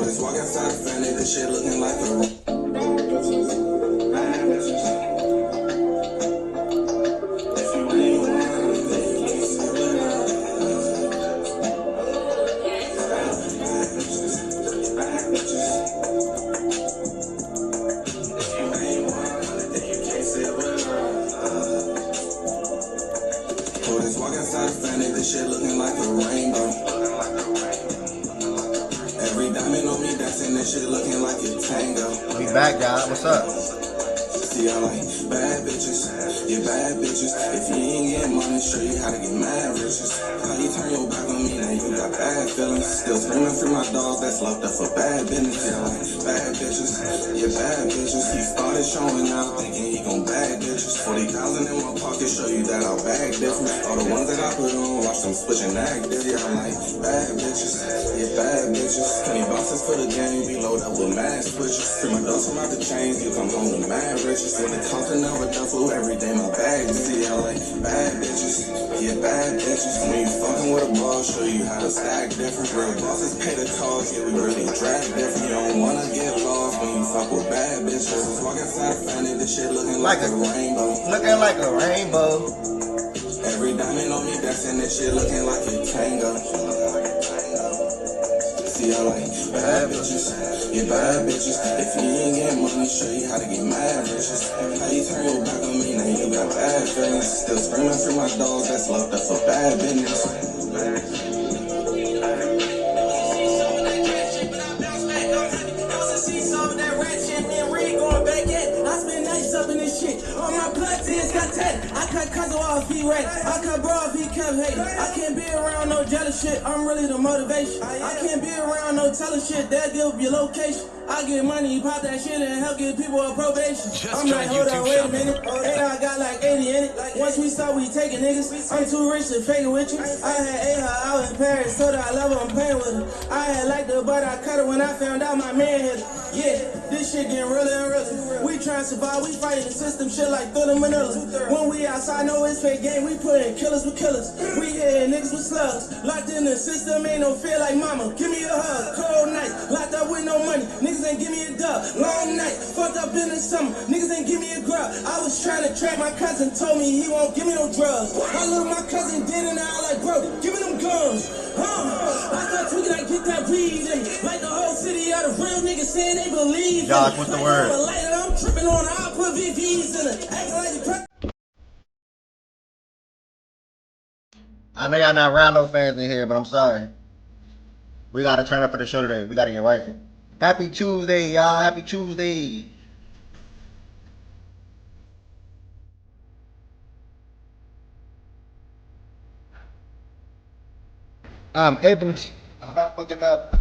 Just walk outside, family, this shit looking like a this shit looking like a rainbow. Every diamond on me dancing, this shit looking like a tango. We back, y'all. What's up? See, I like bad bitches. Yeah, bad bitches. If you ain't getting money, show you how to get mad riches. How you turn your back on me, now you got bad feelings. Still screaming for my dogs that's locked up for bad business. Yeah, I like bad bitches. Yeah, bad bitches. He started showing out, thinking he gon' bag bitches. 40,000 in my pocket, show you that I'll bag different. All the ones that I put on, watch them switching active. Yeah, I like bad bitches. Yeah, bad bitches. 20 boxes for the game, we load up with mad switches. Free my dogs from out the chains, you come home with mad riches. With the counting of a duffel, every day my bag. See, I like bad bitches. Yeah, bad bitches. When you fucking with a boss, show you how to stack different. Real bosses pay the cost, yeah, we really drag different. You don't wanna get lost when you fuck with bad bitches. Just walk outside, find it, this shit looking like a rainbow. Looking like a rainbow. Every diamond on me dancing, this shit looking like a tango. See, I like bad bitches. Yeah, bad bitches. If you ain't getting money, show you how to get mad riches. How you turn your back on me, now you got bad feelings. Still screaming for my dogs that's locked up for bad business. I cut cousin off, he right. I cut bro off, he kept hating. I can't be around no jealous shit, I'm really the motivation. I can't be around no telling shit, that give your location. I get money, you pop that shit and help give people a probation. I'm like, hold on, wait a minute. And I got like 80 in it. Once we start, we taking niggas. I'm too rich to fake it with you. I had ate her out in Paris, told her I love her, I'm playing with her. I had liked her, but I cut her when I found out my man hit her. Yeah, this shit getting realer and realer. We trying to survive, we fighting the system, shit like Thriller Manila. When we outside, know it's fake game, we putting killers with killers. We hitting niggas with slugs. Locked in the system, ain't no fear like mama. Give me a hug, cold night, locked up with no money. Niggas ain't give me a dub. Long night, fucked up in the summer. Niggas ain't give me a grub. I was trying to trap my cousin, told me he won't give me no drugs. I love my cousin, did and I like, bro, give me them guns. I thought we could get that weed in me. Like the whole city of the real niggas saying they believe in Josh, what's the word? I'm tripping on her, I put VVs in it. Acting like you I know y'all not Rondo fans in here, but I'm sorry. We gotta turn up for the show today. We gotta get right. Happy Tuesday, y'all. Happy Tuesday. I'm not fucking up.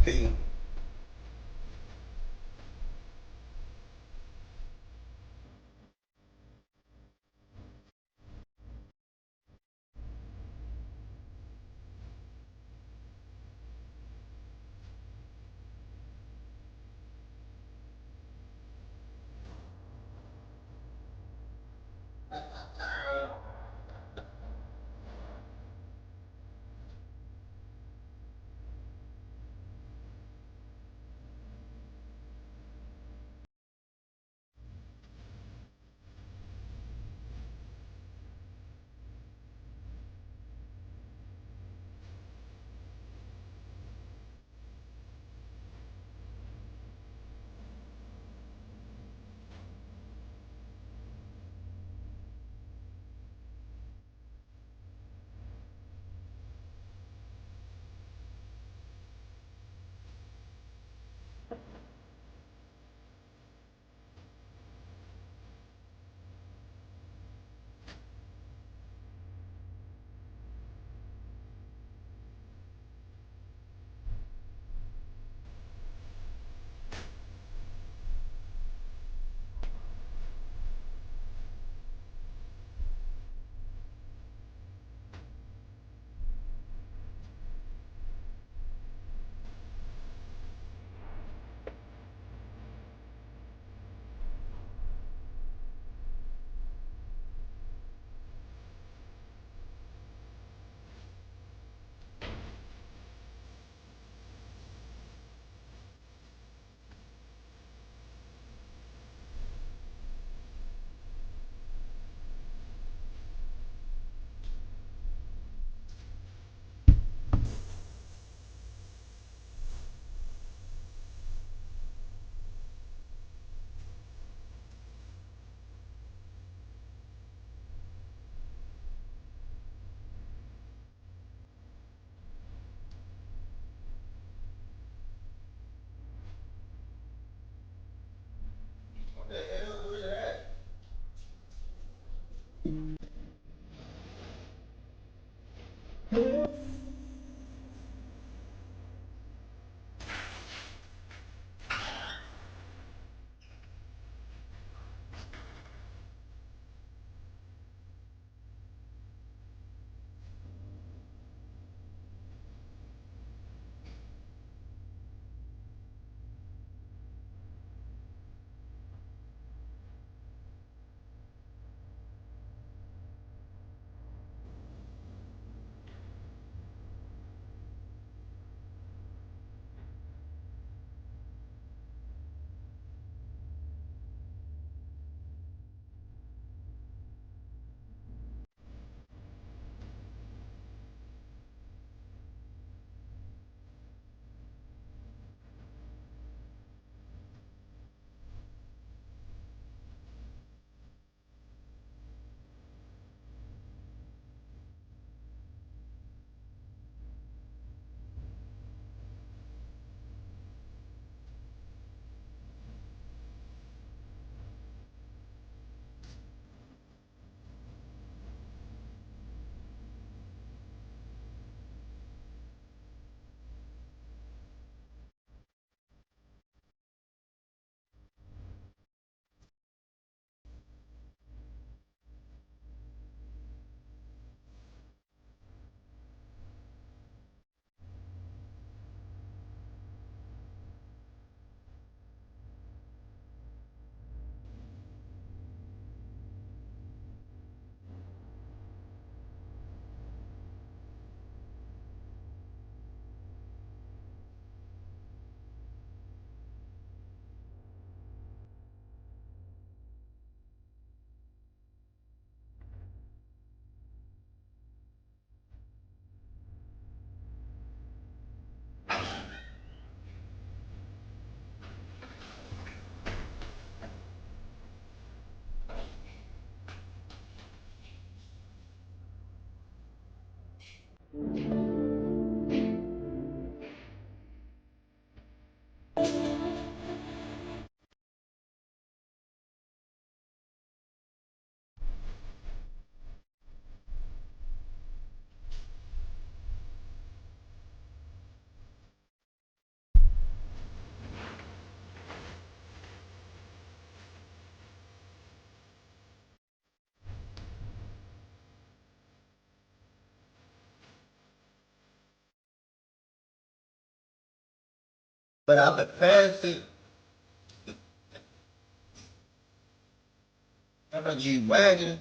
But I'm a fancy. I'm a G-Wagon.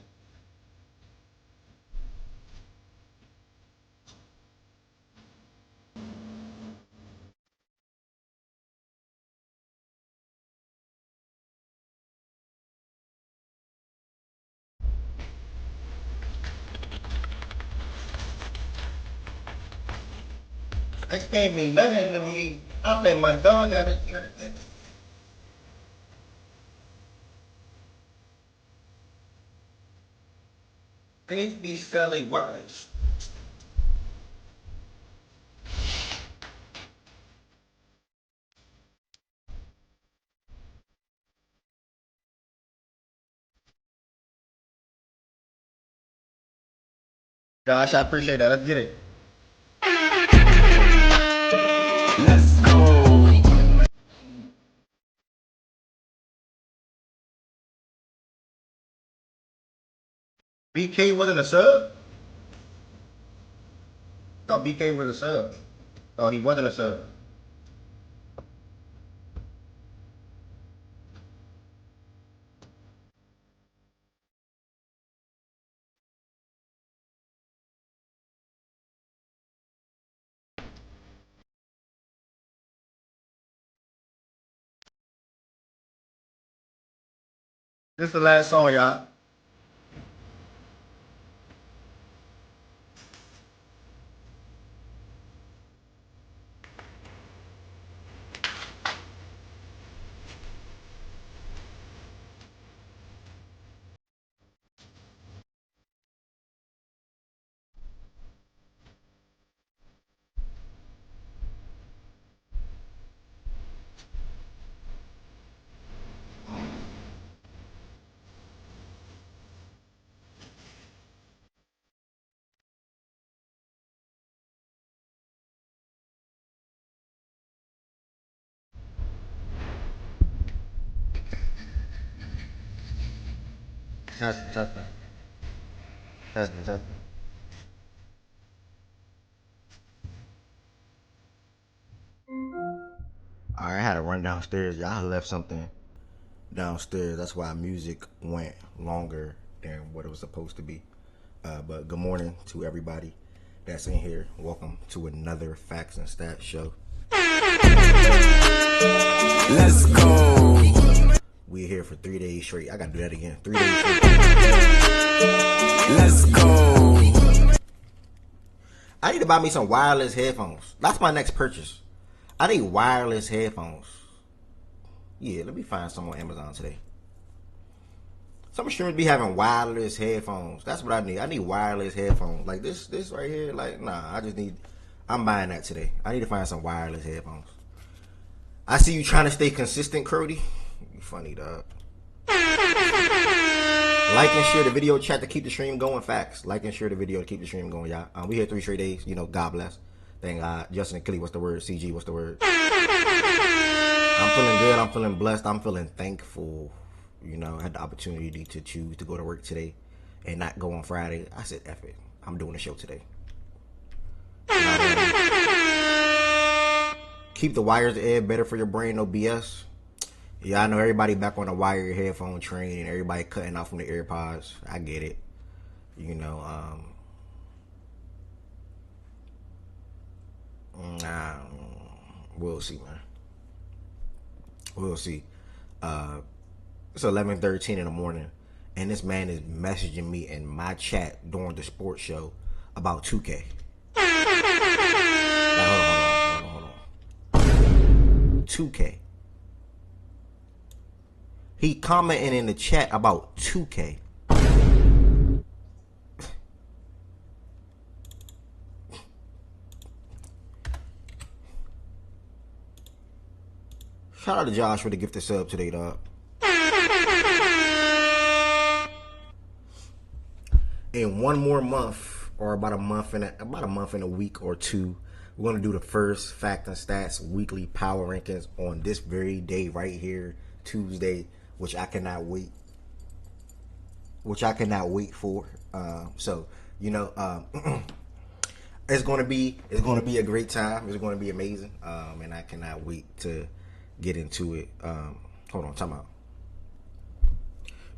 That can't mean nothing to me. I let my dog out of here. Things be selling wise. Josh, I appreciate that. Let's get it. Let's go. BK wasn't a sub? I thought BK was a sub. Oh, he wasn't a sub. This is the last song, y'all. Testing. Alright, I had to run downstairs. Y'all left something downstairs. That's why music went longer than what it was supposed to be. But good morning to everybody that's in here. Welcome to another Facts and Stats show. Let's go. We're here for 3 days straight. I gotta do that again. 3 days straight. Let's go. I need to buy me some wireless headphones. That's my next purchase. I need wireless headphones. Yeah, let me find some on Amazon today. Some streamers be having wireless headphones. That's what I need. I need wireless headphones. Like this right here. Like, nah, I'm buying that today. I need to find some wireless headphones. I see you trying to stay consistent, Crody. You funny, dog. Like and share the video, chat to keep the stream going. Facts. Like and share the video to keep the stream going, y'all. We here 3 straight days. You know, God bless. Thank God. Justin and Kelly, what's the word? CG, what's the word? I'm feeling good. I'm feeling blessed. I'm feeling thankful. You know, I had the opportunity to choose to go to work today and not go on Friday. I said, F it. I'm doing the show today. Keep the wires aired better for your brain, no BS. Yeah, I know everybody back on the wired headphone train and everybody cutting off from the AirPods. I get it. You know, we'll see, man. We'll see. It's 11:13 in the morning, and this man is messaging me in my chat during the sports show about 2K. Like, hold on. 2K. He commenting in the chat about 2K. Shout out to Josh for the gift of sub today, dog. In one more month, or about a month and a week or two, we're gonna do the first Fact and Stats weekly power rankings on this very day right here, Tuesday, which I cannot wait. For. So, you know, It's gonna be a great time. It's gonna be amazing. And I cannot wait to get into it. Hold on, time out.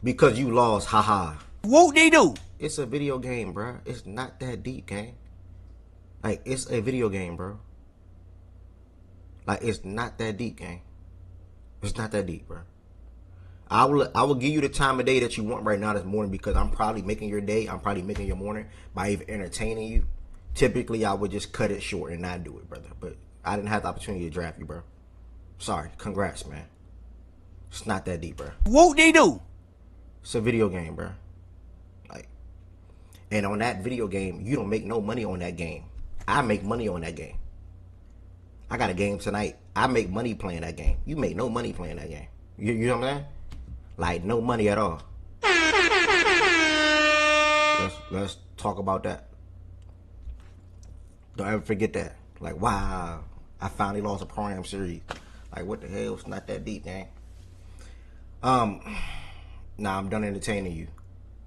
Because you lost, haha. Whoop they do. It's a video game, bro. It's not that deep, gang. Like, it's a video game, bro. Like, it's not that deep, gang. It's not that deep, bro. I will give you the time of day that you want right now this morning, because I'm probably making your day. I'm probably making your morning by even entertaining you. Typically, I would just cut it short and not do it, brother. But I didn't have the opportunity to draft you, bro. Sorry. Congrats, man. It's not that deep, bro. Whoop they do. It's a video game, bro. Like, and on that video game, you don't make no money on that game. I make money on that game. I got a game tonight. I make money playing that game. You make no money playing that game. You know what I'm saying? Like, no money at all. Let's talk about that. Don't ever forget that. Like, wow, I finally lost a Prime series. Like, what the hell? It's not that deep, gang. Nah, I'm done entertaining you.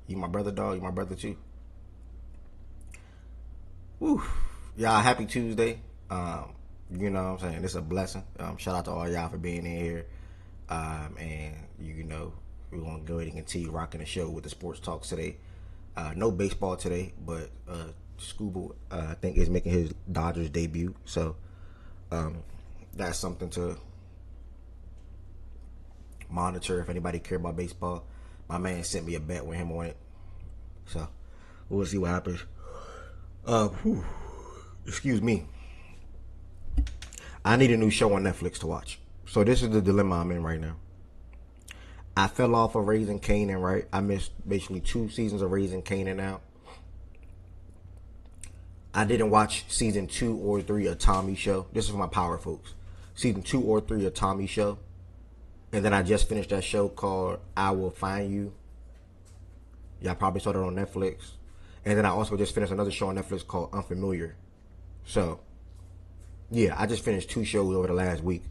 You my brother, dog. You my brother too. Woo. Y'all, happy Tuesday. You know what I'm saying? It's a blessing. Shout out to all y'all for being in here. And you know, we're gonna go ahead and continue rocking the show with the sports talks today. No baseball today, but Scooble, I think, is making his Dodgers debut. So that's something to monitor if anybody care about baseball. My man sent me a bet with him on it, so we'll see what happens. Excuse me. I need a new show on Netflix to watch. So this is the dilemma I'm in right now. I fell off of Raising Kanan, right? I missed basically 2 seasons of Raising Kanan now. I didn't watch season 2 or 3 of Tommy's show. This is for my power folks. Season 2 or 3 of Tommy's show. And then I just finished that show called I Will Find You. Y'all probably saw that on Netflix. And then I also just finished another show on Netflix called Unfamiliar. So, yeah, I just finished 2 shows over the last week.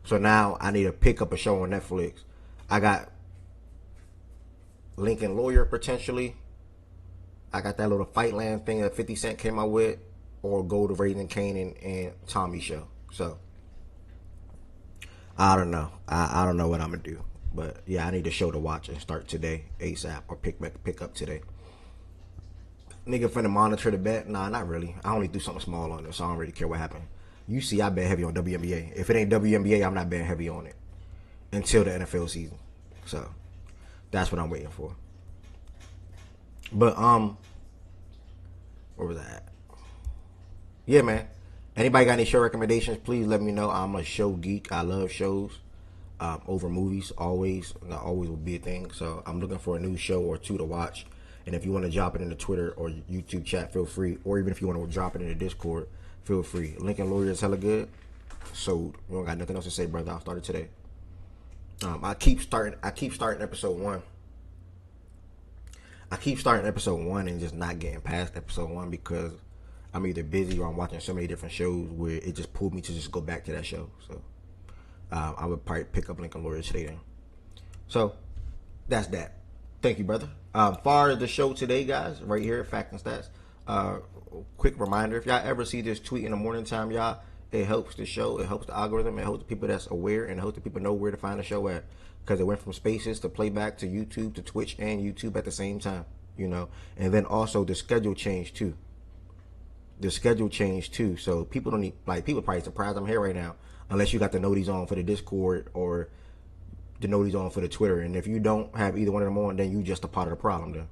So now I need to pick up a show on Netflix. I got Lincoln Lawyer potentially. I got that little Fightland thing that 50 Cent came out with. Or go to Raising Kanan and Tommy's show. So, I don't know. I don't know what I'm going to do. But, yeah, I need a show to watch and start today, ASAP, or pick up today. Nigga finna monitor the bet? Nah, not really. I only do something small on it, so I don't really care what happened. You see, I bet heavy on WNBA. If it ain't WNBA, I'm not betting heavy on it until the NFL season. So, that's what I'm waiting for. But, where was I at? Yeah, man. Anybody got any show recommendations? Please let me know. I'm a show geek. I love shows over movies. Always will be a thing. So I'm looking for a new show or 2 to watch. And if you want to drop it in the Twitter or YouTube chat, feel free. Or even if you want to drop it in the Discord, feel free. Lincoln Lawyer is hella good. So you don't got nothing else to say, brother. I'll start it today. I keep starting episode 1. I keep starting episode 1 and just not getting past episode 1 because I'm either busy or I'm watching so many different shows where it just pulled me to just go back to that show. So I would probably pick up Lincoln Lawyer today then. So that's that. Thank you, brother. Far as the show today, guys, right here at Fact and Stats. Quick reminder, if y'all ever see this tweet in the morning time, y'all, it helps the show, it helps the algorithm, it helps the people that's aware, and it helps the people know where to find the show at. Because it went from Spaces to Playback to YouTube to Twitch and YouTube at the same time, you know. And then also the schedule changed too. So people don't need, like, people probably surprised I'm here right now unless you got the noties on for the Discord or the noties on for the Twitter. And if you don't have either one of them on, then you just a part of the problem then.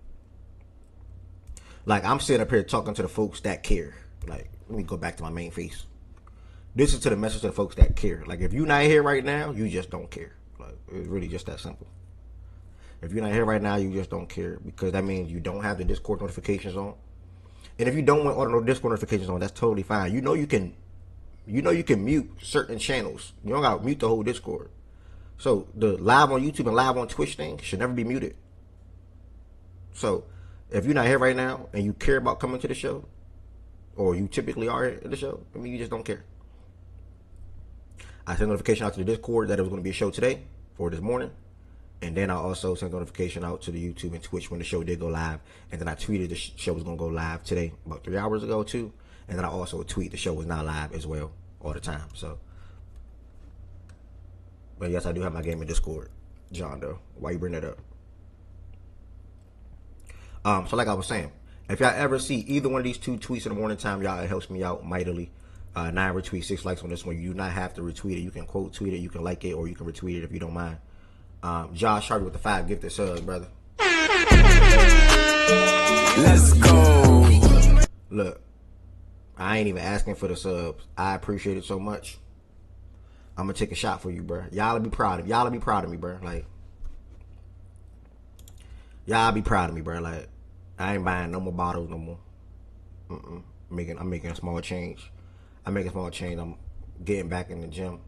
Like, I'm sitting up here talking to the folks that care. Like, let me go back to my main face. This is to the message to the folks that care. Like, if you're not here right now, you just don't care. Like, it's really just that simple. If you're not here right now, you just don't care, because that means you don't have the Discord notifications on. And if you don't want all the Discord notifications on, that's totally fine. You know you can mute certain channels. You don't gotta mute the whole Discord. So the live on YouTube and live on Twitch thing should never be muted. So if you're not here right now and you care about coming to the show, or you typically are at the show, I mean, you just don't care. I sent a notification out to the Discord that it was going to be a show today for this morning. And then I also sent a notification out to the YouTube and Twitch when the show did go live. And then I tweeted the show was going to go live today, about 3 hours ago too. And then I also tweet the show is not live as well all the time. So, but yes, I do have my game in Discord, John Doe. Why you bring that up? So like I was saying, if y'all ever see either one of these two tweets in the morning time, y'all, it helps me out mightily. 9 retweets, 6 likes on this one. You do not have to retweet it. You can quote tweet it, you can like it, or you can retweet it if you don't mind. Josh Harvey with the 5 gifted subs, brother. Let's go. Look, I ain't even asking for the subs. I appreciate it so much. I'm gonna take a shot for you, bro. Y'all be proud of me, bro. Like, y'all be proud of me, bro. Like, I ain't buying no more bottles no more. I'm making a small change. I'm getting back in the gym.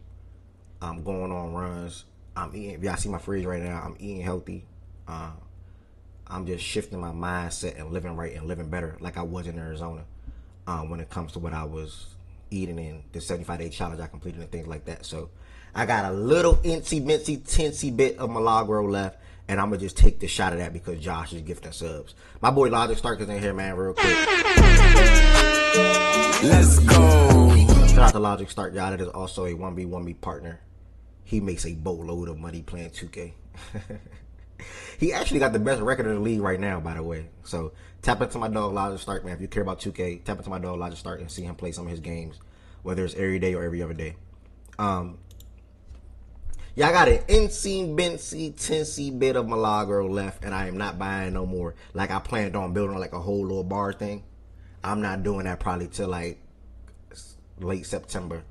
I'm going on runs. I'm eating. If y'all see my fridge right now, I'm eating healthy. I'm just shifting my mindset and living right and living better like I was in Arizona when it comes to what I was eating in the 75-day challenge I completed and things like that. So I got a little teensy bit of Milagro left, and I'm going to just take the shot of that because Josh is gifting subs. My boy Logic Stark is in here, man, real quick. Let's go. Shout out to Logic Stark, y'all. That is also a 1B1B partner. He makes a boatload of money playing 2K. He actually got the best record in the league right now, by the way. So tap into my dog Logic Stark, man. If you care about 2K, tap into my dog Logic Stark and see him play some of his games, whether it's every day or every other day. Y'all got an teensy bit of Milagro left, and I am not buying no more. Like I planned on building like a whole little bar thing. I'm not doing that probably till like late September,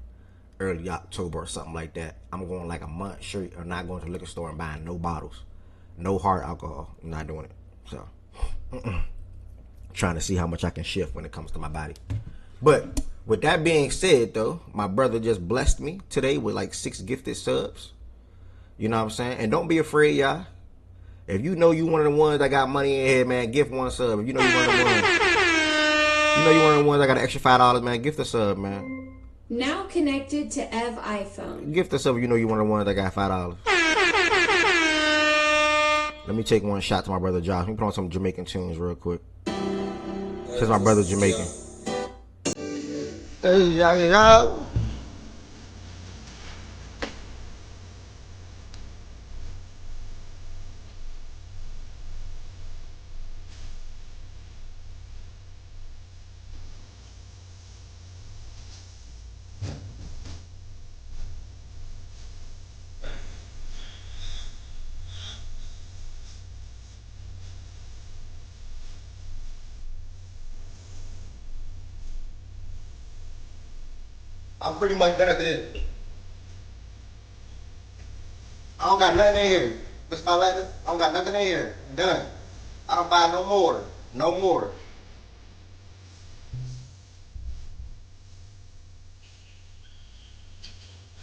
early October or something like that. I'm going like a month straight or not going to the liquor store and buying no bottles. No hard alcohol. I'm not doing it. So, trying to see how much I can shift when it comes to my body. But with that being said, though, my brother just blessed me today with like 6 gifted subs. You know what I'm saying? And don't be afraid, y'all. If you know you one of the ones that got money in your head, man, gift one sub. If you know you one of the ones, that got an extra $5, man, gift a sub, man. Now connected to Ev iPhone. Gift a sub if you know you one of the ones that got $5. Let me take one shot to my brother Josh. Let me put on some Jamaican tunes real quick. Since my brother's Jamaican. I'm pretty much done at this. I don't got nothing in here. Mr. Letter, I don't got nothing in here. I'm done. I don't buy no more. No more.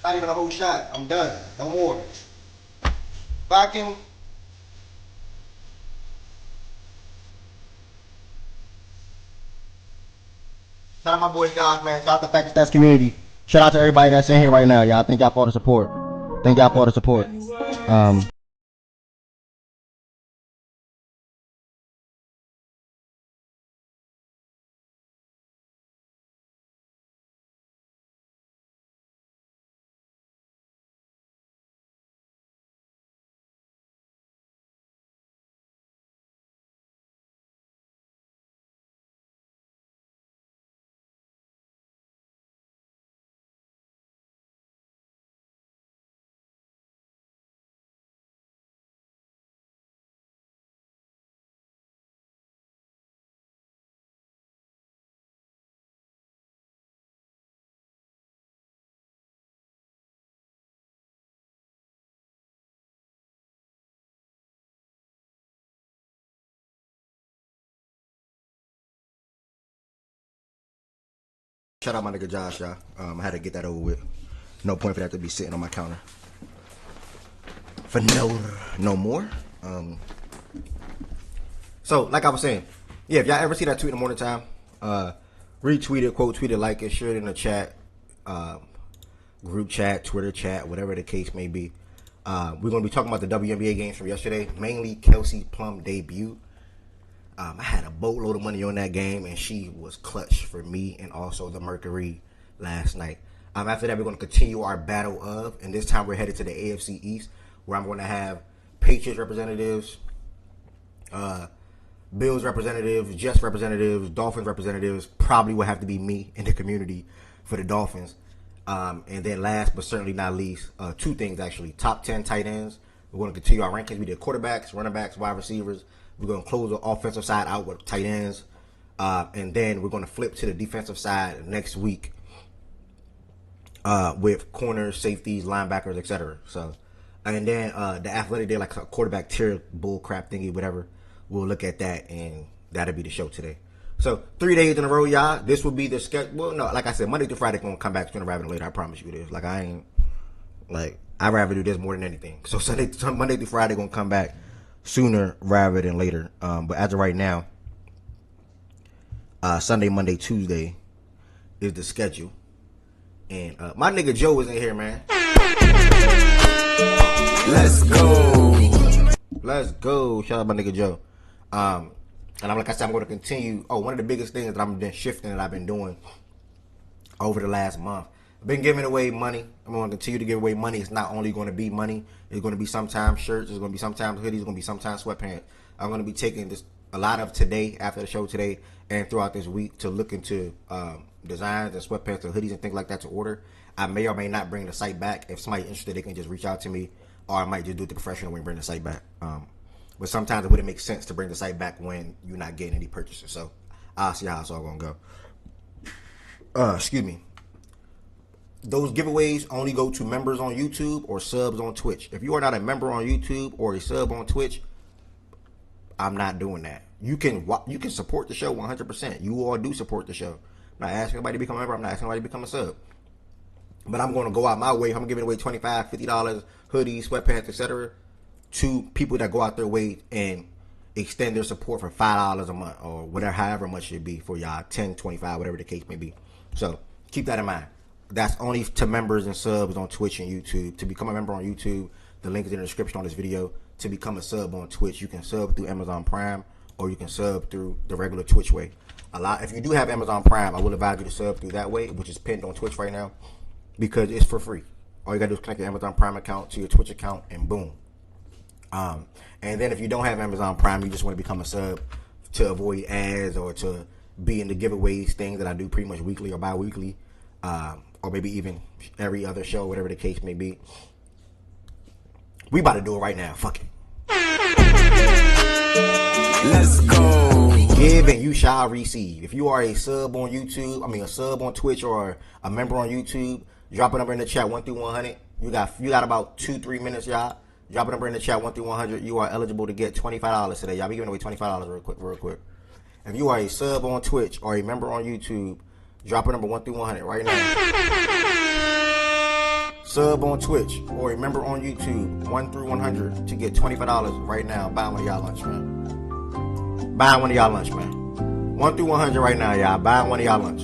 Not even a whole shot. I'm done. No more. Vacuum. Shout out my boy Josh, man. Shout out to Facts Stats community. Shout out to everybody that's in here right now, y'all. Thank y'all for the support. Shout out my nigga Josh, y'all. I had to get that over with. No point for that to be sitting on my counter. For no more. So, like I was saying, yeah, if y'all ever see that tweet in the morning time, retweet it, quote tweet it, like it, share it in the chat, group chat, Twitter chat, whatever the case may be. We're going to be talking about the WNBA games from yesterday, mainly Kelsey Plum debut. I had a boatload of money on that game, and she was clutch for me and also the Mercury last night. After that, we're going to continue our battle of, and this time we're headed to the AFC East, where I'm going to have Patriots representatives, Bills representatives, Jets representatives, Dolphins representatives. Probably will have to be me in the community for the Dolphins. And then last but certainly not least, two things actually. Top 10 tight ends. We're going to continue our rankings. We did quarterbacks, running backs, wide receivers. We're going to close the offensive side out with tight ends. And then we're going to flip to the defensive side next week with corners, safeties, linebackers, etc. So, and then the athletic day, like a quarterback tier bull crap thingy, whatever. We'll look at that, and that'll be the show today. So 3 days in a row, y'all. This will be the schedule. Well, no, like I said, Monday through Friday gonna come back sooner rather than later. I promise you this. Like I'd rather do this more than anything. So Monday through Friday gonna come back sooner rather than later. But as of right now, Sunday, Monday, Tuesday is the schedule. And my nigga Joe is in here, man. Let's go. Let's go. Shout out my nigga Joe. And like I said, I'm going to continue. One of the biggest things that I've been shifting that I've been doing over the last month. I've been giving away money. I'm going to continue to give away money. It's not only going to be money. It's going to be sometimes shirts. It's going to be sometimes hoodies. It's going to be sometimes sweatpants. I'm going to be taking this a lot of today, after the show today, and throughout this week to look into designs and sweatpants and hoodies and things like that to order. I may or may not bring the site back. If somebody's interested, they can just reach out to me, or I might just do it the professional way and bring the site back. But sometimes it wouldn't make sense to bring the site back when you're not getting any purchases. So I'll see how it's all going to go. Excuse me. Those giveaways only go to members on YouTube or subs on Twitch. If you are not a member on YouTube or a sub on Twitch, I'm not doing that. You can support the show 100%. You all do support the show. I'm not asking anybody to become a member. I'm not asking anybody to become a sub. But I'm going to go out my way. I'm giving away $25, $50, hoodies, sweatpants, etc. to people that go out their way and extend their support for $5 a month or whatever, however much it be for y'all, 10, 25, whatever the case may be. So keep that in mind. That's only to members and subs on Twitch and YouTube. To become a member on YouTube, the link is in the description on this video. To become a sub on Twitch, you can sub through Amazon Prime or you can sub through the regular Twitch way. If you do have Amazon Prime, I will advise you to sub through that way, which is pinned on Twitch right now, because it's for free. All you gotta do is connect your Amazon Prime account to your Twitch account, and boom. And then if you don't have Amazon Prime, you just want to become a sub to avoid ads or to be in the giveaways, things that I do pretty much weekly or bi-weekly, or maybe even every other show, whatever the case may be. We about to do it right now. Fuck it. Let's go. Give and you shall receive. If you are a sub on YouTube, a sub on Twitch or a member on YouTube, drop a number in the chat 1 through 100. You got about 2-3 minutes, y'all. Drop a number in the chat 1 through 100. You are eligible to get $25 today. Y'all be giving away $25 real quick. If you are a sub on Twitch or a member on YouTube, drop a number 1 through 100 right now. Sub on Twitch or a member on YouTube, 1 through 100 to get $25 right now. Buy one of y'all lunch, man. Buy one of y'all lunch, man. 1 through 100 right now, y'all. Buy one of y'all lunch.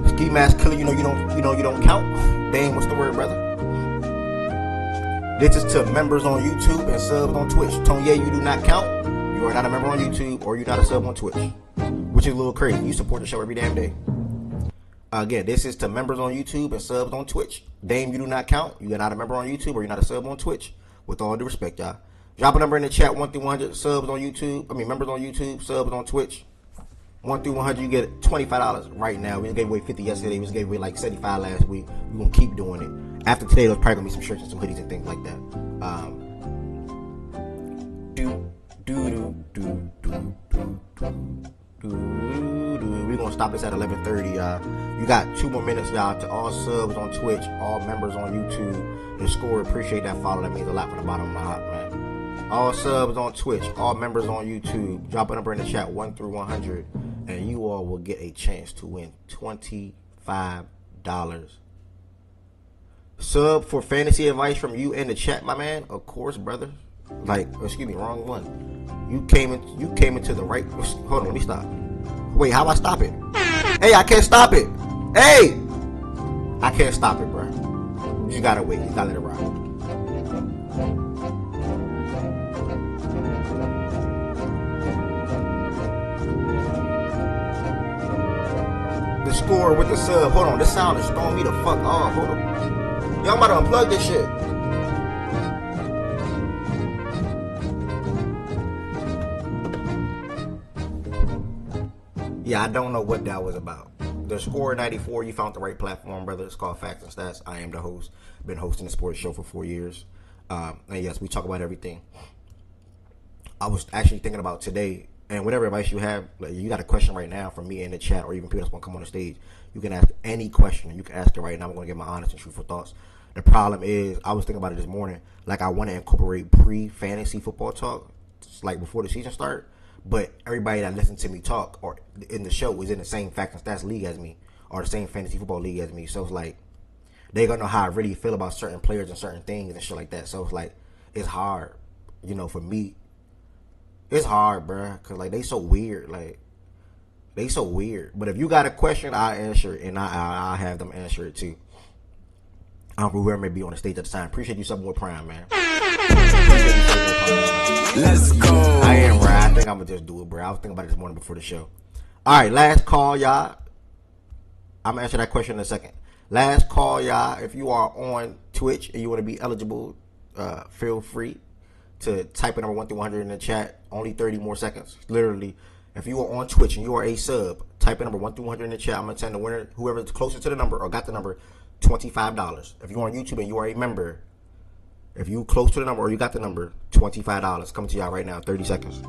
Ski Mask Killer, you don't count. Dang, what's the word, brother? This is to members on YouTube and subs on Twitch. Tonye, you do not count. You are not a member on YouTube or you're not a sub on Twitch, which is a little crazy. You support the show every damn day. Again, this is to members on YouTube and subs on Twitch. Dame, you do not count. You are not a member on YouTube or you're not a sub on Twitch. With all due respect, y'all. Drop a number in the chat 1 through 100. Subs on YouTube. Members on YouTube. Subs on Twitch. 1 through 100, you get $25 right now. We gave away 50 yesterday. We gave away like 75 last week. We're going to keep doing it. After today, there's probably going to be some shirts and some hoodies and things like that. We're going to stop this at 11:30, y'all. You got 2 more minutes, y'all, to all subs on Twitch, all members on YouTube. The score, appreciate that follow. That means a lot from the bottom of my heart, man. All subs on Twitch, all members on YouTube. Drop a number in the chat 1 through 100, and you all will get a chance to win $25. Sub for fantasy advice from you in the chat, my man. Of course, brother. Wrong one. You came into the right. Hold on, let me stop. Wait, how I stop it? Hey, I can't stop it. Hey, I can't stop it, bro. You gotta wait. You gotta let it ride. The score with the sub. Hold on, this sound is throwing me the fuck off. Hold on. Y'all about to unplug this shit. Yeah, I don't know what that was about. The Score 94, you found the right platform, brother. It's called Facts and Stats. I am the host. Been hosting the sports show for 4 years. And yes, we talk about everything. I was actually thinking about today, and whatever advice you have, like you got a question right now from me in the chat, or even people that's going to come on the stage, you can ask any question. You can ask it right now. I'm going to get my honest and truthful thoughts. The problem is, I was thinking about it this morning, like I want to incorporate pre-fantasy football talk, like before the season start. But everybody that listens to me talk or in the show is in the same Facts and Stats league as me, or the same fantasy football league as me. So it's like they gonna know how I really feel about certain players and certain things and shit like that. So it's like it's hard, you know, for me. It's hard, bruh, cause like they so weird, like they so weird. But if you got a question, I'll answer it, and I'll have them answer it too. Whoever may be on the stage at the time. Appreciate you some more Prime, man. Let's go. I am right. I think I'm gonna just do it, bro. I was thinking about it this morning before the show. All right, last call, y'all. I'm gonna answer that question in a second. Last call, y'all. If you are on Twitch and you want to be eligible, feel free to type in number 1 through 100 in the chat. Only 30 more seconds. Literally, if you are on Twitch and you are a sub, type in number 1 through 100 in the chat. I'm gonna send the winner, whoever's closest to the number or got the number, $25. If you're on YouTube and you are a member, if you close to the number or you got the number, $25. Coming to y'all right now, 30 seconds.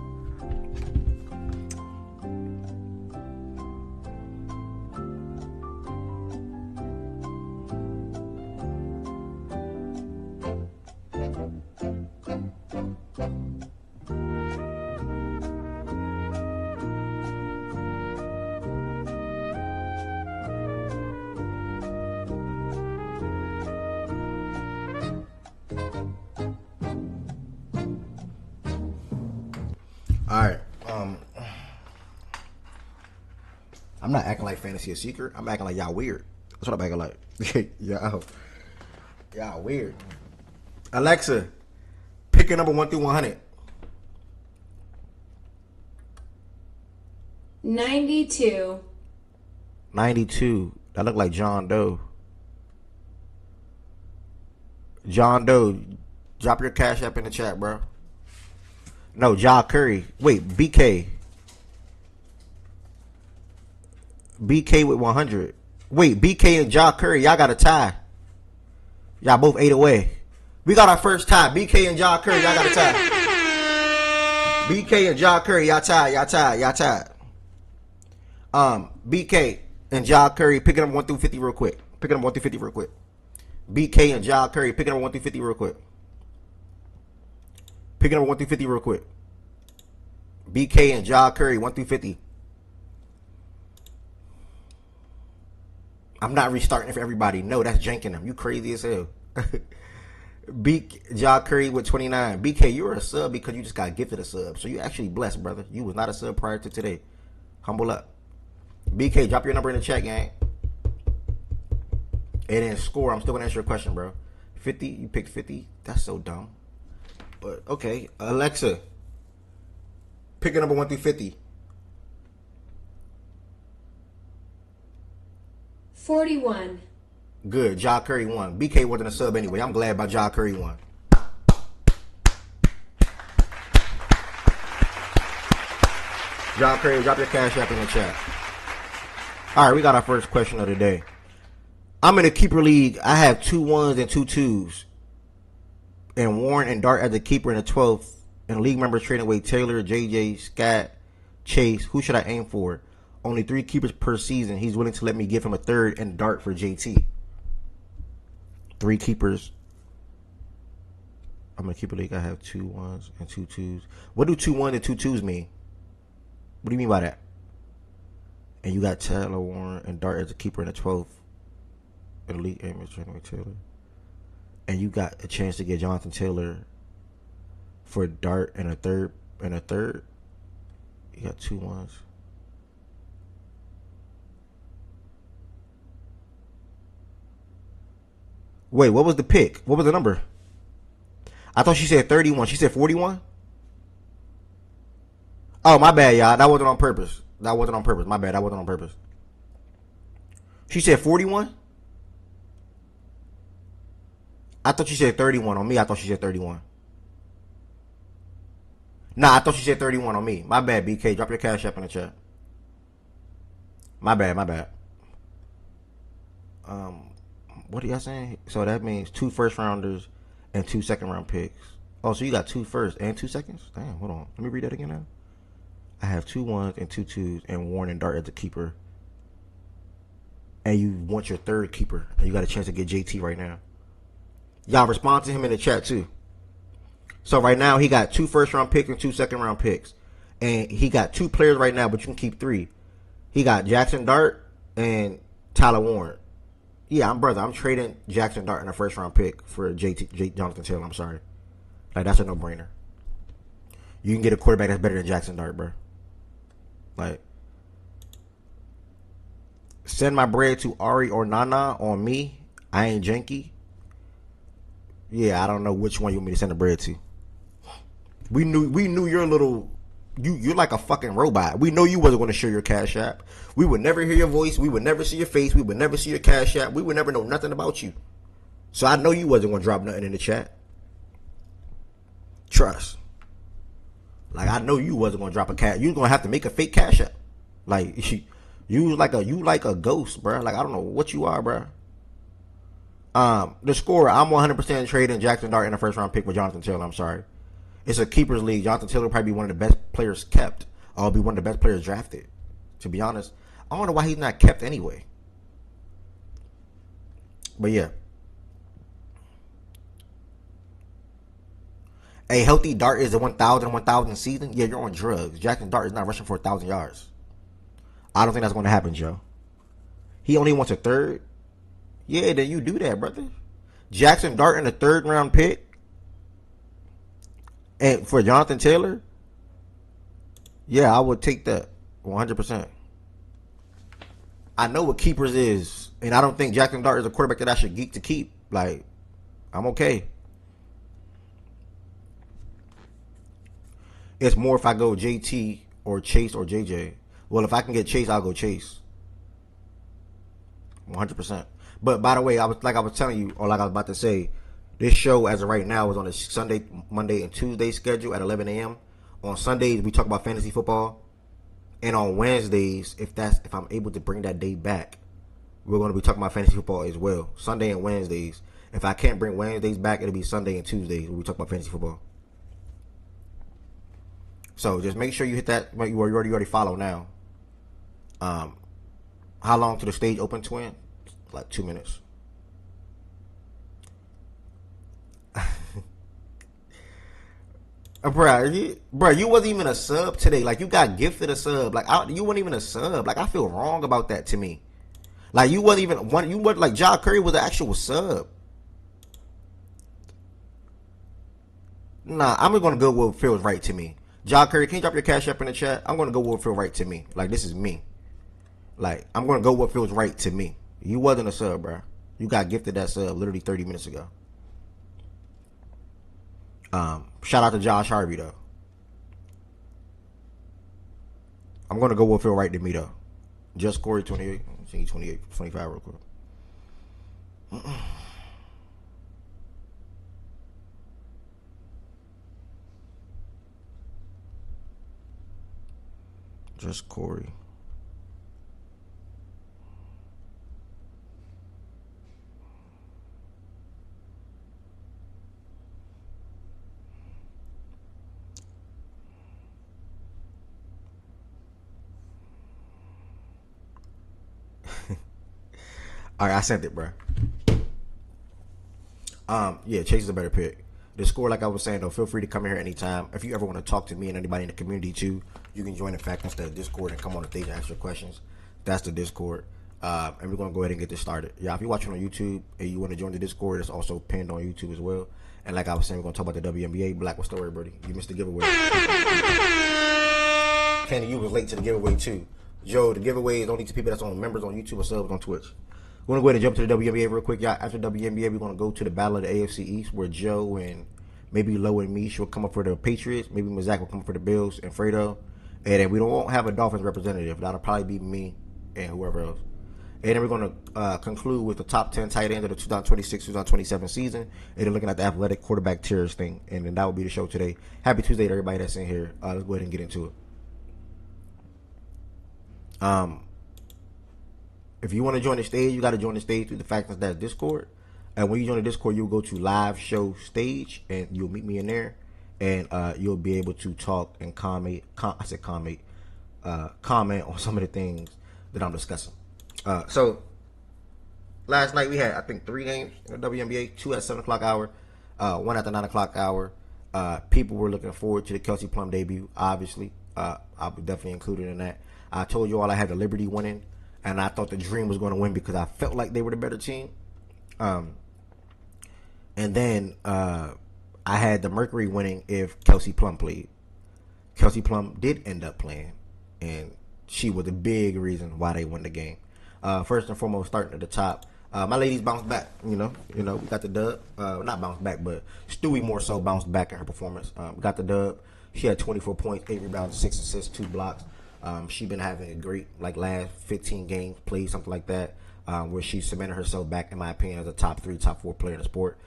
All right. I'm not acting like fantasy a secret. I'm acting like y'all weird. That's what I'm acting like. Y'all weird. Alexa, pick a number 1 through 100. 92. 92. That look like John Doe. John Doe, drop your cash app in the chat, bro. No, Ja Curry. Wait, BK. BK with 100. Wait, BK and Ja Curry, y'all got a tie. Y'all both 8 away. We got our first tie. BK and Ja Curry, y'all got a tie. BK and Ja Curry, y'all tied. BK and Ja Curry, picking up 1 through 50 real quick. BK and Ja Curry, picking up 1 through 50 real quick. Picking up 1 through 50 real quick. BK and Ja Curry, 1 through 50. I'm not restarting it for everybody. No, that's janking them. You crazy as hell. Ja Curry with 29. BK, you're a sub because you just got gifted a sub. So you actually blessed, brother. You was not a sub prior to today. Humble up. BK, drop your number in the chat, gang. And then Score, I'm still going to answer your question, bro. 50, you picked 50? That's so dumb. But, okay. Alexa, pick a number 1 through 50. 41. Good. Ja Curry won. BK wasn't a sub anyway. I'm glad about Ja Curry won. Ja Curry, drop your cash app in the chat. All right, we got our first question of the day. I'm in a keeper league. I have 2 1s and 2 2s. And Warren and Dart as a keeper in the 12th. And league members trading away Taylor, JJ, Scott, Chase. Who should I aim for? Only 3 keepers per season. He's willing to let me give him a 3rd and Dart for JT. 3 keepers. I'm in a keeper league. I have 2 1s and 2 2s. What do 2 1s and 2 2s mean? What do you mean by that? And you got Taylor, Warren, and Dart as a keeper in the 12th. And the league aim is trading away Taylor. And you got a chance to get Jonathan Taylor for Dart and a third. You got 2 1s. Wait, what was the pick? What was the number? I thought she said 31. She said 41? Oh, my bad, y'all. That wasn't on purpose. My bad. That wasn't on purpose. She said 41? I thought she said 31 on me. I thought she said 31. Nah, I thought she said 31 on me. My bad, BK. Drop your cash app in the chat. My bad. What are y'all saying? So that means 2 first rounders and 2 second round picks. Oh, so you got 2 first and 2 seconds? Damn, hold on. Let me read that again now. I have 2 1s and 2 2s and Warren and Dart as the keeper. And you want your third keeper. And you got a chance to get JT right now. Y'all respond to him in the chat too. So right now he got 2 first round picks and 2 second round picks. And he got 2 players right now, but you can keep 3. He got Jackson Dart and Tyler Warren. Yeah, I'm trading Jackson Dart in a first round pick for Jonathan Taylor. I'm sorry. Like, that's a no brainer. You can get a quarterback that's better than Jackson Dart, bro. Like, send my bread to Ari or Nana on me. I ain't janky. Yeah, I don't know which one you want me to send the bread to. We knew you're a little. You're like a fucking robot. We know you wasn't going to share your cash app. We would never hear your voice. We would never see your face. We would never see your cash app. We would never know nothing about you. So I know you wasn't going to drop nothing in the chat. Trust. Like, I know you wasn't going to drop a cash. You was going to have to make a fake cash app. Like, you like a ghost, bro. Like, I don't know what you are, bro. The score, I'm 100% trading Jackson Dart in a first round pick with Jonathan Taylor. I'm sorry. It's a keepers league. Jonathan Taylor will probably be one of the best players kept. Or be one of the best players drafted. To be honest, I don't know why he's not kept anyway. But yeah. A healthy Dart is a 1,000 season. Yeah, you're on drugs. Jackson Dart is not rushing for 1,000 yards. I don't think that's going to happen, Joe. He only wants a third. Yeah, then you do that, brother. Jackson Dart in a third round pick. And for Jonathan Taylor, yeah, I would take that 100%. I know what keepers is, and I don't think Jackson Dart is a quarterback that I should geek to keep. Like, I'm okay. It's more if I go JT or Chase or JJ. Well, if I can get Chase, I'll go Chase. 100%. But by the way, I was telling you, or like I was about to say, this show, as of right now, is on a Sunday, Monday, and Tuesday schedule at 11 a.m. On Sundays, we talk about fantasy football. And on Wednesdays, if I'm able to bring that day back, we're going to be talking about fantasy football as well. Sunday and Wednesdays. If I can't bring Wednesdays back, it'll be Sunday and Tuesdays when we talk about fantasy football. So just make sure you hit that. You already follow now. How long to the stage open, twin? Like 2 minutes. Bro, you wasn't even a sub today. Like, you got gifted a sub. Like, you weren't even a sub. Like, I feel wrong about that to me. Like, you wasn't even one. You wasn't like Ja Curry was an actual sub. Nah, I'm gonna go what feels right to me. Ja Curry, can you drop your cash up in the chat? I'm gonna go what feels right to me. Like, this is me. Like, I'm gonna go what feels right to me. You wasn't a sub, bro. You got gifted that sub literally 30 minutes ago. Shout out to Josh Harvey though. I'm gonna go what feel right to me though. Just Corey 28. See 28, 25 real quick. Just Corey. All right, I sent it, bro. Yeah, Chase is a better pick. The score, like I was saying, though, feel free to come here anytime. If you ever want to talk to me and anybody in the community, too, you can join the Fact instead of Discord and come on the stage and ask your questions. That's the Discord. And we're going to go ahead and get this started. Yeah, if you're watching on YouTube and you want to join the Discord, it's also pinned on YouTube as well. And like I was saying, we're going to talk about the WNBA. Black, what's the story, Birdie? You missed the giveaway. Kenny, you was late to the giveaway, too. Joe, the giveaway is only to people that's on members on YouTube or subs on Twitch. We're going to go ahead and jump to the WNBA real quick, y'all. After WNBA, we're going to go to the Battle of the AFC East, where Joe and maybe Lo and Mish will come up for the Patriots. Maybe Mazak will come up for the Bills and Fredo. And then we won't have a Dolphins representative. That'll probably be me and whoever else. And then we're going to conclude with the top 10 tight ends of the 2026-2027 season. And then looking at the athletic quarterback tiers thing. And then that will be the show today. Happy Tuesday to everybody that's in here. Let's go ahead and get into it. If you want to join the stage, you got to join the stage through the fact that that's Discord. And when you join the Discord, you'll go to live show stage, and you'll meet me in there. And you'll be able to talk and comment on some of the things that I'm discussing. So last night we had, I think, 3 games in the WNBA, 2 at 7 o'clock hour, 1 at the 9 o'clock hour. People were looking forward to the Kelsey Plum debut, obviously. I'll be definitely included in that. I told you all I had the Liberty winning, and I thought the Dream was going to win because I felt like they were the better team. And then I had the Mercury winning if Kelsey Plum played. Kelsey Plum did end up playing, and she was a big reason why they won the game. First and foremost, starting at the top, my ladies bounced back. We got the dub. Not bounced back, but Stewie more so bounced back in her performance. Got the dub. She had 24 points, 8 rebounds, 6 assists, 2 blocks. She been having a great last 15 games played, something like that, where she cemented herself back, in my opinion, as a top 3, top 4 player in the sport.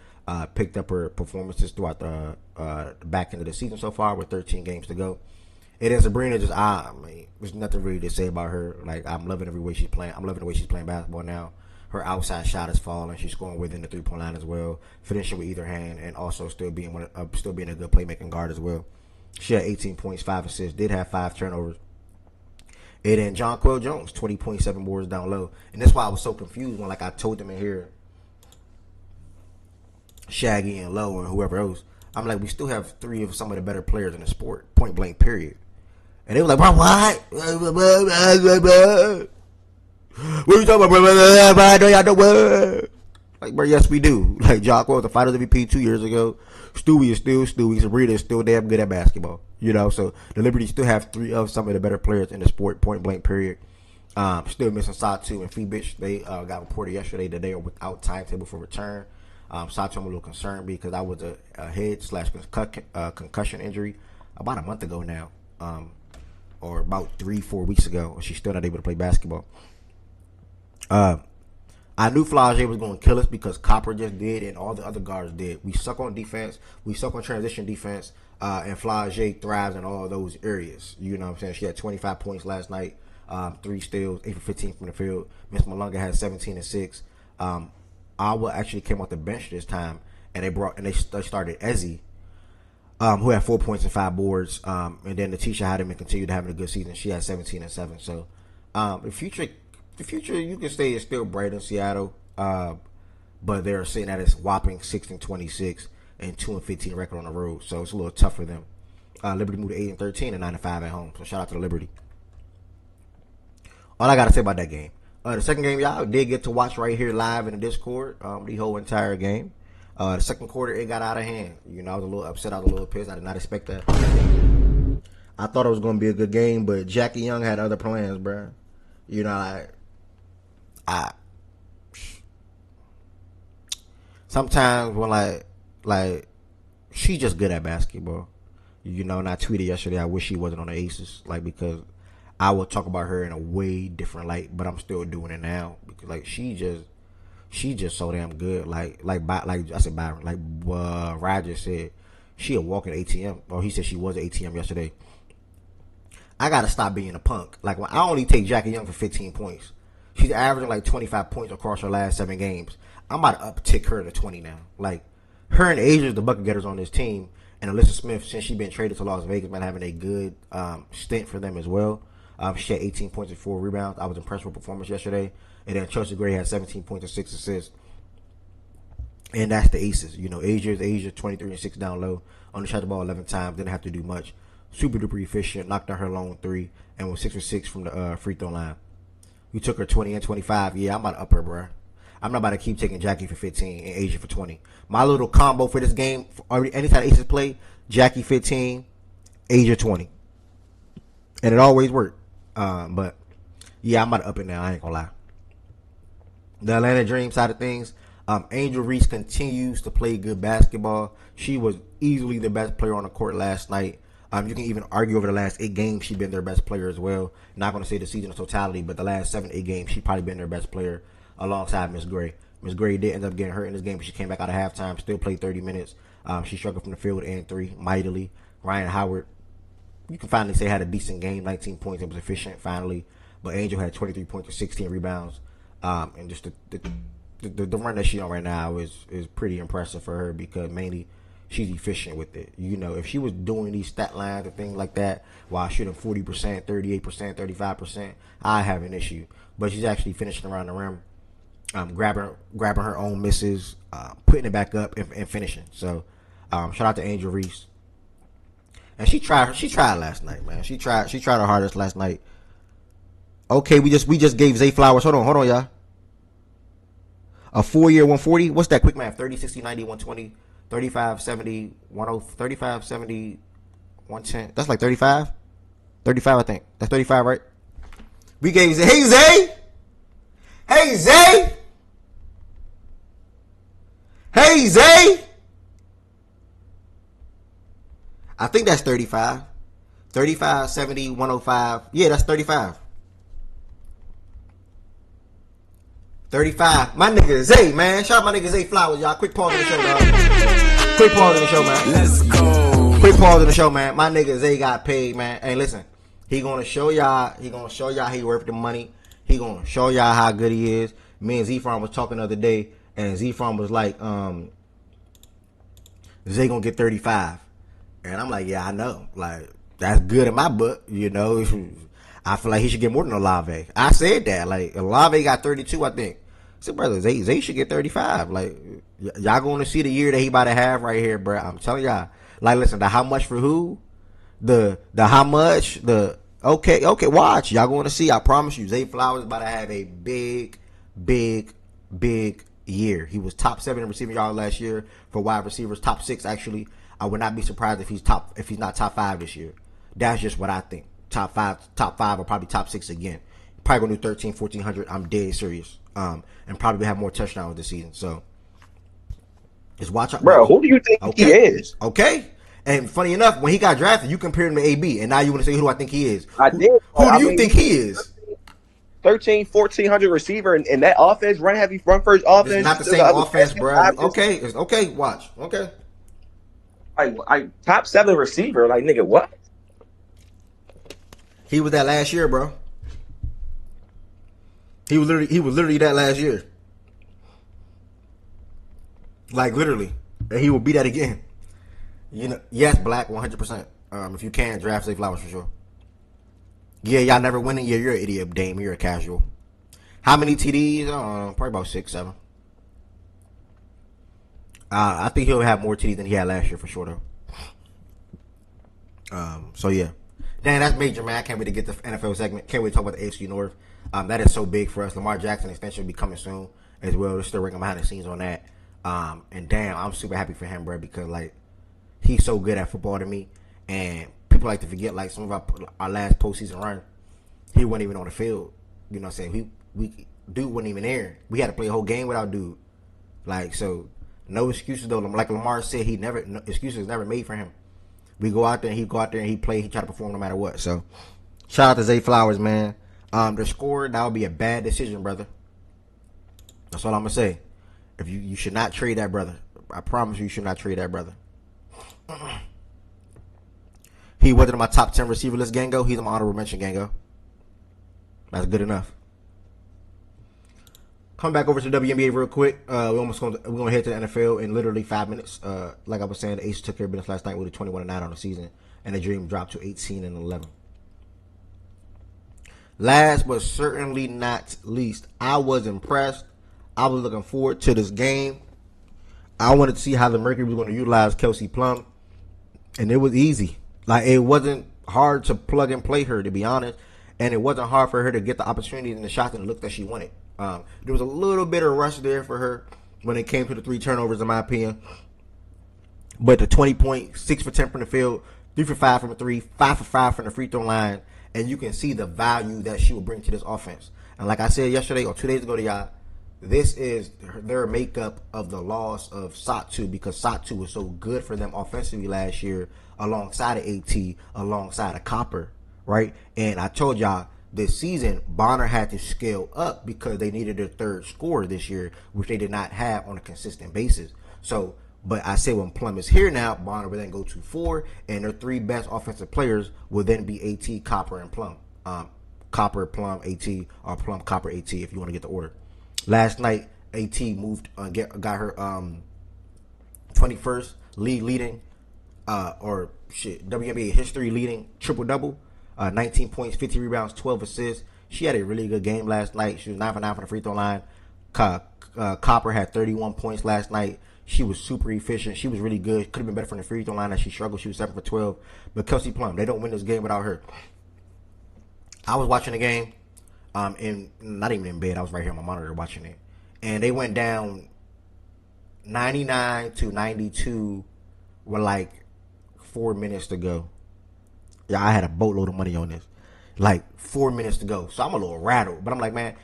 Picked up her performances throughout the back end of the season so far with 13 games to go. And then Sabrina there's nothing really to say about her. I'm loving every way she's playing. I'm loving the way she's playing basketball now. Her outside shot is falling. She's scoring within the 3-point line as well, finishing with either hand, and also still being a good playmaking guard as well. She had 18 points, 5 assists, did have 5 turnovers. And then John Quill Jones, 20.7 boards down low. And that's why I was so confused when I told them in here, Shaggy and Lowe and whoever else. I'm like, we still have 3 of some of the better players in the sport, point blank, period. And they were like, bro, what? What are you talking about, bro? I know y'all know what. Bro, yes, we do. Jocko was the Finals MVP 2 years ago. Stewie is still Stewie. Sabrina is still damn good at basketball. So the Liberty still have 3 of some of the better players in the sport, point blank, period. Still missing Satu and Phoebich. They got reported yesterday that they are without timetable for return. Satu, I'm a little concerned because that was a head/concussion injury about a month ago now, or about 3-4 weeks ago. She's still not able to play basketball. I knew Flage was going to kill us because Copper just did and all the other guards did. We suck on defense. We suck on transition defense. And Flage thrives in all those areas. You know what I'm saying? She had 25 points last night, 3 steals, 8 for 15 from the field. Miss Malunga had 17 and 6. Awa actually came off the bench this time, and they started Ezzy, who had 4 points and 5 boards. And then Natisha had him and continued having a good season. She had 17 and 7. So the future you can say is still bright in Seattle, but they're sitting at a whopping 6-26 and 2-15 record on the road. So it's a little tough for them. Liberty moved to 8-13 and 9-5 at home. So shout out to the Liberty. All I gotta say about that game. The second game, y'all did get to watch right here live in the Discord, the whole entire game. The second quarter, it got out of hand. I was a little upset. I was a little pissed. I did not expect that. I thought it was going to be a good game, but Jackie Young had other plans, bro. Sometimes when she's just good at basketball. And I tweeted yesterday, I wish she wasn't on the Aces, because I would talk about her in a way different light, but I'm still doing it now because she just so damn good. I said Byron, Roger said, she a walking ATM. Or he said she was an ATM yesterday. I gotta stop being a punk. When I only take Jackie Young for 15 points. She's averaging 25 points across her last 7 games. I'm about to uptick her to 20 now. Her and Asia's the bucket getters on this team, and Alyssa Smith, since she's been traded to Las Vegas, been having a good stint for them as well. She had 18 points and 4 rebounds. I was impressed with her performance yesterday. And then Chelsea Gray had 17 points and 6 assists. And that's the Aces. Asia 23 and 6 down low. Only shot the ball 11 times. Didn't have to do much. Super duper efficient. Knocked down her lone 3 and was 6 for 6 from the free throw line. We took her 20 and 25. Yeah, I'm about to up her, bro. I'm not about to keep taking Jackie for 15 and Asia for 20. My little combo for this game, anytime Aces play, Jackie 15, Asia 20. And it always worked. But yeah, I'm about to up it now. I ain't gonna lie. The Atlanta Dream side of things, Angel Reese continues to play good basketball. She was easily the best player on the court last night. You can even argue over the last 8 games she's been their best player as well. Not going to say the season in totality, but the last 7-8 games she's probably been their best player alongside Miss Gray. Miss Gray did end up getting hurt in this game, but she came back out of halftime, still played 30 minutes. She struggled from the field and 3 mightily. Ryan Howard, you can finally say had a decent game, 19 points. It was efficient finally. But Angel had 23 points and 16 rebounds. And just the run that she's on right now is pretty impressive for her because mainly she's efficient with it. You know, if she was doing these stat lines and things like that while shooting 40%, 38%, 35%, I have an issue. But she's actually finishing around the rim, grabbing her own misses, putting it back up and finishing. So shout out to Angel Reese. And she tried last night, man. She tried her hardest last night. Okay, we just gave Zay Flowers. Hold on, y'all. A 4-year 140. What's that quick math? 30, 60, 90, 120, 35, 70, 10, 35, 70, 110. That's like 35? 35, I think. That's 35, right? We gave Zay. Hey, Zay! Hey, Zay! Hey, Zay! I think that's 35. 35, 70, 105. Yeah, that's 35. 35. My nigga Zay, man. Shout out my nigga Zay Flowers, y'all. Quick pause in the show, dog. Quick pause in the show, man. Let's go. Quick pause in the show, man. My nigga Zay got paid, man. Hey, listen. He gonna show y'all he worth the money. He gonna show y'all how good he is. Me and Z-Farm was talking the other day, and Z-Farm was like, Zay gonna get 35. And I'm like, yeah, I know. Like, that's good in my book, you know. I feel like he should get more than Olave. I said that. Like, Olave got 32, I think. I said, brother, Zay should get 35. Like, y'all going to see the year that he about to have right here, bro. I'm telling y'all. Like, listen, the how much for who? The how much? Okay, watch. Y'all going to see. I promise you, Zay Flowers about to have a big year. He was top 7 in receiving yards last year for wide receivers. Top 6, actually. I would not be surprised if he's not top 5 this year. That's just what I think. Top 5 or probably top 6 again. Probably gonna do 13, 1400. I'm dead serious. And probably have more touchdowns this season. So just watch out. Bro, who do you think he is? Okay. And funny enough, when he got drafted, you compared him to AB, and now you want to say who do I think he is? I did. Who do you think he is? 13, 1400 receiver and that offense, run first offense. It's not the same offense, bro. Okay, it's okay. Watch. Okay. Like top 7 receiver. Like, nigga, what? He was that last year, bro. He was literally that last year. Like, literally. And he will be that again. You know, yes, Black, 100%. If you can, draft Zay Flowers for sure. Yeah, y'all never winning. Yeah, you're an idiot, Dame. You're a casual. How many TDs? Probably about 6, 7. I think he'll have more TDs than he had last year for sure, though. So yeah. Dang, that's major, man. I can't wait to get the NFL segment. Can't wait to talk about the AFC North. That is so big for us. Lamar Jackson extension will be coming soon as well. They're still working behind the scenes on that. And damn, I'm super happy for him, bro, because like he's so good at football to me. And people like to forget, like some of our last postseason run, he wasn't even on the field. You know what I'm saying? Dude wasn't even there. We had to play a whole game without dude. Like, so no excuses though. Like Lamar said, excuses never made for him. We go out there and he play, he try to perform no matter what. So shout out to Zay Flowers, man. The score, that would be a bad decision, brother. That's all I'm gonna say. If you should not trade that brother. I promise you should not trade that brother. He wasn't in my top 10 receiver list, Gango. He's in my honorable mention, Gango. That's good enough. Come back over to the WNBA real quick. We're gonna head to the NFL in literally 5 minutes. Like I was saying, the Aces took care of business last night with a 21-9 on the season, and the Dream dropped to 18-11. Last but certainly not least, I was impressed. I was looking forward to this game. I wanted to see how the Mercury was going to utilize Kelsey Plum, and it was easy. Like, it wasn't hard to plug and play her, to be honest, and it wasn't hard for her to get the opportunities and the shots and the look that she wanted. There was a little bit of rush there for her when it came to the 3 turnovers, in my opinion. But the 20 points, 6 for 10 from the field, 3 for 5 from the 3, 5 for 5 from the free throw line, and you can see the value that she will bring to this offense. And like I said yesterday or 2 days ago to y'all, this is their makeup of the loss of Satu, because Satu was so good for them offensively last year alongside of AT, alongside of Copper, right? And I told y'all this season, Bonner had to scale up because they needed their third scorer this year, which they did not have on a consistent basis. So, but I say when Plum is here now, Bonner will then go to 4, and their 3 best offensive players will then be AT, Copper, and Plum. Copper, Plum, AT, or Plum, Copper, AT, if you want to get the order. Last night, AT moved, got her 21st leading, WNBA history leading triple-double. 19 points, 50 rebounds, 12 assists. She had a really good game last night. She was 9 for 9 from the free throw line. Copper had 31 points last night. She was super efficient. She was really good. Could have been better from the free throw line as she struggled. She was 7 for 12. But Kelsey Plum, they don't win this game without her. I was watching the game, and not even in bed. I was right here on my monitor watching it. And they went down 99-92 with like 4 minutes to go. Yeah, I had a boatload of money on this. Like 4 minutes to go. So I'm a little rattled. But I'm like, man,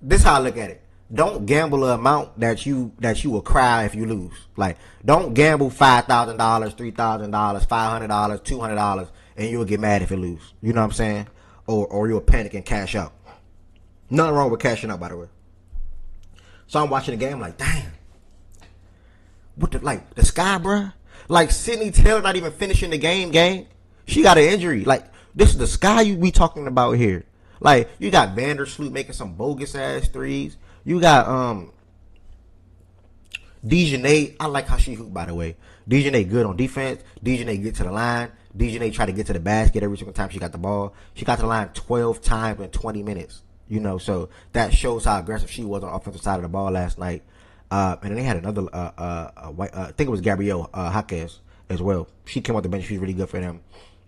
this is how I look at it. Don't gamble an amount that you will cry if you lose. Like, don't gamble $5,000, $3,000, $500, $200, and you'll get mad if you lose. You know what I'm saying? Or you'll panic and cash out. Nothing wrong with cashing out, by the way. So I'm watching the game like, damn. What the Sky, bruh? Like, Sydney Taylor not even finishing the game. She got an injury. Like, this is the Sky we talking about here. Like, you got Vandersloot making some bogus ass threes. You got Dejanay. I like how she hooped, by the way. Dejanay good on defense. Dejanay get to the line. Dejanay try to get to the basket every single time she got the ball. She got to the line 12 times in 20 minutes. You know, so that shows how aggressive she was on the offensive side of the ball last night. And then they had another I think it was Gabrielle Jaquez as well. She came off the bench. She was really good for them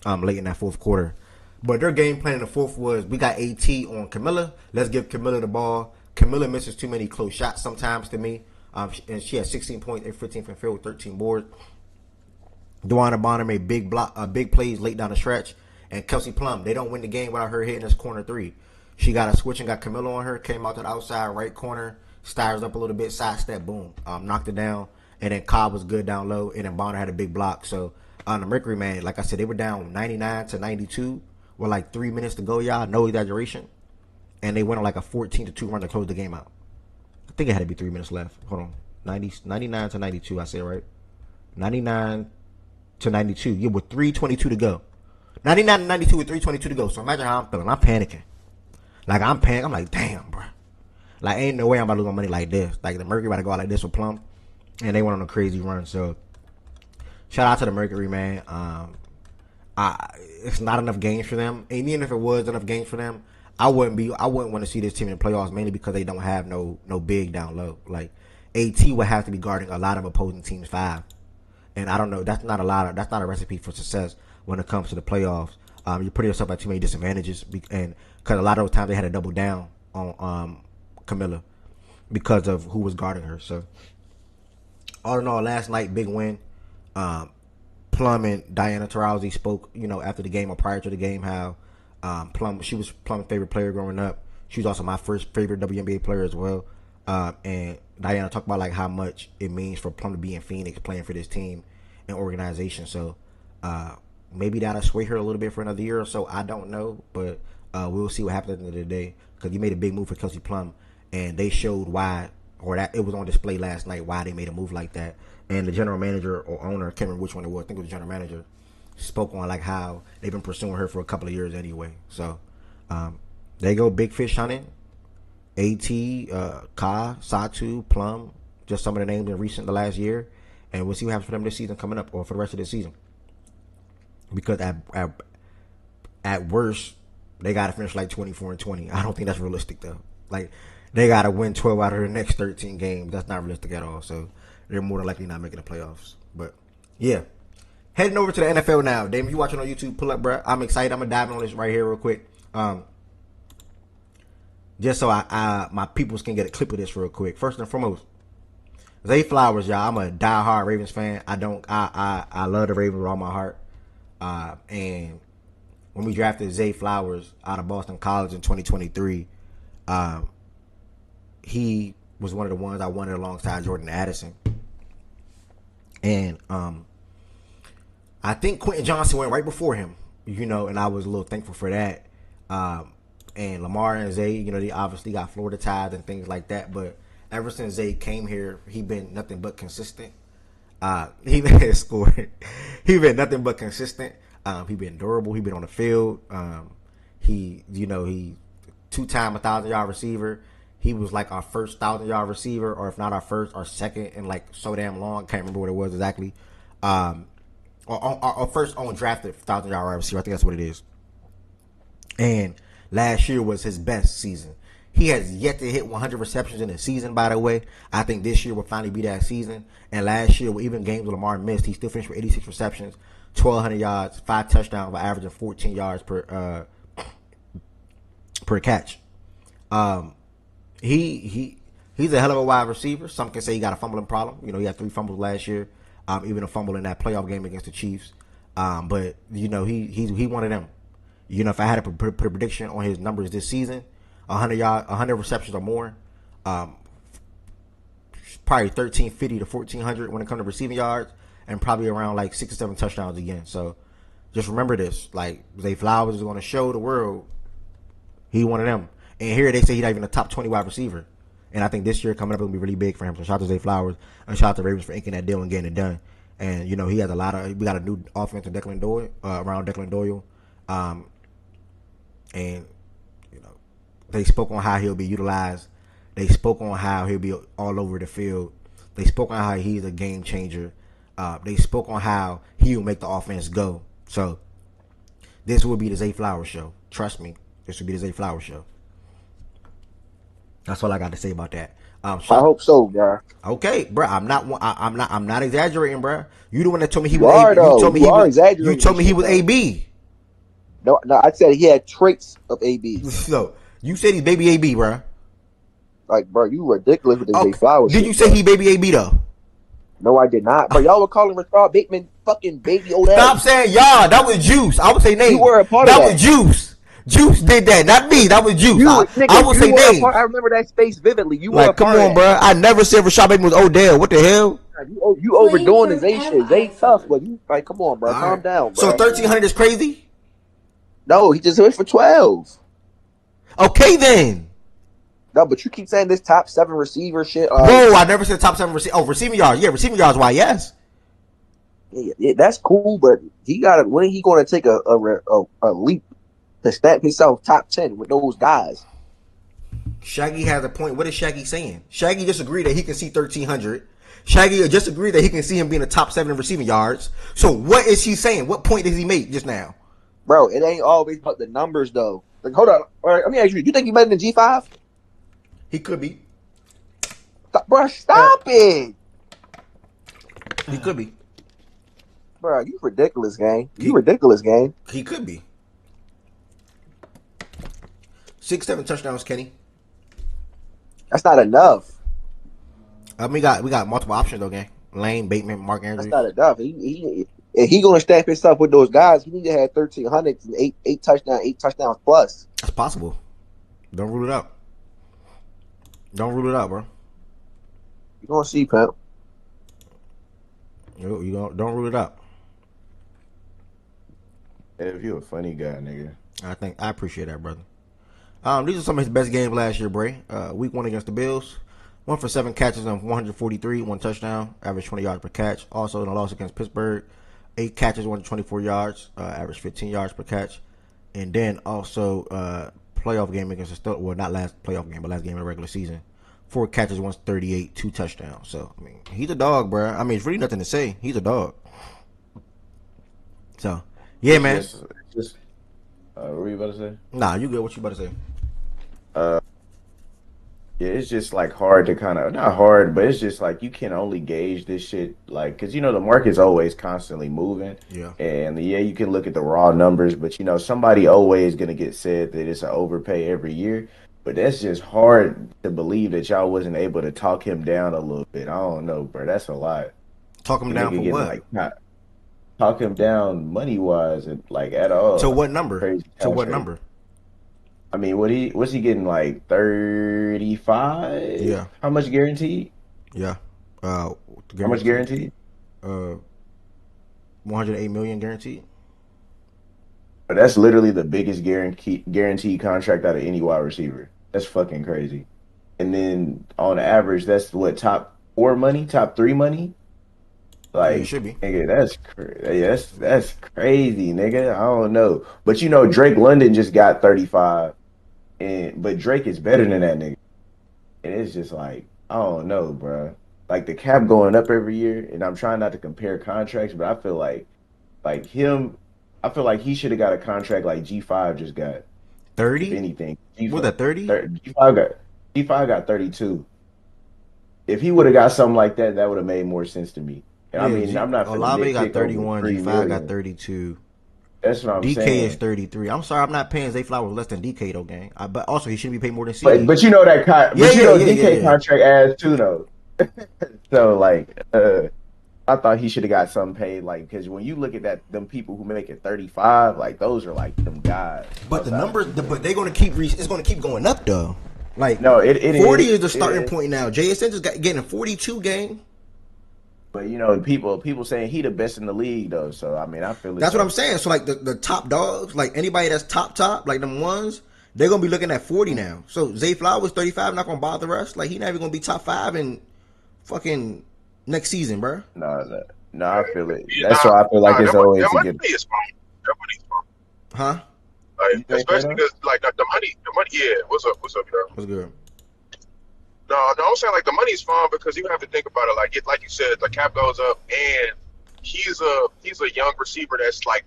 late in that fourth quarter. But their game plan in the fourth was, we got AT on Camilla. Let's give Camilla the ball. Camilla misses too many close shots sometimes to me. And she had 16 points and 15 from the field with 13 boards. DeWanna Bonner made big plays late down the stretch. And Kelsey Plum, they don't win the game without her hitting this corner 3. She got a switch and got Camilla on her. Came out to the outside right corner. Stires up a little bit. Sidestep. Boom. Knocked it down. And then Cobb was good down low. And then Bonner had a big block. So on the Mercury, man, like I said, they were down 99-92 with like 3 minutes to go, y'all. No exaggeration. And they went on like a 14-2 run to close the game out. I think it had to be 3 minutes left. Hold on. 99-92, I say it right. 99-92. Yeah, with 3:22 to go. 99-92 with 3:22 to go. So imagine how I'm feeling. I'm panicking. Like, I'm panicking. I'm like, damn, bro. Like, ain't no way I'm about to lose my money like this. Like, the Mercury about to go out like this with Plum. And they went on a crazy run. So, shout out to the Mercury, man. It's not enough games for them. And even if it was enough games for them, I wouldn't want to see this team in the playoffs, mainly because they don't have no big down low. Like, AT would have to be guarding a lot of opposing teams' 5. And I don't know. That's not a recipe for success when it comes to the playoffs. You put yourself at too many disadvantages, and because a lot of those times they had to double down on Camilla because of who was guarding her. So all in all, last night, big win. Plum and Diana Taurasi spoke, after the game or prior to the game, how she was Plum's favorite player growing up. She was also my first favorite WNBA player as well. And Diana talked about like how much it means for Plum to be in Phoenix playing for this team and organization. So maybe that'll sway her a little bit for another year or so. I don't know, but we'll see what happens at the end of the day, because you made a big move for Kelsey Plum, and they showed why, or that it was on display last night why they made a move like that. And the general manager or owner, I can't remember which one it was, I think it was the general manager, spoke on like how they've been pursuing her for a couple of years anyway. So they go big fish hunting. AT, Ka, Satu, Plum, just some of the names in the last year, and we'll see what happens for them this season coming up, or for the rest of the season. Because at worst, they gotta finish like 24-20. I don't think that's realistic though. Like, they gotta win 12 out of their next 13 games. That's not realistic at all. So they're more than likely not making the playoffs. But yeah, heading over to the NFL now. Dave, if you're watching on YouTube, pull up, bro. I'm excited. I'm gonna dive in on this right here real quick. Just so my peoples can get a clip of this real quick. First and foremost, Zay Flowers, y'all. I'm a diehard Ravens fan. I love the Ravens with all my heart. And when we drafted Zay Flowers out of Boston College in 2023, he was one of the ones I wanted alongside Jordan Addison. And I think Quentin Johnson went right before him, and I was a little thankful for that. And Lamar and Zay, they obviously got Florida ties and things like that. But ever since Zay came here, he been nothing but consistent. He been scoring. He been nothing but consistent. He been durable. He been on the field. He 2-time 1,000-yard receiver. He was like our first 1,000-yard receiver, or if not our first, our second in like so damn long. Can't remember what it was exactly. Or our first undrafted 1,000-yard receiver. I think that's what it is. And last year was his best season. He has yet to hit 100 receptions in a season, by the way. I think this year will finally be that season. And last year, even games with Lamar missed, he still finished with 86 receptions, 1,200 yards, 5 touchdowns, by averaging 14 yards per catch. He's a hell of a wide receiver. Some can say he got a fumbling problem. He had 3 fumbles last year, even a fumble in that playoff game against the Chiefs. But he one of them. If I had to put a prediction on his numbers this season, 100 receptions or more, probably 1,350 to 1,400 when it comes to receiving yards, and probably around like 6 or 7 touchdowns again. So just remember this: like Zay Flowers is going to show the world he one of them. And here they say he's not even a top 20 wide receiver. And I think this year coming up will be really big for him. So shout out to Zay Flowers and shout out to Ravens for inking that deal and getting it done. And he has we got a new offense in Declan Doyle, around Declan Doyle, and they spoke on how he'll be utilized. They spoke on how he'll be all over the field. They spoke on how he's a game changer. They spoke on how he will make the offense go. So this will be the Zay Flowers show. Trust me, this will be the Zay Flowers show. That's all I got to say about that. I hope so, bro. Okay, bro. I'm not exaggerating, bro. You the one that told me he You was are, AB. though. You told me You he are was. exaggerating You told me he shit, was though. AB. No, I said he had traits of AB. So you said he's baby AB, bro. Like, bro, you ridiculous with this Okay. Zay Flowers Did shit, you say bro. he baby AB though? No, I did not. But y'all were calling Rashad Bateman fucking baby old Stop ass. saying y'all. That was Juice. I would say names. You were a part of That that. was Juice. Juice did that, not me. That was Juice. Nigga, I would say you were a names. part, I remember that space vividly. You were a Like, come part on, of bro. I never said Rashad Bateman was Odell. What the hell? that. You overdoing the Zay shit. Zay tough, but you like, come on, bro. All Calm right. down, bro. So 1,300 is crazy? No, he just went for 12. Okay, then. No, but you keep saying this top 7 receiver shit. Bro, I never said top 7 receiver. Oh, receiving yards. Yeah, receiving yards. Why? Yes. Yeah, that's cool, but he got when he going to take a leap to stamp himself top 10 with those guys? Shaggy has a point. What is Shaggy saying? Shaggy just agreed that he can see 1,300. Shaggy just agreed that he can see him being a top 7 in receiving yards. So what is he saying? What point did he make just now? Bro, it ain't always about the numbers, though. Like, hold on. All right, let me ask you. You think he better than G5? He could be. Bro, stop it. He could be. Bro, you ridiculous, gang. You ridiculous, gang. He could be. 6, 7 touchdowns, Kenny. That's not enough. We got multiple options though, gang. Lane, Bateman, Mark Andrews. That's not enough. If he gonna stamp himself with those guys, he need to have 1,300 and 8 touchdowns plus. That's possible. Don't rule it out. Don't rule it out, bro. You gonna see, pimp. Don't rule it out. If you a funny guy, nigga. I appreciate that, brother. These are some of his best games last year, Bray. Week 1 against the Bills. 1 for 7 catches on 143, 1 touchdown, average 20 yards per catch. Also in a loss against Pittsburgh, 8 catches, 124 yards, average 15 yards per catch. And then also playoff game against the not last playoff game, but last game of the regular season. 4 catches, 138, 2 touchdowns. So I mean, he's a dog, bro. I mean, it's really nothing to say. He's a dog. So yeah, man. What were you about to say? Nah, you good? What you about to say? Yeah, it's just like hard to kind of not hard, but it's just like you can only gauge this shit like because the market's always constantly moving. Yeah. And yeah, you can look at the raw numbers, but somebody always gonna get said that it's an overpay every year. But that's just hard to believe that y'all wasn't able to talk him down a little bit. I don't know, bro. That's a lot. Talk him down for what? Like, talk him down money wise and like at all. To what number? Crazy To what contract. number? I mean, what's he getting like 35? Yeah, How much guaranteed? yeah. How much Guaranteed. guaranteed? 108 million guaranteed. But that's literally the biggest guaranteed contract out of any wide receiver. That's fucking crazy. And then on average, that's what top four money, top three money. Yeah, it Like, should be. nigga, that's crazy, nigga. I don't know, but you know, Drake London just got 35, but Drake is better than that nigga, and it's just like I don't know, bro. Like the cap going up every year, and I'm trying not to compare contracts, but I feel like him, I feel like he should have got a contract like G5 just got. If 30. anything, What, G5, that 30? G5 got 32. If he would have got something like that, that would have made more sense to me. And I Yeah, mean, I'm not finna Olave got nitpick over 31. 3 G5 got million. 32. That's what I'm DK is saying. 33. I'm sorry, I'm not paying Zay Flowers less than DK though, gang. But also he shouldn't be paid more than But CD. but you know Yeah, but you yeah, know yeah, yeah, DK yeah. contract ass too though. So like I thought he should have got something paid like because when you look at that them people who make it 35 like those are like them guys But the outside of numbers, but they're gonna keep. It's gonna keep going up though. Like no it 40 is is the it starting is point now. JSN just got getting 42 game. but you know people saying he the best in the league though so I mean I feel as That's what I'm though saying. So like the top dogs, like anybody that's top, like them ones, they're gonna be looking at 40 now. So Zay Flowers 35, not gonna bother us. Like he not even gonna be top 5 in fucking next season, bro. no I feel it Yeah, that's why I feel like it's that always to get money is fine. That money's fine. Huh? you Like, think that especially though? because like the money. Yeah, what's up, bro? What's good? No, I'm saying like the money's fine because you have to think about it. Like you said, the cap goes up, and he's a young receiver that's like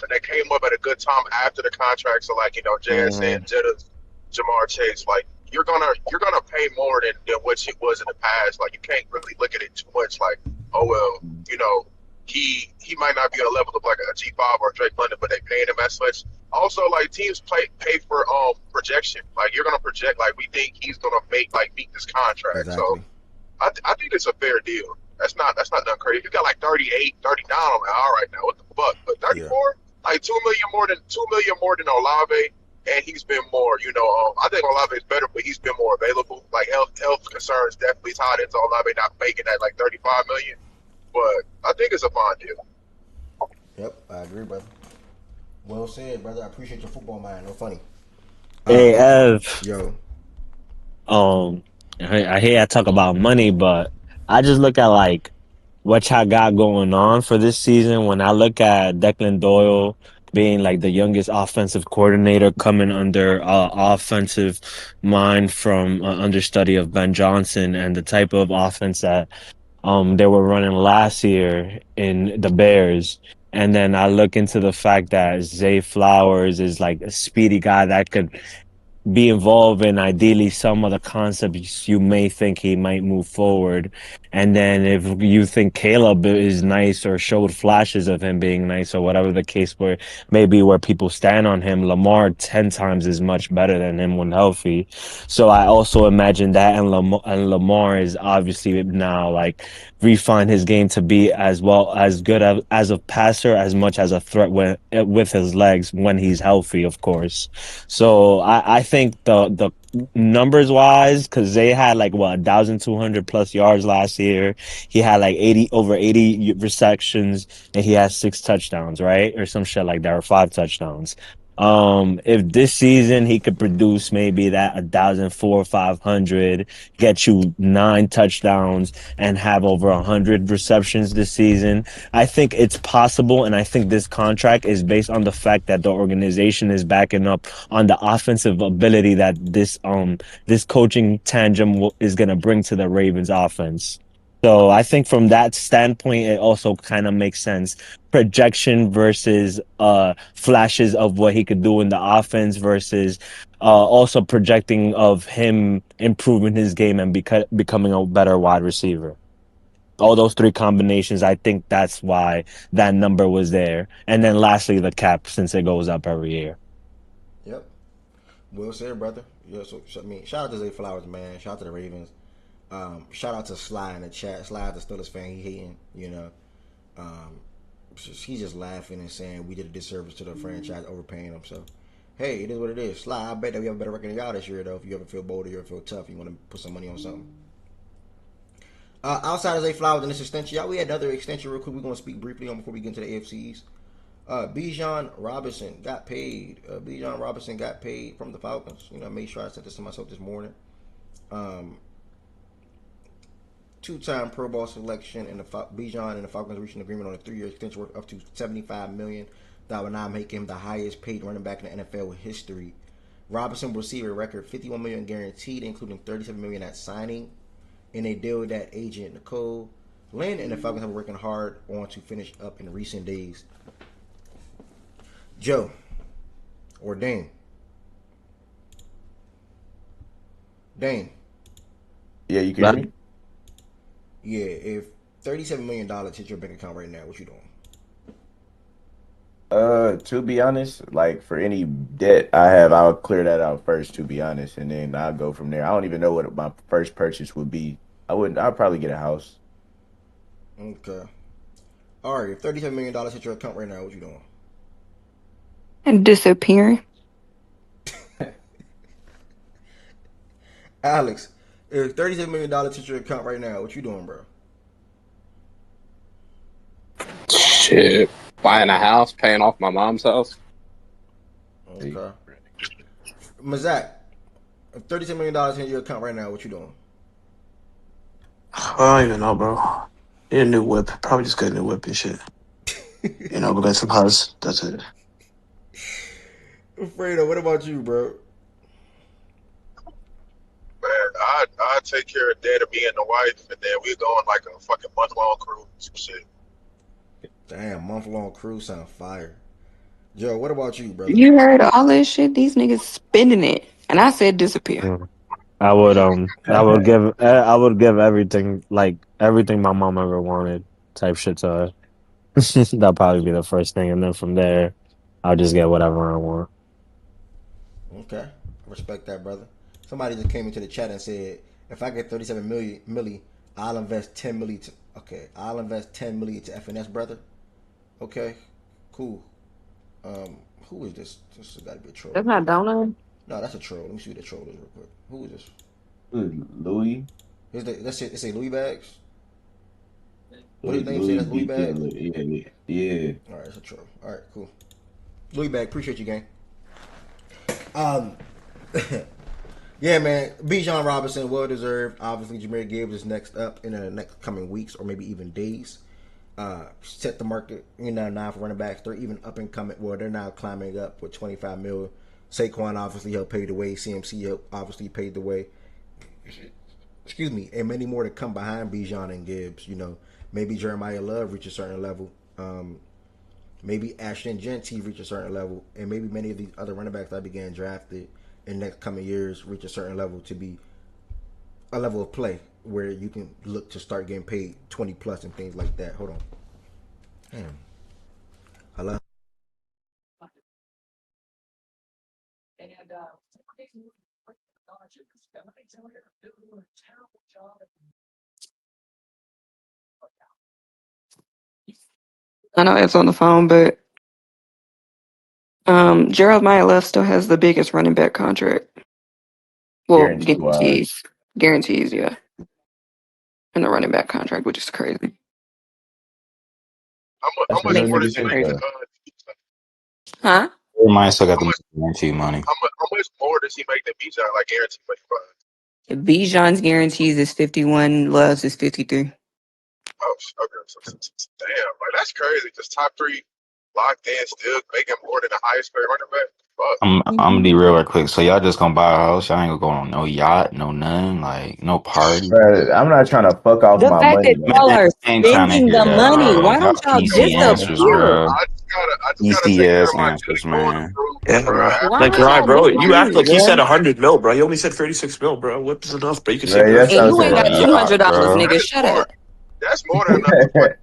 that came up at a good time after the contract. So like JSN, Hmm. Jettas, Jamar Chase, like you're gonna pay more than what it was in the past. Like you can't really look at it too much. Like oh well, you know he might not be on a level of like a G5 or Drake London, but they paying him as such. Also, like teams pay for projection. Like you're gonna project like we think he's gonna meet this contract. So Exactly. I think it's a fair deal. That's not done crazy. You got like 38, 39 on the hour right now. What the fuck? But Yeah. 34, like 2 million more than Olave, and he's been more. I think Olave is better, but he's been more available. Like health concerns definitely tied into Olave not making that like 35 million. But I think it's a fine deal. Yep, I agree, brother. Well said, brother. I appreciate your football mind. No funny. Hey Ev, Yo, um, I hear I talk about money, but I just look at like what y'all got going on for this season. When I look at Declan Doyle being like the youngest offensive coordinator coming under offensive mind from understudy of Ben Johnson and the type of offense that they were running last year in the Bears. And then I look into the fact that Zay Flowers is like a speedy guy that could be involved in ideally some of the concepts you may think he might move forward. And then if you think Caleb is nice or showed flashes of him being nice or whatever the case where maybe where people stand on him, Lamar 10 times is much better than him when healthy. So I also imagine that and Lamar is obviously now like refined his game to be as well as good as a passer as much as a threat with his legs when he's healthy, of course. So I think the numbers wise, because they had like what 1,200 plus yards last year. He had like 80 receptions and he has 6 touchdowns, right? Or some shit like that, or 5 touchdowns. If this season he could produce maybe that 1,004, 500, get you 9 touchdowns and have over 100 receptions this season, I think it's possible. And I think this contract is based on the fact that the organization is backing up on the offensive ability that this coaching tandem is going to bring to the Ravens offense. So I think from that standpoint, it also kind of makes sense. Projection versus flashes of what he could do in the offense versus also projecting of him improving his game and becoming a better wide receiver. All those three combinations, I think that's why that number was there. And then lastly, the cap, since it goes up every year. yep. Well said, brother. Yeah, I mean, shout out to Zay Flowers, man. Shout out to the Ravens. Shout out to Sly in the chat. Sly, the Steelers fan, he hating. Um, he's just laughing and saying we did a disservice to the franchise, overpaying him. So, Hey, it is what it is. Sly, I bet that we have a better record than y'all this year, though. If you ever feel bold or you ever feel tough, you want to put some money on something. Outside of Zay Flowers and this extension, y'all, we had another extension real quick we're going to speak briefly on before we get into the AFC East. Bijan Robinson got paid. Bijan Robinson got paid from the Falcons. You know, I made sure I sent this to myself this morning. Two-time Pro Bowl selection, and Bijan and the Falcons reached an agreement on a 3-year extension worth up to $75 million. That would now make him the highest paid running back in the NFL history. Robinson will receive a record $51 million guaranteed, including $37 million at signing, in a deal that agent Nicole Lynn and the Falcons have been working hard on to finish up in recent days. Joe or Dane? Dane. Yeah, you can hear me? Yeah, if $37 million hit your bank account right now, what you doing? To be honest, like for any debt I have, I'll clear that out first, to be honest, and then I'll go from there. I don't even know what my first purchase would be. I'll probably get a house. Okay. All right, if $37 million hit your account right now, what you doing? And disappearing. Alex, if $37 million hit your account right now, what you doing, bro? Shit. Buying a house, paying off my mom's house. Okay. Mazak, if $37 million hit your account right now, what you doing? I don't even know, bro. Need a new whip. Probably just get a new whip and shit. You know, go get some house. That's it. Fredo, what about you, bro? Man, I take care of that of me and the wife, and then we go on like a fucking month-long cruise and shit. Damn, month-long cruise sound fire. Joe, what about you, brother? You heard all this shit? These niggas spending it. And I said disappear. I would give everything, like everything my mom ever wanted type shit to her. That'll probably be the first thing, and then from there, I'll just get whatever I want. Okay, I respect that, brother. Somebody just came into the chat and said, if I get 37 million, I'll invest 10 million. I'll invest 10 million to FNS, brother. Okay, cool. Who is this? This has got to be a troll. That's not Donna. No, that's a troll. Let me see who the troll is real quick. Who is this? Louis. Let's say Louis Bags. What do you think? Say that's Louis Bags? Yeah. All right, that's a troll. All right, cool. Louis Bags, appreciate you, gang. Yeah, man. Bijan Robinson, well deserved. Obviously, Jahmyr Gibbs is next up in the next coming weeks or maybe even days. Set the market, now for running backs. They're even up and coming. Well, they're now climbing up with 25 mil. Saquon obviously helped pave the way. CMC obviously paved the way. Excuse me, and many more to come behind Bijan and Gibbs. Maybe Jeremiah Love reach a certain level. Maybe Ashton Genty reach a certain level, and maybe many of these other running backs that began drafted in next coming years reach a certain level to be a level of play where you can look to start getting paid 20 plus and things like that. Hold on. Hello. I know it's on the phone, but Jeremiah Love still has the biggest running back contract. Well, guarantees, yeah. And the running back contract, which is crazy. How much more does he make the Huh? Jeremiah still got the guarantee money. How much more does he make than Bijan, like guaranteed money? Bijan's guarantees is 51, Love's is 53. Oh, okay. So, damn, like that's crazy. Just top three locked in, still making more than the highest paid running back. Fuck. I'm gonna be real right quick. So y'all just gonna buy a house? Y'all ain't gonna go on no yacht, no none, like no party. Bro, I'm not trying to fuck off The my fact money. that y'all are spending the money, why don't y'all disappear? I just gotta take care of my answers, man. Yeah, bro. Why Like, don't right, y'all bro. do You act like he money, said bro? 100 mil, bro. You only said 36 mil, bro. What is enough, bro? You can say Right, that. And you ain't got Yeah, $200, bro. nigga. Shut up. That's more than enough to fucking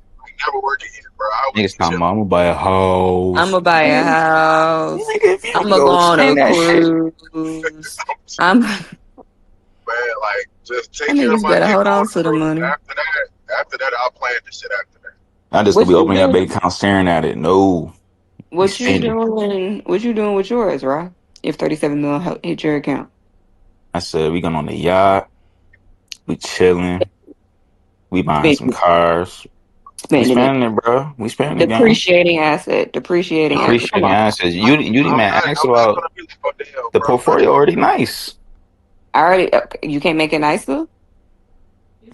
never work again, bro. I would Niggas talking about I'm gonna buy a house. I'm gonna buy a house. If you I'm gonna go on a that shit. cruise. I'm. Man, like just take That care of niggas my better kid hold going on to to the cruise. money. After that, I'll plan this shit after that. I just What gonna be you opening that doing? bank account staring at it. No. What you Spending. doing? What you doing with yours, right? if 37 mil hit your account? I said we going on the yacht. We chilling. We buying some cars. We Spending it. spending it, bro. We spending it, gang. Depreciating asset. Come Depreciating on. assets. You I'm man not. asked I'm not about gonna be like Odell, the bro. I'm not portfolio gonna already be like. nice. I already. You can't make it nicer.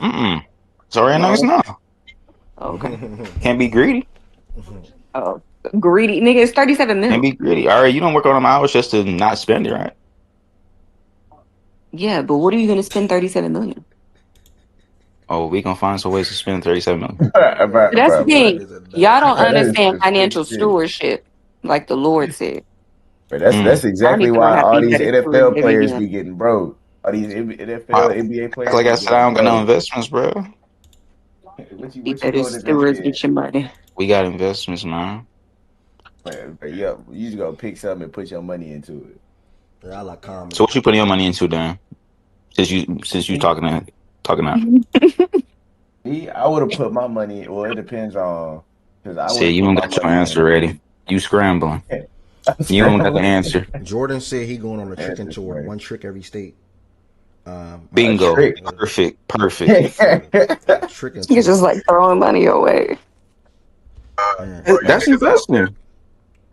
It's already nice No. now. Okay. Can't be greedy. Oh, greedy nigga. It's 37 Can't mil. be greedy. All right, you don't work on them hours just to not spend it, right? Yeah, but what are you gonna spend 37 million? Oh, we gonna find some ways to spend 37 million. That's the Jordan thing. is a nut. Y'all don't That is understand some sick financial shit. stewardship, like the Lord said. But that's I don't exactly even know why how all deep these that is for NFL every players year. be getting broke. All these NFL, Wow. NBA Act players like be I said, I getting don't got no broke. investments, bro. What you That is going to invest stewards in? get your money. We got investments, man. But yeah, you just gonna pick something and put your money into it. Yeah, I like So comedy. what you putting your money into, then? Since you talking that. Me, I would have put my money. Well, it depends on because I would See, have you put don't my got your money answer into. ready. You scrambling. I'm You don't got the scrambling. answer. Jordan said he going on a tricking Answer tour, for it. one trick every state. A Bingo. trick. Perfect. Tricking It's tour. just like throwing money away. Man. Bro, you That's niggas out there. investment.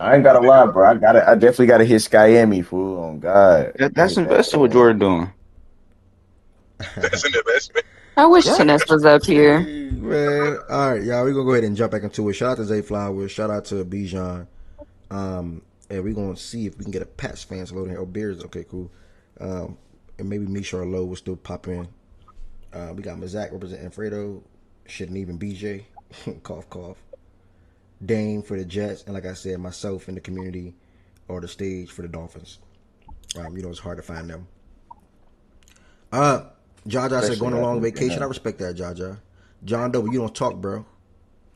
I ain't gotta lie, bro. I definitely gotta hit Skyami, fool. On God, That's hit that investing what Jordan doing. That's an investment. I wish Yeah. Tennis was up here. Man, all right, y'all. We're gonna go ahead and jump back into it. Shout out to Zay Flowers. Shout out to Bijan. And we're gonna see if we can get a Pats fans loading here. Oh, Bears. Okay, cool. And maybe Misha or Lowe will still pop in. We got Mazak representing Fredo. Shouldn't even BJ. Cough, cough. Dame for the Jets, and like I said, myself in the community or the stage for the Dolphins. It's hard to find them. Jaja said especially going on a long after the vacation. I game. respect that, Jaja. John Doe, you don't talk, bro.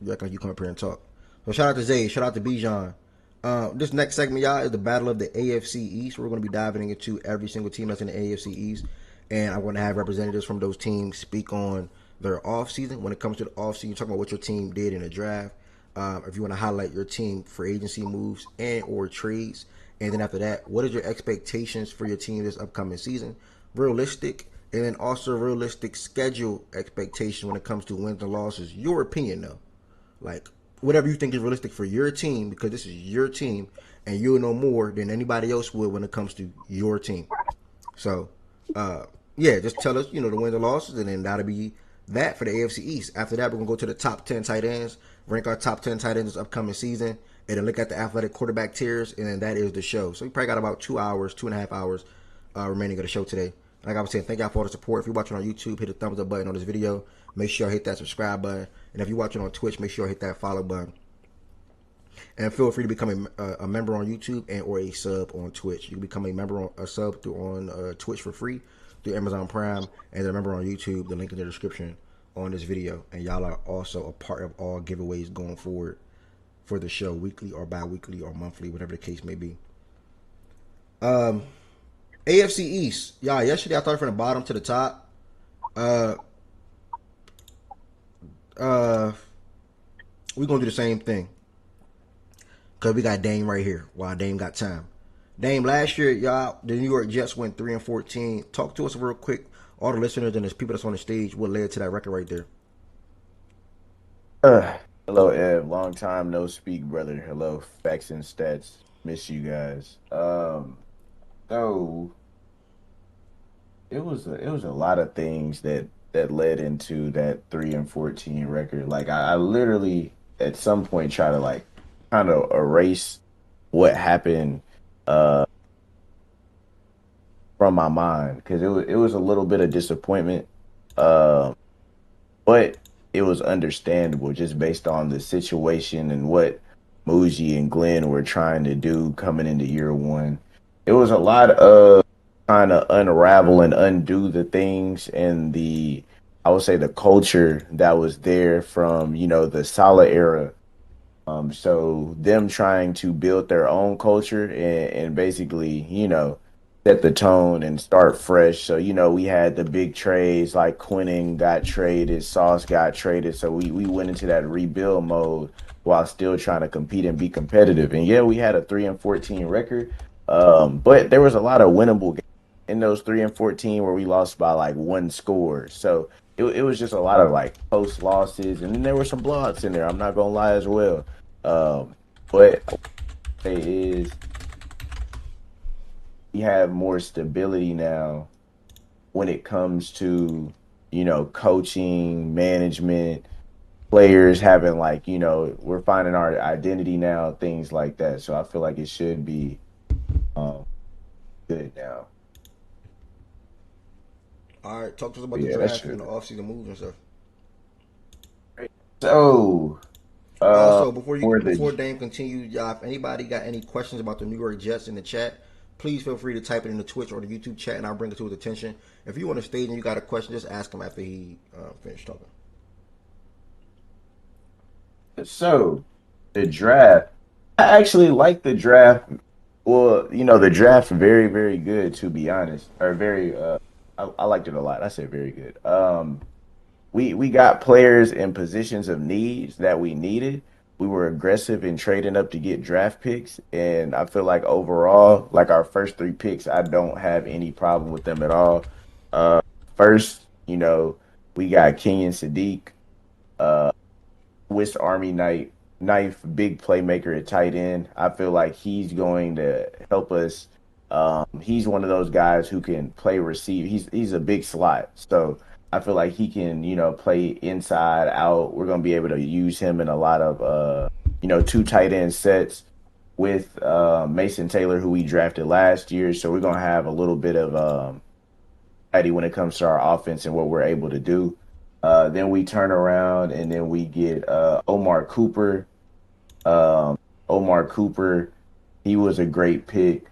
You act like you come up here and talk. So shout out to Zay. Shout out to Bijan. This next segment, y'all, is the battle of the AFC East. We're going to be diving into every single team that's in the AFC East, and I'm going to have representatives from those teams speak on their off season. When it comes to the off season, talking about what your team did in the draft. If you want to highlight your team for agency moves and or trades, and then after that, what is your expectations for your team this upcoming season? Realistic, and then also realistic schedule expectation when it comes to wins and losses. Your opinion, though. Like, whatever you think is realistic for your team, because this is your team, and you'll know more than anybody else would when it comes to your team. So, yeah, just tell us, the wins and losses, and then that'll be that for the AFC East. After that, we're going to go to the top 10 tight ends, rank our top 10 tight ends this upcoming season, and then look at the athletic quarterback tiers, and then that is the show. So we probably got about 2.5 hours remaining of the show today. Like I was saying, thank y'all for all the support. If you're watching on YouTube, hit the thumbs up button on this video. Make sure y'all hit that subscribe button. And if you're watching on Twitch, make sure y'all hit that follow button. And feel free to become a member on YouTube and or a sub on Twitch. You can become a sub on Twitch for free through Amazon Prime, and then a member on YouTube. The link in the description on this video. And y'all are also a part of all giveaways going forward for the show, weekly or bi-weekly or monthly, whatever the case may be. AFC East. Y'all, yesterday I started from the bottom to the top. We're going to do the same thing. Because we got Dame right here while Dame got time. Dame, last year, y'all, the New York Jets went 3-14. Talk to us real quick, all the listeners and the people that's on the stage, what led to that record right there. Hello, Ev. Long time no speak, brother. Hello, Facts and Stats. Miss you guys. So it was a lot of things that led into that 3-14 record. Like I literally at some point try to like kind of erase what happened from my mind because it was a little bit of disappointment, but it was understandable just based on the situation and what Muji and Glenn were trying to do coming into year one. It was a lot of trying to unravel and undo the things and I would say the culture that was there from, the Salah era. So them trying to build their own culture and basically, set the tone and start fresh. So, we had the big trades like Quinning got traded, Sauce got traded. So we went into that rebuild mode while still trying to compete and be competitive. And yeah, we had a 3-14 record, But there was a lot of winnable games in those 3 and 14 where we lost by like one score. So it was just a lot of like close losses, and then there were some blowouts in there. I'm not gonna lie as well. But what I say is we have more stability now when it comes to coaching, management, players having like we're finding our identity now, things like that. So I feel like it should be good now. All right, talk to us about the Yeah, that's draft true. and the offseason moves and stuff. So, Also, before the Dame continues, y'all, if anybody got any questions about the New York Jets in the chat, please feel free to type it in the Twitch or the YouTube chat, and I'll bring it to his attention. If you on the stage and you got a question, just ask him after he finished talking. So, the draft. I actually like the draft. Well, the draft very, very good to be honest. Or very I liked it a lot. I said very good. We got players in positions of needs that we needed. We were aggressive in trading up to get draft picks, and I feel like overall, like our first 3 picks, I don't have any problem with them at all. Uh, First, we got Kenyon Sadiq, Swiss Army knife, big playmaker at tight end. I feel like he's going to help us. He's one of those guys who can play receive. He's a big slot, so I feel like he can play inside out. We're gonna be able to use him in a lot of 2 tight end sets with Mason Taylor, who we drafted last year. So we're gonna have a little bit of variety when it comes to our offense and what we're able to do. Then we turn around and then we get Omar Cooper. Omar Cooper, he was a great pick.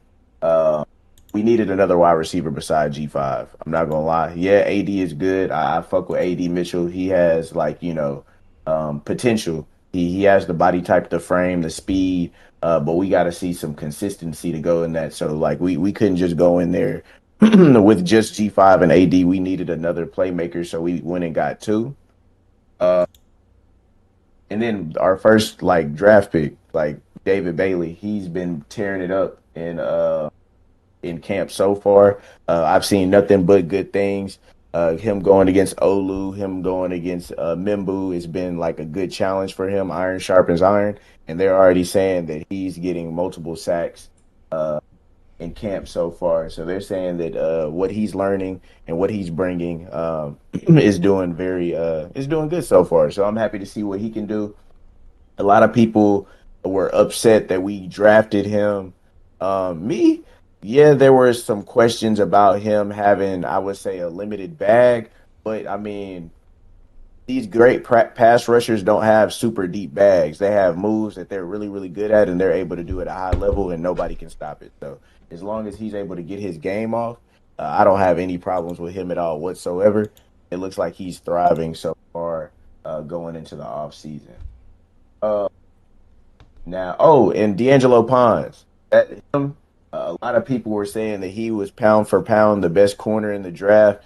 We needed another wide receiver beside G5. I'm not gonna lie. Yeah, AD is good. I fuck with AD Mitchell. He has potential. He has the body type, the frame, the speed. But we got to see some consistency to go in that. So like we couldn't just go in there with just G5 and AD. We needed another playmaker, so we went and got 2. And then our first like draft pick, like David Bailey, he's been tearing it up in camp so far. I've seen nothing but good things. Him going against Olu, him going against Mimbu, it's been like a good challenge for him. Iron sharpens iron, and they're already saying that he's getting multiple sacks in camp so far. So they're saying that what he's learning and what he's bringing is doing is doing good so far. So I'm happy to see what he can do. A lot of people were upset that we drafted him. Yeah, there were some questions about him having, I would say, a limited bag. But I mean, these great pass rushers don't have super deep bags. They have moves that they're really, really good at, and they're able to do it at a high level, and nobody can stop it. So as long as he's able to get his game off, I don't have any problems with him at all whatsoever. It looks like he's thriving so far going into the off season. And D'Angelo Pons. A lot of people were saying that he was pound for pound the best corner in the draft.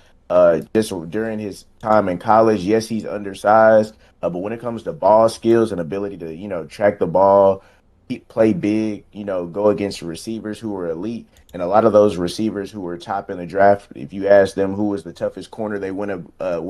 Just during his time in college, yes, he's undersized, but when it comes to ball skills and ability to track the ball, play big, go against receivers who are elite, and a lot of those receivers who were top in the draft, if you ask them who was the toughest corner they went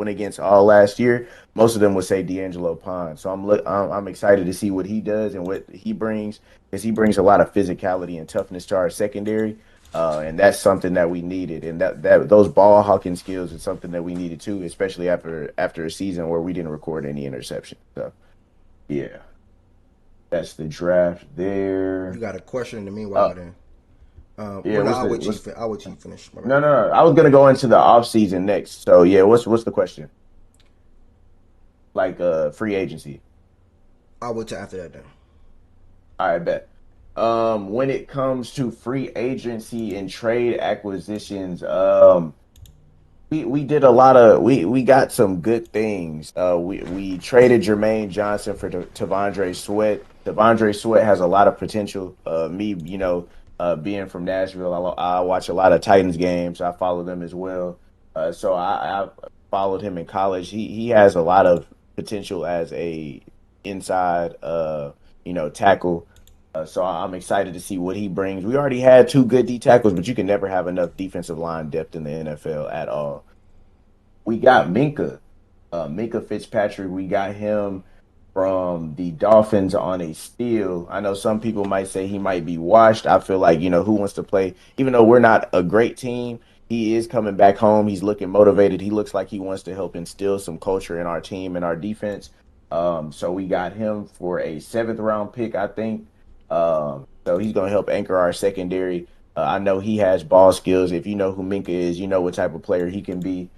against all last year, most of them would say D'Angelo Pond. So I'm excited to see what he does and what he brings, because he brings a lot of physicality and toughness to our secondary. And that's something that we needed, and that those ball hawking skills is something that we needed too, especially after a season where we didn't record any interception. So, yeah, that's the draft there. You got a question in the meanwhile, then? Yeah, I'll wait till you finish. No. I was gonna go into the off season next. So yeah, what's the question? Like free agency. I'll wait till after that then. All right, bet. When it comes to free agency and trade acquisitions, we did a lot of we got some good things. We traded Jermaine Johnson for Tavondre Sweat. Tavondre Sweat has a lot of potential. Being from Nashville, I watch a lot of Titans games. I follow them as well. So I followed him in college. He has a lot of potential as a inside tackle. So I'm excited to see what he brings. We already had 2 good D tackles, but you can never have enough defensive line depth in the NFL at all. We got Minka Fitzpatrick. We got him from the Dolphins on a steal. I know some people might say he might be washed. I feel like, who wants to play, even though we're not a great team, he is coming back home. He's looking motivated. He looks like he wants to help instill some culture in our team and our defense. So we got him for a 7th-round pick, I think. So he's going to help anchor our secondary. I know he has ball skills. If you know who Minka is, you know what type of player he can be.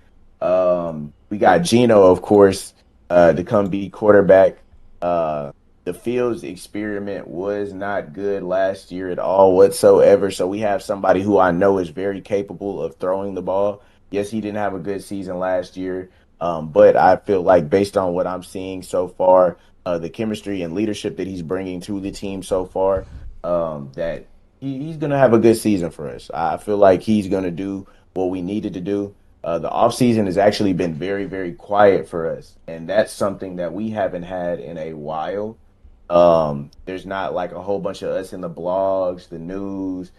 We got Gino, of course, to come be quarterback. The Fields experiment was not good last year at all whatsoever. So we have somebody who I know is very capable of throwing the ball. Yes, he didn't have a good season last year, but I feel like based on what I'm seeing so far, the chemistry and leadership that he's bringing to the team so far, that he's going to have a good season for us. I feel like he's going to do what we needed to do. The offseason has actually been very, very quiet for us, and that's something that we haven't had in a while. There's not like a whole bunch of us in the blogs, the news,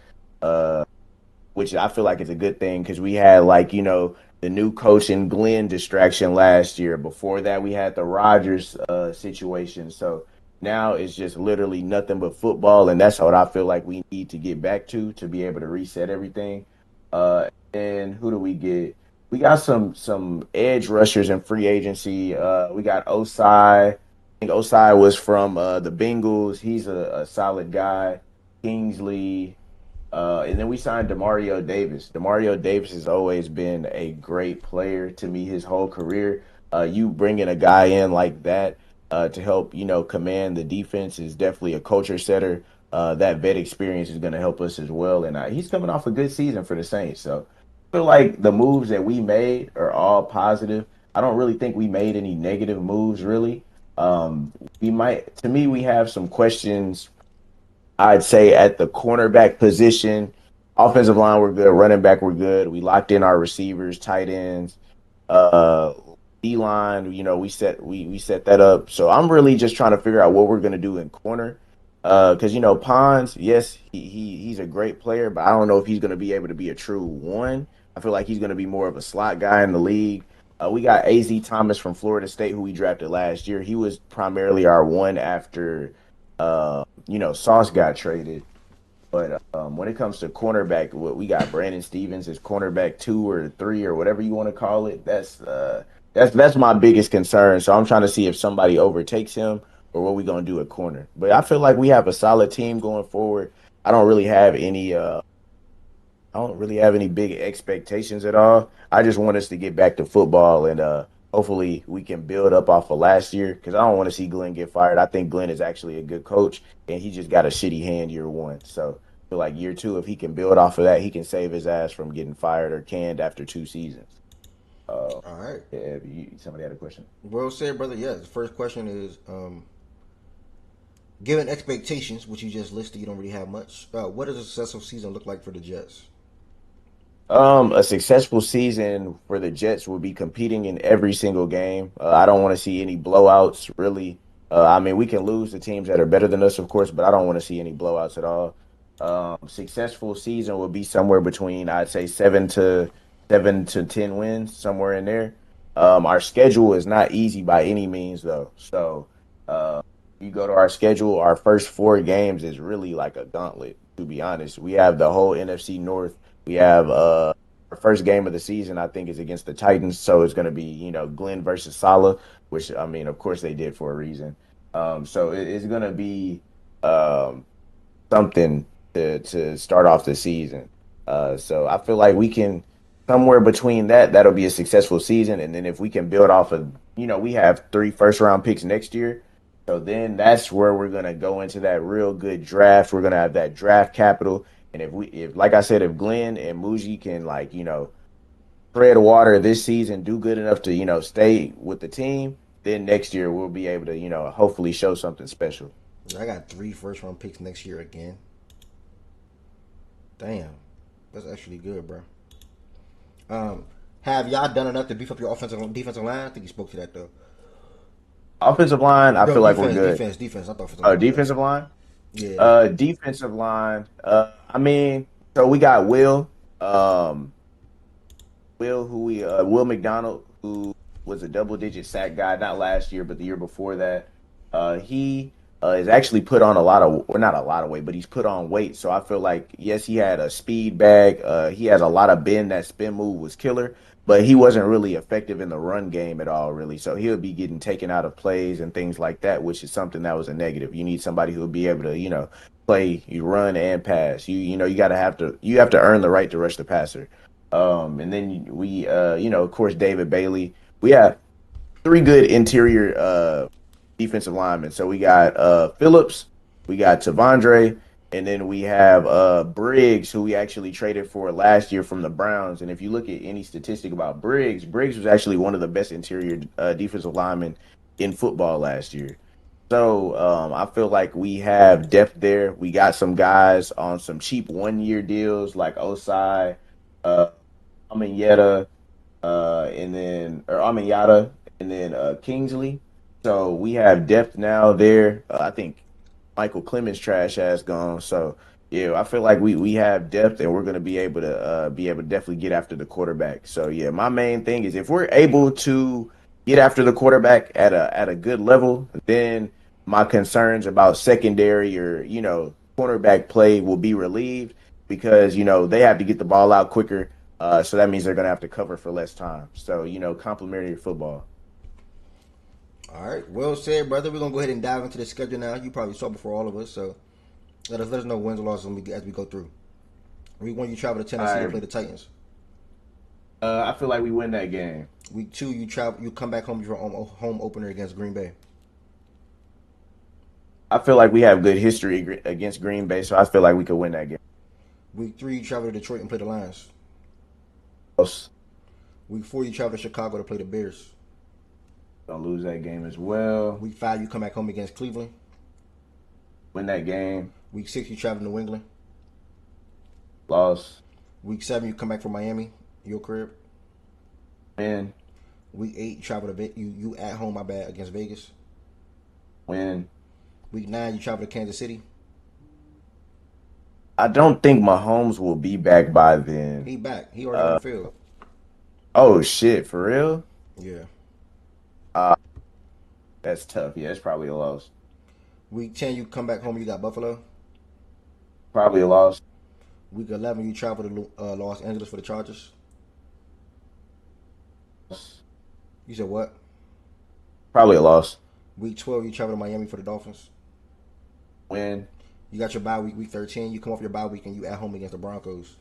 which I feel like is a good thing because we had the new coach and Glenn distraction last year. Before that, we had the Rodgers situation. So now it's just literally nothing but football, and that's what I feel like we need to get back to be able to reset everything. And who do we get? We got some edge rushers in free agency. We got Osai. I think Osai was from the Bengals. He's a solid guy. Kingsley. And then we signed Demario Davis. Demario Davis has always been a great player to me his whole career. You bringing a guy in like that to help, command the defense is definitely a culture setter. That vet experience is going to help us as well. And he's coming off a good season for the Saints. So I feel like the moves that we made are all positive. I don't really think we made any negative moves, really. We have some questions, I'd say, at the cornerback position. Offensive line, we're good. Running back, we're good. We locked in our receivers, tight ends. Uh, D-line, we set that up. So I'm really just trying to figure out what we're going to do in corner. Because Pons, yes, he's a great player, but I don't know if he's going to be able to be a true one. I feel like he's going to be more of a slot guy in the league. We got Az Thomas from Florida State, who we drafted last year. He was primarily our one after Sauce got traded. But when it comes to cornerback, we got Brandon Stevens as cornerback 2 or 3 or whatever you want to call it. That's my biggest concern. So I'm trying to see if somebody overtakes him or what we gonna do at corner. But I feel like we have a solid team going forward. I don't really have any big expectations at all. I just want us to get back to football and hopefully we can build up off of last year because I don't want to see Glenn get fired. I think Glenn is actually a good coach and he just got a shitty hand year 1. So I feel like year 2, if he can build off of that, he can save his ass from getting fired or canned after 2 seasons. All right. Yeah, somebody had a question. Well said, brother. Yes. The first question is, given expectations, which you just listed, you don't really have much. What does a successful season look like for the Jets? A successful season for the Jets will be competing in every single game. I don't want to see any blowouts, really. We can lose to teams that are better than us, of course, but I don't want to see any blowouts at all. Successful season will be somewhere between, I'd say, 7 to 10 wins, somewhere in there. Our schedule is not easy by any means, though. So you go to our schedule, our first 4 games is really like a gauntlet, to be honest. We have the whole NFC North. We have our first game of the season, I think, is against the Titans. So it's going to be, Glenn versus Salah, which, of course they did for a reason. So it's going to be something to start off the season. So I feel like we can, somewhere between that'll be a successful season. And then if we can build off of, we have 3 first-round picks next year. So then that's where we're going to go into that real good draft. We're going to have that draft capital. And if like I said, if Glenn and Muji can tread water this season, do good enough to, stay with the team, then next year we'll be able to, hopefully show something special. I got 3 first-round picks next year again. Damn. That's actually good, bro. Have y'all done enough to beef up your offensive and defensive line? I think you spoke to that, though. Offensive line, I feel like we're good. Defense. I thought defensive line? Yeah. Defensive line. I mean, so we got Um, Will McDonald, who was a double digit sack guy, not last year, but the year before that. He is actually put on a lot of, or not a lot of weight, but he's put on weight. So I feel like, yes, he had a speed bag. He has a lot of bend. That spin move was killer, but he wasn't really effective in the run game at all, really. So he'll be getting taken out of plays and things like that, which is something that was a negative. You need somebody who'll be able to, play, you run and pass. You have to earn the right to rush the passer. And then of course, David Bailey. We have three good interior defensive linemen. So we got Phillips, we got Tavondre, and then we have Briggs, who we actually traded for last year from the Browns. And if you look at any statistic about Briggs was actually one of the best interior defensive linemen in football last year. So I feel like we have depth there. We got some guys on some cheap 1-year deals like Osai, Aminyeta, Aminyata, and then Kingsley. So we have depth now there. I think Michael Clemens' trash has gone. So yeah, I feel like we have depth, and we're going to be able to definitely get after the quarterback. So yeah, my main thing is if we're able to get after the quarterback at a good level, then my concerns about secondary or cornerback play will be relieved because they have to get the ball out quicker. So that means they're going to have to cover for less time. So complementary football. All right, well said, brother. We're gonna go ahead and dive into the schedule now. You probably saw before all of us, so let us know wins or losses as we go through. Week 1, you travel to Tennessee to play the Titans. I feel like we win that game. Week 2, you come back home for home opener against Green Bay. I feel like we have good history against Green Bay, so I feel like we could win that game. Week 3, you travel to Detroit and play the Lions. Close. Week 4, you travel to Chicago to play the Bears. Don't lose that game as well. Week 5, you come back home against Cleveland. Win that game. Week 6, you travel to New England. Loss. Week 7, you come back from Miami, your crib. Win. Week 8, you travel to you at home, my bad, against Vegas. Win. Week 9, you travel to Kansas City. I don't think Mahomes will be back by then. He back. He already on the field. Oh shit, for real? Yeah. That's tough. Yeah, it's probably a loss. Week 10, you come back home. You got Buffalo. Probably a loss. Week 11, you travel to Los Angeles for the Chargers. You said what? Probably a loss. Week 12, you travel to Miami for the Dolphins. Win. You got your bye week, week 13. You come off your bye week and you at home against the Broncos.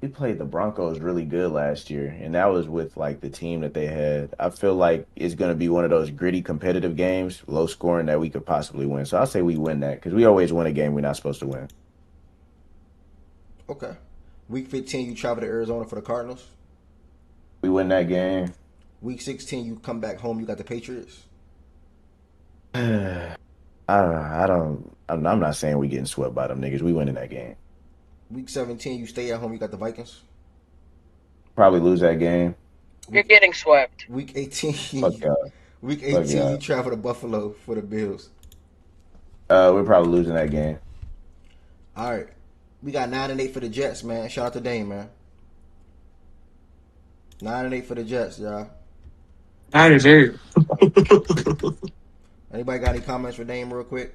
We played the Broncos really good last year, and that was with like the team that they had. I feel like it's going to be one of those gritty, competitive games, low scoring that we could possibly win. So I'll say we win that because we always win a game we're not supposed to win. Okay. Week 15, you travel to Arizona for the Cardinals. We win that game. Week 16, you come back home. You got the Patriots. I'm not saying we getting swept by them niggas. We winning that game. Week 17, you stay at home. You got the Vikings. Probably lose that game. You're getting swept. Week 18, Week 18, Fuck you travel to Buffalo for the Bills. We're probably losing that game. All right. We got 9-8 for the Jets, man. Shout out to Dame, man. 9-8 for the Jets, y'all. 9-8. Anybody got any comments for Dame real quick?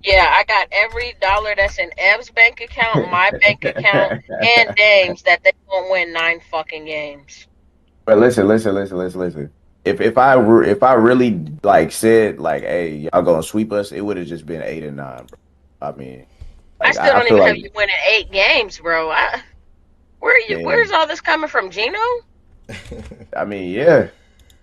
Yeah, I got every dollar that's in Ev's bank account, my bank account, and Dame's that they won't win 9 fucking games. But listen. If I really like said like, hey, y'all gonna sweep us, it would have just been 8 and 9, bro. I mean, like, I still don't even have you winning 8 games, bro. Where's all this coming from, Gino? I mean, yeah.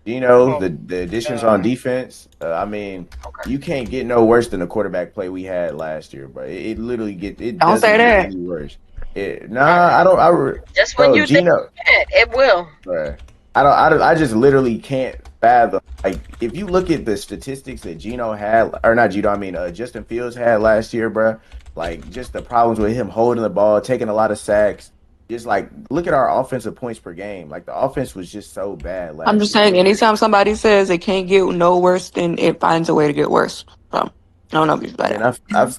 The additions on defense. I mean, you can't get no worse than the quarterback play we had last year, bro. It literally don't say that. Any worse. I don't. Just when you Gino, think it will. Bro, I just literally can't fathom. Like, if you look at the statistics that Gino had, or not Gino, I mean Justin Fields had last year, bro. Like, just the problems with him holding the ball, taking a lot of sacks. Just like look at our offensive points per game. Like the offense was just so bad. I'm just saying, anytime somebody says it can't get no worse, then it finds a way to get worse. So I don't know if he's better.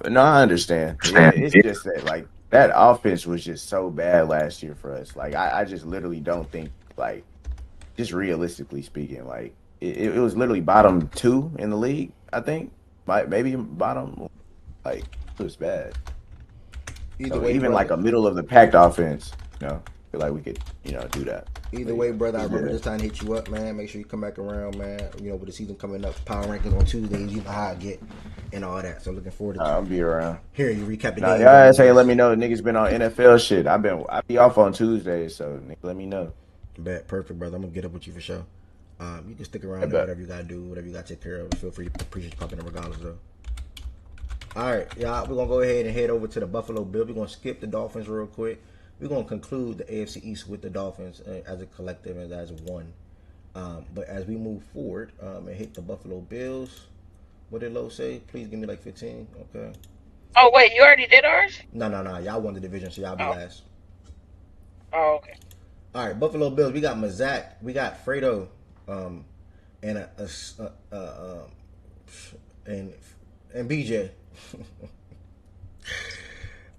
And I understand. Yeah, it's just that like that offense was just so bad last year for us. Like I just literally don't think like just realistically speaking, like it was literally bottom 2 in the league. I think maybe bottom like it was bad. Either way, even brother, like a middle of the packed offense, feel like we could do that. Either way, brother, I remember this time to hit you up, man. Make sure you come back around, man. With the season coming up, power rankings on Tuesdays, you know how I get and all that. So looking forward to I'll be around. Here, you recap the game. Y'all ass hey, let me know. Niggas been on NFL shit. I be off on Tuesdays, so let me know. Bet, perfect, brother. I'm gonna get up with you for sure. You can stick around and whatever you gotta do, whatever you gotta take care of. Feel free to appreciate you popping in regardless, though. All right, y'all. We're gonna go ahead and head over to the Buffalo Bills. We're gonna skip the Dolphins real quick. We're going to conclude the AFC East with the Dolphins as a collective and as one. But as we move forward and hit the Buffalo Bills, what did Lo say? Please give me like 15. Okay. Oh, wait. You already did ours? No. Y'all won the division, so y'all be last. Oh, okay. All right. Buffalo Bills. We got Mazak. We got Fredo. And and BJ.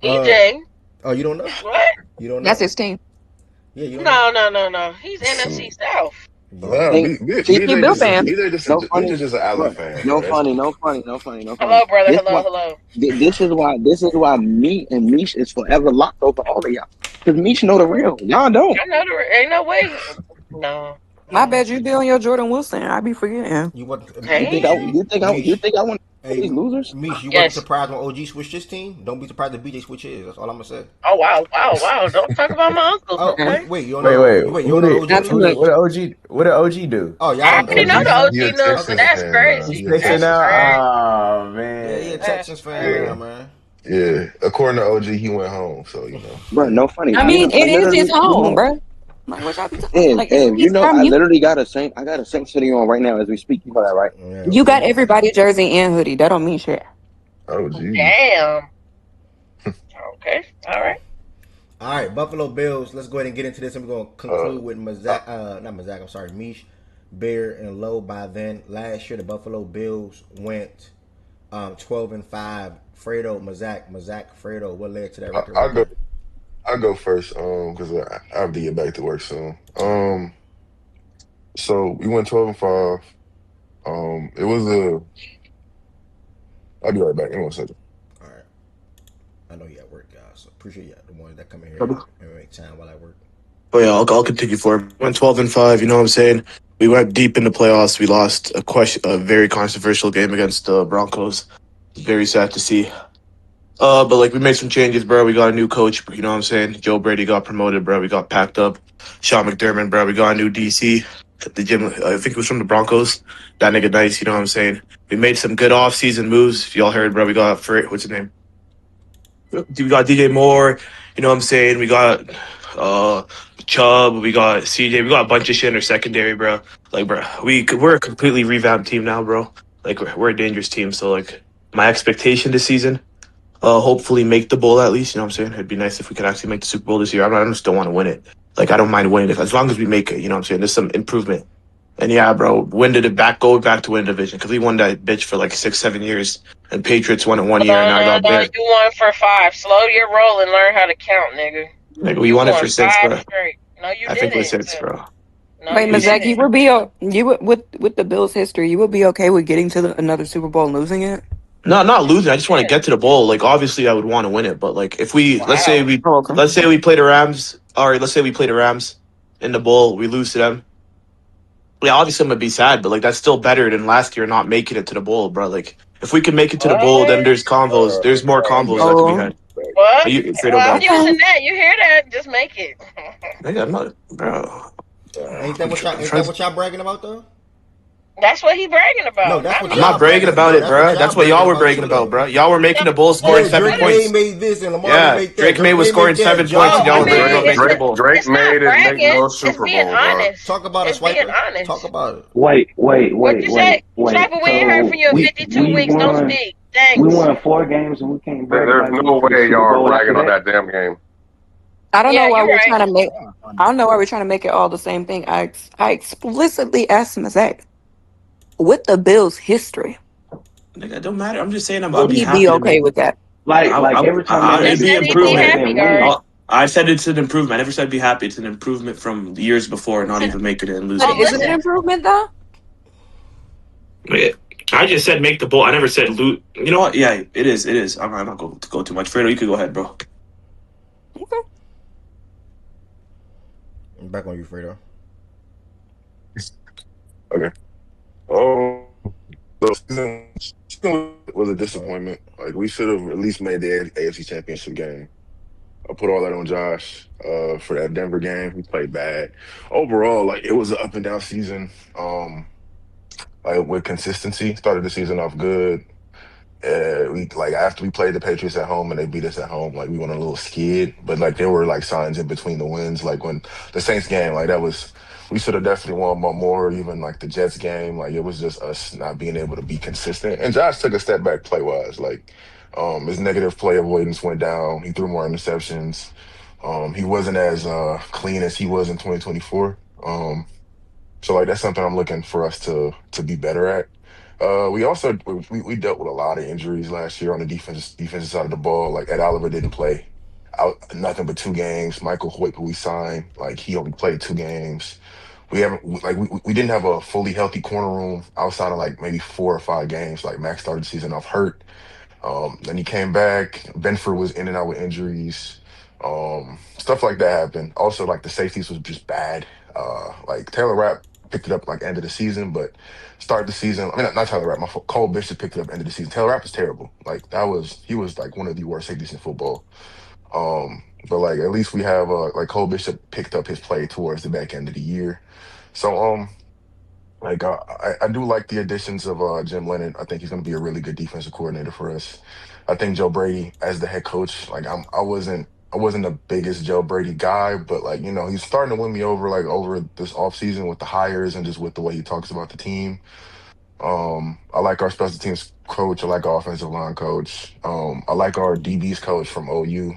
BJ? Oh, you don't know? What? You don't know? That's his team. Yeah, you don't know? No. He's NFC South. Wow, BJ just an Allen fan. No funny. Hello, brother. Hello. This is why me and Mish is forever locked over all of y'all. Because Mish know the real. Y'all don't. I know ain't no way. No. My bad, you be on your Jordan Wilson. I be forgetting. You think I want these losers? Mish, you wasn't surprised when OG switched his team? Don't be surprised if BJ switch his. That's all I'm gonna say. Oh wow! Don't talk about my uncles. Okay. Wait, you don't know? Wait, you don't know what did OG do? Oh, y'all I already know the OG knows, so that's crazy. Texas now? Oh man. Yeah, Texans fan now, man. Yeah, according to OG, he went home, so Bro, no funny. I mean, it is his home, bro. I literally got a Saints hoodie on right now as we speak. You know that, right? Yeah, you got everybody jersey and hoodie. That don't mean shit. Oh, geez. Damn. Okay. All right. Buffalo Bills. Let's go ahead and get into this, and we're gonna conclude with Mish, Bear, and Low. By then, last year the Buffalo Bills went 12-5. Fredo, Mazak, Fredo. What led to that record? I'll go first, because I have to get back to work soon. So we went 12-5. It was I'll be right back in 1 second. All right. I know you at work, guys. So appreciate you the ones that come in here and make time while I work. Oh yeah, I'll continue for it. Went 12-5. You know what I'm saying? We went deep in the playoffs. We lost a very controversial game against the Broncos. Very sad to see. But like we made some changes, bro. We got a new coach, you know what I'm saying? Joe Brady got promoted, bro. We got packed up. Sean McDermott, bro. We got a new DC at the gym. I think it was from the Broncos. That nigga nice, you know what I'm saying? We made some good off-season moves. If y'all heard, bro, we got what's his name? We got DJ Moore, you know what I'm saying? We got Chubb, we got CJ, we got a bunch of shit in our secondary, bro. Like, bro, we're a completely revamped team now, bro. Like we're a dangerous team. So like my expectation this season. Hopefully make the bowl at least, you know what I'm saying? It'd be nice if we could actually make the Super Bowl this year. I just don't want to win it. Like, I don't mind winning it as long as we make it, you know what I'm saying? There's some improvement. And yeah, bro, go back to win division because we won that bitch for like 6-7 years. And Patriots won it 1 year and I got there. You won for 5. Slow your roll and learn how to count, nigga. Like, we won it for 6, bro. No, you didn't. I think it was 6, bro. No, wait, Mazak, you would with the Bills' history, you would be okay with getting to another Super Bowl and losing it? No, not losing. I just want to get to the bowl. Like, obviously, I would want to win it. But like, if let's say we play the Rams. All right, let's say we play the Rams in the bowl. We lose to them. Yeah, obviously, I'm gonna be sad. But like, that's still better than last year not making it to the bowl, bro. Like, if we can make it to the bowl, then there's combos. There's more combos that can be had. What? I'm using that. You hear that? Just make it. Nigga, I'm not, bro. Ain't that what y'all bragging about though? That's what he bragging about. No, that's what I'm not bragging about it, bro. That's what y'all were bragging about, bro. Y'all were making the bowl scoring 7 points. Drake made this and Lamar made that. Drake May was scoring 7 points and y'all were making the bowl. Drake made it make no Super Bowl, bro. Talk about it, Swiper. Talk about it. Wait. What you say? Swiper, we ain't heard from you in 52 weeks. Don't speak. Thanks. We won 4 games and we can't brag. There's no way y'all are bragging on that damn game. I don't know why we're trying to make. I don't know why we're trying to make it all the same thing. I explicitly asked Mazak, with the Bills' history, Nigga, it don't matter. I'm just saying I'll Would be he be happy to okay make. with that? Like every time He they It'd just be make said the he'd be performance improvement. happy, and guard. win, I said it's an improvement. I never said be happy. It's an improvement from the years before, not even making it and But losing. Well, is it an listen. improvement though? I just said make the bowl. I never said lose. You know what? Yeah, it is. It is. I'm not going to go too much. Fredo, you could go ahead, bro. Okay. I'm back on you, Fredo. Okay. Oh, the season was a disappointment. Like we should have at least made the AFC Championship game. I put all that on Josh for that Denver game. He played bad. Overall, like it was an up and down season. Like with consistency, started the season off good. We like after we played the Patriots at home and they beat us at home, like we went on a little skid. But like there were like signs in between the wins. Like when the Saints game, like that was we should have definitely won more. Even like the Jets game, like it was just us not being able to be consistent. And Josh took a step back play wise. Like his negative play avoidance went down. He threw more interceptions. He wasn't as clean as he was in 2024. So like that's something I'm looking for us to be better at. We also we dealt with a lot of injuries last year on the defensive side of the ball. Like Ed Oliver didn't play out nothing but 2 games. Michael Hoyt, who we signed, like he only played 2 games. We haven't like we didn't have a fully healthy corner room outside of like maybe 4 or 5 games. Like Max started the season off hurt. Then he came back. Benford was in and out with injuries. Stuff like that happened. Also, like the safeties was just bad. Like Taylor Rapp picked it up like end of the season, but start the season. I mean, not Taylor Rapp. My fault. Cole Bishop picked it up end of the season. Taylor Rapp was terrible. Like he was like one of the worst safeties in football. But like at least we have like Cole Bishop picked up his play towards the back end of the year. So like I do like the additions of Jim Leonard. I think he's going to be a really good defensive coordinator for us. I think Joe Brady as the head coach. Like I wasn't the biggest Joe Brady guy, but like he's starting to win me over like over this offseason with the hires and just with the way he talks about the team. I like our special teams coach. I like our offensive line coach. I like our DBs coach from OU.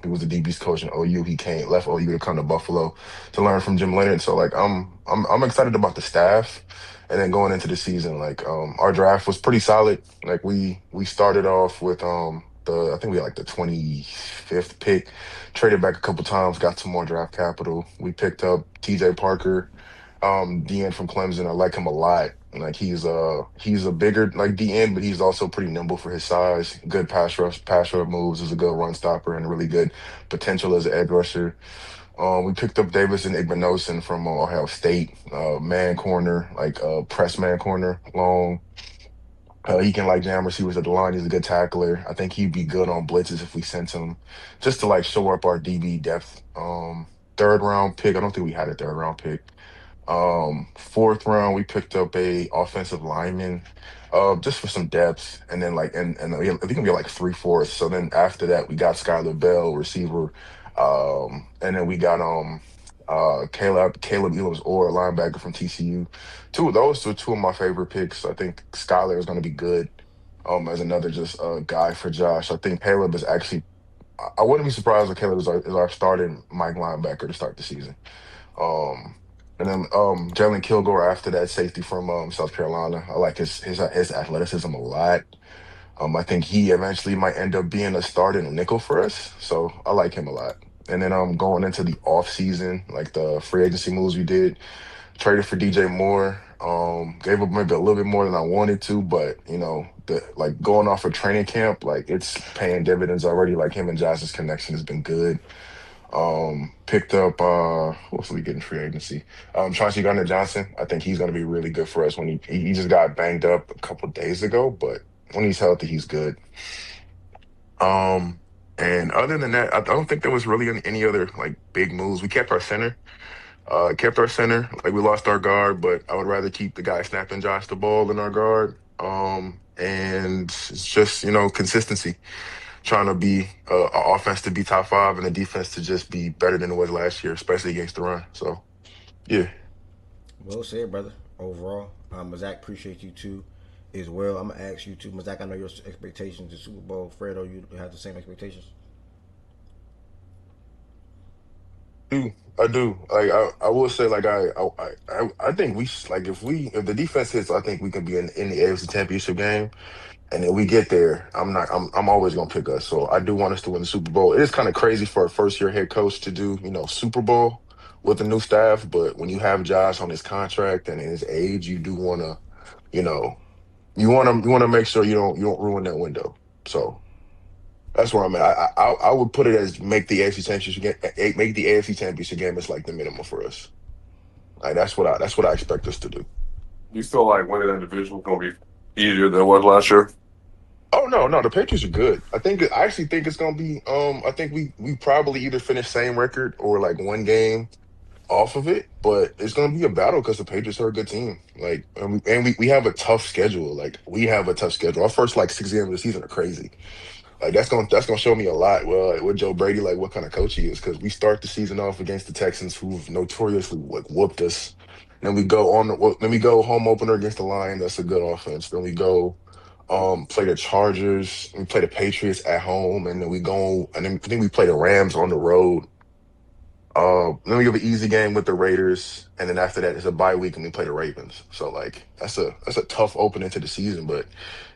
He was the DBs coach in OU. He left OU to come to Buffalo to learn from Jim Leonard. So like I'm excited about the staff. And then going into the season, like our draft was pretty solid. Like we started off with the I think we had like the 25th pick, traded back a couple times, got some more draft capital. We picked up TJ Parker, DN from Clemson. I like him a lot. Like he's a bigger like DN, but he's also pretty nimble for his size. Good pass rush moves, is a good run stopper, and really good potential as an edge rusher. We picked up Davis and Igmanosin from Ohio State, man corner, like press man corner, long. He can like jam receivers at the line. He's a good tackler. I think he'd be good on blitzes if we sent him, just to like show up our DB depth. Third round pick. I don't think we had a third round pick. Fourth round, we picked up a offensive lineman, just for some depth, and then like and I think we got like 3/4. So then after that, we got Skylar Bell, receiver, and then we got Caleb Elam's or linebacker from TCU. Two of those are two of my favorite picks. I think Skylar is going to be good. As another just guy for Josh. I think Caleb is actually. I wouldn't be surprised if Caleb is our starting Mike linebacker to start the season. Um, and then Jalen Kilgore after that safety from South Carolina. I like his athleticism a lot. I think he eventually might end up being a starting nickel for us. So I like him a lot. And then going into the off season, like the free agency moves we did, traded for DJ Moore. Gave up maybe a little bit more than I wanted to, but the like going off of training camp, like it's paying dividends already. Like him and Josh's connection has been good. Picked up what else did we get in free agency? Chauncey Gardner Johnson. I think he's gonna be really good for us when he just got banged up a couple days ago, but when he's healthy, he's good. Um and other than that, I don't think there was really any other like big moves. We kept our center. Kept our center. Like we lost our guard, but I would rather keep the guy snapping Josh the ball than our guard. And it's just, consistency, trying to be an offense to be top five and a defense to just be better than it was last year, especially against the run. So, yeah. Well said, brother. Overall, Zach, appreciate you too, as well. I'm gonna ask you too, Zach. I know your expectations to Super Bowl. Fredo, you have the same expectations. I do. Like I will say, like I think like if the defense hits, I think we can be in the AFC Championship game. and then we get there. I'm always gonna pick us. So I do want us to win the Super Bowl. It is kind of crazy for a first year head coach to do, Super Bowl with a new staff. But when you have Josh on his contract and his age, you do wanna, you know, you wanna make sure you don't ruin that window. So that's where I'm at. I would put it as make the AFC championship game, make the AFC championship game is like the minimum for us. Like that's what I expect us to do. You feel like winning that division is gonna be easier than it was last year? Oh no, the Patriots are good. I actually think it's gonna be. I think we probably either finish same record or like one game off of it, but it's gonna be a battle because the Patriots are a good team. Like, and we have a tough schedule. Like, we have a tough schedule. Our first like 6 games of the season are crazy. Like that's gonna show me a lot. Well, like, with Joe Brady, like what kind of coach he is, because we start the season off against the Texans, who've notoriously like whooped us. Then we go home opener against the Lions. That's a good offense. Then we go play the Chargers. We play the Patriots at home, and then then we play the Rams on the road. Then we have an easy game with the Raiders, and then after that it's a bye week, and we play the Ravens. So like that's a tough opening to the season, but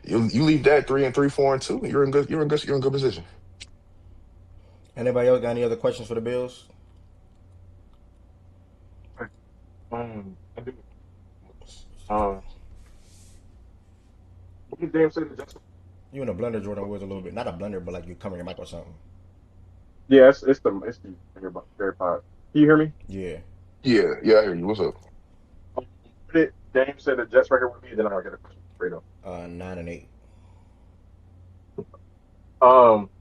you leave that 3-3, 4-2, you're in good position. Anybody else got any other questions for the Bills? I do. What did Dame say to Justin? You in a blender, Jordan Woods, a little bit. Not a blender, but like you covering your mic or something. Yeah, it's the very pod. Can you hear me? Yeah. Yeah, I hear you. What's up? What did Dame say the Jets record would be? Then I'll get a question for Fredo. 9-8.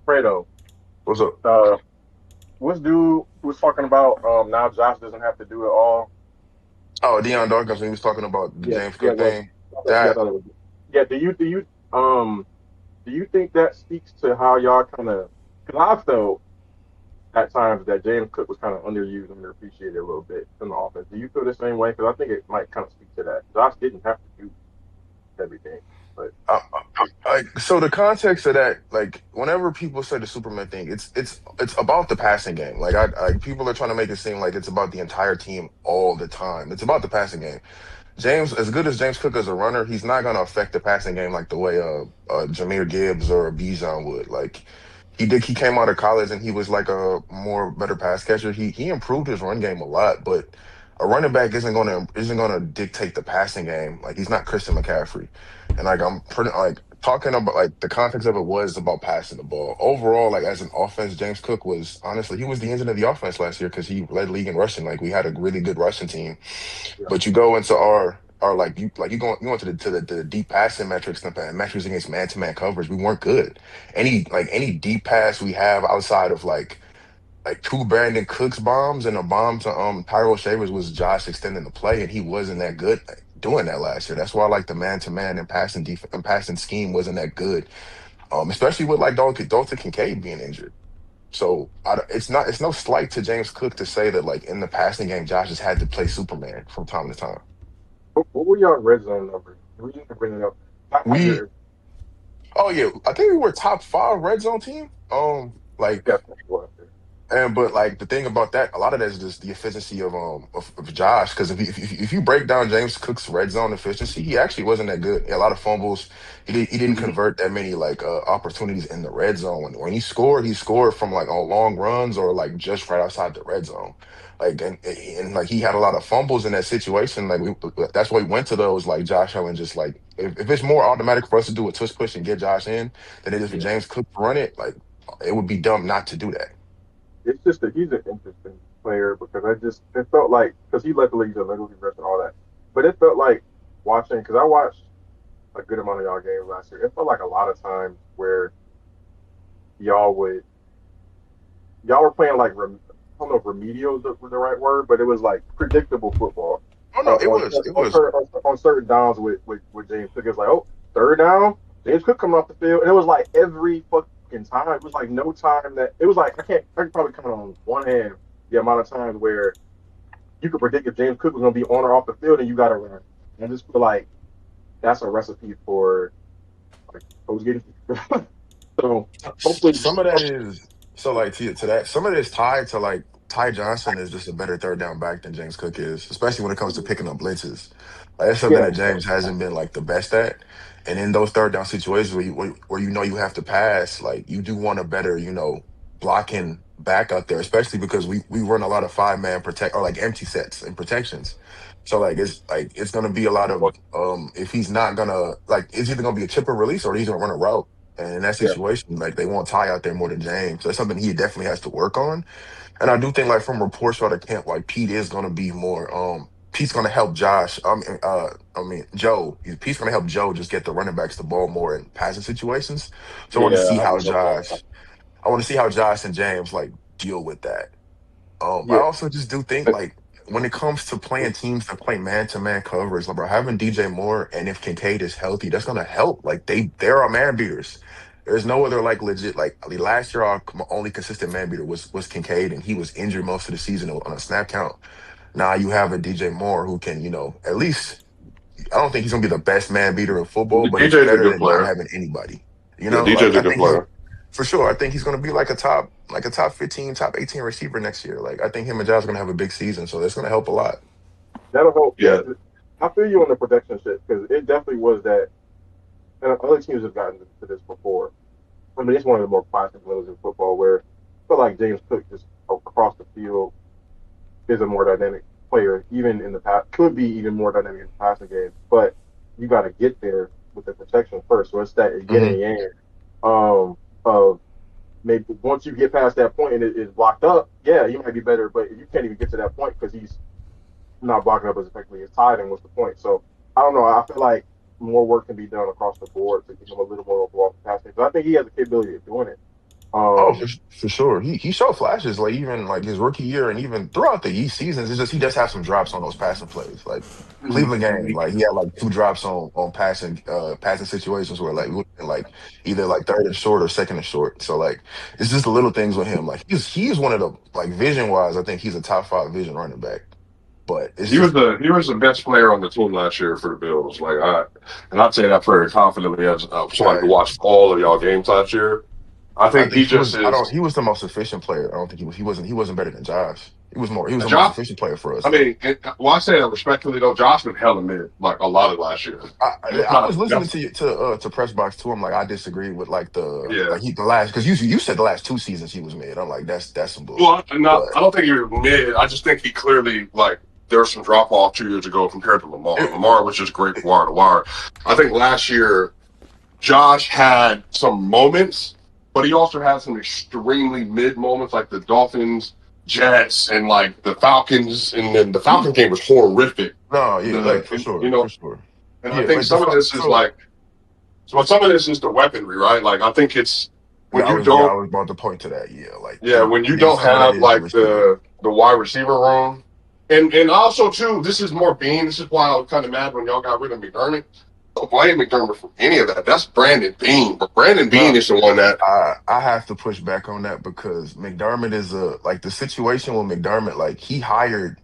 Fredo. What's up? What's dude was talking about? Now Josh doesn't have to do it all. Oh, Deion Dawkins, when he was talking about the James Cook well, thing. I thought it was. Yeah, do you think that speaks to how y'all kind of? Because I felt at times that James Cook was kind of underused, underappreciated a little bit in the offense. Do you feel the same way? Because I think it might kind of speak to that. Josh didn't have to do everything, but So the context of that, like whenever people say the Superman thing, it's about the passing game. People are trying to make it seem like it's about the entire team all the time. It's about the passing game. James, as good as James Cook as a runner, he's not going to affect the passing game like the way Jahmyr Gibbs or Bijan would. Like he came out of college and he was like a more better pass catcher. He improved his run game a lot, but a running back isn't gonna dictate the passing game. Like he's not Christian McCaffrey, and like I'm pretty like talking about like the context of it was about passing the ball. Overall, like as an offense, James Cook was honestly he was the engine of the offense last year because he led league in rushing. Like we had a really good rushing team. But you go into our you go into the deep passing metrics and metrics against man to man coverage. We weren't good. Any deep pass we have outside of like two Brandon Cooks bombs and a bomb to Tyrell Shavers was Josh extending the play, and he wasn't that good doing that last year. That's why like the man to man and passing scheme wasn't that good. Especially with like Dalton Kincaid being injured. So it's no slight to James Cook to say that like in the passing game, Josh has had to play Superman from time to time. what were y'all red zone numbers? We need to bring it up. Oh yeah, I think we were top 5 red zone team. But like the thing about that, a lot of that is just the efficiency of Josh. Because if you break down James Cook's red zone efficiency, he actually wasn't that good. He had a lot of fumbles. He didn't convert that many like opportunities in the red zone. When he scored from like on long runs or like just right outside the red zone. Like and like he had a lot of fumbles in that situation. Like that's why we went to those like Josh Allen. Just like if it's more automatic for us to do a tush push and get Josh in than it is for James Cook to run it, like it would be dumb not to do that. It's just that he's an interesting player because it felt like because he led the league in literally rest and all that, but it felt like watching because I watched a good amount of y'all games last year. It felt like a lot of times where y'all were playing like I don't know if remedial is the right word, but it was like predictable football. Oh no, it was on certain downs with James Cook. It was like, oh, third down, James Cook coming off the field, and it was like every fucking time. It was like no time that it was like I can probably count on one hand the amount of times where you could predict if James Cook was going to be on or off the field, and you got to run. And I just feel like that's a recipe for like coach getting. So hopefully some of that is so like to that. Some of it is tied to like Ty Johnson is just a better third down back than James Cook is, especially when it comes to picking up blitzes. Like, that's something Yeah, that James hasn't been like the best at. And in those third down situations where you know you have to pass, like you do want a better, blocking back out there, especially because we run a lot of 5-man protect or like empty sets and protections. So it's gonna be a lot of if he's not gonna like it's either gonna be a chipper release or he's gonna run a route. And in that yeah, situation, like they want Ty out there more than James. So that's something he definitely has to work on. And I do think like from reports out of camp, like Pete is gonna be more Pete's gonna help Josh. Joe. Pete's gonna help Joe just get the running backs the ball more in passing situations. So I want to yeah. see I how was looking at that. Josh and James like deal with that. I Yeah, also just do think like when it comes to playing teams that play man-to-man coverage, like bro, having DJ Moore and if Kincaid is healthy, that's gonna help. Like they're our man beaters. There's no other like legit like I mean, last year our only consistent man beater was Kincaid, and he was injured most of the season on a snap count. Now you have a DJ Moore who can, at least I don't think he's gonna be the best man beater in football, but it's DJ's a better good than not player. having anybody. Yeah, Like DJ's a I good think he's player. for sure. I think he's gonna be like a top 15, top 18 receiver next year. Like I think him and Josh are gonna have a big season, so that's gonna help a lot. that'll help. Yeah, Yeah, I feel you on the protection shit because it definitely was that. And other teams have gotten to this before. I mean, it's one of the more classic moves in football where I feel like James Cook just across the field is a more dynamic player, even in the past, could be even more dynamic in the passing game. But you got to get there with the protection first. So it's that yin Hmm. and yang of maybe once you get past that point and it is blocked up, yeah, you might be better. But you can't even get to that point because he's not blocking up as effectively as tied. And what's the point? So I don't know. I feel like more work can be done across the board to give him a little more overall capacity. But I think he has the capability of doing it. Oh, Um, for sure. He showed flashes like even like his rookie year and even throughout the East seasons. It's just he does have some drops on those passing plays. Like Cleveland game, like he had like 2 drops on passing situations where like we would've been, like either like third and short or second and short. So like it's just the little things with him. Like he's one of the like vision wise, I think he's a top 5 vision running back. But it's just he was the best player on the team last year for the Bills. And I'd say that very confidently as somebody who right. watched all of y'all games last year. I I think think he just he is. was the most efficient player. I don't think he wasn't better than Josh. He was the most Josh, efficient player for us I though. mean, I say that respectfully though. Josh been hella mid like a lot of last year. I was listening That's to to press box too. I'm like I disagree with like yeah. the last because you said the last 2 seasons he was mid. I'm like that's some bull. Well, But I don't think he was mid. I just think he clearly there was some drop off 2 years ago compared to Lamar. it, Lamar was just great wire to wire. I think last year Josh had some moments, but he also had some extremely mid moments, like the Dolphins, Jets, and like the Falcons. And then the Falcon game was horrific. no, yeah, like for You sure, know, for sure. and I Yeah, think like the some of this is so some of this is the weaponry, right? Like I think it's when you I don't, was about to point to that. Yeah, like yeah, when I you think don't some of that have is the like receiver. the wide receiver room, and also too, this is more Bean. This is why I was kind of mad when y'all got rid of McDermott. Don't blame McDermott for any of that. That's Brandon Bean, but Brandon Bean No, is the one that. I have to push back on that because McDermott is like the situation with McDermott, like he hired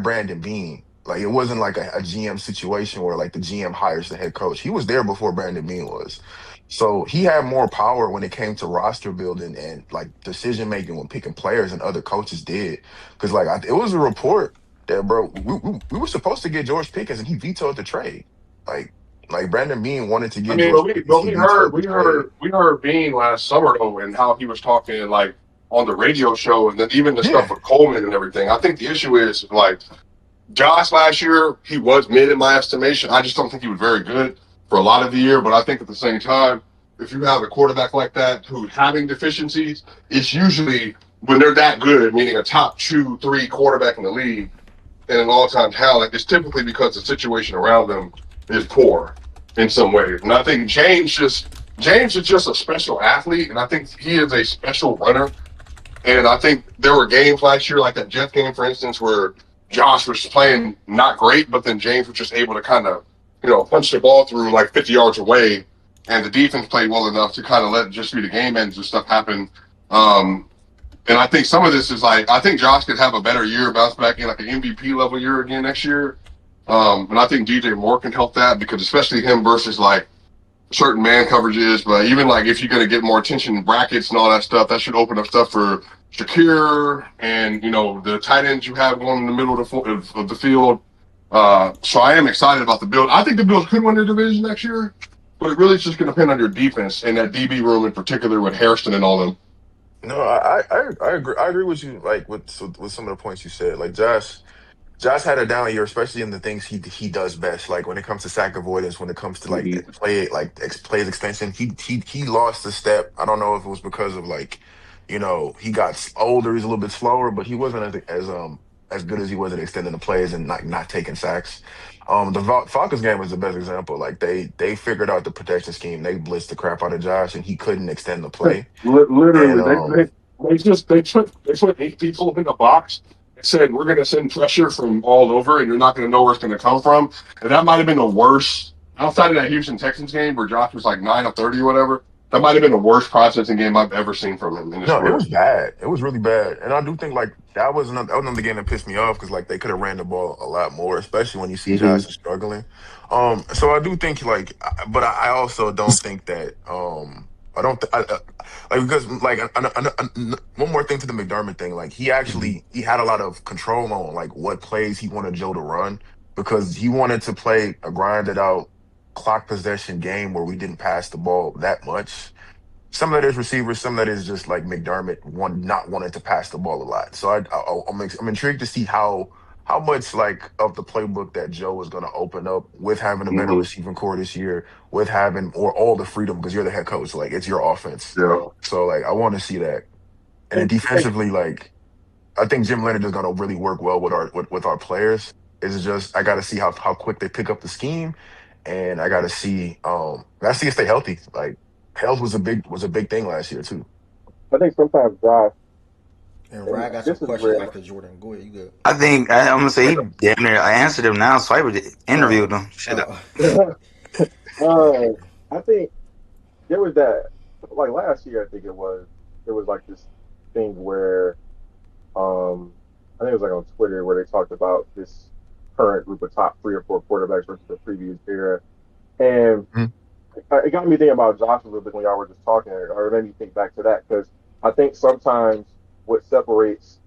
Brandon Bean. Like it wasn't like a GM situation where like the GM hires the head coach. He was there before Brandon Bean was. So he had more power when it came to roster building and like decision making when picking players than other coaches did. Because it was a report that bro, we were supposed to get George Pickens and he vetoed the trade. Like Brandon Bean wanted to I get mean, George Pickens, he vetoed the trade. we heard Bean last summer though, and how he was talking like on the radio show, and then even the stuff Yeah, with Coleman and everything. I think the issue is like Josh last year, he was mid in my estimation. I just don't think he was very good for a lot of the year. But I think at the same time, if you have a quarterback like that who's having deficiencies, it's usually when they're that good, meaning a top 2, 3 quarterback in the league and an all-time talent, it's typically because the situation around them is poor in some ways. And I think James is just a special athlete, and I think he is a special runner. And I think there were games last year, like that Jets game, for instance, where Josh was playing not great, but then James was just able to kind of, punch the ball through like 50 yards away, and the defense played well enough to kind of let just be the game ends and stuff happen. And I think some of this is like I think Josh could have a better year, bounce back in like an MVP level year again next year. And I think DJ Moore can help that because especially him versus like certain man coverages, but even like if you're going to get more attention in brackets and all that stuff, that should open up stuff for Shakir, and the tight ends you have going in the middle of the field. So I am excited about the Bills. I think the Bills could win their division next year, but it really is just going to depend on your defense and that DB room in particular with Hairston and all them. No, I agree. I agree with you. Like with some of the points you said. Like Josh had a down year, especially in the things he does best. Like when it comes to sack avoidance, when it comes to like Mhm. plays extension, he lost a step. I don't know if it was because of like, he got older, he's a little bit slower, but he wasn't as good as he was at extending the plays and not taking sacks. The Falcons game was the best example. Like they figured out the protection scheme. They blitzed the crap out of Josh, and he couldn't extend the play. And Literally, they put 8 people in a box and said we're going to send pressure from all over, and you're not going to know where it's going to come from. And that might have been the worst outside of that Houston Texans game where Josh was like 9 of 30 or whatever. That might have been the worst processing game I've ever seen from him in his no, it career. was bad. It was really bad. And I do think like that was another game that pissed me off because like they could have ran the ball a lot more, especially when you see Mhm. Josh is struggling. So I do think like, but I also don't think that I don't like because like one more thing to the McDermott thing. Like he had a lot of control on like what plays he wanted Joe to run because he wanted to play a grinded out clock possession game where we didn't pass the ball that much. Some of that is receivers, some of that is just like McDermott not wanting to pass the ball a lot. So I'm intrigued to see how much like of the playbook that Joe is going to open up with having a better Mhm. receiving core this year, with having or all the freedom because you're the head coach, like it's your offense. Yeah. So like I want to see that. And then defensively, like I think Jim Leonard is going to really work well with our players. It's just I got to see how quick they pick up the scheme, and I got to see if stay healthy. Like health was a big thing last year too. I think sometimes Josh, And and Ryan got some this is questions where after Jordan. Go ahead, you good. I think I'm gonna say he damn near. I answered him now. Swiper interviewed Oh, him. Shit. oh. I think there was that like last year. I think there was like this thing where I think it was like on Twitter where they talked about this current group of top 3 or 4 quarterbacks versus the previous era, and Mhm. it got me thinking about Josh a little bit when y'all were just talking, or it made me think back to that because I think sometimes what separates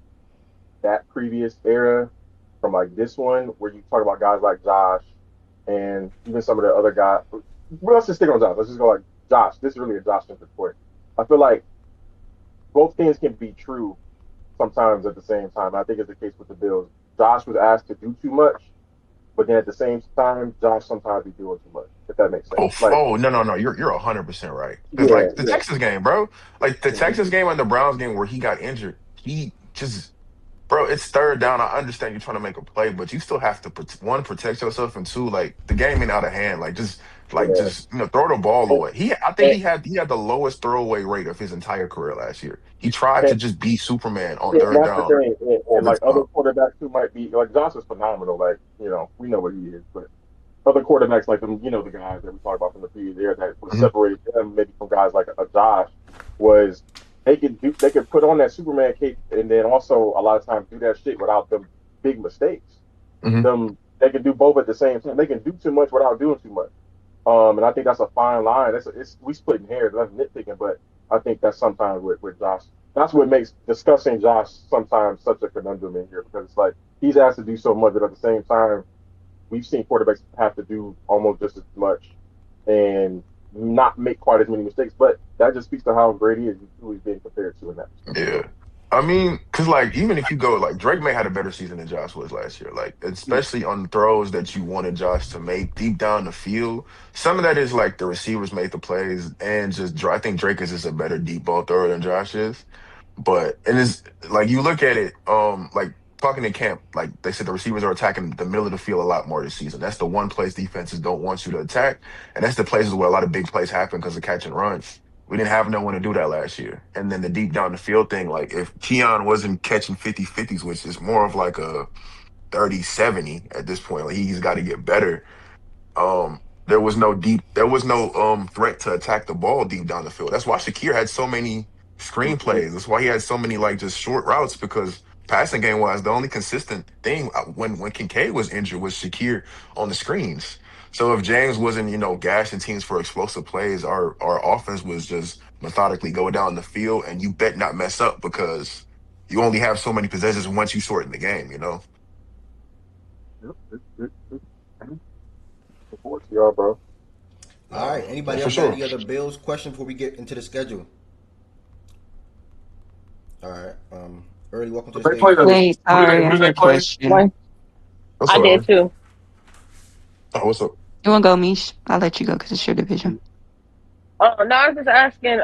that previous era from like this one, where you talk about guys like Josh and even some of the other guys. Well, let's just stick on Josh. Let's just go like Josh. This is really a Josh centric point. I feel like both things can be true sometimes at the same time. I think it's the case with the Bills. Josh was asked to do too much, but then at the same time, Josh sometimes be doing too much. If that makes sense. Like, Oh no, you're 100% right. Because yeah, like the yeah. Texas game, bro, like the Mhm. Texas game and the Browns game where he got injured, he just bro, it's third down. I understand you're trying to make a play, but you still have to one protect yourself, and two, like the game ain't out of hand. Yeah. Throw the ball And, away. I think It, he had the lowest throwaway rate of his entire career last year. He tried to and, just be Superman on yeah, and third that's the down thing. And all the like other time. quarterbacks who might be like Josh is phenomenal. Like, we know what he is, but other quarterbacks like them, the guys that we talked about from the previous year that would Mhm. separate them maybe from guys like a Josh was they could put on that Superman cape and then also a lot of times do that shit without them big mistakes. Mhm. Them they can do both at the same time. They can do too much without doing too much. And I think that's a fine line. It's we splitting hairs. That's nitpicking, but I think that's sometimes with Josh. That's what makes discussing Josh sometimes such a conundrum in here because it's like he's asked to do so much, but at the same time, we've seen quarterbacks have to do almost just as much and not make quite as many mistakes. But that just speaks to how great he is, who he's being compared to in that respect. Yeah. I mean, because like even if you go like Drake may had a better season than Josh was last year, like especially on throws that you wanted Josh to make deep down the field. Some of that is like the receivers made the plays, and I think Drake is just a better deep ball thrower than Josh is. But and it's like you look at it, like talking in camp, like they said the receivers are attacking the middle of the field a lot more this season. That's the one place defenses don't want you to attack, and that's the places where a lot of big plays happen because of catch and runs. We didn't have no one to do that last year. And then the deep down the field thing, like if Keon wasn't catching 50-50s, which is more of like a 30-70 at this point, like he's got to get better. There was no threat to attack the ball deep down the field. That's why Shakir had so many screenplays. That's why he had so many like just short routes because passing game wise, the only consistent thing when Kincaid was injured was Shakir on the screens. So if James wasn't, gashing teams for explosive plays, our offense was just methodically go down the field and you bet not mess up because you only have so many possessions once you shorten the game. You know. Support y'all, bro. All right. Anybody For else got sure. any other Bills question before we get into the schedule? All right. Early, welcome to the They stage. play the Wait, sorry, who I do had they a play? question. What's I up, did Earl? too. Oh, what's up? You want to go, Mish? I'll let you go because it's your division. No, I was just asking.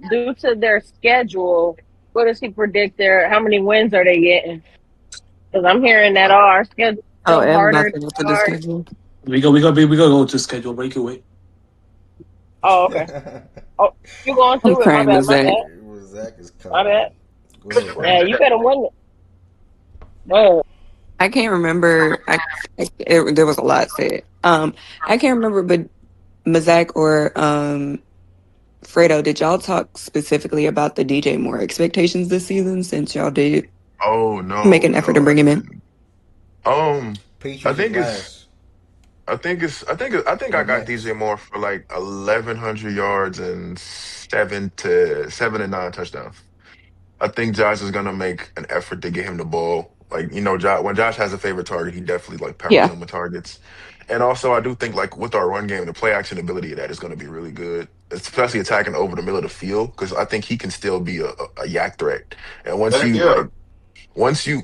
Due to their schedule, what does he predict? How many wins are they getting? Because I'm hearing that our schedule Oh, still Ev about harder to to go to the start. schedule. We go to schedule. But you can wait. Oh, okay. Oh, you going I'm through it? My crying, bad. My Zach. bad. Zach is My bad. crying. Go ahead, Yeah, Earl. you better win it. Well, I can't remember. There was a lot said. I can't remember, but Mazak or Fredo, did y'all talk specifically about the DJ Moore expectations this season? Since y'all did Oh make no, an effort to no, I bring him in. didn't. Um, I Patriots is think it's. last. I think Or I got next. DJ Moore for like 1,100 yards and 7 to 9 touchdowns. I think Josh is gonna make an effort to get him the ball. Like Josh, when Josh has a favorite target, he definitely like peppers Yeah. him with targets. And also, I do think like with our run game, the play action ability of that is going to be really good, especially attacking over the middle of the field because I think he can still be a yak threat. And once Heck you yeah. like once you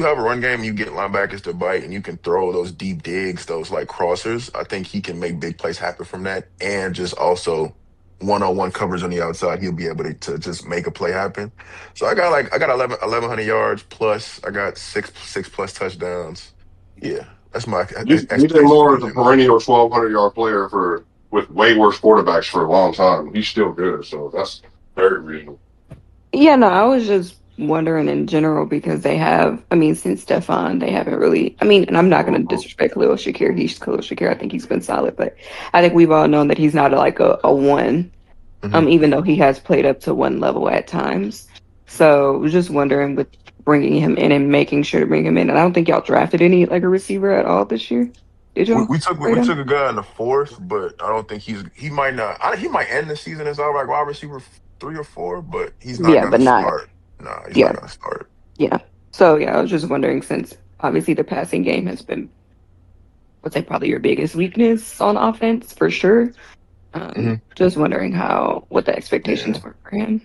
have a run game, you get linebackers to bite, and you can throw those deep digs, those like crossers. I think he can make big plays happen from that, and just also one-on-one coverage on the outside. He'll be able to just make a play happen. So I got 1,100 yards plus. I got six plus touchdowns. Yeah, that's my DJ expectations for Moore is a DJ Moore. perennial 1,200-yard player with way worse quarterbacks for a long time. He's still good, so that's very reasonable. Yeah, no, I was just wondering in general because they have, I mean, since Stefan, they haven't really, I mean, and I'm not going to disrespect Khalil Shakir. He's Khalil Shakir. I think he's been solid, but I think we've all known that he's not like a one, Mhm. even though he has played up to one level at times. So I was just wondering with bringing him in and making sure to bring him in. And I don't think y'all drafted any like a receiver at all this year. Did We, y'all? we took we Fredo? took a guy in the fourth, but I don't think he might not. He might end the season as our like wide receiver 3 or 4, but he's not Yeah, gonna but not, start. No, he's not yeah, gonna start. yeah. So yeah, I was just wondering since obviously the passing game has been, would say probably your biggest weakness on offense for sure. Hmm. Just wondering what the expectations Yeah, were for him.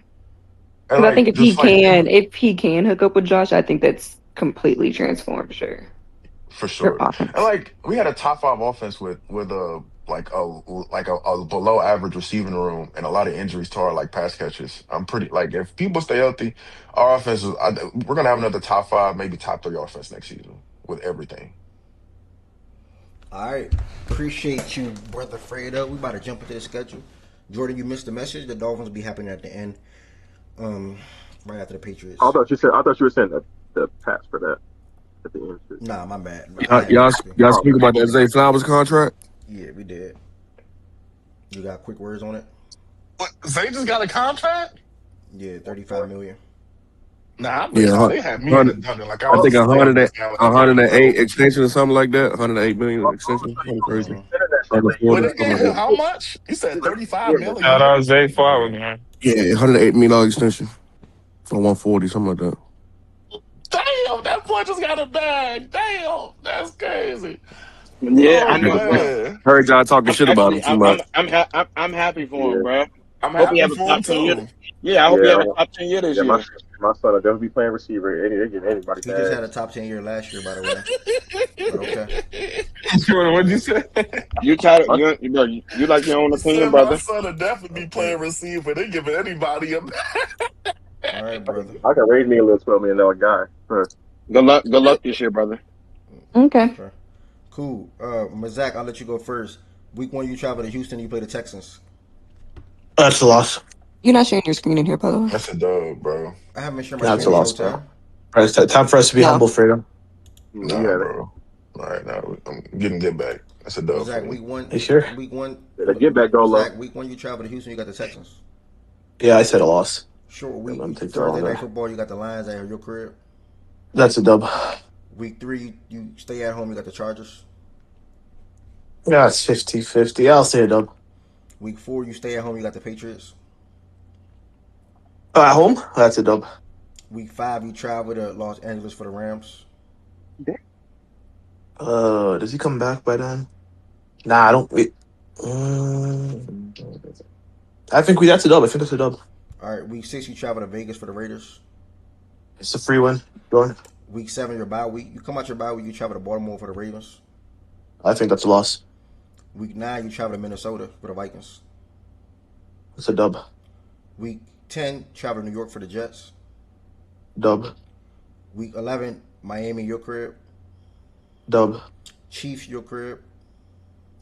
and Because I like think just like if he can hook up with Josh, I think that's completely transformed, sure, for their sure, and offense. like we had a top 5 offense with a below average receiving room and a lot of injuries to our like pass catchers. I'm pretty like if people stay healthy, our offense we're gonna have another top 5, maybe top 3 offense next season with everything. All right. Appreciate you, brother Fredo. We about to jump into the schedule. Jordan, you missed the message. The Dolphins will be happening at the end. Right after the Patriots. I thought you were saying the pass for that at the end. Nah, my bad. I had it Oh, correctly. okay. Speak about that Zay Flowers contract. Yeah, we did. You got quick words on it? What, Zay just got a contract? Yeah, 35 million. Nah, Yeah, they had me in the 100. dungeon like I I was a think slave this guy with the first round. 108 extension or something like that. 108 million extension. Something crazy. Or the Well, 40, they something gave like him that. how much? You said 35 Shout million. out Zay Flowers, man. Yeah, $108 million extension for 140, something like that. Damn, that boy just got a bag. Damn, that's crazy. Yeah, Oh I know. man, Heard y'all talking shit about him Actually, too much. I'm happy for him, Yeah, bro. I'm Hope he happy have a for him top 10 year. too. Yeah, I hope he yeah, have a top 10 year this yeah. My year. my son will definitely be playing receiver. They give anybody He just had a bags. top 10 year last year, by the way. But okay. Jordan, what'd you say? You tired? My, You like your own He opinion, said my brother? son will definitely be Okay. playing receiver. They giving anybody a All right, brother. I can raise me a little $12 million guy. Huh. Good luck this year, brother. Okay. Okay. Cool. Mazak, I'll let you go first. Week 1, you travel to Houston. You play the Texans. That's a loss. You're not sharing your screen in here, by the way. That's a dub, bro. I haven't been sharing my screen this whole time. That's a loss, bro. All right, it's time for us to be humble, Fredo. Okay. No. Nah, Yeah, bro. All right, now I'm getting get back. That's a dub for Mazak, me. week 1. You sure? Week 1. the get back go low. Mazak, week 1, you travel to Houston. You got the Texans. Yeah, I said a loss. Short I'm week. gonna take the Thursday loss. night football. You got the Lions at your crib. That's a dub. Week 3, you stay at home. You got the Chargers. Yeah, it's 50-50. I'll say a dub. Week 4, you stay at home. You got the Patriots. At home, that's a dub. Week 5, you travel to Los Angeles for the Rams. Does he come back by then? Nah, I don't. I think that's a dub. I think that's a dub. All right, week 6, you travel to Vegas for the Raiders. It's a free win. Go on. Week 7, your bye week. You come out your bye week, you travel to Baltimore for the Ravens. I think that's a loss. Week 9, you travel to Minnesota for the Vikings. It's a dub. Week 10, travel to New York for the Jets. Dub. Week 11, Miami, your crib. Dub. Chiefs, your crib.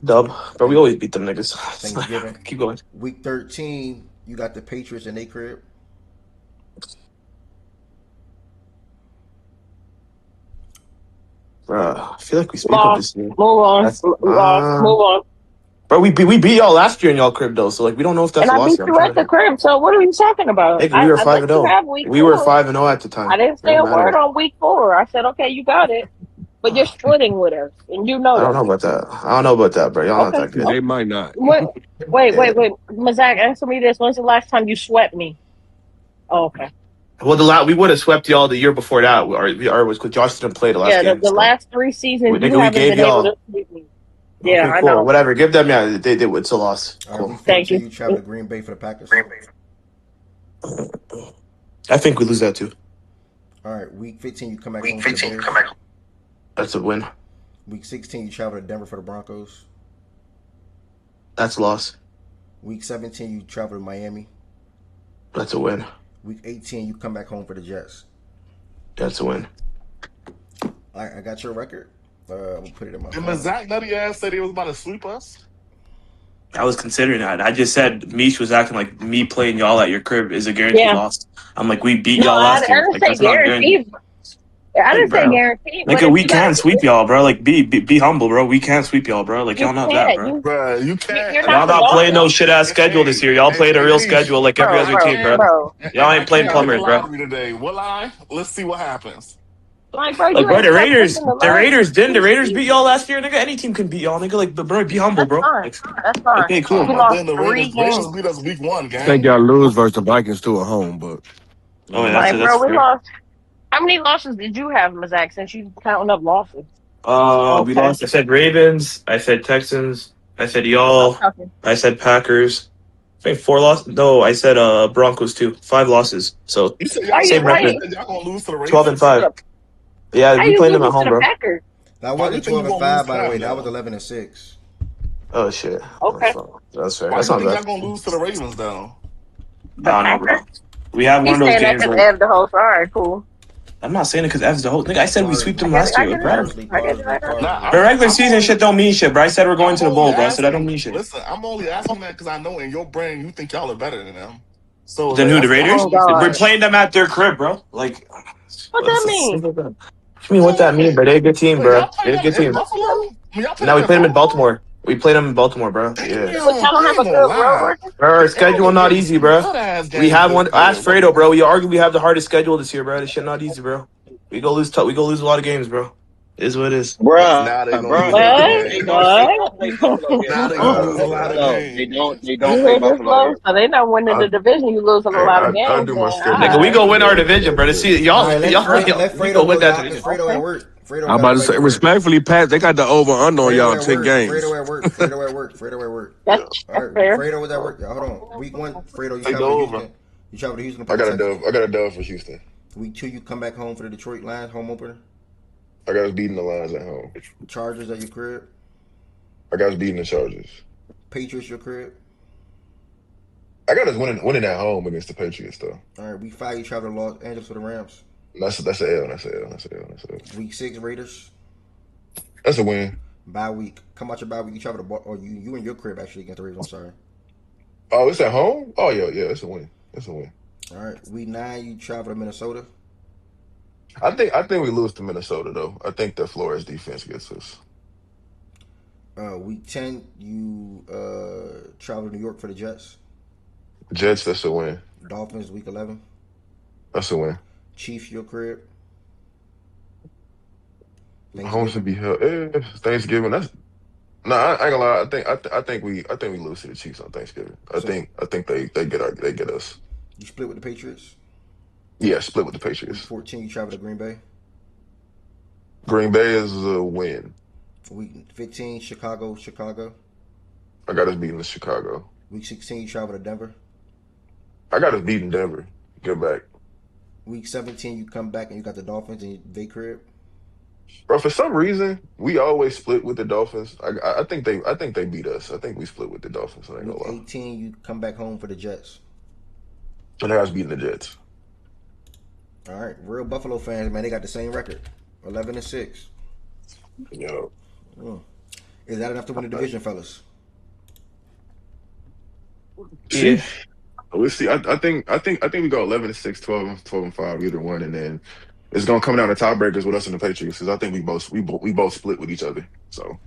Dub. Bro, we always beat them niggas. Thanksgiving. Keep going. Week 13, you got the Patriots in their crib. Bro, I feel like we speak of this year. Move on. Move on. Bro, we beat y'all last year in y'all crib though, so like we don't know if that's And a I loss. beat you at the crib, so what are you talking about? Nigga, we were I 5-0. let you have week We 4. were 5-0 at the time. I didn't say a word on week 4. I said, okay, you got it. But you're splitting with us, and you know I that. don't know about that. I don't know about that, bro. Y'all not that good. They might not. Wait. Mazak, answer me this. When's the last time you swept me? Oh, okay. Well, we would have swept y'all the year before that, or was because Josh didn't play the last game. The last 3 seasons Nigga, you haven't been able to sweep me. Yeah, okay, I cool. know. Whatever. Give them. Yeah, they it's a loss. Cool. Week 14, you travel to Green Bay for the Packers. I think we lose that too. All right, week 15, you come back home for the Bears. That's a win. Week 16, you travel to Denver for the Broncos. That's a loss. Week 17, you travel to Miami. That's a win. Week 18, you come back home for the Jets. That's a win. All right, I got your record. I'm gonna put it in my Did phone. Mazak nutty ass said he was about to sweep us? I was considering that. I just said Mish was acting like me playing y'all at your crib is a guaranteed loss. I'm like, we beat y'all last year. Like that's not guaranteed. I didn't say guaranteed. Nigga, we can sweep y'all, bro. Like, be humble, bro. We can sweep y'all, bro. Like, y'all not that, bro. Bro, you can't. Y'all not playing no shit ass schedule this year. Y'all played a real schedule like every other team, bro. Y'all ain't playing plumbers, bro. Today. Will I? Let's see what happens. Like, bro, the Raiders beat y'all last year, nigga. Any team can beat y'all, nigga. Like, bro, be humble, bro. That's fine. Okay, cool. We lost 3 games. Beat us week 1, gang. I think y'all lose versus the Vikings too at home, but oh, Like, bro, we fair. lost. How many losses did you have, Mazak, since you counting up losses? We lost. I said Ravens. I said Texans. I said y'all. I said Packers. I think 4 losses. No, I said Broncos too. 5 losses. So You said same record. y'all gonna lose to the Ravens? 12-5. Yeah, we playing them at home, bro. That wasn't 12-5, by the way. That was 11-6. Oh shit. Okay. That's fair. Why That's do you not think bad. y'all gonna lose to the Ravens though? I don't know, bro. We have one He's of those saying that games. because Where, Ev the host. All right, cool. I'm not saying it because Ev's the whole nigga. I said we sweep them last year, bro. Nah, The regular season shit don't mean shit, bro. I said we're going to the bowl, bro. So that don't mean shit. Listen, I'm only asking that because I know in your brain you think y'all are better than them. So Then who, the Raiders? Oh, God. We're playing them at their crib, bro. Like, What that mean? what do you mean what that mean, bro? They're a good team, bro. They're a good team. Now we played them in Baltimore. We played them in Baltimore, bro. Yeah. But y'all don't have a good road record? Bro, our schedule not easy, bro. We have one. Ask Fredo, bro. We arguably have the hardest schedule this year, bro. This shit not easy, bro. We go lose a lot of games, bro. It is what it is. Now they gonna lose a lot of games. Now they gonna lose a lot of games. They don't play Buffalo. So they not winning the division. You losing a lot of games. I do my schedule. Nigga, we go win our division, bro. To see y'all, Let we Fredo go win that go. division. Fredo at work. Fredo I'm about to say respectfully, Pat. They got the over under on y'all 10 games. Fredo at work. Fredo at work. Fredo at work. That's All right, fair. Fredo was at work. Hold on. Week 1, Fredo, you Take travel the to over. Houston. You travel to Houston. I got a dub for Houston. Week 2, you come back home for the Detroit Lions home opener. I got us beating the Lions at home. Chargers at your crib. I got us beating the Chargers. Patriots your crib. I got us winning at home against the Patriots though. All right, week 5, you travel to Los Angeles for the Rams. That's an L. That's an L. Week 6, Raiders. That's a win. Bye week. Come out your bye week. You travel to you in your crib actually against the Ravens. I'm sorry. Oh, it's at home? Oh yeah, it's a win. All right, week 9, you travel to Minnesota. I think we lose to Minnesota though. I think the Flores defense gets us. Week 10, you travel to New York for the Jets. Jets, that's a win. Dolphins, week 11. That's a win. Chiefs, your crib. Home should be held. Thanksgiving. I ain't gonna lie. I think we lose to the Chiefs on Thanksgiving. I think they get us. You split with the Patriots. Yeah, split with the Week Patriots. 14, you travel to Green Bay. Green Bay is a win. Week 15, Chicago. I got us beating the Chicago. Week 16, you travel to Denver. I got us beating Denver. Get back. Week 17, you come back and you got the Dolphins in they crib. Bro, for some reason, we always split with the Dolphins. I think they beat us. I think we split with the Dolphins. I ain't Week gonna lie. 18, you come back home for the Jets. And I was beating the Jets. All right, real Buffalo fans, man, they got the same record, 11-6. Yo. Is that enough to win the division, fellas? Yeah. We'll see. I think we go 11-6, 12-5, either one, and then it's gonna come down to tiebreakers with us and the Patriots because I think we both split with each other. So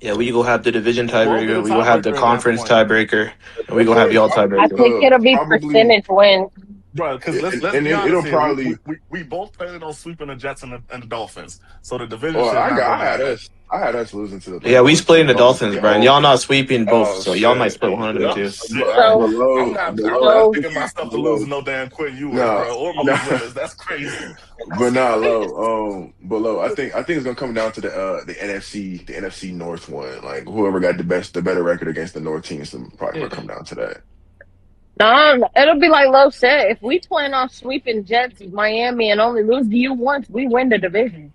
Yeah, we gonna have the division We'll both be the tiebreaker. We gonna have the tiebreaker at that conference point. tiebreaker, and we gonna have y'all I tiebreaker. think it'll be Probably. percentage wins. Bro, because let's and be honest it'll here. probably. We both planning on sweeping the Jets and the Dolphins, so the division Oh, should not go I had matter. us losing to the. Yeah, we splitting the Dolphins, bro. And y'all not sweeping both, Oh, so y'all shit. might split one of them Oh, too. shit. Below, I'm not below, picking myself to below. lose no damn Quinn Ewers, Nah, bro, or Malik Willis. That's crazy. But not low. Below. I think it's gonna come down to the NFC North one. Like whoever got the better record against the North teams, probably gonna come down to that. It'll be like Lo said. If we plan on sweeping Jets, Miami, and only lose to you once, we win the division.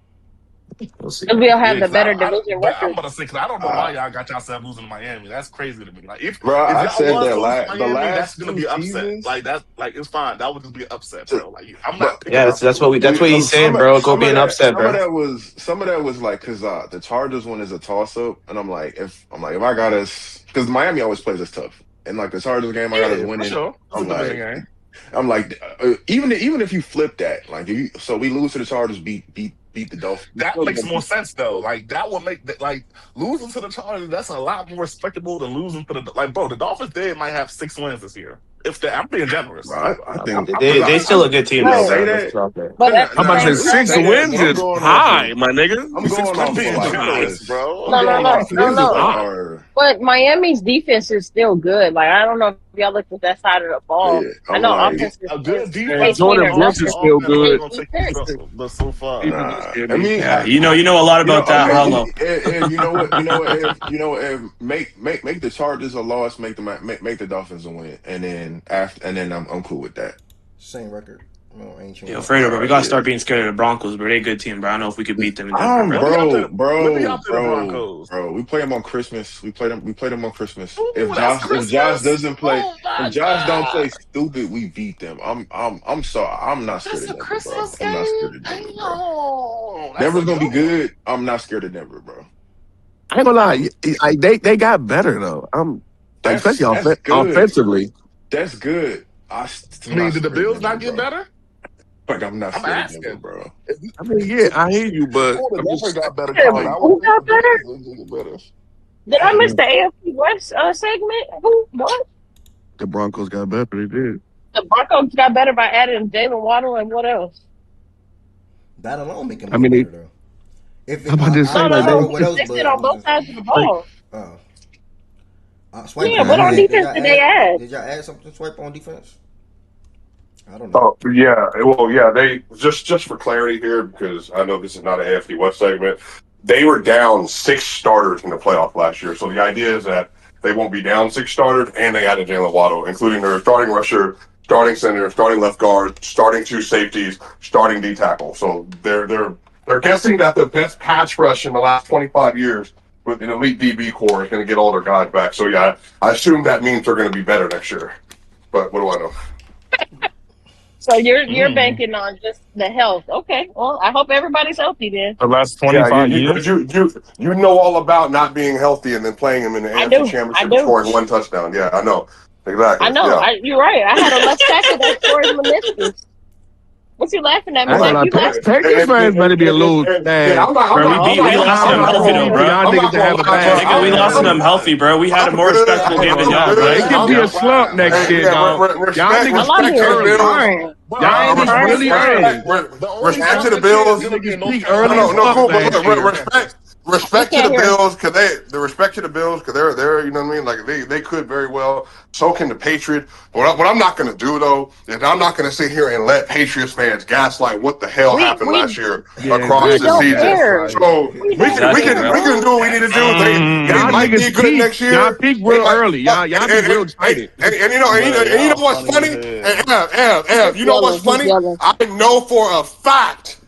We'll see. Because we'll have the 'cause better I- division but I'm record. about to say, because I don't know why y'all got yourself losing to Miami. That's crazy to me. Like if Bro, I y'all said was that losing to the Miami, last that's gonna be two upset. seasons. Like that's like it's fine. That would just be an upset, bro. Like I'm not picking Yeah, myself that's to lose. what he's saying, bro. It's gonna be an upset, Some of bro. that was like because the Chargers one is a toss up, and I'm like if I got us because Miami always plays us tough, and like the Chargers game I got us Yeah, for winning. sure. It's a division game. I'm like even if you flip that, like so we lose to the Chargers, beat the Dolphins. That makes more sense though. Like that would make like losing to the Chargers. That's a lot more respectable than losing to the bro. The Dolphins might have 6 wins this year. If I'm being generous. I think They still a good team though, bro. But at I'm about to the say same 6 time, wins is high, my nigga. I'm going off being of like generous, bro. no. But Miami's defense is still good. Like I don't know if y'all looked at that side of the ball. Yeah, I know like, offense is A good they defense. play their Brooks is numbers. still good. Gonna take you but so far. I mean, Yeah, you know a lot about that. Hello. And you know what? Make the Chargers a loss, make the Dolphins a win, and then I'm cool with that. Same record. No, ain't changing. Yo, Fredo, bro, we gotta start being scared of the Broncos, bro. They a good team, bro. I don't know if we could beat them in Denver, Bro, Broncos. we play them on Christmas. We play them on Christmas. Ooh, If Josh doesn't play, if Josh don't play stupid, we beat them. I'm sorry. I'm not scared of Denver, bro. I'm not scared of Denver, bro. Denver's gonna be good. I'm not scared of Denver, bro. I ain't gonna lie, they got better though. Especially offensively. That's good. Did the Bills not get better? Like I'm not scared of asking, Denver, bro. I mean, yeah, I hear you, but Denver got better. Who got better? Did I miss the AFC West segment? Who? What? the Broncos got better. They did. The Broncos got better by adding Jalen Waddle and what else? That alone make them I mean, better though. If I'm about to say, I like, don't know they- what else, They but sit on both sides of the ball. Swipe Yeah, what on defense did they add? Did y'all add something? Swipe on defense? I don't know. Oh yeah, well yeah. They just for clarity here, because I know this is not an AFC West segment. They were down 6 starters in the playoff last year, so the idea is that they won't be down 6 starters, and they added Jalen Waddle, including their starting rusher, starting center, starting left guard, starting 2 safeties, starting D tackle. So they're guessing that the best pass rush in the last 25 years with an elite DB core is going to get all their guys back. So yeah, I assume that means they're going to be better next year. But what do I know? So you're banking on just the health. Okay, well, I hope everybody's healthy then. The last 25 years. You know all about not being healthy and then playing him in the I AFC do. Championship and scoring 1 touchdown. Yeah, I know. Exactly. I know. Yeah. You're right. I had a left tackle that scored meniscus. What you laughing at me? I ain't Like gonna you lie, laughing? Packers fans better be a little Yeah, mad. I'm not- Bro, we lost them healthy though, bro. Y'all niggas to have a bad. Nigga, we lost them healthy, bro. We had a more respectable game than y'all, bro. It could be a slump next year, dog. Y'all niggas peak early. Y'all niggas really early. Respect to the Bills. Niggas peak early. No, cool. But look, respect to can't the hear. Bills because the respect to the Bills because they're you know what I mean, like they could very well. So can the Patriots. What I'm not going to do though is I'm not going to sit here and let Patriots fans gaslight what the hell happened last year across the don't season. care. So We we don't can we can care, we can bro. do what we need to do. They Y'all might be niggas good peak. next year. Y'all peak They real might, early. Y'all be real excited. and you know and you know what's funny? You know what's funny? I know for a fact.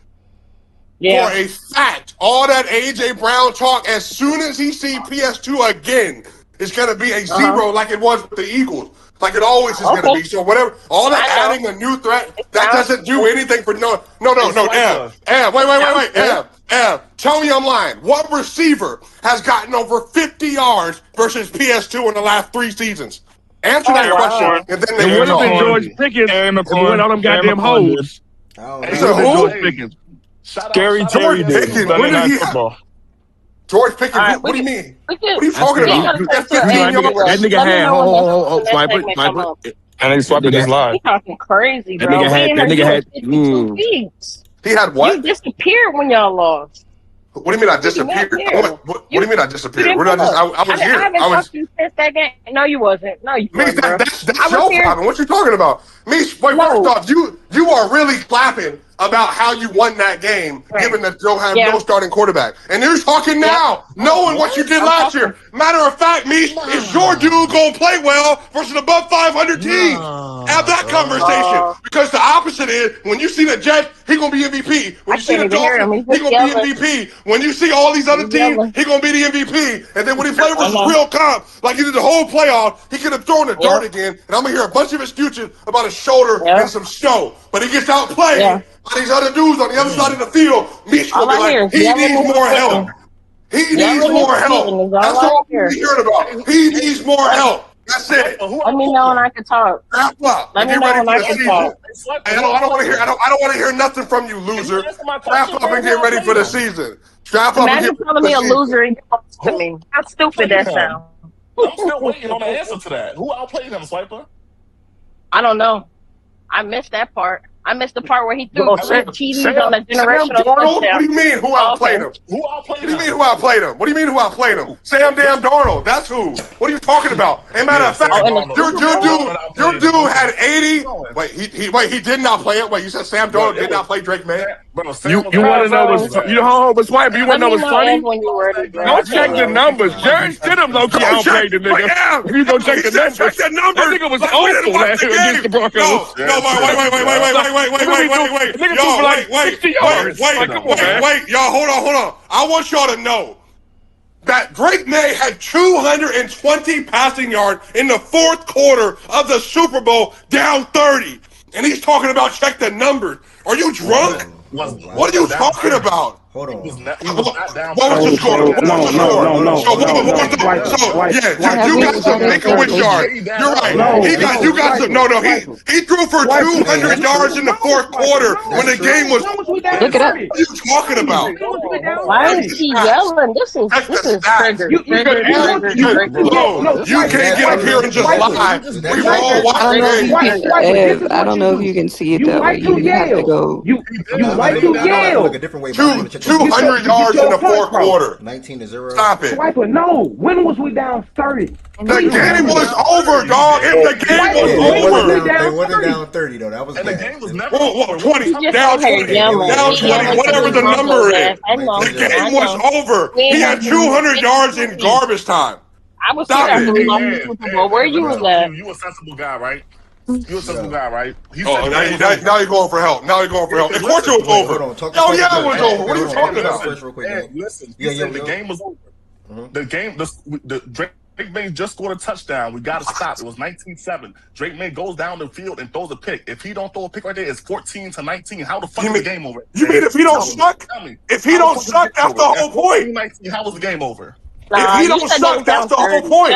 Yeah. For a fact, all that AJ Brown talk, as soon as he see PS2 again, it's gonna be a zero like it was with the Eagles. Like it always is gonna be. So whatever, all that adding a new threat, that doesn't do anything for no. Ev, tell me I'm lying. What receiver has gotten over 50 yards versus PS2 in the last 3 seasons? Answer that question, and then It they would have been talk. George Pickens if we went on them goddamn hoes. I don't It know. would have been Who? George Pickens. Scary George Pickens. When did he have? George Pickens. All right, What do you mean? What What are you talking about? That's That's 15 yards. That nigga Let me had know when the next swipe it, segment swipe come up. it. And they swiping this line. He talking crazy, That bro. nigga We had ain't that heard nigga you in had 52 weeks. He had You what? disappeared when y'all lost. What do you mean I You did not disappeared? care. What do you mean I You disappeared? didn't Where did I pull just? up. I was I here. haven't I was. talked to you since that game. No, you wasn't. No, you Me, wasn't, bro. that's I was your here. problem. What you talking about? Me, wait, first off, you are really clapping about how you won that game, given that you have no starting quarterback. And you're talking now, knowing what you did last year. Matter of fact, me, is your dude gonna play well versus an above 500 team? Have that conversation. Because the opposite is, when you see the Jets, he gonna be MVP. When you see the can't even hear him. Dolphins, He's he just gonna yelling. be MVP. When you see all these other He's teams, yelling. he gonna be the MVP. And then when he played versus I know. real comp, like he did the whole playoff, he could have thrown the dart again. And I'm gonna hear a bunch of excuses about his shoulder and some snow. But he gets outplayed by these other dudes on the other side of the field. Meech All gonna be I hear like, is he yelling needs and more spitting. help. He needs Yelling more and spitting help. is all That's I all hear. we're hearing about. He needs more help. That's it. Let me know when I can talk. Wrap up Let and me get know ready when for I the can season. talk. I don't want to hear. I don't want to hear nothing from you, loser. Wrap up and get ready for the season. Strap up and Imagine get ready calling for me the a season. loser and you lost to me. How stupid that sounds. I'm still waiting on the answer to that. Who outplayed him, Swiper? I don't know. I missed that part. I missed the part where he threw Bro, 3 TDs on a Sam generational Darnold? touchdown. What do you mean? Who outplayed him? Who outplayed What do you mean who outplayed him? What do you mean who outplayed him? Sam damn Darnold. That's who. What are you talking about? And matter of fact, your dude had 80. Wait, he did not play it. Wait, you said Sam Darnold did not play Drake May? You want to know what's what's funny? You want to know what's funny? When you're ready, bro. Go check the numbers. Jerry Stidham low-key outplayed the nigga. If you go check the numbers, that nigga was awful last year against the Broncos. No, wait, y'all, hold on. I want y'all to know that Drake May had 220 passing yards in the fourth quarter of the Super Bowl, down 30. And he's talking about check the numbers. Are you drunk? What are you talking about? Hold on. What was the score? What was the score? You got some Make-A-Wish yards. You're right. You got some. No. He threw for 200 yards in the fourth quarter when the game was. Look it up. What are you talking about? Why is he yelling? This is triggered. You can't get up here and just lie. We've all watched games. I don't know if you can see it that way. You have to go. You like to yell. Look a different way. 200 yards in the fourth quarter. 19-0. Stop it. Swiper, no. When was we down 30? The game was over, dog. The game was over. They wasn't down 30 though. That was the game was never 20. Down 20. Down 20. Whatever the number is. The game was over. He had 200 yards in garbage time. I was here after we lost the Super Bowl. Where you was at? You a sensible guy, right? You a sensible guy, right? Now you're going for help. Of course it was over. Oh yeah, it was over. What are you talking about? Listen, the game was over. The game, the Drake May just scored a touchdown. We got to stop. It was 19-7. Drake May goes down the field and throws a pick. If he don't throw a pick right there, it's 14-19. How the fuck is the game over? You mean if he don't suck? If he don't suck, that's the whole point. How was the game over? If he don't suck, that's the whole point.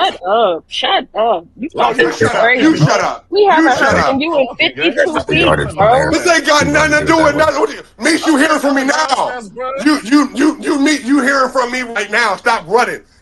Shut up. You crazy. You shut up. We haven't heard you in 52 weeks, bro. This ain't got nothing to do with nothing. Meech, you hearing from me now. You hearing from me right now. Stop running.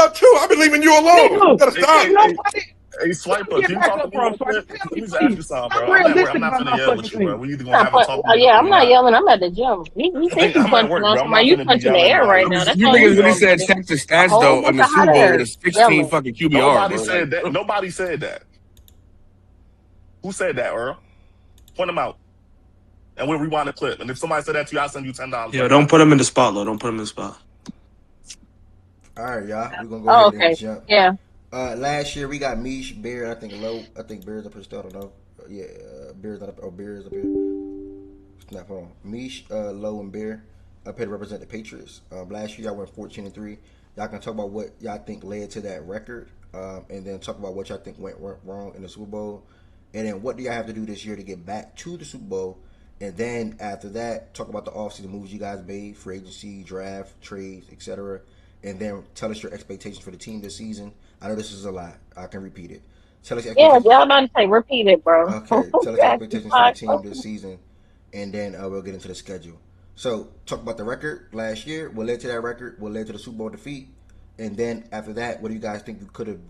up too. I've been leaving you alone. You gotta stop. Hey, Swiper, can you talk to me real quick? Let me just ask you something, bro. I'm I'm at work. realistic I'm not about finna my yell fucking with you, bro. thing. We either gonna have a talk Yeah, or I'm we not not. yelling. I'm at the gym. He think he I'm at punching work, on bro. I'm somebody. not You finna be punching the yelling air at right you. now. That's You all niggas you really doing, said buddy. Texas A stats whole though in bunch the of hot Super Bowl with air a 16 yelling. fucking QBR, Nobody bro. Like, said that. Nobody said that. Who said that, Earl? Point them out. And we'll rewind the clip. And if somebody said that to you, I'll send you $10 Yeah, right don't now. put him in the spot, though. Don't put him in the spot. All right, y'all. We're gonna go Oh, ahead and okay. jump. Yeah. Last year we got Mish, Bear, I think low. I think Bears up here still. I don't know. Yeah, Bears up. Oh, Bears up here. Snap, hold on. Mish, Low, and Bear up here to represent the Patriots. Last year y'all went 14-3. Y'all can talk about what y'all think led to that record, and then talk about what y'all think went wrong in the Super Bowl, and then what do y'all have to do this year to get back to the Super Bowl, and then after that, talk about the offseason moves you guys made, free agency, draft, trades, etc., and then tell us your expectations for the team this season. I know this is a lot. I can repeat it. Tell us your Yeah, expectations. y'all about to say repeat it, bro. Okay, tell us your expectations for the team this season, and then we'll get into the schedule. So, talk about the record last year. What led to that record? What led to the Super Bowl defeat? And then after that, what do you guys think you could have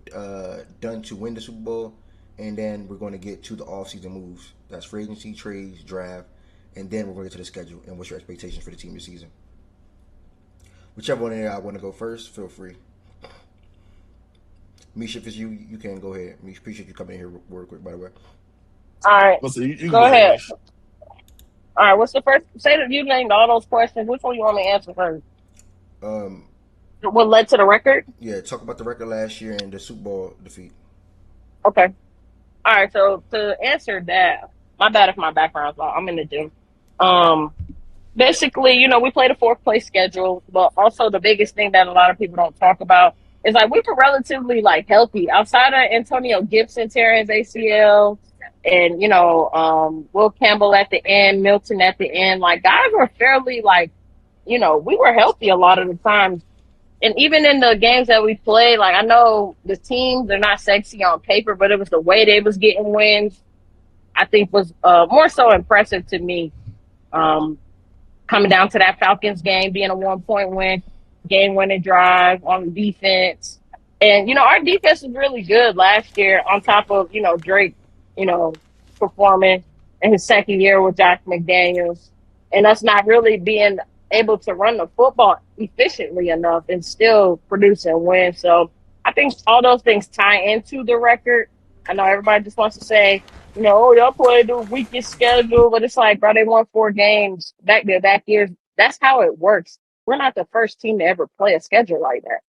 done to win the Super Bowl? And then we're going to get to the offseason moves. That's free agency, trades, draft, and then we're going to get to the schedule and what's your expectations for the team this season. Whichever one of y'all want to go first, feel free. Misha, if it's you, you can go ahead. Misha, appreciate you coming in here real quick, by the way. All right, Listen, you can go go ahead, ahead. Mish. All right, what's the first? Say that you named all those questions. Which one you want me to answer first? Um, What led to the record? yeah, talk about the record last year and the Super Bowl defeat. Okay. All right. So to answer that, my bad if my background's loud. I'm in the gym. Um, Basically, we played a fourth place schedule, but also the biggest thing that a lot of people don't talk about is like we were relatively like healthy outside of Antonio Gibson tearing his ACL and Will Campbell at the end, Milton at the end. Like guys were fairly like we were healthy a lot of the times. And even in the games that we played, like I know the teams they're not sexy on paper, but it was the way they was getting wins. I think was more so impressive to me. Coming down to that Falcons game, being a 1-point win, game winning drive on defense. And, our defense was really good last year on top of, Drake, you know, performing in his second year with Josh McDaniels and us not really being able to run the football efficiently enough and still produce and win. So I think all those things tie into the record. I know everybody just wants to say, oh, y'all played the weakest schedule, but it's like, bro, they won 4 games back there back years. That's how it works. We're not the first team to ever play a schedule like that.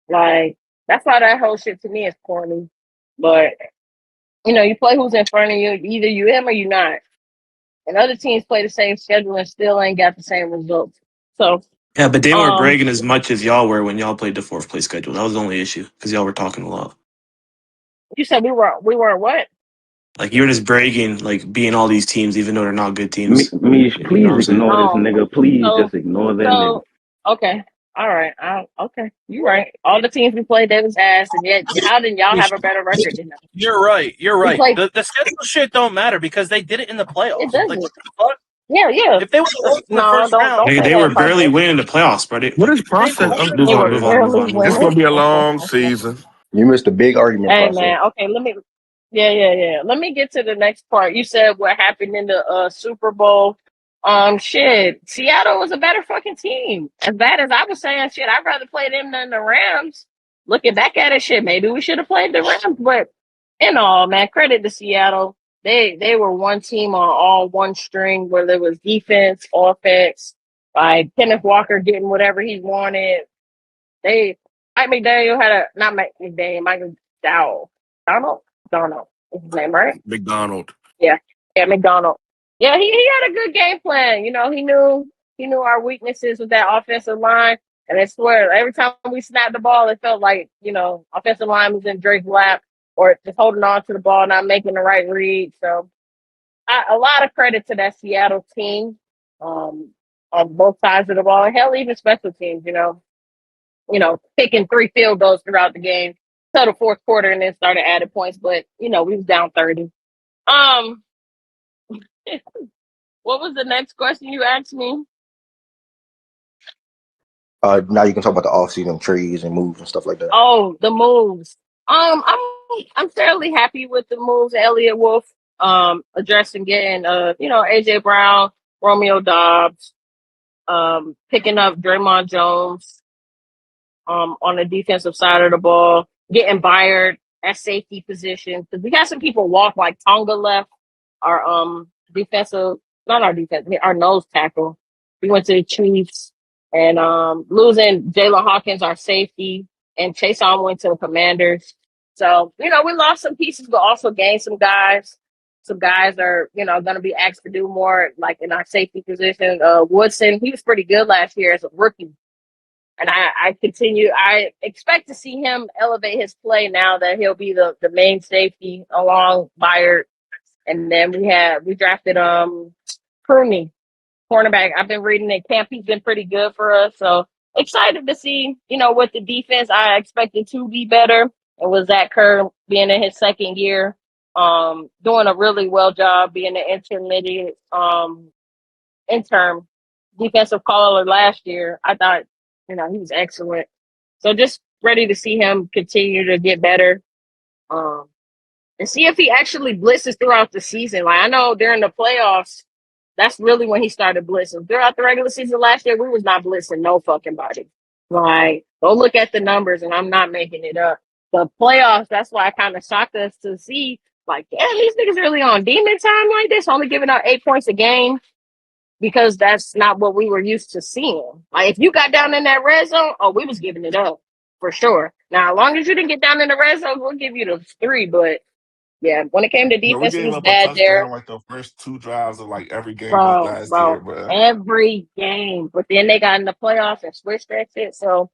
Like, that's why that whole shit to me is corny. But, you play who's in front of you. Either you him or you not. And other teams play the same schedule and still ain't got the same results. So, Yeah, but they weren't um, bragging as much as y'all were when y'all played the fourth place schedule. That was the only issue because y'all were talking a lot. you said we were what? Like you were just bragging, like being all these teams, even though they're not good teams. Mish, You know what I'm please saying? ignore this Oh, nigga. Please so just ignore that nigga. so okay. All right. Okay. You right. All the teams we played, they was ass, and yet how did y'all have a better record than them? You're right. You're We right. played. The schedule shit don't matter because they did it in the It playoffs. Like doesn't. what the fuck? Yeah. If they would have in the No, first don't round, don't They say were that, barely Parker. winning the playoffs, but What is they process? cool. won. Move They on, were move on, move barely on, move It's on. gonna winning. be a long season. You missed a big argument Hey process. man, okay, let me get to the next part. You said what happened in the Super Bowl. Shit, Seattle was a better fucking team. As bad as I was saying, shit, I'd rather play them than the Rams. Looking back at it, shit, maybe we should have played the Rams. But in all, man, credit to Seattle. They were one team on all one string, where there was defense, offense, like Kenneth Walker getting whatever he wanted. Mike McDaniel had a not Mike McDaniel, Michael Dowell. Donald is his name, right? McDonald. Yeah. Yeah, McDonald. Yeah, he had a good game plan. He knew our weaknesses with that offensive line. And I swear, every time we snapped the ball, it felt like, offensive line was in Drake's lap or just holding on to the ball, not making the right read. So a lot of credit to that Seattle team on both sides of the ball. Hell, even special teams, picking 3 field goals throughout the game till the fourth quarter and then started adding points. But, we was down 30. Um, what was the next question you asked me? Now you can talk about the offseason trades and moves and stuff like that. Oh, the moves. I'm fairly happy with the moves. Elliott Wolf, addressing getting, AJ Brown, Romeo Dobbs, picking up Draymond Jones, on the defensive side of the ball, getting Byard at safety position because we had some people walk like Tonga left our defensive, not our defense, our nose tackle. We went to the Chiefs and losing Jalen Hawkins, our safety, and Chase on went to the Commanders. So we lost some pieces, but also gained some guys. Some guys are going to be asked to do more, like in our safety position. Woodson, he was pretty good last year as a rookie. And I expect to see him elevate his play now that he'll be the main safety along Byard. And then we drafted Pruney, cornerback. I've been reading that camp. He's been pretty good for us. So excited to see, with the defense. I expected to be better. And with Zach Kerr being in his second year, doing a really well job being an interim defensive caller last year. I thought, he was excellent. So just ready to see him continue to get better. And see if he actually blitzes throughout the season. Like, I know during the playoffs, that's really when he started blitzing. Throughout the regular season last year, we was not blitzing no fucking body. Like, go look at the numbers, and I'm not making it up. The playoffs, that's why it kind of shocked us to see, like, damn, these niggas really on demon time like this, only giving out 8 points a game, because that's not what we were used to seeing. Like, if you got down in that red zone, we was giving it up for sure. Now, as long as you didn't get down in the red zone, we'll give you the 3, but yeah, when it came to No, we defense, it gave was up a bad there. touchdown like the first 2 drives of like every game last year, Bro, bro. every game. But then they got in the playoffs and switched that shit. So,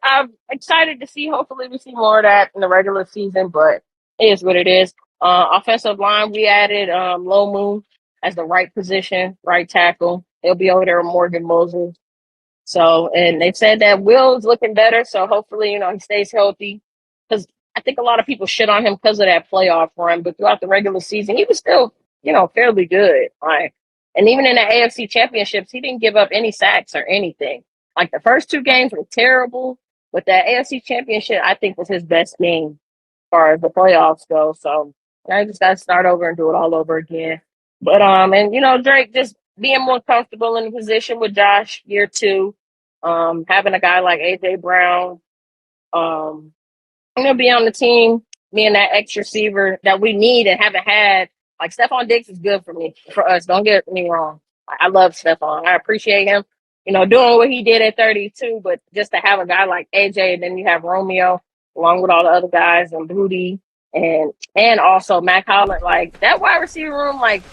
I'm excited to see. Hopefully, we see more of that in the regular season, but it is what it is. Offensive line, we added Low Moon as the right position, right tackle. He'll be over there with Morgan Moses. So, and they said that Will's looking better. So, hopefully, he stays healthy. Because I think a lot of people shit on him because of that playoff run, but throughout the regular season, he was still, fairly good. Like, and even in the AFC championships, he didn't give up any sacks or anything. Like, the first 2 games were terrible, but that AFC championship, I think, was his best game as far as the playoffs go. So I just got to start over and do it all over again. But, and, Drake just being more comfortable in the position with Josh year 2, having a guy like AJ Brown, I'm gonna be on the team, being that X receiver that we need and haven't had. Like, Stephon Diggs is good for us. Don't get me wrong. I love Stephon. I appreciate him, doing what he did at 32. But just to have a guy like AJ, and then you have Romeo along with all the other guys and Booty and also Mac Holland, like that wide receiver room, like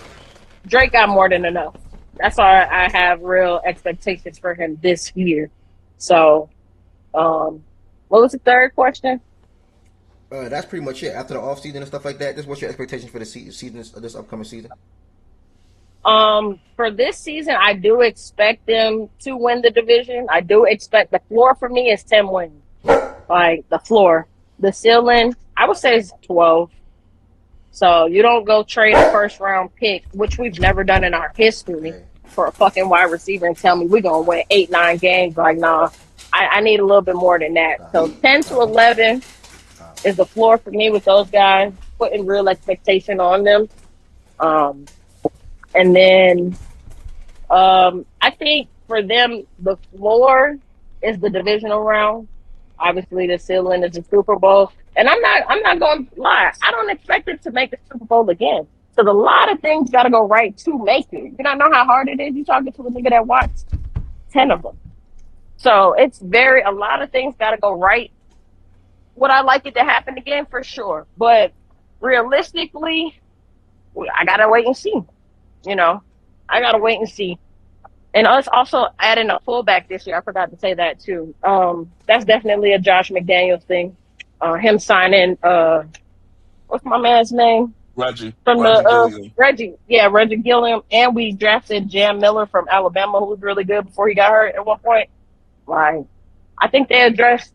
Drake got more than enough. That's why I have real expectations for him this year. So, what was the third question? That's pretty much it. After the off season and stuff like that, just what's your expectations for the season, this upcoming season? For this season, I do expect them to win the division. I do expect the floor for me is 10 wins. Like, the floor. The ceiling, I would say, is 12. So you don't go trade a first round pick, which we've never done in our history, for a fucking wide receiver and tell me we're gonna win 8-9 games. Like, nah, I need a little bit more than that. So 10 to 11 is the floor for me with those guys, putting real expectation on them. And then I think for them, the floor is the divisional round. Obviously, the ceiling is the Super Bowl. And I'm not going to lie. I don't expect it to make the Super Bowl again. So a lot of things got to go right to make it. You don't know how hard it is. You talking to a nigga that watched 10 of them. So it's a lot of things got to go right. Would I like it to happen again? For sure. But realistically, I got to wait and see. I got to wait and see. And us also adding a fullback this year. I forgot to say that too. That's definitely a Josh McDaniels thing. Him signing, what's my man's name? Reggie Gilliam. Gilliam. Reggie Gilliam. And we drafted Jam Miller from Alabama, who was really good before he got hurt at one point. Like, I think they addressed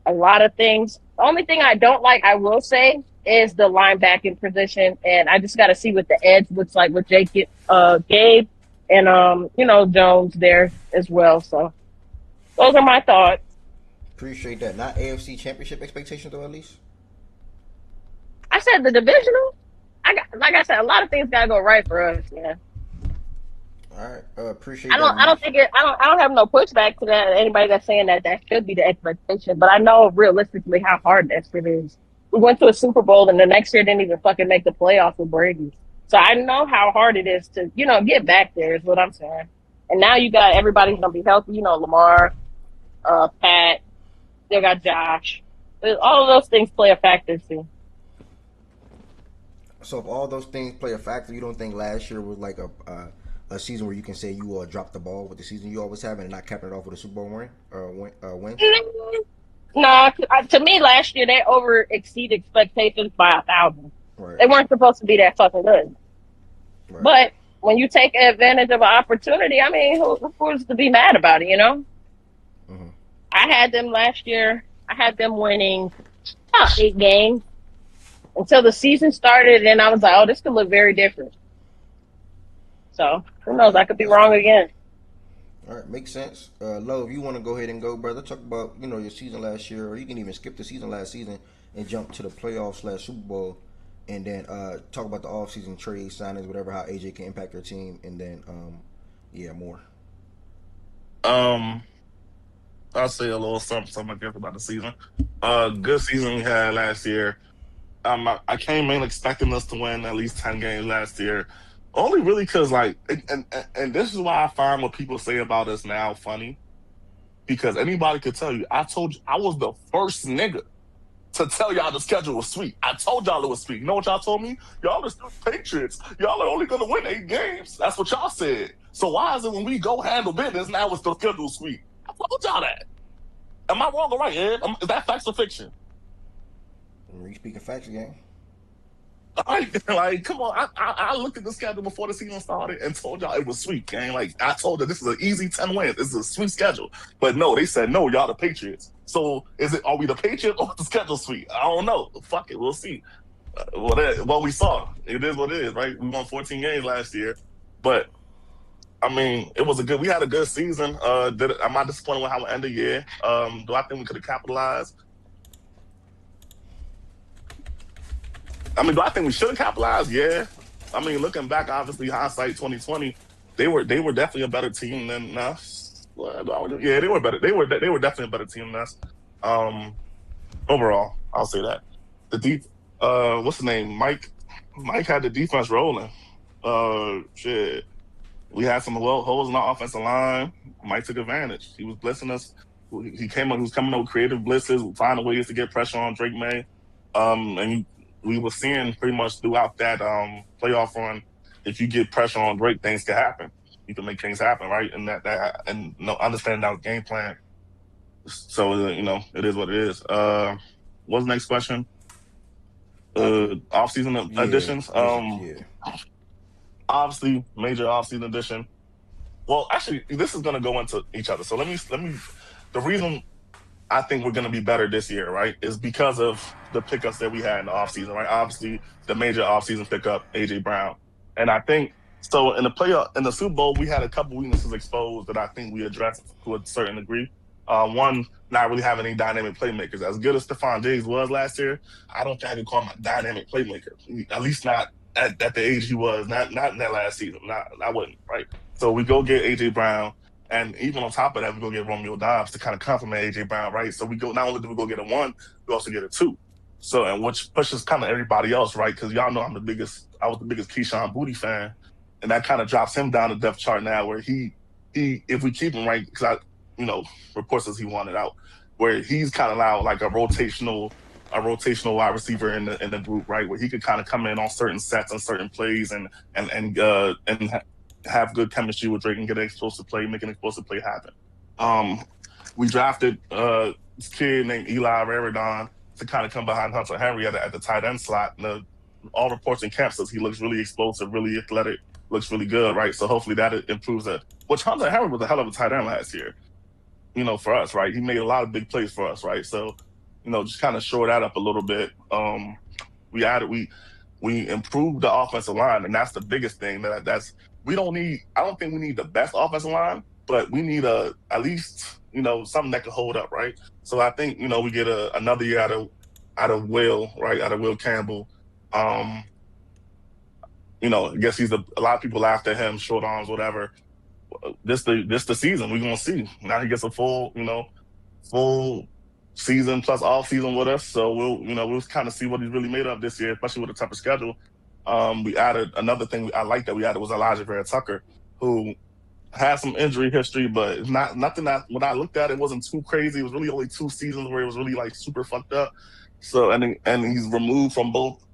a lot of things. The only thing I don't like, I will say, is the linebacking position. And I just got to see what the edge looks like with Gabe and, Jones there as well. So those are my thoughts. Appreciate that. Not AFC Championship expectations, though, at least? I said the divisional. Like I said, a lot of things got to go right for us, man. All right. Appreciate I don't have no pushback to that. Anybody that's saying that should be the expectation. But I know realistically how hard that shit is. We went to a Super Bowl and the next year didn't even fucking make the playoffs with Brady. So I know how hard it is to, get back there is what I'm saying. And now you got everybody's going to be healthy. Lamar, Pat, still got Josh. All of those things play a factor too. So if all those things play a factor, you don't think last year was like a a season where you can say you dropped the ball with the season you always have and not capping it off with a Super Bowl win? No, to me, last year they over exceed expectations by 1,000. Right. They weren't supposed to be that fucking good. Right. But when you take advantage of an opportunity, I mean, who's to be mad about it? You know. Mm-hmm. I had them last year. I had them winning about 8 games until the season started, and I was like, "Oh, this could look very different." So who knows? I could be wrong again. All right, makes sense. Lo, if you want to go ahead and go, brother, talk about your season last year, or you can even skip the season last season and jump to the playoffs / Super Bowl, and then talk about the offseason trade signings, whatever, how AJ can impact your team, and then more. I'll say a little something I guess about the season. Good season we had last year. I came in expecting us to win at least 10 games last year. Only really because, like, and this is why I find what people say about us now funny. Because anybody could tell you, I told you, I was the first nigga to tell y'all the schedule was sweet. I told y'all it was sweet. You know what y'all told me? Y'all are still Patriots. Y'all are only going to win 8 games. That's what y'all said. So why is it when we go handle business, now it's the schedule sweet? I told y'all that. Am I wrong or right, Ed? Is that facts or fiction? You speaking facts again? Like, come on. I looked at the schedule before the season started and told y'all it was sweet, gang. Like, I told you this is an easy 10 wins. This is a sweet schedule. But no, they said, no, y'all the Patriots. So are we the Patriots or the schedule sweet? I don't know. Fuck it. We'll see. What we saw. It is what it is, right? We won 14 games last year. But, I mean, we had a good season. Am I disappointed with how it ended? Yeah. Do I think we could have capitalized? I mean, do I think we should have capitalized? Yeah. I mean, looking back, obviously, hindsight 2020, they were definitely a better team than us. Yeah, they were better. They were definitely a better team than us. Overall, I'll say that. What's his name? Mike had the defense rolling. Shit. We had some holes in our offensive line. Mike took advantage. He was blitzing us. He was coming up with creative blitzes, finding ways to get pressure on Drake May. And we were seeing pretty much throughout that playoff run, if you get pressure on Drake, things can happen. You can make things happen, right? And understanding that game plan. So it is what it is. What's the next question? Off-season additions. Obviously, major off-season addition. Well, actually, this is going to go into each other. So let me. The reason I think we're going to be better this year, right, is because of the pickups that we had in the offseason, right? Obviously, the major offseason pickup, A.J. Brown. And I think, so in the Super Bowl, we had a couple weaknesses exposed that I think we addressed to a certain degree. One, not really having any dynamic playmakers. As good as Stephon Diggs was last year, I don't think I can call him a dynamic playmaker, at least not at the age he was, not in that last season. I wouldn't, right? So we go get A.J. Brown. And even on top of that, we go get Romeo Dobbs to kind of complement A.J. Brown, right? So not only do we go get a 1, we also get a 2. So, and which pushes kind of everybody else, right? Because y'all know I was the biggest Keyshawn Booty fan. And that kind of drops him down the depth chart now where he if we keep him, right, because reports says he wanted out, where he's kind of now like a rotational wide receiver in the group, right? Where he could kind of come in on certain sets and certain plays and have good chemistry with Drake and get an explosive play, make an explosive play happen. We drafted this kid named Eli Raridon to kind of come behind Hunter Henry at the tight end slot. And all reports in camp says he looks really explosive, really athletic, looks really good, right? So hopefully that improves that. Which Hunter Henry was a hell of a tight end last year, for us, right? He made a lot of big plays for us, right? So, just kind of shore that up a little bit. We improved the offensive line, and that's the biggest thing. I don't think we need the best offensive line, but we need at least something that can hold up, right? So I think we get another year out of Will, right? Out of Will Campbell. I guess a lot of people laughed at him, short arms, whatever. This the season. We're gonna see. Now he gets a full season plus off season with us. So we'll kind of see what he's really made of this year, especially with a tougher schedule. We added another thing I like that we added was Elijah Vera Tucker, who had some injury history, but it's nothing that when I looked at it wasn't too crazy. It was really only 2 seasons where it was really like super fucked up. So and he's removed from both.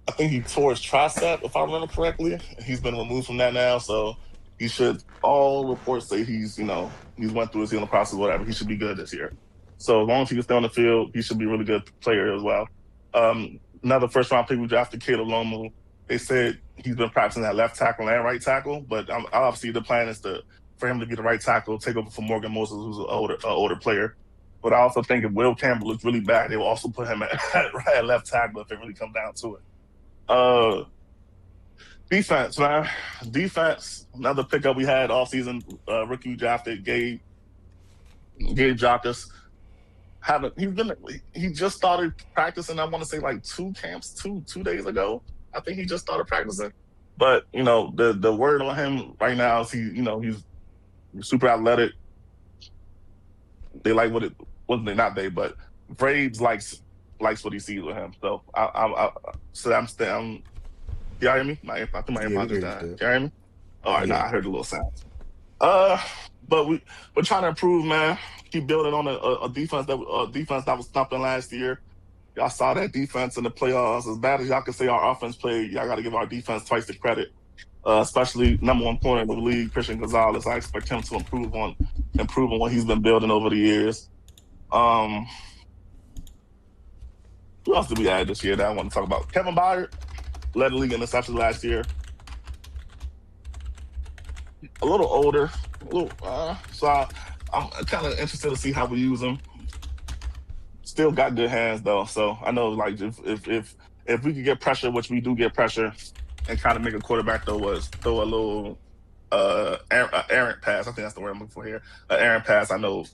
I think he tore his tricep, if I remember correctly. He's been removed from that now. So He should. All reports say he's went through his healing process, whatever. He should be good this year. So as long as he can stay on the field, he should be a really good player as well. Another first round pick we drafted, Caleb Lomu. They said he's been practicing at left tackle and right tackle, but obviously the plan is for him to be the right tackle, take over for Morgan Moses, who's an older player. But I also think if Will Campbell looks really bad, they will also put him at left tackle if it really comes down to it. Defense, man. Defense, another pickup we had all season. Rookie drafted Gabe Jockus. He just started practicing, I want to say like 2 camps, two days ago. I think he just started practicing. But, the word on him right now is he's super athletic. They like but Braves likes what he sees with him. So I'm y'all hear me? I think my AirPods just died. Y'all hear me? All right, I heard a little sound. But we're trying to improve, man. Keep building on a defense that was thumping last year. Y'all saw that defense in the playoffs. As bad as y'all can say our offense played, y'all got to give our defense twice the credit. Especially number 1 corner in the league, Christian Gonzalez. I expect him to improve on what he's been building over the years. Who else did we add this year that I want to talk about? Kevin Byard led the league in interceptions last year. A little older, so I'm kind of interested to see how we use him. Still got good hands though, so I know like if we could get pressure, which we do get pressure, and kind of make a quarterback throw a little errant pass. I think that's the word I'm looking for here. An errant pass. I know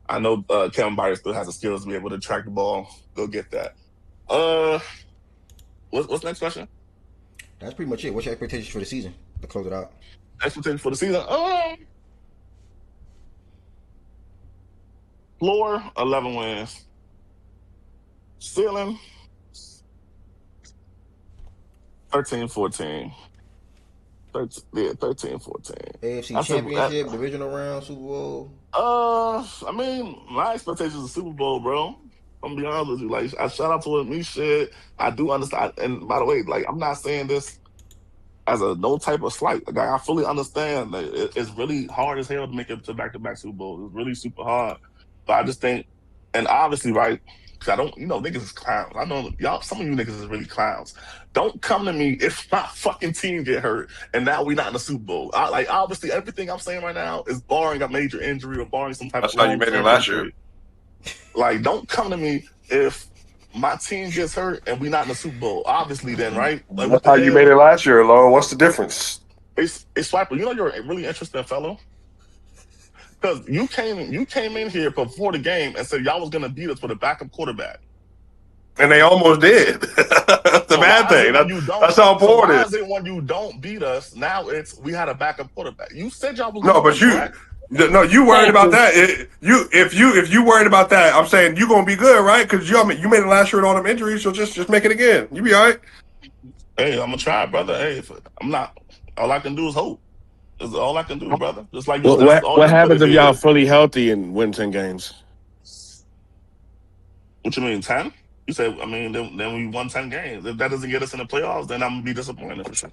Kevin Byard still has the skills to be able to track the ball, go get that. What's the next question? That's pretty much it. What's your expectations for the season to close it out? Expectations for the season? Floor 11 wins. Ceiling 13-14. 13-14. AFC Championship, divisional round, Super Bowl. I mean, my expectations are Super Bowl, bro. I'm gonna be honest with you. Like, I shout out to what me shit. I do understand. And by the way, like, I'm not saying this as no type of slight. Like, I fully understand that it's really hard as hell to make it to back-to-back Super Bowls. It's really super hard. But I just think, and obviously, right, because I don't, niggas is clowns. I know y'all, some of you niggas is really clowns. Don't come to me if my fucking team get hurt and now we not in the Super Bowl. Obviously, everything I'm saying right now is barring a major injury or barring some type That's of how you made it last year. Like, don't come to me if my team gets hurt and we not in the Super Bowl. Obviously, then, right? Like, That's how you made it last year, Lone. What's the difference? It's Swiper. You're a really interesting fellow. Because you came in here before the game and said y'all was gonna beat us with a backup quarterback. And they almost did. That's the bad thing. That's how important it is. Why is it when you don't beat us, now we had a backup quarterback? You said y'all was you worried about that. If you worried about that, I'm saying you gonna be good, right? Because you made it last year with all them injuries, so just make it again. You be all right. Hey, I'm gonna try, brother. Hey, I'm not. All I can do is hope. That's all I can do, brother. Just like you. What happens if y'all fully healthy and win 10 games? What you mean, 10? You said, I mean, then we won 10 games. If that doesn't get us in the playoffs, then I'm gonna be disappointed for sure.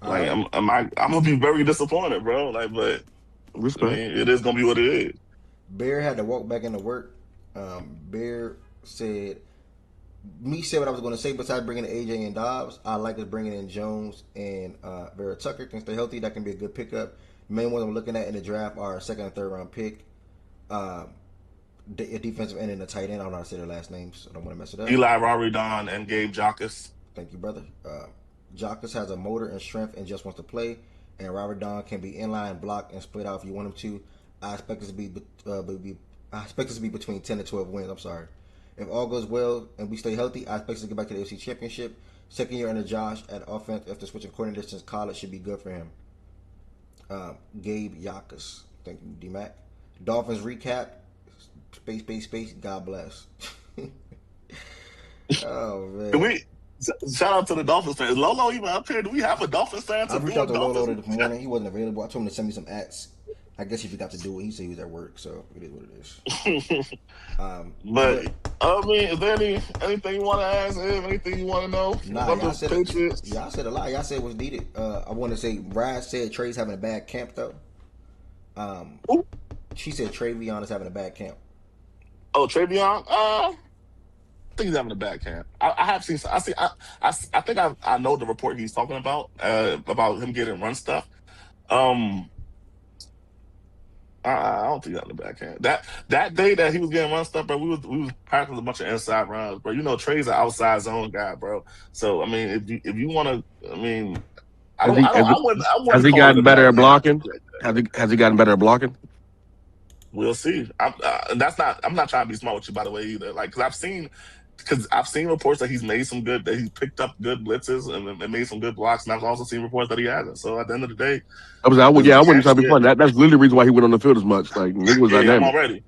Like, I'm gonna be very disappointed, bro. Like, but I mean, it is gonna be what it is. Bear had to walk back into work. Bear said what I was going to say. Besides bringing in AJ and Dobbs, I like us bringing in Jones and Vera Tucker can stay healthy. That can be a good pickup. The main ones I'm looking at in the draft are a second and third round pick, a defensive end and a tight end. I don't know how to say their last names, so I don't want to mess it up. Eli Raridon and Gabe Jockus. Thank you, brother. Jockus has a motor and strength and just wants to play. And Raridon can be inline, block, and split out if you want him to. I expect this to be between 10 and 12 wins. I'm sorry. If all goes well and we stay healthy, I expect us to get back to the AFC Championship. Second year under Josh at offense after switching coordinator since college should be good for him. Gabe Jockus. Thank you, D-Mac. Dolphins recap. Space. God bless. Oh, man. Shout out to the Dolphins fans. Lolo even up here. Do we have a Dolphins fan? I reached out to Lolo this morning. He wasn't available. I told him to send me some ads. I guess he forgot to do it. He said he was at work, so it is what it is. But I mean, is there anything you want to ask? Anything you want to know Nah, about y'all the said Patriots? y'all said a lot. Y'all said what's needed. I want to say Brad said Trey's having a bad camp though. Who? She said Travion is having a bad camp. Oh, Travion. I think he's having a bad camp. I have seen. I see. I think I know the report he's talking about him getting run stuff. I don't think he's having a bad camp. That day that he was getting run stuff, bro, we was practicing a bunch of inside runs, bro. You know, Trey's an outside zone guy, bro. So I mean, if you want to, I mean, Has he has he, I has wouldn't he call it gotten a better bad at camp. blocking? Has he gotten better at blocking? We'll see. And that's not. I'm not trying to be smart with you, by the way, either. Like, because I've seen reports that he's made some good, that he's picked up good blitzes and made some good blocks, and I've also seen reports that he hasn't. So at the end of the day, I wouldn't try to be yeah, funny. That's literally the reason why he went on the field as much. Like nigga was yeah, I'm dynamic. already.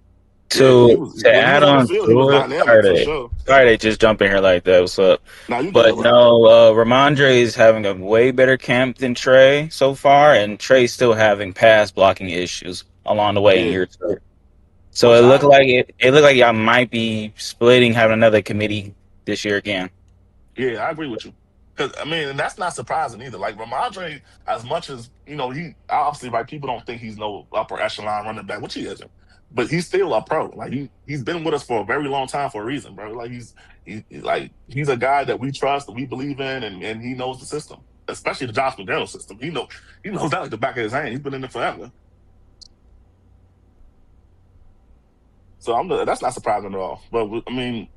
Yeah, he To was to when he add was on the on field, he was to it, dynamic for sure. sorry to just jump in here like that. What's up? Now you good, But bro. no, Ramondre is having a way better camp than Trey so far, and Trey's still having pass blocking issues along the way in Yeah, year two. So which it I looked like it looked like y'all might be splitting, having another committee this year again. Yeah, I agree with you. Because I mean, and that's not surprising either. Like Ramondre, as much as he obviously right, people don't think he's no upper echelon running back, which he isn't. But he's still a pro. Like he's been with us for a very long time for a reason, bro. Like he's a guy that we trust, that we believe in, and he knows the system, especially the Josh McDaniels system. He knows that like the back of his hand. He's been in it forever. So that's not surprising at all. But I mean,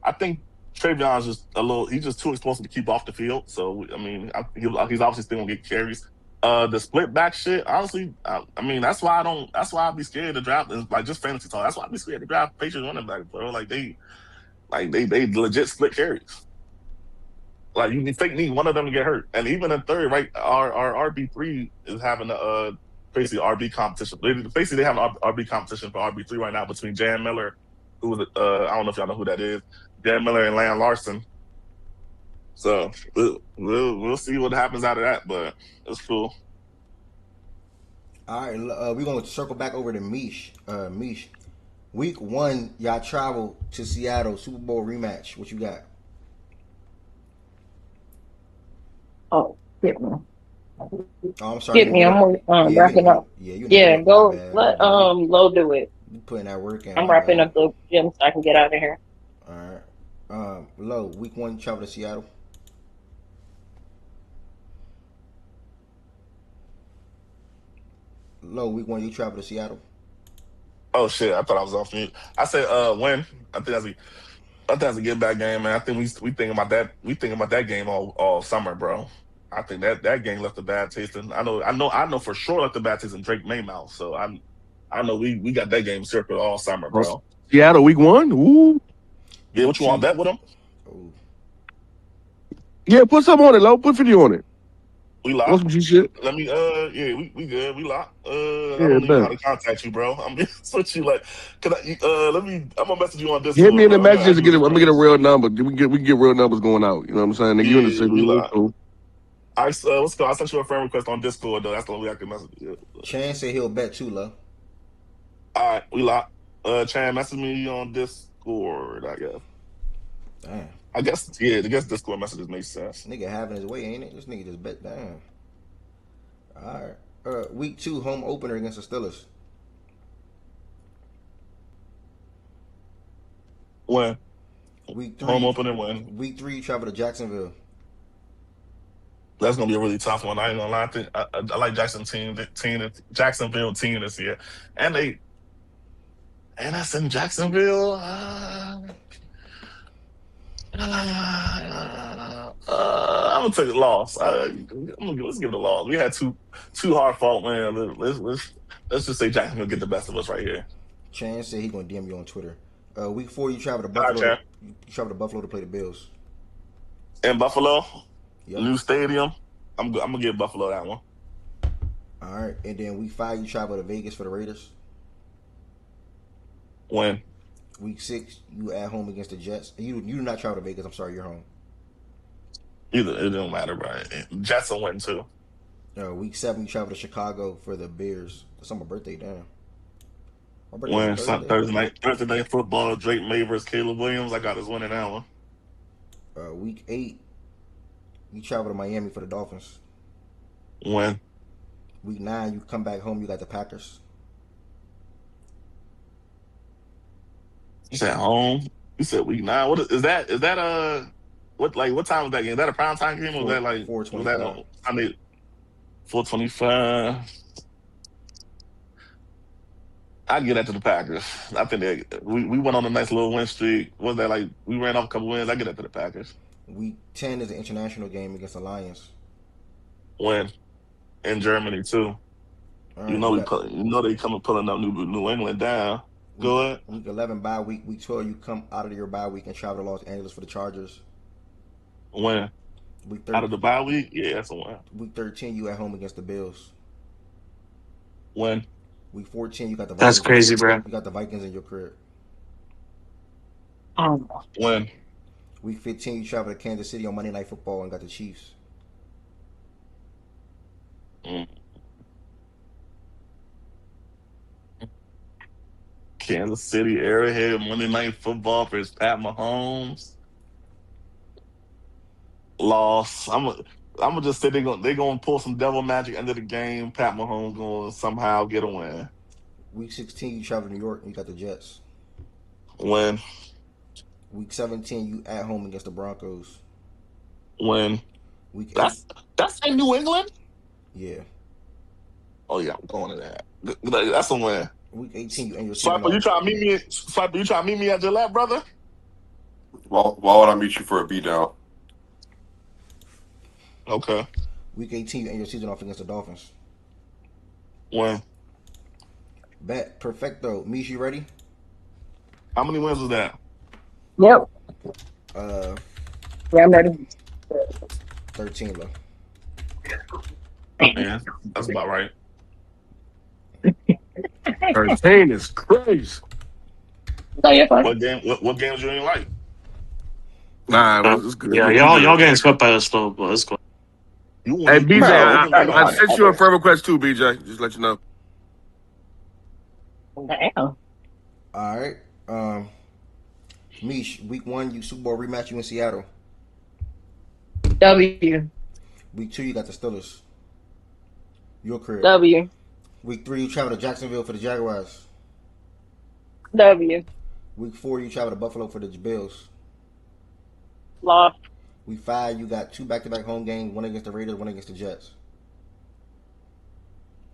I think Trayvon's just he's just too explosive to keep off the field. So, I mean, he's obviously still going to get carries. The split back shit, honestly, I mean, that's why I'd be scared to draft, like just fantasy talk. That's why I'd be scared to draft Patriots running back, bro. They legit split carries. Like you need one of them to get hurt. And even in third, right, our RB3 is having basically RB competition. Basically, they have an RB competition for RB3 right now between Jan Miller, who was I don't know if y'all know who that is, Jan Miller and Lan Larson. So we'll see what happens out of that, but it's cool. All right, we're gonna circle back over to Mish. Mish, week 1, y'all travel to Seattle, Super Bowl rematch. What you got? Oh, get me. Oh, I'm sorry. Get me. I'm wrapping up. Yeah, you Yeah, my go bad, let my bad. Lo do it. You putting that work in. I'm My wrapping bad. up the gym so I can get out of here. All right. Lo, week 1, travel to Seattle. Lo, week 1, you travel to Seattle. Oh shit! I thought I was off mute. I said when. I think that's a get back game, man. I think we thinking about that. We thinking about that game all summer, bro. I think that game left a bad taste. And I know for sure left a bad taste in Drake May mouth. So I know we got that game circled all summer, bro. Seattle week 1. Ooh. Yeah, what you want to bet with them? Ooh. Yeah, put something on it, Lo. Put 50 on it. We locked. Want some G shit? Let me yeah, we good. We locked. I Yeah, don't even know how bet. to contact you, bro. I'm with you like can I I'm gonna message you on Hit me Discord, in the bro. I'm gonna messages add and you as get a it. I'm gonna friend. get a real number. We can get real numbers going out. You know what I'm saying? Nigga, you in the city. Yeah, we It's locked. cool. Let's go. I sent you a friend request on Discord though. That's the only way I can message you. Chan said he'll bet too, Lo. All right, we locked. Chan, message me on Discord, I guess. Damn. I guess Discord messages make sense. Nigga having his way, ain't it? This nigga just bet. Damn. All right. Week 2, home opener against the Steelers. When? Week 3. Home opener when? Week 3, you travel to Jacksonville. That's gonna be a really tough one. I ain't gonna lie. I like Jacksonville team this year, and that's in Jacksonville. I'm gonna take a loss. Let's give it a loss. We had two hard fought man. Let's just say Jacksonville get the best of us right here. Chan said he's gonna DM you on Twitter. Week 4, you travel to All right, Buffalo. Chan. You travel to Buffalo to play the Bills. In Buffalo, Yep. new stadium. I'm gonna give Buffalo that one. All right, and then week 5, you travel to Vegas for the Raiders. When? Week 6, you at home against the Jets. You do not travel to Vegas. I'm sorry, you're home. Either it don't matter, right? Jets will win too. Week 7, you travel to Chicago for the Bears. That's on my birthday, damn. My birthday was a When Thursday. Thursday night football, Drake May versus Caleb Williams. I got us winning that one. Week 8, you travel to Miami for the Dolphins. When Week 9, you come back home. You got the Packers. you said home, you said week 9. What is that? Is that what time is that game? Is that a prime time game or was that like was that 4:25. I mean 4:25? I get that to the Packers. I think we went on a nice little win streak. Was that like we ran off a couple wins? I get that to the Packers. Week 10 is an international game against the Lions. When in Germany too. All You right, know they come and pulling up New England down. Go ahead. Week 11 bye week. Week 12 you come out of your bye week and travel to Los Angeles for the Chargers. When Week out of the bye week, yeah, that's a win. Week 13 you at home against the Bills. When Week 14 you got the That's Vikings. crazy, bro. You got the Vikings in your crib. When Week 15 you travel to Kansas City on Monday Night Football and got the Chiefs. Kansas City, Arrowhead, Monday Night Football versus Pat Mahomes. Loss. I'm gonna just say they're gonna pull some devil magic into the game. Pat Mahomes gonna somehow get a win. Week 16 you travel to New York and you got the Jets. When Week 17 you at home against the Broncos. When Week 8. That's in New England. Yeah. Oh yeah, I'm going to that. That's a win. Week 18 you end your season. Swiper, you trying to meet me at Gillette, brother? Why would I meet you for a beatdown? Okay. Week 18 you end your season off against the Dolphins. When Bet perfecto. Mish, you ready? how many wins was that? Yep. Yeah, I'm ready. 13 though. Yeah, that's about right. 13 is crazy. No, you're fine. What games you ain't like? Nah, it's good. Yeah, y'all getting swept by us though, but let's go. Hey, BJ, I sent you a friend request too, BJ. Just let you know. Damn. All right. Mish, week 1 you Super Bowl rematch you in Seattle. W. Week 2 you got the Steelers. Your crib. W. Week 3 you travel to Jacksonville for the Jaguars. W. Week 4 you travel to Buffalo for the Bills. Lost. Week 5 you got 2 back-to-back home games, one against the Raiders, one against the Jets.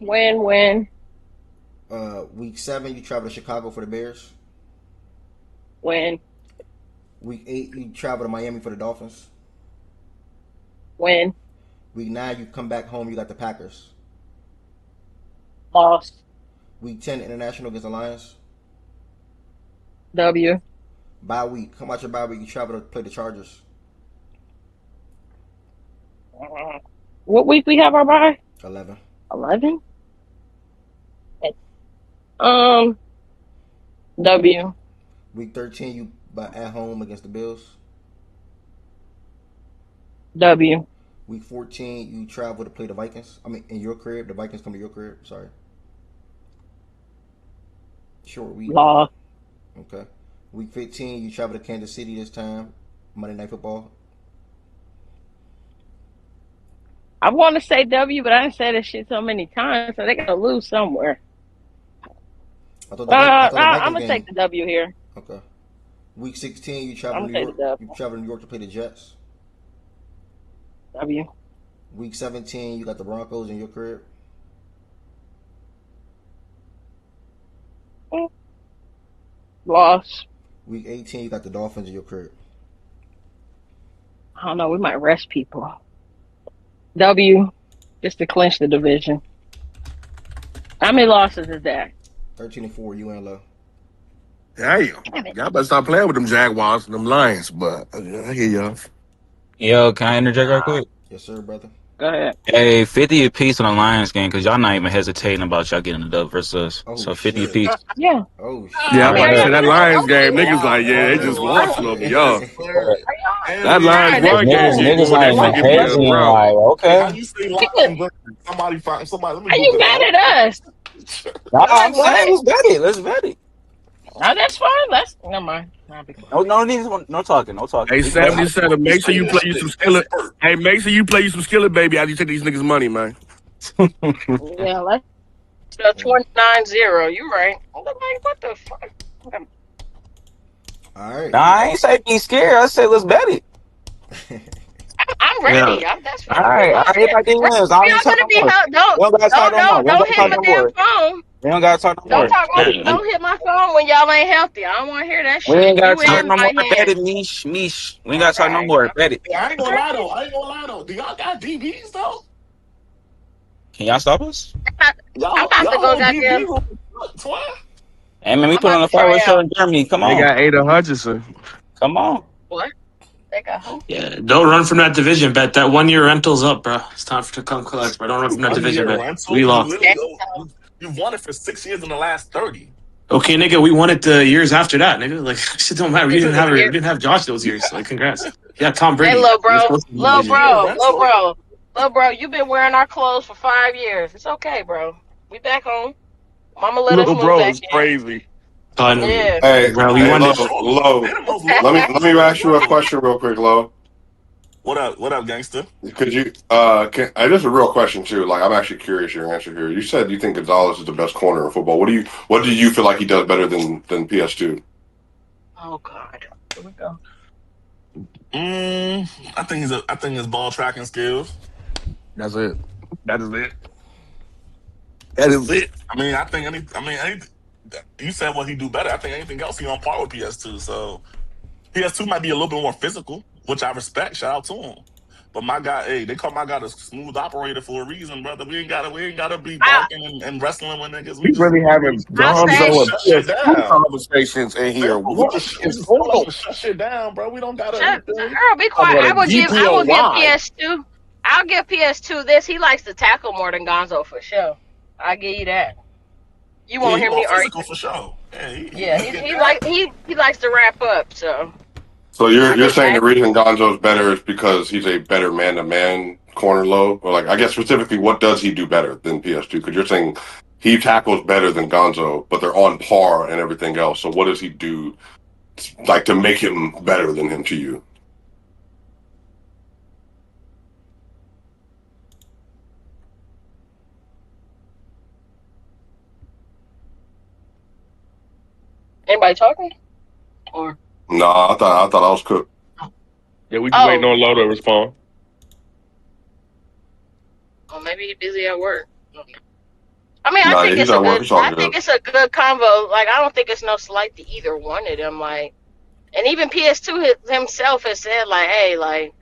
Win. Week 7 you travel to Chicago for the Bears. Win. Week 8 you travel to Miami for the Dolphins. Win. Week 9 you come back home, you got the Packers. Lost. Week 10 international against the Lions. W. Bye week. Come out your bye week, you travel to play the Chargers. What week we have our bye? 11. 11. W. Week 13 you at home against the Bills. W. Week 14 you travel to play the Vikings. I mean, in your crib. The Vikings come to your crib. Sorry. Short week. Lost. Okay. Week 15 you travel to Kansas City this time. Monday Night Football. I want to say W, but I done said this shit so many times, so they gotta lose somewhere. I thought the I'm Vikings gonna take the W here. Okay. Week 16 you travel I'm to gonna New take York. the You travel to New York to play the Jets. W. Week 17 you got the Broncos in your crib. Loss. Week 18 you got the Dolphins in your crib. I don't know. We might rest people. W. Just to clinch the division. How many losses is that? 13-4. You and low. Damn. Y'all better stop playing with them Jaguars and them Lions, but I hear y'all. Yo, can I interject right quick? Yes, sir, brother. Go ahead. Hey, 50 apiece on the Lions game because y'all not even hesitating about y'all getting the dub versus us. Oh, so 50 shit. apiece. Yeah. Oh, Yeah, I'm about to say that Alright. Lions game. Niggas like, yeah, they just watching them. Y'all. That Lions run game, Niggas they not finna even give me hedging. a bro. Like, How okay. you say lock conversion? Somebody find somebody. Let me Are you Google mad it. at us? Nah, All right, I'm go saying ahead. let's bet it. Let's bet it. No, that's fine. Never mind. I'll be quiet. No talking. No talking. Hey, We bet. 77, make sure you play you some skillet. Hey, make sure you play you some skillet, baby, after you take these niggas' money, man. Yeah, let's go 29-0. You right. I'm like, what the fuck? All right. Nah, I ain't say be scared. I said let's bet it. I'm Yeah. ready. That's All fine. right. All right. Hit my DMs. I don't We need all to talk gonna no be more. held. We don't gotta talk no more. We don't gotta Don't talk hit no my damn more. phone. We don't gotta talk no Don't more. talk. Bet it. Don't hit my phone when y'all ain't healthy. I don't want to hear that We shit. ain't gotta You talk in no more. my Bet hands. it, Mish. We ain't gotta talk no Alright. more. Bet it. I ain't gonna lie though. Do y'all got DBs though? Can y'all stop us? I'm about to go Y'all DB goddamn. room, twin. Hey man, we I'm put about on to the try fireworks show out. in Germany. Come They on. got Ada Hutchinson. Come on. What? They got who? Yeah, don't run from that division bet. That 1 year rental's up, bro. It's time to come collect, bro. Don't run from that 1 division year bet. rental. We You lost. literally you've won it for 6 years in the last 30. Okay, nigga, we won it the years after that, nigga. Like shit don't matter. We didn't have Yeah. we didn't have Josh those years. Like congrats. Yeah, Tom Hey, Brady. little He was bro, supposed to win the division. little bro. You been wearing our clothes for 5 years. It's okay, bro. We back home. Mama let us Little move bro back is in. crazy. Yeah. Hey, Bro, we hey, won Lo, it. Lo, let me ask you a question real quick, Lo. What up, gangster? Could you this is a real question too. Like I'm actually curious your answer here. You said you think Gonzalez is the best corner in football. What do you feel like he does better than PS2? Oh God. Here we go. I think his ball tracking skills. That's it. That is it. That is it. I think you said what he do better. I think anything else he on par with PS2. So PS2 might be a little bit more physical, which I respect. Shout out to him. But my guy, hey, they call my guy the smooth operator for a reason, brother. We ain't gotta be barking and wrestling with niggas. We really having Gonzo and shut shit PS2 down. conversations in here. What We is just going tell us on? to shut shit down, bro. We don't gotta. Girl, be Talking quiet. about I a will give DPOY. PS2. I'll give PS2 this. He likes to tackle more than Gonzo for sure. I'll give you that. You Yeah, won't he hear more me argue. physical for sure. Yeah, he likes to wrap up. So So you're saying the reason Gonzo's better is because he's a better man-to-man corner low, or like I guess specifically, what does he do better than PS2? Because you're saying he tackles better than Gonzo, but they're on par and everything else. So what does he do like to make him better than him to you? anybody talking? Or No, I thought I was cooked. Yeah, we just waiting on Lo to respond. Well, maybe he's busy at work. I mean, Nah, yeah, he's at work. It's all I good. think it's a good convo. Like, I don't think it's no slight to either one of them. Like, and even PS2 himself has said, like, hey, like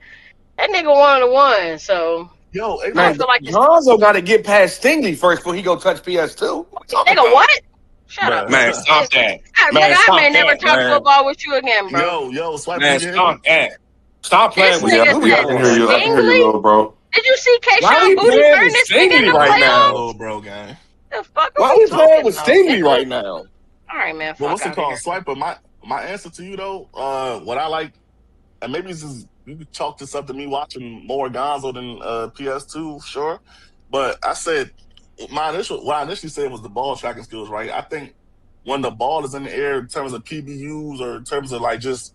that nigga one of the ones. So yo, I don't feel like it's Gonzo got to get past Stingley first before he go touch PS2. nigga what? Shut up, Man, stop that. Man, Nigga, I stop may never that, talk man. football with you again, bro. Yo, Swipe, Man, stop that. Stop playing with Yeah, Stingley. I can hear you. I can hear you, little bro. Did you see Why Kayshawn we Booty playing burn with this nigga in Stingley the right now? little bro, gang. The fuck are Why we we playing talking with about, Stingley nigga? right now? All right, man. Well, Fuck what's it out called, here. Swiper? My answer to you though, what I like, and maybe this is you could chalk this up to me watching more Gonzo than PS2, sure. But I said what I initially said was the ball tracking skills, right? I think when the ball is in the air in terms of PBUs or in terms of like just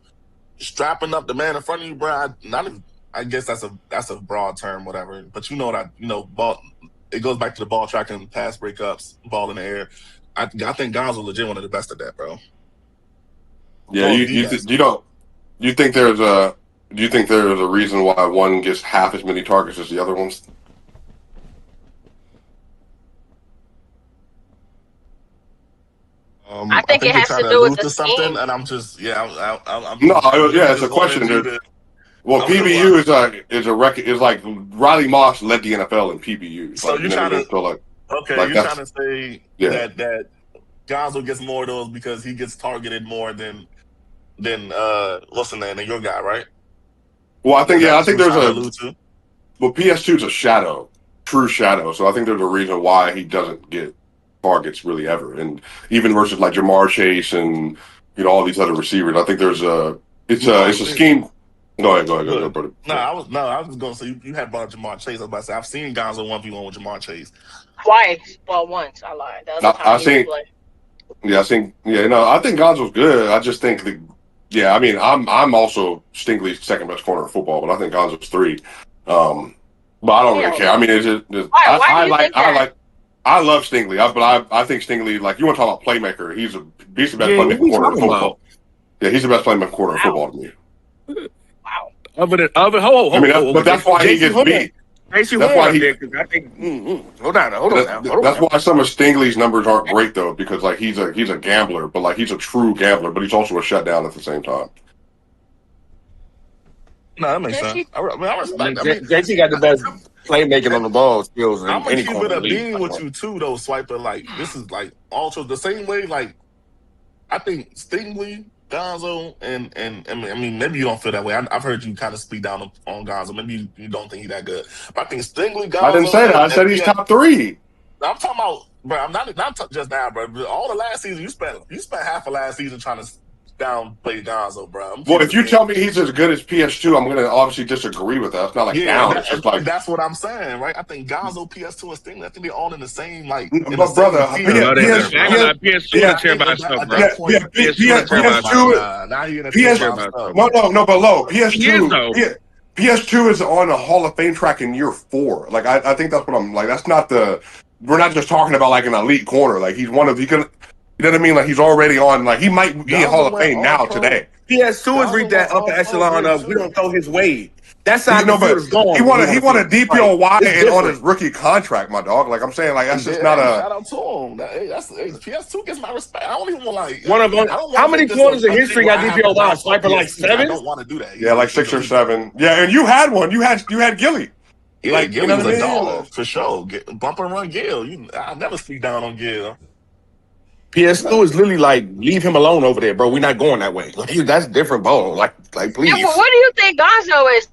strapping up the man in front of you, bro. I guess that's a broad term, whatever. But you know what ball. It goes back to the ball tracking, pass breakups, ball in the air. I think Gonzo legit one of the best at that, bro. Yeah, do you think there's a reason why one gets half as many targets as the other ones? I think it they has try to to do with allude the to something, scheme. and I'm just I'm No, just, yeah, it's a just wanted question. you to. Well, PBU is like Riley Moss led the NFL in PBUs. So Like, you you know what I trying mean? to So like you're that's trying to say yeah. that Gonzo gets more of those because he gets targeted more than what's the name of your guy, right? Well, I think there's allude to? well, PS2 is a shadow, true shadow. So I think there's a reason why he doesn't get targets really ever, and even versus like Jamar Chase and all these other receivers. I think it's a scheme. Go ahead, Good. brother. I was gonna say you had brought up Jamar Chase. I was about to say I've seen Gonzo 1v1 with Jamar Chase. Twice. Well, once. I lied. The other time I he didn't think, play. I think Gonzo's good. I just think I mean, I'm also Stingley's second best corner in football, but I think Gonzo's 3. But I don't really care. I mean, it's just Why do you think that? I love Stingley, but I think Stingley, like, you want to talk about playmaker, he's the best Yeah, playmaker what we corner in talking football. Yeah, he's the best playmaker corner in football to me. Hold I mean, but that's why he gets beat. That's why he. I think. Hold on. That's why some of Stingley's numbers aren't great though, because like he's a gambler, but like he's a true gambler, but he's also a shutdown at the same time. No, that makes sense. I respect. JT got the best playmaking on the ball skills. I'm gonna keep it a bean with you too, though, Swiper. Like, this is like also the same way. Like, I think Stingley, Gonzo, and I mean, maybe you don't feel that way. I've heard you kind of speak down on Gonzo. Maybe you don't think he's that good, but I think Stingley, Gonzo. I didn't say that. I said he's top 3. I'm talking about, bro. I'm not just now, bro. All the last season, you spent half of last season trying to downplay Gonzo, bro. Well, if you tell me he's as good as PS2, I'm going to obviously disagree with that. It's not like down. It's just like that's what I'm saying, right? I think Gonzo, PS2, and Stingley, I think they're all in the same like. But brother, PS2 by itself, bro. PS2 is on a Hall of Fame track in year 4. Like I think that's what I'm like. That's not we're not just talking about like an elite corner. Like he's one of you know what I mean? Like he's already on. Like he might be in Hall of Fame now today. PS2 has reached that upper echelon of we don't throw his way. That's how the field is going. He won a DPOY and on his rookie contract, my dog. Like I'm saying, like that's just not a. Shout out to him. PS2 gets my respect. I don't even want like one of them. How many quarters in history got DPOY? Swiper like 7. I don't want to do that. Yeah, like 6 or 7. Yeah, and you had one. You had Gilly. Yeah, like Gil was a dog for sure. Bump and run Gil. I never speak down on Gil. PS2 is literally like, leave him alone over there, bro. We're not going that way. Like, that's different ball. Like please. Yeah, but what do you think Gonzo is?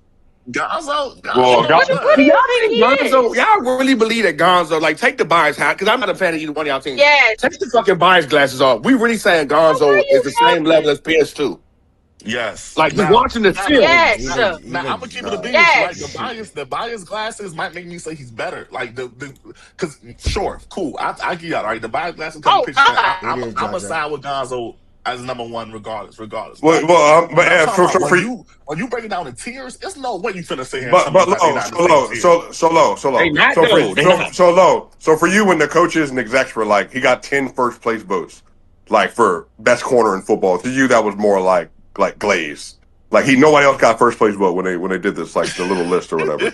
Gonzo? Well, what do you think he is? Y'all really believe that Gonzo, like, take the bias hat, because I'm not a fan of either one of y'all teams. Yes. Take the fucking bias glasses off. We really saying Gonzo is the same level as PS2. Yes. Like, just watching the film. Yes. Now I'm gonna keep it a beat. Yes. Like the bias glasses might make me say he's better. Like because sure, cool. I get out, right? The bias glasses come picture. I'm a side with Gonzo as number 1 regardless. Well, for you, when you break it down in tiers, there's no way you finna say so low. So for you, when the coaches and execs were like, he got 10 first place votes, like for best corner in football. To you, that was more like Glaze. Like nobody else got first place vote when they did this, like the little list or whatever.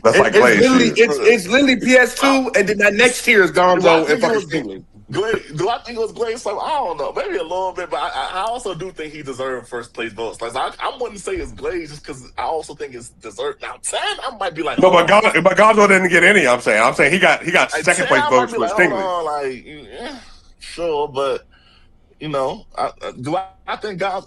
That's like Glaze. It's literally PS2, and then that next tier is Gonzo and fucking Stingley. Do I think it was Glaze? So I don't know, maybe a little bit, but I also do think he deserved first place votes. Like I wouldn't say it's Glaze just because I also think it's deserved. Now 10, I might be like, no, but Gonzo didn't get any. I'm saying he got second place votes with Stingley. Sure, but you know, I think I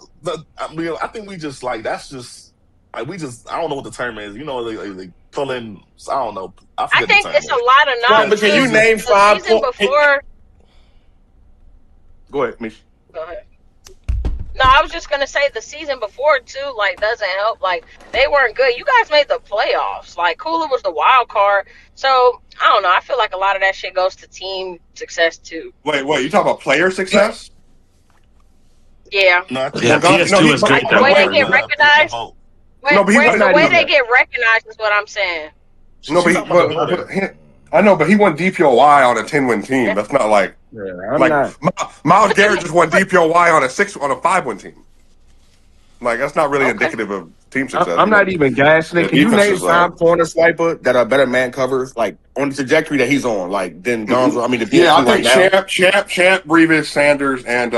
think we just like that's just like I don't know what the term is. You know, they pull in. I don't know. I think it's a lot of nonsense. But can you name 5 before? Go ahead, Mish. Go ahead. No, I was just gonna say the season before too, like, doesn't help. Like, they weren't good. You guys made the playoffs. Like, Cooler was the wild card. So I don't know. I feel like a lot of that shit goes to team success too. Wait, you talking about player success? Yeah. No, PS2 is great. Like, the way they get recognized. The way they get recognized is what I'm saying. No, but I know, but he won DPOY on a 10-win team. That's not like Myles Garrett just won DPOY on a 5-win team. Like that's not really indicative of team success. I'm not even gassing it. Can you name 5 corner Swiper that are better man covers, like on the trajectory that he's on, like than Gonzo? I mean, I think Champ, Revis, Sanders, and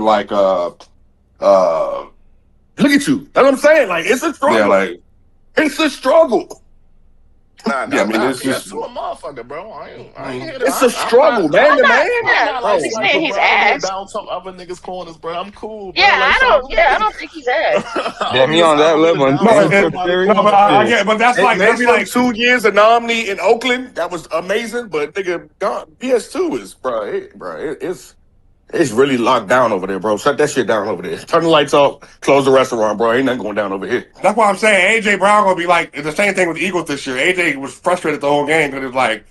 like look at you. That's what I'm saying. Like it's a struggle. Yeah, it's a struggle. I mean, it's just to a motherfucker, bro. I ain't here to, it's a struggle, man. The man. Yeah, I'm saying he's ass. Down some other niggas' corners, bro. I'm cool. Bro. Yeah, I don't think he's ass. Damn, he on that level. But that's like maybe like 2 years of Omni in Oakland. That was amazing. But nigga, PS2 is, bro. It's It's really locked down over there, bro. Shut that shit down over there. Turn the lights off. Close the restaurant, bro. Ain't nothing going down over here. That's why I'm saying AJ Brown gonna be like the same thing with the Eagles this year. AJ was frustrated the whole game because it's like,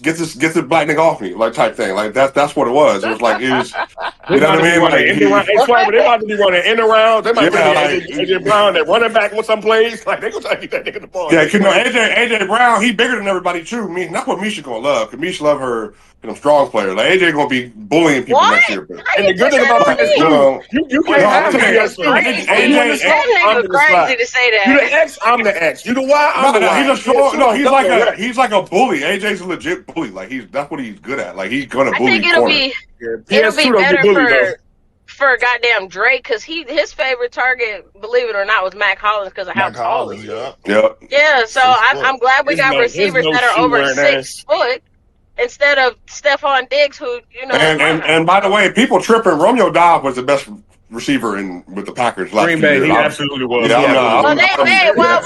get this black nigga off me, like type thing. Like that's what it was. It was like you know what I mean? Like Hey, they about to be running in around. They might like, AJ Brown, they're running back with some plays. Like they gonna try to get that nigga the ball. Yeah, you know AJ Brown, he bigger than everybody too. That's what Misha gonna love. Cause Misha love her, strong players. Like AJ gonna be bullying people next year. And the good thing about PS2, you can't have PS2. That nigga crazy to say that. You the X, I'm the X. You the Y, I'm the Y. He's a strong. He's like a bully. AJ's a legit bully. Like that's what he's good at. Like he's gonna bully. I think it'll be better for goddamn Drake because his favorite target, believe it or not, was Mac Hollins because of how tall he is. Yeah, so I'm glad we got receivers that are over 6 foot instead of Stephon Diggs, who And by the way, people tripping. Romeo Dobbs was the best receiver with the Packers last Green few Bay. years. He absolutely was.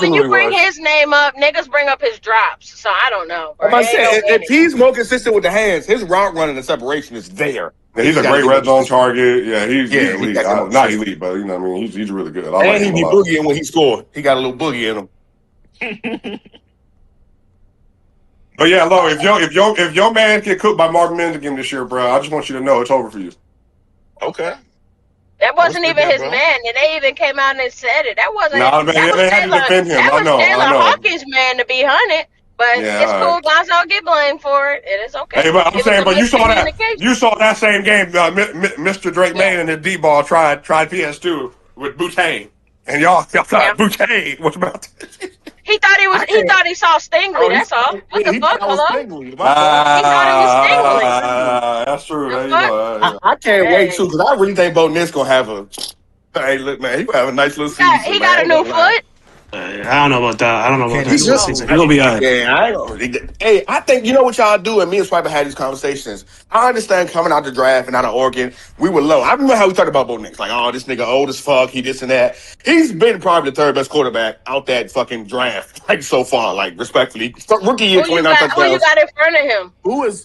When you bring his name up, niggas bring up his drops. So I don't know. I'm about to say, if he's more consistent with the hands, his route running and separation is there. Yeah, he's a great red zone target. Yeah, he's elite. Not elite, but you know what I mean. He's really good. And he be boogieing when he scored. He got a little boogie in him. But yeah, Lo, if your man get cooked by Mark Mendigan this year, bro, I just want you to know it's over for you. Okay. That wasn't even his man, and they even came out and said it. That wasn't. They had to defend him. That I know. was Taylor Hawkins' man to be hunted, but it's cool. Guys don't get blamed for it. It is okay. Hey, but I'm saying, but you saw that same game. Mr. Drake May and the D ball tried PS2 with Boutte, and y'all thought Boutte was about to. He thought he saw Stingley. That's all. What the fuck, hello? He thought it was Stingley. That's true. There you go. I can't wait too, because I really think Bo Nix gonna have a. Hey, look, man, he gonna have a nice little season. He got a new foot. I don't know about that. He's gonna be all right. Hey, I think you know what y'all do, and me and Swiper had these conversations. I understand coming out the draft and out of Oregon, we were low. I remember how we talked about Bo Nix, like, oh, this nigga old as fuck, he this and that. He's been probably the third best quarterback out that fucking draft, like so far, like respectfully. Rookie year, 29 touchdowns. Who you got in front of him? Who's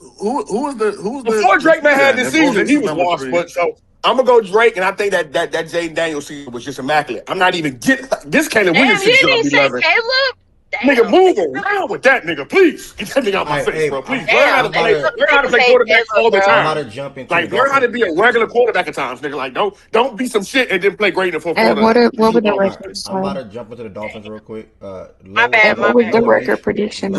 the before Drake man had this season, he was washed, but so. I'm gonna go Drake, and I think that Jaden Daniels season was just immaculate. I'm not even getting this Caleb Williams season. You didn't say Caleb? Nigga, move around with that nigga, please. Get that nigga out my face, bro. Please learn how to play quarterback all the time. How to jump into learn how to be a regular quarterback at times, nigga. Like don't be some shit and then play great in the fourth quarter. What would the record say? I'm about to jump into the Dolphins real quick. My bad. What was the record prediction?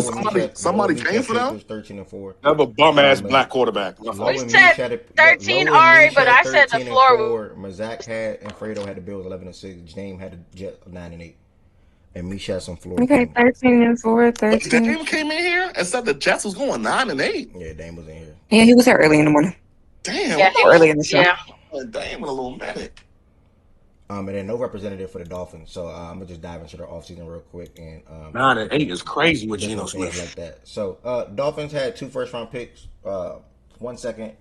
Somebody came for that. 13-4. Have a bum ass black quarterback. We said 13 Ari, but I said the floor. Mazak had and Fredo had the Bills 11-6. James had the Jets 9-8. And Misha had some floor. Okay, 13-4, 13. Dame came in here and said the Jets was going 9-8. Yeah, Dame was in here. Yeah, he was here early in the morning. Damn. Yeah, early in the show. Yeah. Dame with a little medic. And then no representative for the Dolphins. So I'm gonna just dive into their offseason real quick and 9-8 is crazy with Geno Smith like that. So Dolphins had 2 first-round picks, 1 second,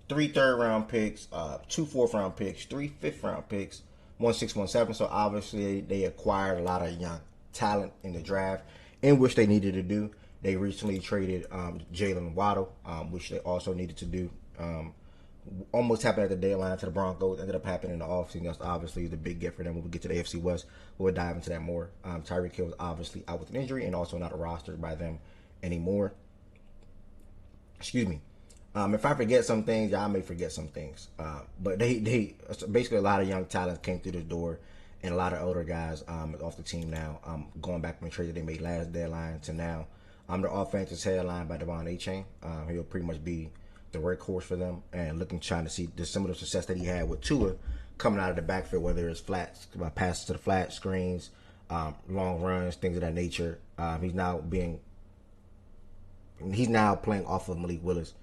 3 third-round picks, 2 fourth-round picks, 3 fifth-round picks, 1 6, 1 7. So obviously they acquired a lot of young talent in the draft, in which they needed to do. They recently traded Jalen Waddle, which they also needed to do. Almost happened at the deadline to the Broncos. Ended up happening in the offseason. That's obviously the big gift for them when we get to the AFC West. We'll dive into that more. Tyreek Hill is obviously out with an injury and also not rostered by them anymore. Excuse me. If I forget some things, y'all may forget some things. But they basically a lot of young talent came through the door, and a lot of older guys off the team now. Going back from the trade that they made last deadline to now. Their offense is headlined by Devon A-Chain. He'll pretty much be the workhorse for them, and trying to see the similar success that he had with Tua coming out of the backfield, whether it's flats, passes to the flat screens, long runs, things of that nature. He's now playing off of Malik Willis.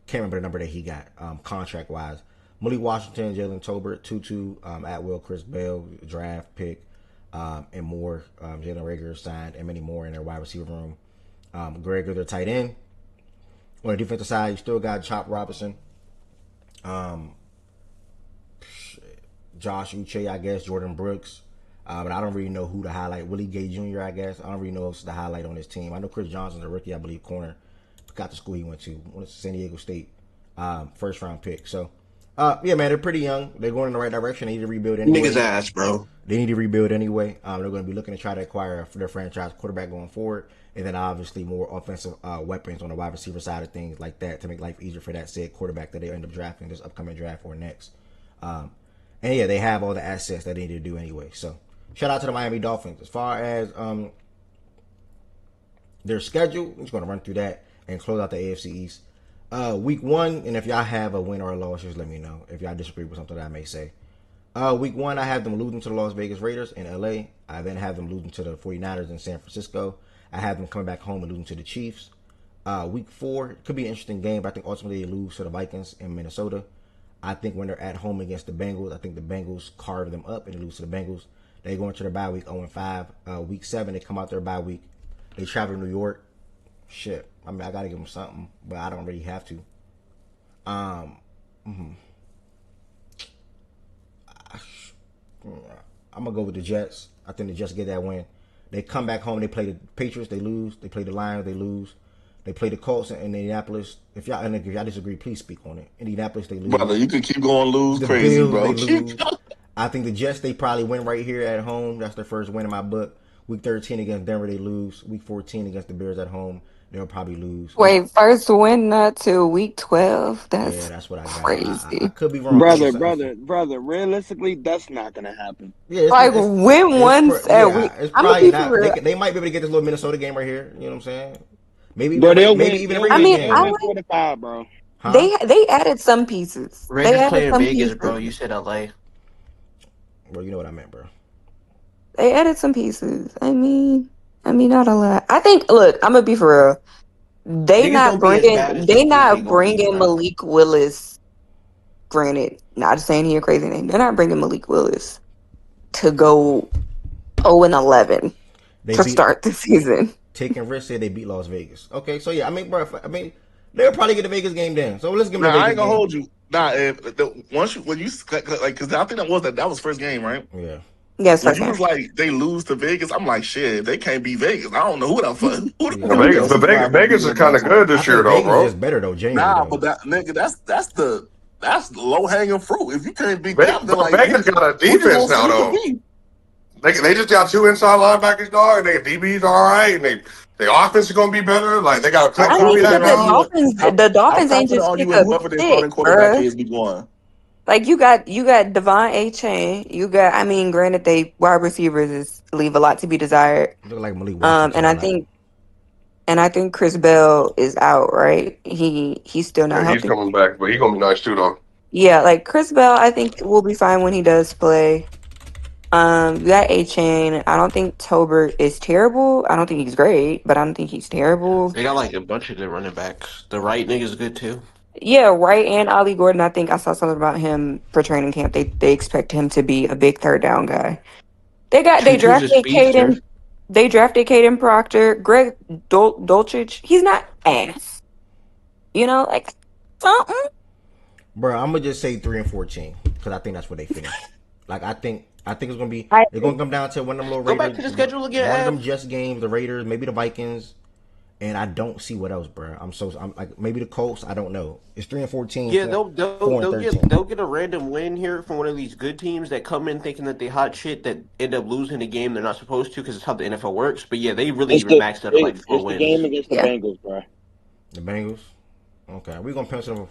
Can't remember the number that he got contract wise. Malik Washington, Jalen Tolbert, Tutu, Atwell, Chris Bell, draft pick, and more. Jalen Rager signed, and many more in their wide receiver room. Gregor, their tight end. On the defensive side, you still got Chop Robinson, Josh Uche, I guess, Jordan Brooks. But I don't really know who to highlight. Willie Gay Jr., I guess. I don't really know who's the highlight on this team. I know Chris Johnson's a rookie, I believe, corner. Forgot the school he went to. Went to San Diego State. First-round pick. So Yeah, man, they're pretty young. They're going in the right direction. They need to rebuild anyway. Niggas ass, bro. They need to rebuild anyway. They're going to be looking to try to acquire their franchise quarterback going forward, and then obviously more offensive weapons on the wide receiver side of things like that to make life easier for that said quarterback that they end up drafting this upcoming draft or next. And yeah, they have all the assets that they need to do anyway. So shout out to the Miami Dolphins. As far as their schedule, I'm just going to run through that and close out the AFC East. Week 1, and if y'all have a win or a loss, just let me know. If y'all disagree with something that I may say. Week 1, I have them losing to the Las Vegas Raiders in LA. I then have them losing to the 49ers in San Francisco. I have them coming back home and losing to the Chiefs. Week 4, could be an interesting game, but I think ultimately they lose to the Vikings in Minnesota. I think when they're at home against the Bengals, I think the Bengals carve them up and they lose to the Bengals. They go into their bye week 0-5. Week 7, they come out their bye week. They travel to New York. Shit. I mean, I got to give them something, but I don't really have to. I'm going to go with the Jets. I think the Jets get that win. They come back home. They play the Patriots. They lose. They play the Lions. They lose. They play the Colts in Indianapolis. If y'all disagree, please speak on it. Indianapolis, they lose. Brother, you can keep going lose crazy, Bills, bro. They lose. I think the Jets, they probably win right here at home. That's their first win in my book. Week 13 against Denver, they lose. Week 14 against the Bears at home, they'll probably lose. Wait, first win not till week 12? That's what I got. Crazy. I could be wrong. Brother. Realistically, that's not gonna happen. Yeah, like win once at week. It's probably not. They might be able to get this little Minnesota game right here. You know what I'm saying? Maybe, bro, maybe even a Ravens game. I like 45, bro. Huh? They added some pieces. Raiders play in Vegas, bro. You said LA. Bro, you know what I meant, bro. They added some pieces. I mean, not a lot. I think. Look, I'm gonna be for real. They not bringing Malik Willis. Granted, not saying he a crazy name. They're not bringing Malik Willis to go 0-11 to start the season. Taking risks, say they beat Las Vegas. Okay, so yeah, I mean, bro, they'll probably get the Vegas game then. So let's give them. I ain't gonna hold you. Once you because I think that was first game, right? Yeah. Yes, when you was like they lose to Vegas, I'm like shit. They can't beat Vegas. I don't know who the fuck. Vegas is kind of good this year, though, bro. Vegas is better though, Jamie. But that nigga, that's the low hanging fruit. If you can't beat them, then like Vegas got a defense now, though. They just got 2 inside linebackers, dog. And their DBs are all right. And their offense is gonna be better. Like they got. I mean, the Dolphins ain't just pick up pick, bro. Like you got Devon A-Chain. You got, I mean, granted they wide receivers leave a lot to be desired. Look like Malik and I think Chris Bell is out, right? He's still not healthy. He's coming back, but he's gonna be nice too, though. Yeah, like Chris Bell, I think will be fine when he does play. You got A-Chain. I don't think Tolbert is terrible. I don't think he's great, but I don't think he's terrible. They got like a bunch of good running backs. The right nigga's good too. Yeah, right. And Ollie Gordon, I think I saw something about him for training camp. They expect him to be a big third down guy. They drafted Caden. They drafted Caden Proctor, Greg Dulcich. He's not ass. You know, like something. Bro, I'm gonna just say 3-14 because I think that's where they finish. Like I think it's gonna be. They're gonna come down to one of them little Raiders. Go back to the schedule again. One of them Jets games, the Raiders, maybe the Vikings. And I don't see what else, bro. I'm like maybe the Colts. I don't know. It's 3-14. Yeah, they'll get a random win here from one of these good teams that come in thinking that they hot shit that end up losing the game they're not supposed to because it's how the NFL works. But yeah, they really maxed out like 4 wins. The game against the Bengals, bro. The Bengals. Okay, we're gonna pencil them.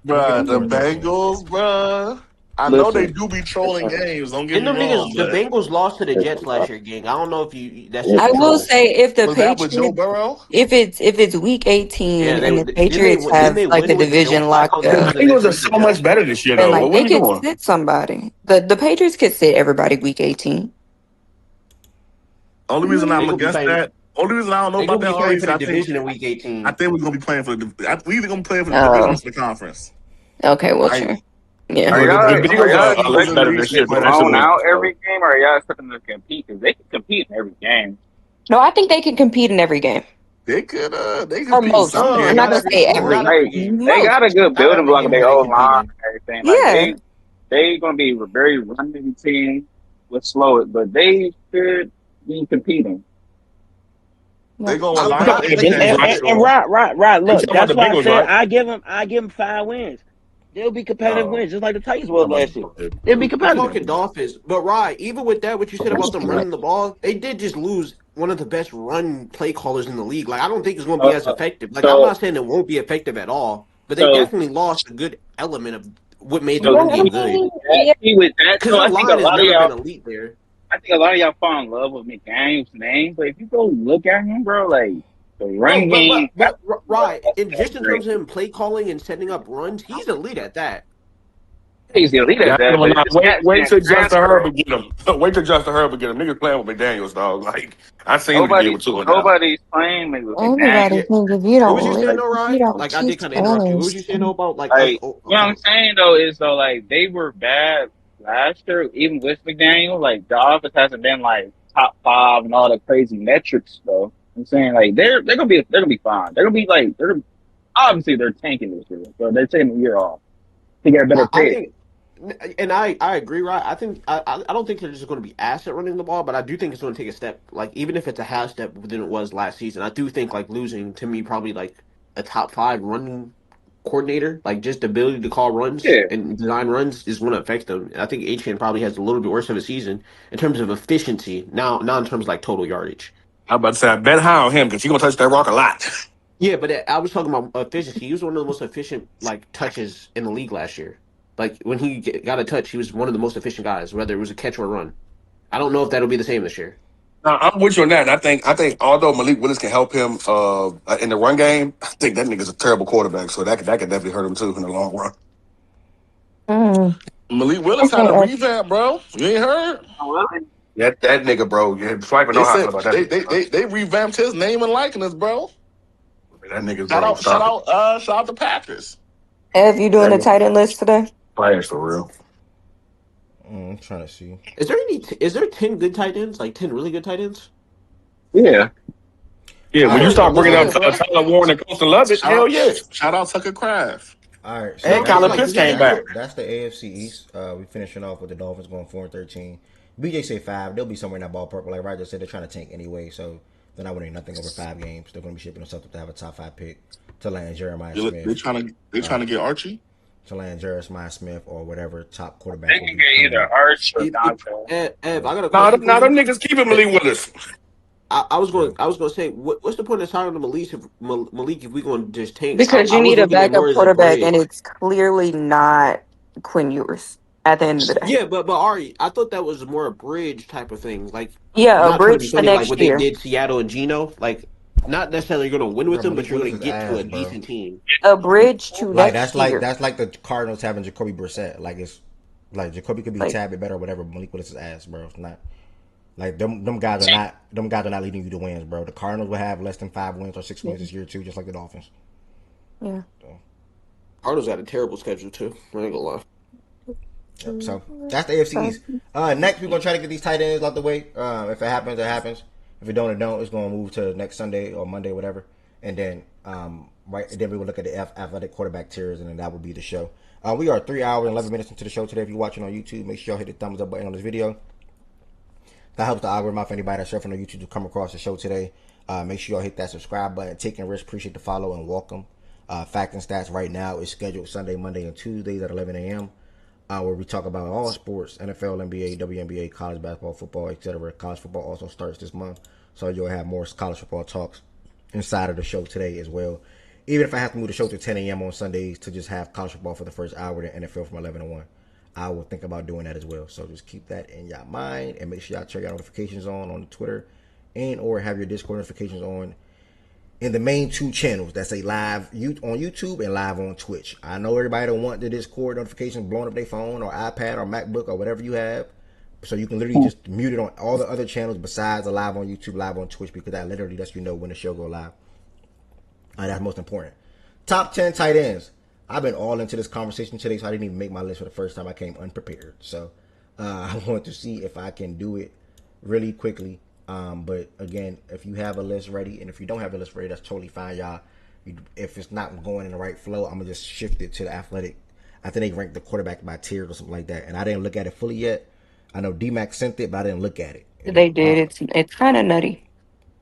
Bro, the Bengals, bro. I know they do be trolling games. Don't get me wrong. The Bengals lost to the Jets last year, gang. I don't know if you. I will say if the Patriots, Joe Burrow? if it's week 18 and the Patriots have like the division locked up, the Bengals are so much better this year, though. Like, they could sit somebody. The Patriots could sit everybody week 18. Only reason I'm against that. Only reason I don't know about that already. I division in week 18. I think we're gonna be playing for the. We either gonna play for the division or the conference. Okay, well, sure. Yeah. Are y'all out every game, or are y'all expecting them to compete? Because they can compete in every game. No, I think they can compete in every game. They could. They could. Or most. I'm not gonna say every. They got a good building block of their old line and everything. Like, they gonna be a very running team. Let's slow it, but they should be competing. They gonna and right. Look, that's why I said I give them 5 wins. They'll be competitive Oh, wins, just like the Titans was I'm about last to year. go ahead. They'll be I'm competitive. talking Dolphins, but right, even with that, what you said about them running the ball, they did just lose one of the best run play callers in the league. Like I don't think it's going to be as effective. Like I'm So not saying it won't be effective at all, but they so definitely lost a good element of what made the so run see game with good. see with that Because though, their I think a line has lot of never been y'all elite there. I think a lot of y'all fall in love with McDaniel's name, but if you go look at him, bro, like the No, run game, right, that's and just in great. terms of him play calling and setting up runs, he's elite at that. He's the elite Yeah, at I ain't that, gonna but lie. the Wait, stats wait didn't till Justin transfer. Herbert get him. Wait till Justin Herbert get him. Niggas playing with McDaniels, dog. Like I seen him give Nobody's it to him now. nobody's playing with Everybody Yeah. McDaniel. think if you What was you don't saying, Like, though, if you Ryan? don't Like I teach did kind of interrupt you. What was you honest, saying though about like oh, you know what I'm saying though is though like they were bad last year, even with McDaniel. Like the offense hasn't been like top five and all the crazy metrics though. I'm saying like they're gonna be fine. They're gonna be like obviously they're tanking this year, so they're taking a year off to get a better I pick. think, and I agree, right? I think I don't think they're just going to be asset running the ball, but I do think it's going to take a step. Like even if it's a half step than it was last season, I do think like losing to me probably like a top five running coordinator, like just the ability to call runs Yeah, and design runs is going to affect them. I think Achane probably has a little bit worse of a season in terms of efficiency. Now, not in terms of like total yardage. I'm about to say I bet high on him because he gonna touch that rock a lot. Yeah, but I was talking about efficiency. He was one of the most efficient like touches in the league last year. Like when he got a touch, he was one of the most efficient guys, whether it was a catch or a run. I don't know if that'll be the same this year. Now, I'm with you on that. And I think although Malik Willis can help him in the run game, I think that nigga's a terrible quarterback. So that could definitely hurt him too in the long run. mm, Malik Willis had a okay, revamp, bro. You ain't heard? That nigga, bro. Yeah, Swiper They know how I said feel about that they nigga. they Bro. they, they revamped his name and likeness, bro. That nigga's Shout bro. out, shout Stop it. out, shout out to Packers. Ev, you doing That the nigga tight end list today? players for real. I'm trying to see. Is there 10 good tight ends? Like 10 really good tight ends? yeah. Yeah, All when Oh, you right, there's a so start bringing list up there, uh, bro. Tyler Warren and Coastal Lovett, Shout hell out, yeah. shout out Tucker Craft. all right, so And No, Colin like Pitts because came back. that's the AFC East. We finishing off with the Dolphins going 4-13. BJ say 5. They'll be somewhere in that ballpark. But like Roger said, they're trying to tank anyway, so they're not winning nothing over 5 games. They're going to be shipping themselves up to have a top 5 pick to land Jeremiah They Smith. trying to get Archie. To land Jeremiah Smith or whatever top quarterback They will can be get coming either in. Arch or Dante. Ev, I got a Nah, question them, for nah, them you. niggas keeping Malik Willis. I was going to say, what's the point of signing Malik if we're going to just tank? Because I you was need a looking at more backup as a quarterback, and bridge. it's clearly not Quinn Ewers at the end of the day. Yeah, but Ari, I thought that was more a bridge type of thing. Like, Yeah, a not trying to be bridge to funny, like next what they year. did Seattle and Geno. Like, not necessarily going to win with Bro, them, but Malik you're Willis going to is get to ass, a bro. decent team. A bridge to Like next that's like year. that's like the Cardinals having Jacoby Brissett. Like it's like Jacoby could be a Like, tad bit better or whatever. But Malik Willis is ass, bro. It's not like them guys are not leading you to wins, bro. The Cardinals will have less than 5 wins or 6 wins this year too, just like the Dolphins. yeah. Cardinals got a terrible schedule too. I ain't gonna lie. Yep, so that's the AFC East. Next, we're gonna try to get these tight ends out the way. If it happens, it happens. If it don't, it don't. It's gonna move to next Sunday or Monday, whatever. And then, then we will look at the athletic quarterback tiers, and then that will be the show. We are 3 hours and 11 minutes into the show today. If you're watching on YouTube, make sure y'all hit the thumbs up button on this video. That helps the algorithm out for anybody that's surfing on YouTube to come across the show today. Make sure y'all hit that subscribe button. Taking risks, appreciate the follow and welcome. Fact and Stats right now is scheduled Sunday, Monday, and Tuesdays at 11 a.m. Where we talk about all sports, NFL, NBA, WNBA, college basketball, football, etc. College football also starts this month, so you'll have more college football talks inside of the show today as well. Even if I have to move the show to 10 a.m. on Sundays to just have college football for the first hour, the NFL from 11 to 1, I will think about doing that as well. So just keep that in your mind and make sure y'all turn your notifications on Twitter and or have your Discord notifications on in the main 2 channels that say live on YouTube and live on Twitch. I know everybody don't want the Discord notifications blowing up their phone or iPad or MacBook or whatever you have. So you can literally just mute it on all the other channels besides the live on YouTube, live on Twitch, because that literally lets you know when the show go live. That's most important. Top 10 tight ends. I've been all into this conversation today, so I didn't even make my list for the first time. I came unprepared. So I want to see if I can do it really quickly. But again, if you have a list ready, and if you don't have a list ready, that's totally fine, y'all. If it's not going in the right flow, I'm gonna just shift it to the athletic. I think they ranked the quarterback by tiers or something like that, and I didn't look at it fully yet. I know D-Mac sent it, but I didn't look at it. They did. It's kind of nutty.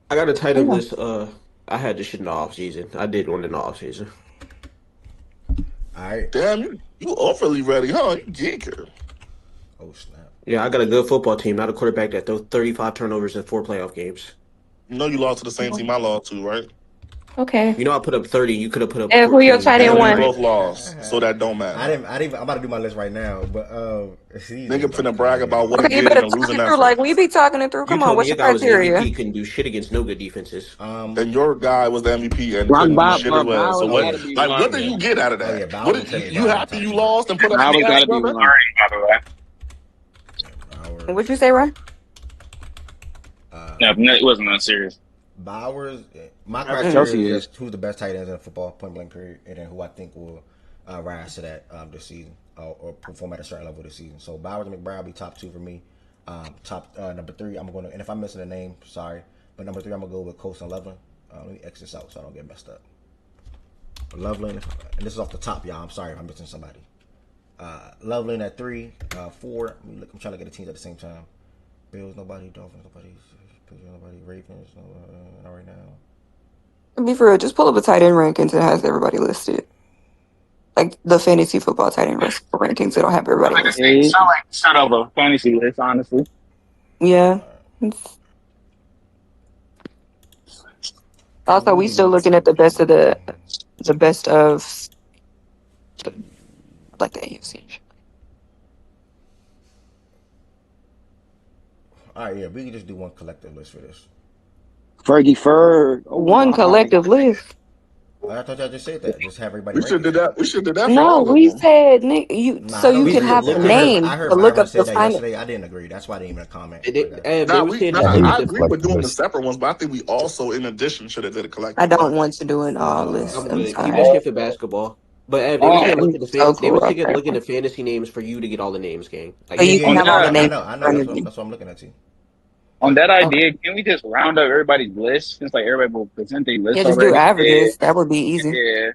I got a tight I end know. list. I had this shit in the off season. I did one in the off season. All right. Damn, You overly ready, huh? You geeker. Oh snap! Yeah, I got a good football team, not a quarterback that throws 35 turnovers in 4 playoff games. You know you lost to the same team I lost to, right? Okay. You know I put up 30. You could have put up And who your 14. tight That end And don't we one? both matter. lost, so that don't I matter. didn't. I'm about to do my list right now, but Nigga season, bro. finna Come brag on, about man. what he Okay, you did in better a talk losing it through. Like effort. we be talking it through. You Come on, told what's me a your guy was an criteria? MVP couldn't do shit against no good defenses. And your guy was the MVP and Brock couldn't do shit as But well. So Bowers Oh what? got to yeah, be Like, oh what one. do yeah, you get out of oh yeah. that? What Bowers and Trey you Bowers and happy top you three. lost and put up Bowers got stats, to be brother? one. By the way. Bowers. What'd you say, Ron? No, it wasn't that serious. Bowers. My Travis criteria Kelsey is is. just who's the best tight ends in football, point blank period, and then who I think will rise to that this season or perform at a certain level this season. So Bowers and McBride will be top 2 for me. Top number 3, I'm going to, and if I'm missing a name, sorry, but number 3, I'm gonna go with Coast and Loveland. Let me X this out so I don't get messed up. Loveland, and this is off the top, y'all. I'm sorry if I'm missing somebody. Loveland at 3, 4. I'm trying to get the teams at the same time. Bills, nobody. Dolphins, nobody. Nobody. Ravens, not right now. Be for real, just pull up a tight end rankings and it has everybody listed. Like the fantasy football tight end rankings, they don't have everybody Like listed. it's not like set of a fantasy list, honestly. Yeah. Also, we still looking at the best of the best of like the AFC. All right, yeah, we can just do one collective list for this. Fergie Ferg. Oh One my. collective list. I thought y'all just said that. Just have everybody We rank should it. did that. We should did that for No, all of we them. said you Nah, so I know you we can said have that. the I name heard to look Byron up say the that final. yesterday. I didn't agree. That's why I didn't even comment. They Nah, were saying nah, just look at I the. agree with doing the separate ones, but I think we also, in addition, should have did a I collective don't list. want to do an all list. I'm I'm good. Keep sorry. this shit for basketball. But they were saying look at the So they cool. were saying Okay. look at the fantasy names for you to get all the names, gang. Like So Yeah, you yeah, can On yeah. have all the that I names know. in I know. front That's of what you. that's what I'm looking at too. on that Okay. idea, can we just round up everybody's list? Since like everybody will present their Yeah, list just do already. Yeah, averages. That would be easy. yeah.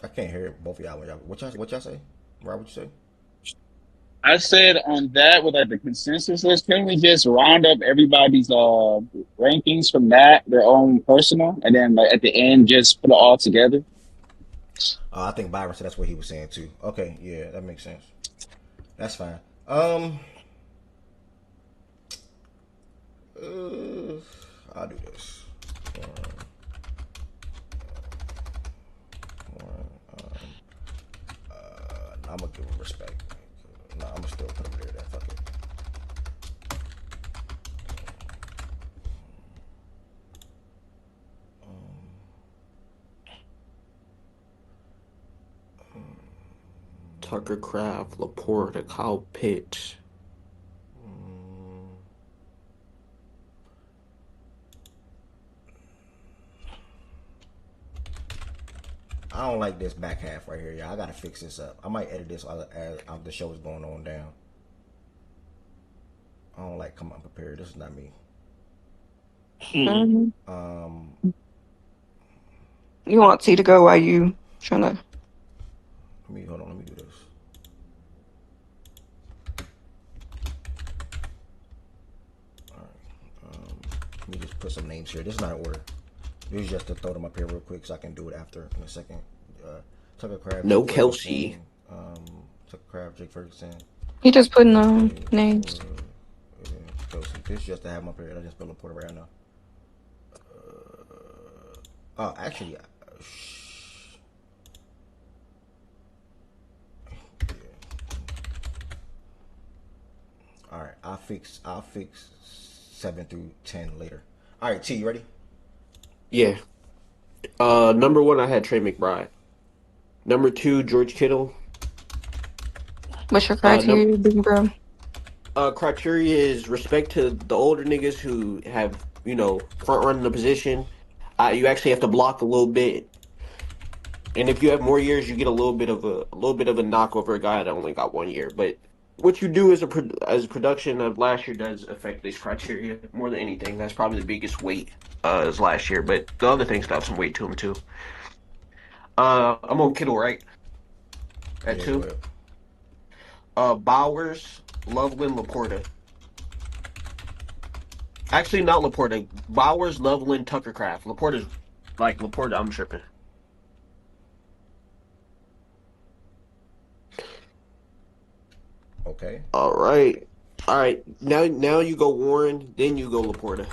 I can't hear both of y'all. What y'all say? Rob, what you say? I said on that with like the consensus list, can we just round up everybody's rankings from that, their own personal, and then like at the end just put it all together? I think Byron said that's what he was saying too. Okay, yeah, that makes sense. That's fine. I'll do this. I'm gonna give him respect. No, I'm gonna still put him there. Then fuck it. Tucker Craft, Laporte, Kyle Pitts. I don't like this back half right here, y'all. I gotta fix this up. I might edit this as the show is going on down. I don't like come unprepared. This is not me. Mhm. Um, You want T to go while you trying to? hold on. Let me do this. All right. Let me just put some names here. This is not in order. This is just to throw them up here real quick so I can do it after in a second. Tucker Crab. No Jake Kelsey. Ferguson, Tucker Crab, Jake Ferguson. He just putting names. Kelsey. This is just to have them up here. I just put Laporte right now. Actually, yeah. All right, I'll fix 7 through 10 later. All right, T, you ready? Yeah. Number 1, I had Trey McBride. Number 2, George Kittle. What's your criteria, big bro? Criteria is respect to the older niggas who have, front running the position. You actually have to block a little bit, and if you have more years, you get a little bit of a knock over a guy that only got 1 year. But what you do as a production of last year does affect these criteria more than anything. That's probably the biggest weight is last year, but the other things have some weight to them too. I'm on Kittle, right? At 2. Bowers, Loveland, Laporta. Actually, not Laporta. Bowers, Loveland, Tucker Craft. Laporta, I'm tripping. Okay. All right. Now you go Warren, then you go Laporta.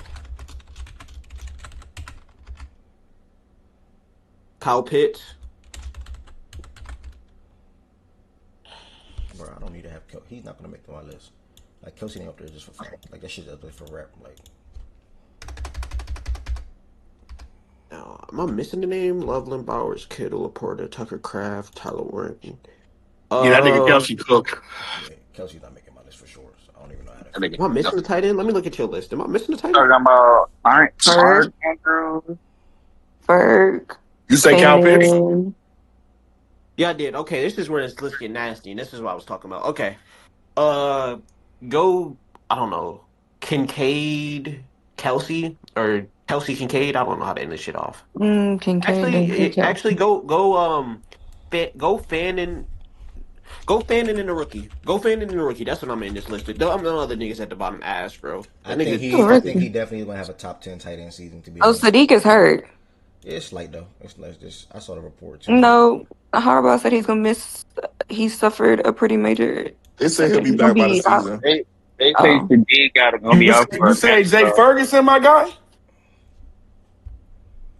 Kyle Pitts. Bro, I don't need to have he's not gonna make my list. Like Kelsey ain't up there just for fun. Like that shit's up there for rap. Like Now, am I missing the name? Loveland, Bowers, Kittle, Laporta, Tucker Craft, Tyler Warren. Yeah, that nigga Kelsey cook. yeah, Kelsey's not making my list for sure. So I don't even know how to. Am I missing the tight end? Let me look at your list. Am I missing the tight end? Talking about Ferg. Andrews. Ferg. You say Cal Pitts? Fannin. Yeah, I did. Okay, this is where this list get nasty, and this is what I was talking about. Okay. Go, I don't know, Kincaid, Kelsey, or Kelsey Kincaid. I don't know how to end this shit off. Kincaid and Actually, go Fannin. Go Fannin in the rookie. Go Fannin in the rookie. That's what I'm in this list. I'm the other niggas at the bottom ass, bro. I think he definitely gonna have a top 10 tight end season. To be honest. Sadiq is hurt. Yeah, it's light though. It's like this. I saw the report too. No, Harbaugh said he's gonna miss. He suffered a pretty major. They said he'll be back by the season. They say Sadiq gonna be out for You say Jay Ferguson, my guy?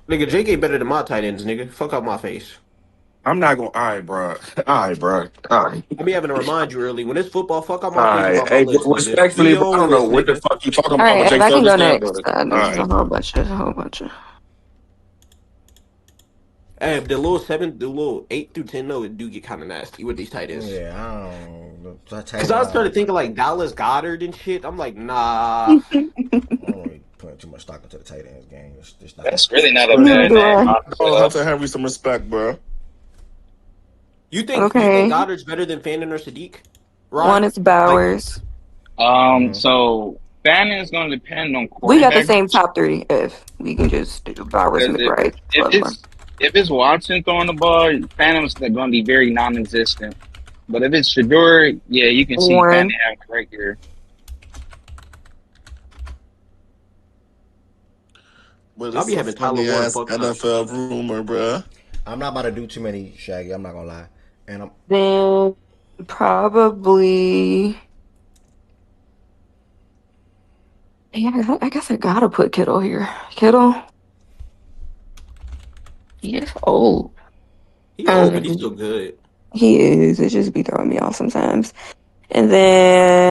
Nigga, Jake ain't better than my tight ends, nigga. Fuck out my face. I'm not going. All right, bro. All right. I be having to remind you early when it's football. Fuck out my face. Hey, respectfully, bro, I don't know what the fuck you talking about. All right, Jay if I can go Ferguson. next. There's a whole bunch of. Hey, the little 8 through 10 though, it do get kind of nasty with these tight ends. Yeah, I don't know. Because I started thinking like Dallas Goddard and shit. I'm like, nah. I don't really put too much stock into the tight ends game. That's really not a bad name. I'll have to have you some respect, bro. You think Goddard's better than Fannin or Sadiq? Ron? One is Bowers. So Fannin is going to depend on quarterback. We got the same top three. If we can just do Bowers and McBride. If it's Watson throwing the ball, Fannin's going to be very non-existent. But if it's Shador, yeah, you can see Fannin having a great year. Well, I'll be having Tyler Warren NFL rumor, bro. I'm not about to do too many, Shaggy. I'm not gonna lie. And then probably. Yeah, I guess I gotta put Kittle here. Kittle. He is old. He's old, but he's still good. He is. It just be throwing me off sometimes. And then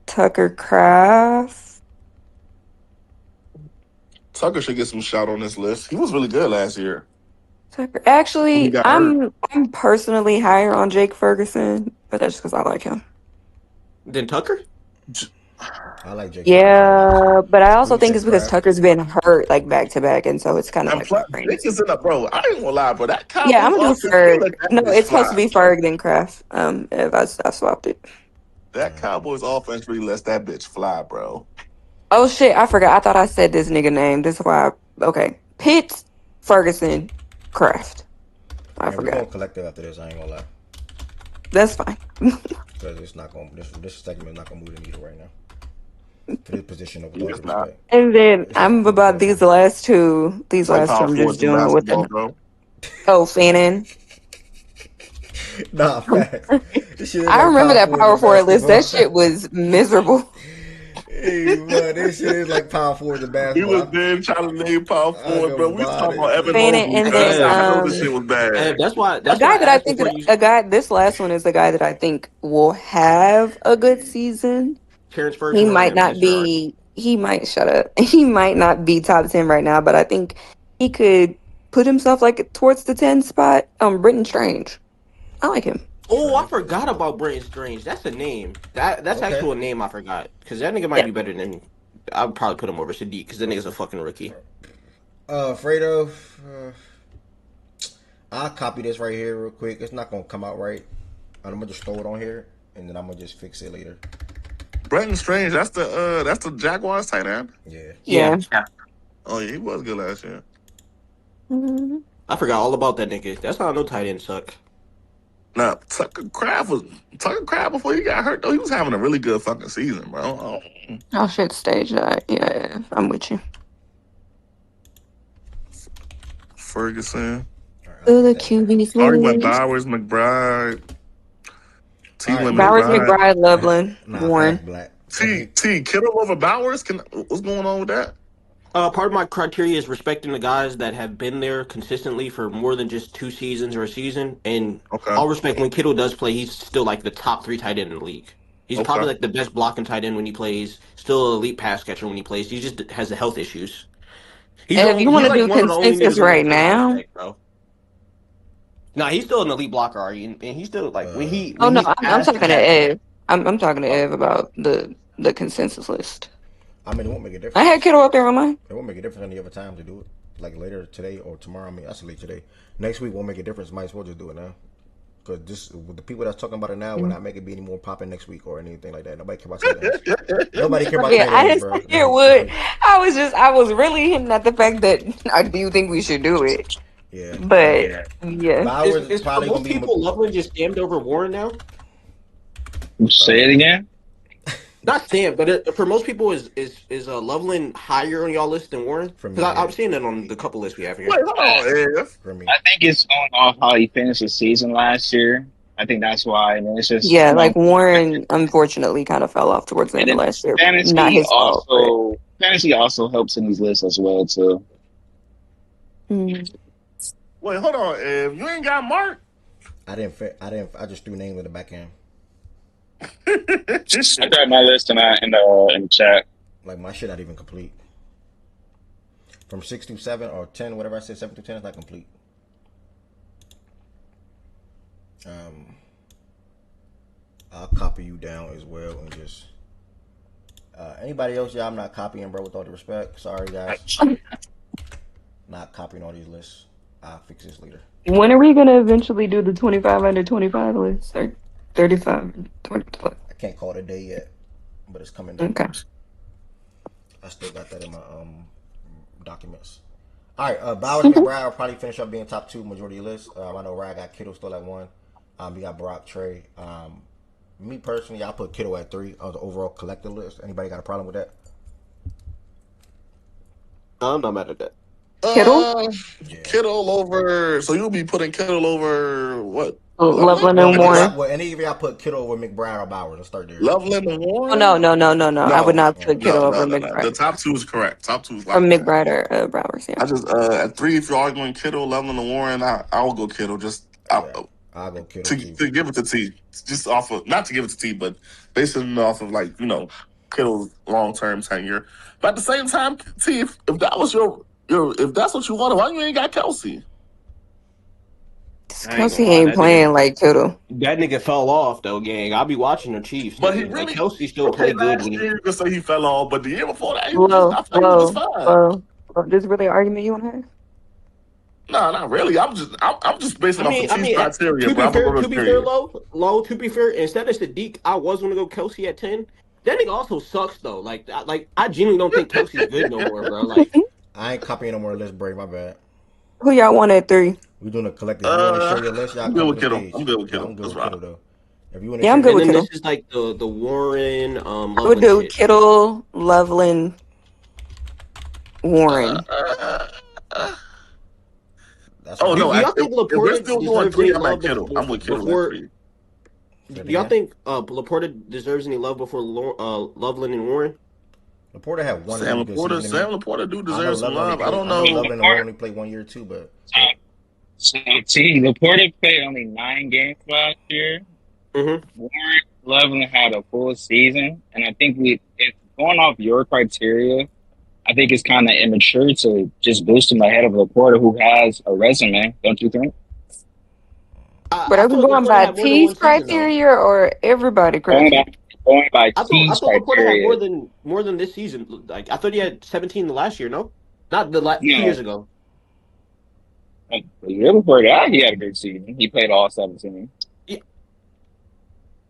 Tucker Craft. Tucker should get some shout on this list. He was really good last year. Tucker. Actually, I'm personally higher on Jake Ferguson, but that's just because I like him. Then Tucker? I like Jake. Yeah, but I also think it's because Tucker's been hurt like back to back, and so it's kind of like Jake is in a bro. I ain't gonna lie, bro. That Cowboys I'm gonna do Ferg. No, it's supposed to be Ferg then Kraft. If I swapped it. That Cowboys offense really lets that bitch fly, bro. Oh shit, I forgot. I thought I said this nigga name. This is why. Okay, Pitts, Ferguson, Kraft. I forgot. We're going collective after this. I ain't gonna lie. That's fine. Because it's not going. This segment is not gonna move the needle right now. For this position of respect. And then I'm about these last two. These last two I'm just doing with them. Oh, Fannin. Nah, facts. I remember that power forward list. That shit was miserable. Hey, bro, this shit is like power forward in basketball. He was there trying to name power forward, bro. We was talking about Evan Fannin, and then I know this shit was bad. That's why. A guy that I think this last one is the guy that I think will have a good season. He might not be. He might shut up. He might not be top 10 right now, but I think he could put himself like towards the 10 spot. Britton Strange. I like him. Oh, I forgot about Britton Strange. That's a name. That's actually a name I forgot. Because that nigga might be better than. I would probably put him over Sadiq because that nigga's a fucking rookie. Fredo, I'll copy this right here real quick. It's not gonna come out right. I'm gonna just throw it on here and then I'm gonna just fix it later. Bretton Strange, that's the Jaguars tight end. Yeah. Oh yeah, he was good last year. Mm-hmm. I forgot all about that nigga. That's how I know tight ends suck. Nah, Tucker Craft before he got hurt though. He was having a really good fucking season, bro. Oh shit, stage that. Yeah, I'm with you. Ferguson. The QB's already went Bowers, McBride. T All right, went look. Bowers, McBride. McBride, Loveland, Nah, Warren. facts, Black. T Kittle over Bowers. What's going on with that? Part of my criteria is respecting the guys that have been there consistently for more than just 2 seasons or a season. And Okay. all respect, when Kittle does play, he's still like the top 3 tight end in the league. He's probably Okay. like the best blocking tight end when he plays. Still an elite pass catcher when he plays. He just has the health issues. And if you want He's to like do one of the only consensus niggas on your right team I now, respect, bro. Nah, he's still an elite blocker, are you? And he's still like when oh no, he's I'm asked talking to Ev. I'm talking to Ev about the consensus list. I mean, it won't make a difference. I had Kittle up there on mine. It won't make a difference any other time to do it. Like later today or tomorrow. I mean, actually today. Next week won't make a difference. Might as well just do it now. Because this, with the people that's talking about it now, will not make it be any more popping next week or anything like that. Nobody care about tight ends. Nobody care about Yeah, tight I ends, didn't bro. say it would. I was really hinting at the fact that I do think we should do it. Yeah. But yeah. Bowers is for probably gonna most be. people Loveland just scammed over Warren now? Say it again. Not Sam, but for most people, is Loveland higher on y'all list than Warren? Because I'm seeing that on the couple lists we have here. Wait, hold on, Ev. For me. I think it's going off how he finished the season last year. I think that's why. I mean, it's just Yeah, like Warren unfortunately kind of fell off towards the and end of then last year. Not his fault. fantasy also helps in these lists as well too. Wait, hold on, Ev. You ain't got Mark. I just threw names in the back end. I got my list in the chat. Like my shit not even complete. From 6 through 7 or 10, whatever I said, 7 through 10 is not complete. I'll copy you down as well and just anybody else, I'm not copying, bro, with all the respect. Sorry guys. Not copying all these lists. I'll fix this later. When are we gonna eventually do the 25 under 25 list or 35 25? I can't call it a day yet, but it's coming down. Okay. I still got that in my documents. All right, Bowers and McBride will probably finish up being top 2 majority of the list. I know Ryan got Kittle still at 1. We got Brock, Trey. Me personally, I put Kittle at 3 on the overall collective list. Anybody got a problem with that? I'm not mad at that. Kittle? Kittle over. So you'll be putting Kittle over what? Loveland and Warren. Well, any of y'all put Kittle over McBride or Bowers? Let's start there. Loveland and Warren? Oh no. I would not put Kittle over No. McBride. The top 2 is correct. Top 2 is Or locked in. McBride or Bowers, yeah. I just at 3, if you're arguing Kittle, Loveland, and Warren, I will go Kittle. I'll go Kittle to give it to T. Just off of, not to give it to T, but basing it off of Kittle's long term tenure. But at the same time, T, if that was if that's what you wanted, why you ain't got Kelsey? Kelsey ain't playing like Kittle. That nigga fell off though, gang. I'll be watching the Chiefs. But he nigga. really Like, Kelsey still played good. Last year you could say he fell off, but the year before that, he Whoa. was fine. This really an argument you want to have? No, not really. I'm just basing off the Chiefs criteria. To be fair, low. To be fair, instead of Sadiq, I was gonna go Kelsey at 10. That nigga also sucks though. Like I genuinely don't think Kelsey's good no more, bro. Like I ain't copying no more list, Bray. My bad. Who y'all want at 3? We doing a collective. You want to share your list? Y'all I'm come good with to the Kittle. page. I'm good with Kittle. I'm good with That's Kittle though. If you want I'm good with Kittle. This is like the Warren. I would do Kittle, Loveland, Warren. Oh no! Do y'all think if we're Laporta still doing deserves 3, any I'm love at Kittle. I'm with Kittle before? at 3. Do y'all think Laporta deserves any love before Loveland and Warren? Laporta had one. Sam Laporta do deserve some love. I don't know. Loveland and Warren only played 1 year too, but. So Laporta played only 9 games last year. Mm-hmm. Warren Loveland had a full season, and I think if going off your criteria, I think it's kind of immature to just boost him ahead of Laporta, who has a resume. Don't you think? But are we going by T's criteria or everybody criteria? Going by I T's thought Laporta criteria. had more than this season. Like I thought he had 17 the last year. No, not the 2 years ago. The year before that, he had a good season. He played all 17.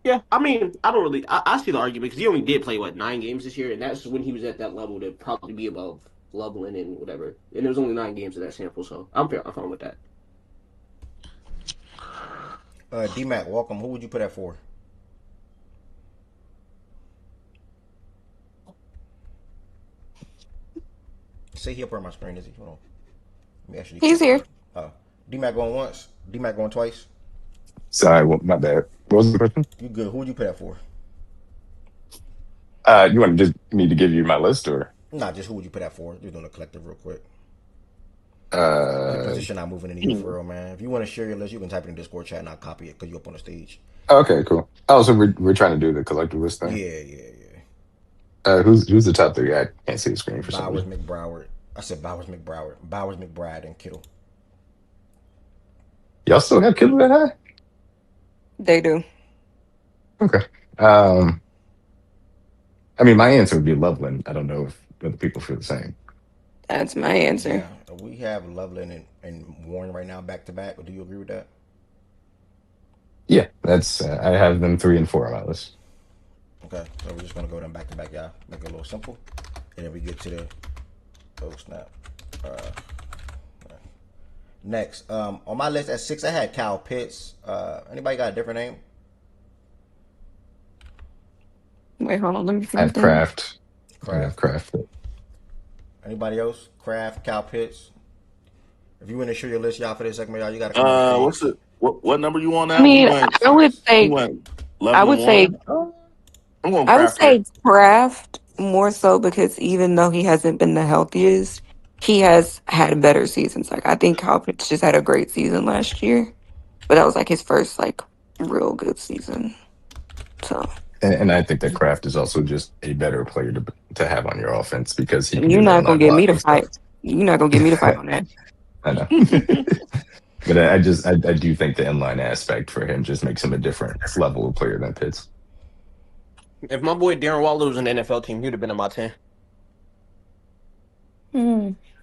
Yeah, I mean, I don't really. I see the argument because he only did play 9 games this year, and that's when he was at that level to probably be above Loveland and whatever. And it was only 9 games in that sample, so I'm fine with that. D-Mac, welcome. Who would you put at 4? Say he up on my screen, is he? Hold on. He's here. D-Mac going once. D-Mac going twice. Sorry, well, my bad. What was the question? You good? Who would you put that for? You want just me to give you my list, or Not just who would you put that for? You're doing a collective real quick. Your uh? position not moving the needle for real, man. If you want to share your list, you can type it in Discord chat and I'll copy it because you up on the stage. Okay, cool. Oh, so we're trying to do the collective list thing. Yeah. Who's the top three? I can't see the screen for some Bowers, reason. McBroward. I said Bowers, McBride, and Kittle. Y'all still have Kittle that high? They do. Okay. Um, I mean, my answer would be Loveland. I don't know if other people feel the same. That's my answer. Yeah, we have Loveland and Warren right now back to back. Do you agree with that? Yeah, that's. I have them 3 and 4 on my list. Okay, so we're just gonna go them back to back, y'all. Make it a little simple, and then we get to the snap. Next, on my list at 6, I had Kyle Pitts. Anybody got a different name? Wait, hold on. Let me see. I have Kraft. I have Kraft. Anybody else? Kraft, Kyle Pitts. If you want to share your list, y'all, for this segment, y'all, you got to come on What's it? What number you on now? I mean, I would say, You went I 11 would and say, 1. I'm going I would Kraft say first. Kraft more so because even though he hasn't been the healthiest, he has had better seasons. Like I think Kyle Pitts just had a great season last year, but that was like his first like real good season. So And I think that Kraft is also just a better player to have on your offense because he can you're do the not gonna inline get me to blocking stuff. fight. You're not gonna get me to fight on that. I know. But I do think the inline aspect for him just makes him a different level of player than Pitts. If my boy Darren Waller was an NFL team, he'd have been in my 10.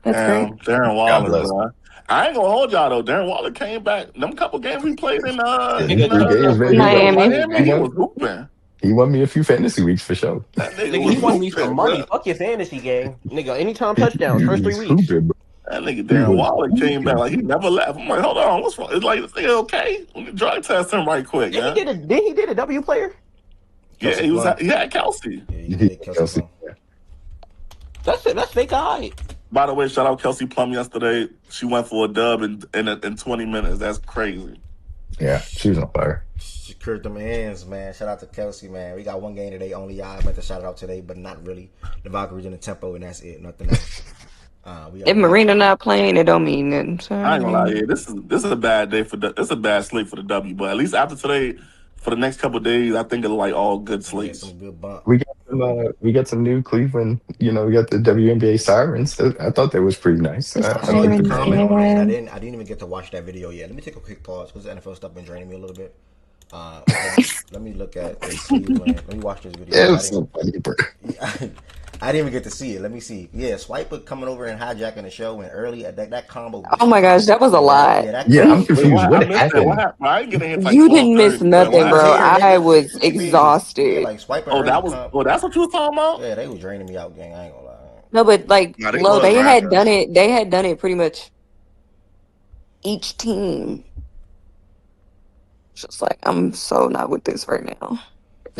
That's great. Darren God Waller, bless. bro. I ain't gonna hold y'all though. Darren Waller came back. Them couple games we played in Them 3 games, baby. Miami. He was hooping. He won me a few fantasy weeks for sure. That nigga Nigga, was he won me hooping, some bro. money. Fuck your fantasy game. Nigga, anytime touchdowns, He first 3 was weeks. hooping, bro. That nigga He Darren was Waller came back hooping. like he never left. I'm like, hold on, what's wrong? It's like this nigga okay? Let me drug test him right quick, Then yeah. he did a W player. Yeah, he was. He had Kelsey. Yeah, you did Kelsey Plum. That's it. That's fake eye. By the way, shout out Kelsey Plum yesterday. She went for a dub in 20 minutes. That's crazy. Yeah, she was on fire. She cured them hands, man. Shout out to Kelsey, man. We got one game today. Only y'all meant to shout it out today, but not really. The Valkyries in the tempo, and that's it. Nothing else. If Marina not playing, it don't mean nothing. So, I ain't gonna lie, yeah, this is a bad day it's a bad sleep for the W. But at least after today, for the next couple of days, I think it'll like all good sleeps. Some good bump. We got some new Cleveland. We got the WNBA sirens. I thought that was pretty nice. I saw you comment on it, and I didn't even get to watch that video yet. Let me take a quick pause because the NFL stuff been draining me a little bit. Let me look at Cleveland. Let me watch this video. Yeah, it was so funny, bro. I didn't even get to see it. Let me see. Yeah, Swiper coming over and hijacking the show, and early that combo. oh my gosh, that was a lot. I'm confused. What happened? I didn't get in here You didn't miss nothing, bro. I was exhausted. Like Swiper. That's what you was talking about. Yeah, they was draining me out, gang. I ain't gonna lie. No, but like, Nah, they Lo, was they had rappers. done it. They had done it pretty much. Each team. Just like I'm so not with this right now.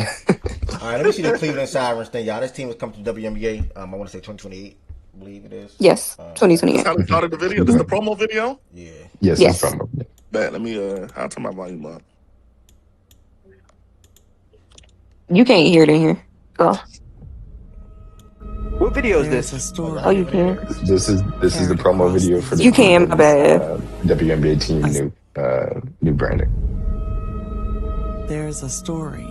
All right, let me see the Cleveland Sirens thing, y'all. This team has come to WNBA. I want to say 2028. I believe it is. Yes, 2028. That's how they started the video. This is the promo video. Yeah. Yes. It's promo. Bet. Let me. I'll turn my volume up. You can't hear it in here. Oh. What video is this? Oh, you can. This is the promo video for the You can. My bad. WNBA team new branding. There's a story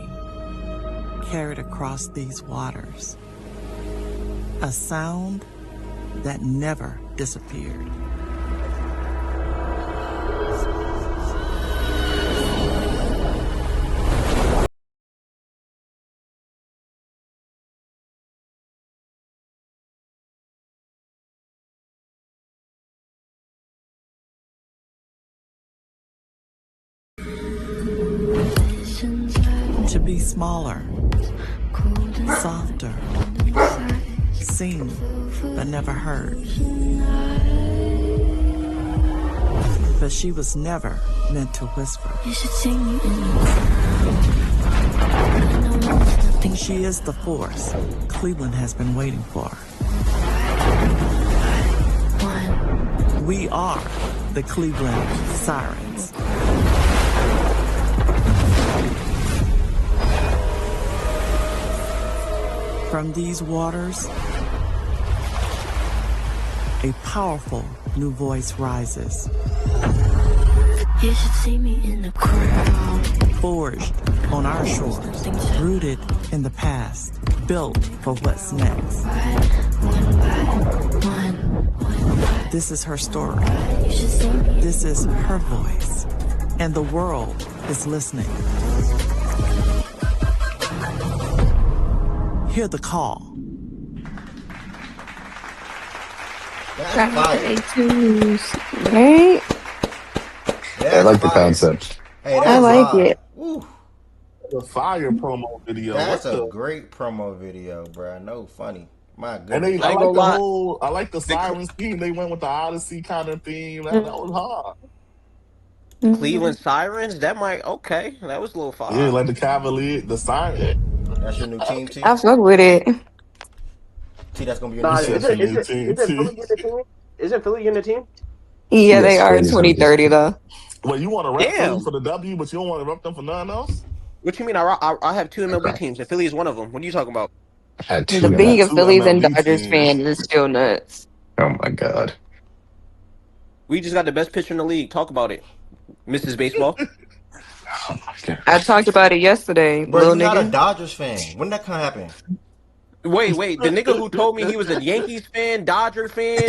carried across these waters, a sound that never disappeared. To be smaller, softer, seen but never heard. But she was never meant to whisper. She is the force Cleveland has been waiting for. We are the Cleveland Sirens. From these waters, a powerful new voice rises. You should see me in the crowd. Forged on our shores, rooted in the past, built for what's next. This is her story. This is her voice. And the world is listening. Hear the call. Right? I like the concept. Hey, I like it. The fire promo video. That's What a the? great promo video, bro. No funny. My And goodness. I like the whole. I like the sirens theme. They went with the Odyssey kind of theme. That was hard. Cleveland Sirens. That might okay. That was a little fire. Yeah, like the Cavalier, the siren. That's your new team, T? I fuck with it. T, that's gonna be your Nah, new team. isn't Philly getting the team? Isn't Philly getting the team? Yeah, they are in 2030 though. Well, you want to rep Damn. Philly for the W, but you don't want to rep them for nothing else? What you mean? I have two MLB teams, and Philly is one of them. What are you talking about? The being a Phillies and Dodgers fan is still nuts. Oh my god. We just got the best pitcher in the league. Talk about it, Mrs. Baseball. I talked about it yesterday, Bro, little you're not a nigga. Dodgers fan. When that kind of happen? Wait. The nigga who told me he was a Yankees fan, Dodger fan,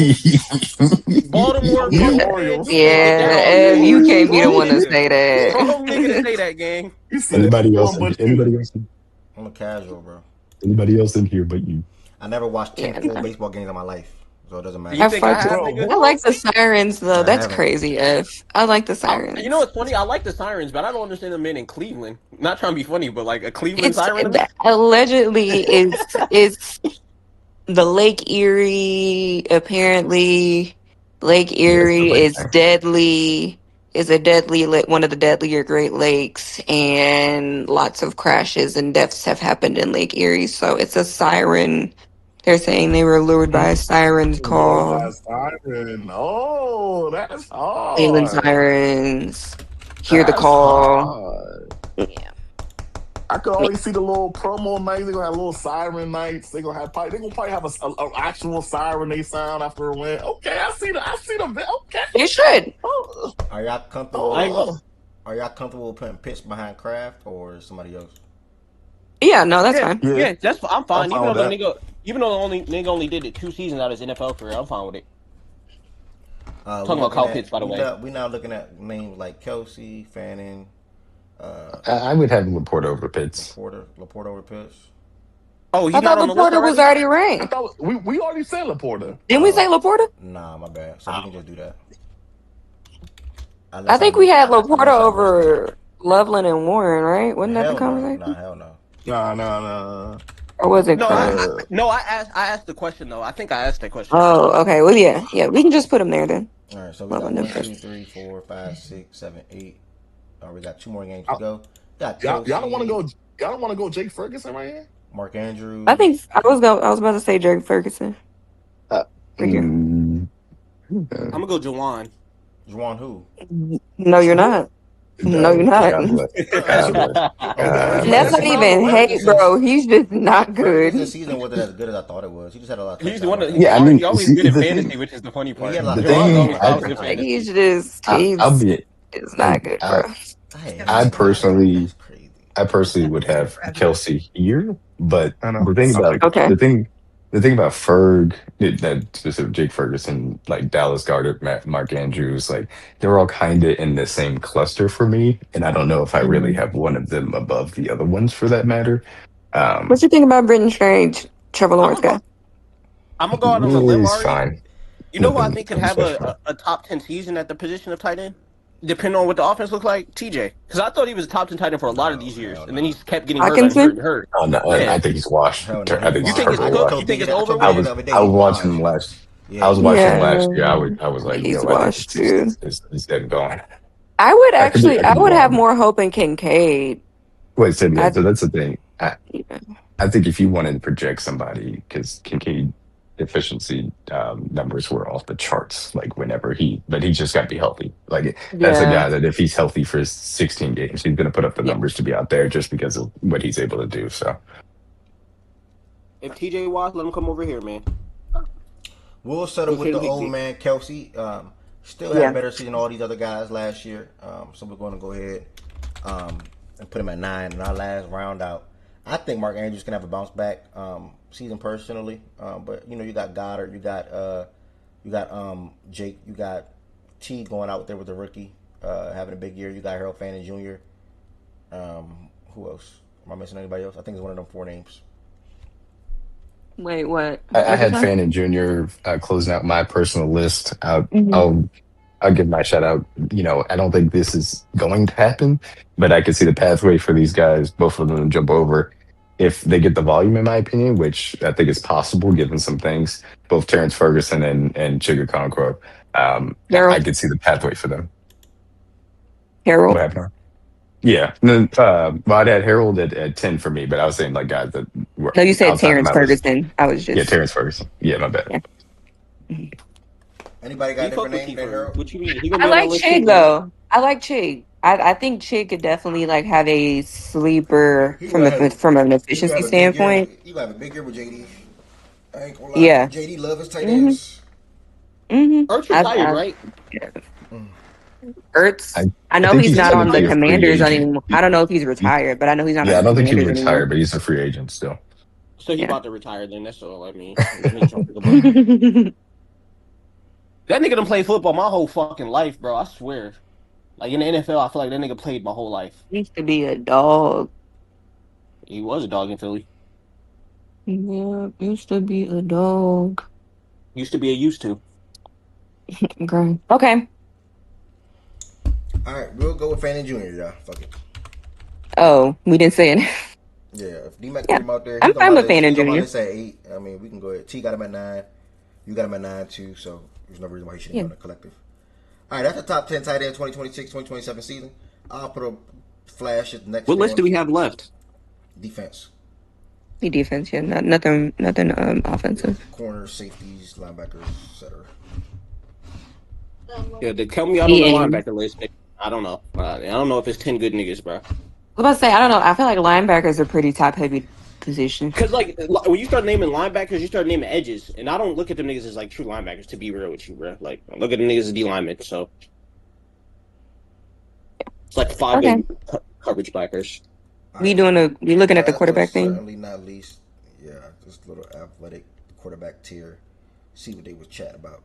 Baltimore Yeah, Orioles. Yeah, you can't be the one to say that. Wrong nigga to say that, gang. Anybody else? Anybody else? I'm a casual, bro. Anybody else in here but you? I never watched 10 full baseball games in my life, so it doesn't matter. You think I have, I nigga? like the sirens though. I That's haven't. crazy. I like the sirens. You know what's funny? I like the sirens, but I don't understand the men in Cleveland. Not trying to be funny, but like a Cleveland It's siren. allegedly is the Lake Erie. Apparently, Lake Erie is deadly. Is a deadly one of the deadlier Great Lakes, and lots of crashes and deaths have happened in Lake Erie. So it's a siren. They're saying they were lured by a siren's call. Siren. Oh, that's hard. Cleveland sirens. Hear the That's call. hard. I could already see the little promo nights. They're gonna have little siren nights. They're gonna probably have a actual siren they sound after a win. Okay, I see the okay. You should. Are y'all comfortable? Oh. Are y'all comfortable putting Pitts behind Kraft or somebody else? Yeah, no, that's fine. Yeah, I'm fine. I'm fine Even though the nigga only did it 2 seasons out of his NFL career, I'm fine with it. Talking we about Kyle looking Pitts, by the way. We now looking at names like Kelsey, Fanning, I would have Laporta over Pitts. Laporta over Pitts. Oh, I thought Laporta was already ranked. I thought we already said Laporta. Didn't we say Laporta? Nah, my bad. So we can just do that. I think we had Laporta over Loveland and Warren, right? Wasn't that the conversation? Nah, hell no. No. Or was it? I asked the question though. I think I asked that question. Oh, okay. Well, yeah. We can just put him there then. All right, so we got 1, 2, 3, 4, 5, 6, 7, 8. We got 2 more games to go. Y'all don't want to go. Y'all don't want to go Jake Ferguson right here. Mark Andrews. I think I was about to say Drake Ferguson. I'm gonna go Juwan. Juwan who? No, you're not. No, you're not. That's not even hate, bro. He's just not good. This season wasn't as good as I thought it was. He just had a lot of. He's one of. Yeah, I mean, he's always see, good at the fantasy, thing- which is the funny part. The thing, He's just I'll be it. it's not good, bro. I personally would have Kelsey here, but the thing about the thing about Ferg, that specific Jake Ferguson, like Dallas Goedert, Mark Andrews, like they're all kind of in the same cluster for me, and I don't know if I really have one of them above the other ones for that matter. What you think about Britton Strange, Trevor Lawrence guy? I'm gonna go out on a limb, He's Ari. fine. You know who I Nothing think could have special. a top 10 season at the position of tight end? Depending on what the offense looks like, TJ. Because I thought he was a top 10 tight end for a lot of these years, and then he's kept getting hurt. Oh no, Yeah. I think he's washed. I think You think it's terribly cooked? washed. You think it's over? I was watching him last. I was watching him last year. I was like, He's yo, washed, dude. it's dead gone. I would I could be I would have wrong. more hope in Kincaid. Wait, so that's the thing. I think if you wanted to project somebody, because Kincaid efficiency numbers were off the charts, like but he just got to be healthy. Like that's a Yeah. guy that if he's healthy for 16 games, he's going to put up the numbers to be out there just because of what he's able to do. So If TJ Watt, let him come over here, man. We'll settle with the old man, Kelsey. Still had a better season than all these other guys last year. So we're going to go ahead and put him at 9 in our last round out. I think Mark Andrews can have a bounce back season personally. But you got Goddard, you got Jake, you got T going out there with the rookie, having a big year. You got Harold Fannin Jr. Who else? Am I missing anybody else? I think it's one of them 4 names. Wait, what? I had Fannin Jr. Closing out my personal list. Mm-hmm. I'll give my shout out. I don't think this is going to happen, but I could see the pathway for these guys, both of them, to jump over if they get the volume, in my opinion, which I think is possible given some things. Both Terrence Ferguson and Chigga Concord. I could see the pathway for them. Harold. What happened? Yeah. I'd had Harold at 10 for me, but I was saying like guys that were. No, you said Terrence Ferguson. I was just. Yeah, Terrence Ferguson. Yeah, my bad. Yeah. Anybody got a different name than Harold? What you mean? I like Chig though. I like Chig. I think Chig could definitely have a sleeper from an efficiency standpoint. You got a big year with JD. I ain't gonna lie. Yeah. JD love his tight ends. Ertz retired, right? Yeah. Ertz. I know he's not on the Commanders anymore. I don't know if he's retired, but I know he's not. Yeah, on the I don't think he's Commanders retired, anymore. but he's a free agent still. So he's about to retire then. That's all I mean. That nigga done played football my whole fucking life, bro. I swear. Like in the NFL, I feel like that nigga played my whole life. He used to be a dog. He was a dog in Philly. Yeah, used to be a dog. Used to be a used to. Okay. Okay. All right, we'll go with Fannin Jr. y'all. Fuck it. Oh, we didn't say it. Yeah, if D-Mac put him out there, I'm fine with Fannin Jr. Let's say 8. I mean, we can go ahead. T got him at 9. You got him at 9 too, so there's no reason why he shouldn't be on the collective. All right, that's the top 10 tight end 2026-2027 season. I'll put a flash at the next. What list do we have left? Defense. The defense, yeah, nothing offensive. Corners, safeties, linebackers, etc. Yeah, they tell me out on the linebacker list. I don't know. I don't know if it's 10 good niggas, bro. I was about to say, I don't know. I feel like linebackers are pretty top-heavy position. Because, when you start naming linebackers, you start naming edges. And I don't look at them niggas as, true linebackers, to be real with you, bro. I look at them niggas as D linemen, so. It's like 5 good coverage backers. We looking at the quarterback thing? Certainly not least. Yeah, just a little athletic quarterback tier. See what they was chatting about.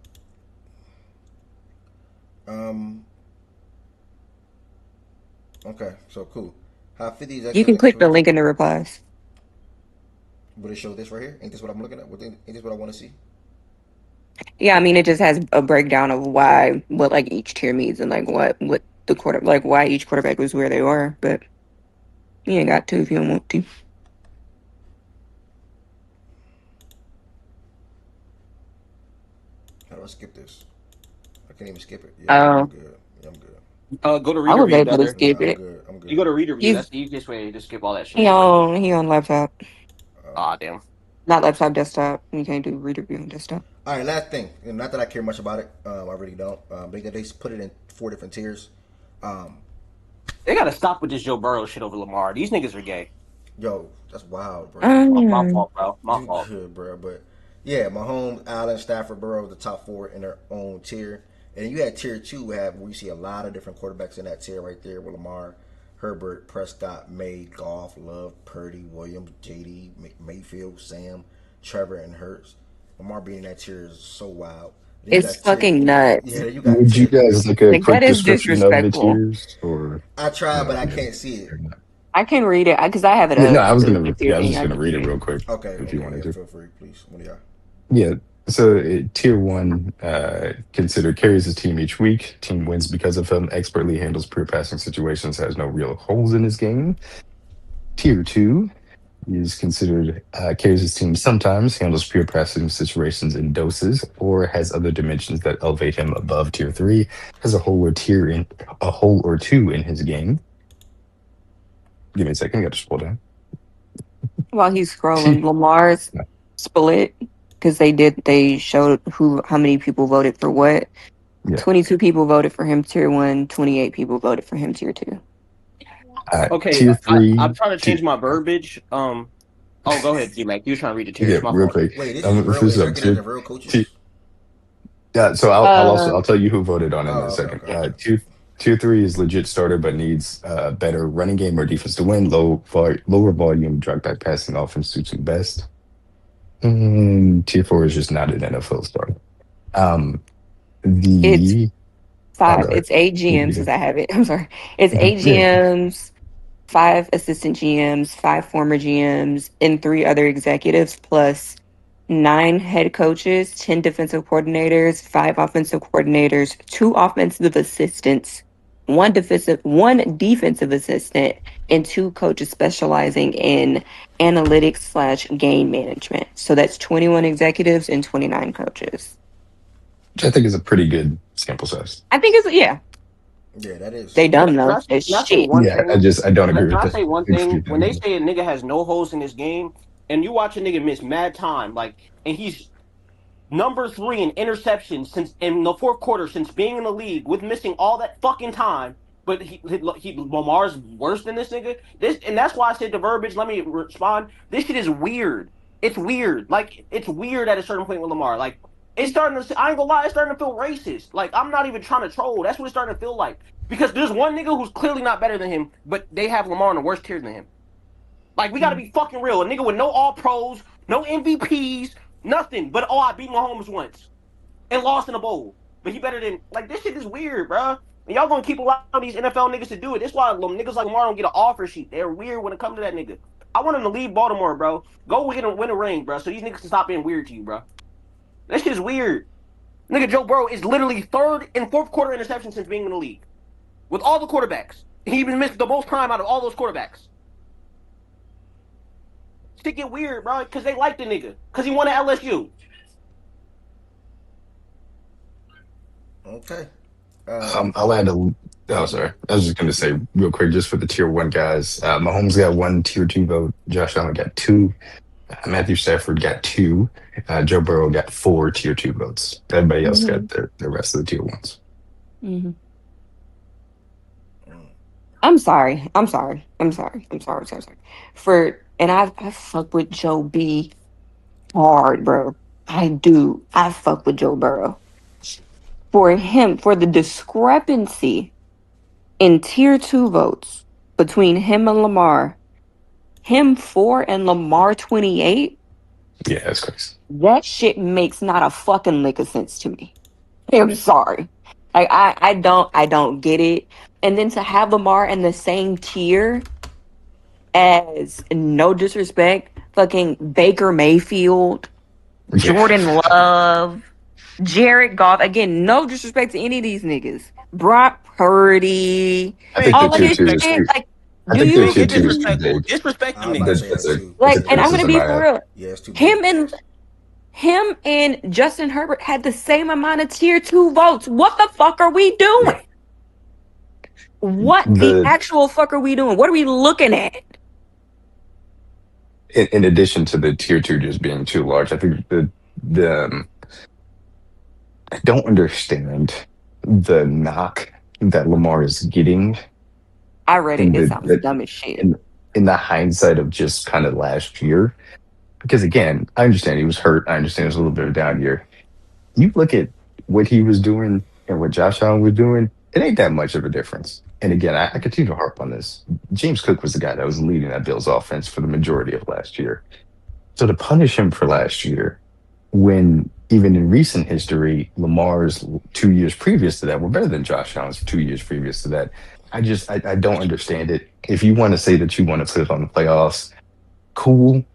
Okay, so cool. How 50s? You can click the link in the replies. Would it show this right here? Ain't this what I'm looking at? Ain't this what I want to see? Yeah, I mean it just has a breakdown of what each tier means and what the why each quarterback was where they are, but you ain't got to if you don't want to. How do I skip this? I can't even skip it. Yeah, I'm good. Yeah, I'm good. Go to reader view. I was able to skip it. I'm good. You go to reader view. That's the easiest way to skip all that shit. He on laptop. Damn. Not laptop, desktop. You can't do reader view on desktop. All right, last thing. And not that I care much about it. I really don't. They put it in 4 different tiers. They gotta stop with this Joe Burrow shit over Lamar. These niggas are gay. Yo, that's wild, bro. My fault, bro. My fault. Good, bro. But yeah, Mahomes, Allen, Stafford, Burrow, the top 4 in their own tier. And you had tier 2 where you see a lot of different quarterbacks in that tier right there with Lamar, Herbert, Prescott, May, Goff, Love, Purdy, Williams, JD, Mayfield, Sam, Trevor, and Hurts. Lamar being in that tier is so wild. It's fucking nuts. Yeah, you got. Would you guys look at a quick that is description of the disrespectful. tiers? Or I tried, but I can't see it. I can read it because I have it up. No, I was just gonna read it real quick. Okay, if you wanted to. Feel free, please. What do y'all? Yeah. So tier 1, consider carries his team each week. Team wins because of him. Expertly handles pure passing situations. Has no real holes in his game. Tier 2 is considered carries his team sometimes, handles pure passing situations in doses, or has other dimensions that elevate him above tier 3. Has a hole or two in his game. Give me a second. I got to scroll down. While he's scrolling, Lamar's split because they showed how many people voted for what. Yeah. 22 people voted for him tier 1. 28 people voted for him tier 2. Okay, tier 3. I'm trying to change my verbiage. Oh, go ahead, G-Mac. You were trying to read the Yeah, tiers. My real fault. quick. Wait, this I'm is gonna real finish up. executives and real coaches. Yeah, so I'll tell you who voted on it in a Okay, second. okay. Tier three is legit starter, but needs better running game or defense to win. Lower volume, drag back passing offense suits him best. Tier four is just not an NFL starter. Um, It's the oh, go 5. ahead. It's 8 You can GMs read because it. I have it. I'm sorry. It's 8 Yeah, GMs, 5 assistant GMs, 5 former GMs, and 3 other executives, plus 9 head coaches, 10 defensive coordinators, 5 offensive coordinators, 2 offensive assistants, 1 defensive assistant, and 2 coaches specializing in analytics/game management. So that's 21 executives and 29 coaches. which I think is a pretty good sample size. I think it's yeah. Yeah, that is. They dumb Can though. I, It's can I say shit. one Yeah, thing? I don't agree Can with I that. say one thing? Excuse When they me. say a nigga has no holes in his game, and you watch a nigga miss mad time, like, and he's number 3 in interceptions since in the fourth quarter since being in the league with missing all that fucking time. But Lamar's worse than this nigga. This and that's why I said the verbiage. Let me respond. This shit is weird. It's weird. Like it's weird at a certain point with Lamar. Like it's starting to. I ain't gonna lie. It's starting to feel racist. Like I'm not even trying to troll. That's what it's starting to feel like. Because there's one nigga who's clearly not better than him, but they have Lamar in the worst tier than him. Like we gotta be fucking real. A nigga with no All Pros, no MVPs, nothing. But I beat Mahomes once and lost in a bowl. But he better than like this shit is weird, bro. And y'all gonna keep allowing these NFL niggas to do it. That's why niggas like Lamar don't get an offer sheet. They're weird when it comes to that nigga. I want him to leave Baltimore, bro. Go win a ring, bro. So these niggas can stop being weird to you, bro. That shit is weird. Nigga Joe Burrow is literally 3rd and 4th quarter interception since being in the league. With all the quarterbacks. He even missed the most time out of all those quarterbacks. Shit get weird, bro, because they like the nigga. Because he won at LSU. Okay. I'll add a. Oh, sorry. I was just going to say real quick, just for the tier one guys. Mahomes got 1 tier two vote. Josh Allen got 2. Matthew Stafford got 2. Joe Burrow got 4 tier two votes. Everybody else got the rest of the tier ones. Mm-hmm. I'm sorry. Sorry. I fuck with Joe B hard, bro. I do. I fuck with Joe Burrow. For the discrepancy in tier 2 votes between him and Lamar, him 4 and Lamar 28, Yeah, that's crazy. that shit makes not a fucking lick of sense to me. I'm sorry. Like I don't get it. And then to have Lamar in the same tier as, no disrespect, fucking Baker Mayfield, Jordan Love, Jared Goff. Again, no disrespect to any of these niggas. Brock Purdy, I think the all of tier this two is shit. too. Like, I do think the you tier Get two is too disrespectful. big. Disrespect I them was about to niggas. say That's that a too. that's like? a And I'm gonna criticism be I for have. real. Yeah, it's too big. Him and Justin Herbert had the same amount of tier 2 votes. What the fuck are we doing? What the The actual fuck are we doing? What are we looking at? in addition to the tier two just being too large, I think the I don't understand the knock that Lamar is getting I read it. in It the sounds dumb as shit. in the hindsight of just kind of last year. Because again, I understand he was hurt. I understand it was a little bit of a down year. You look at what he was doing and what Josh Allen was doing, it ain't that much of a difference. And again, I continue to harp on this. James Cook was the guy that was leading that Bills offense for the majority of last year. So to punish him for last year, when even in recent history, Lamar's 2 years previous to that were better than Josh Allen's 2 years previous to that. I don't understand it. If you want to say that you want to put it on the playoffs, cool.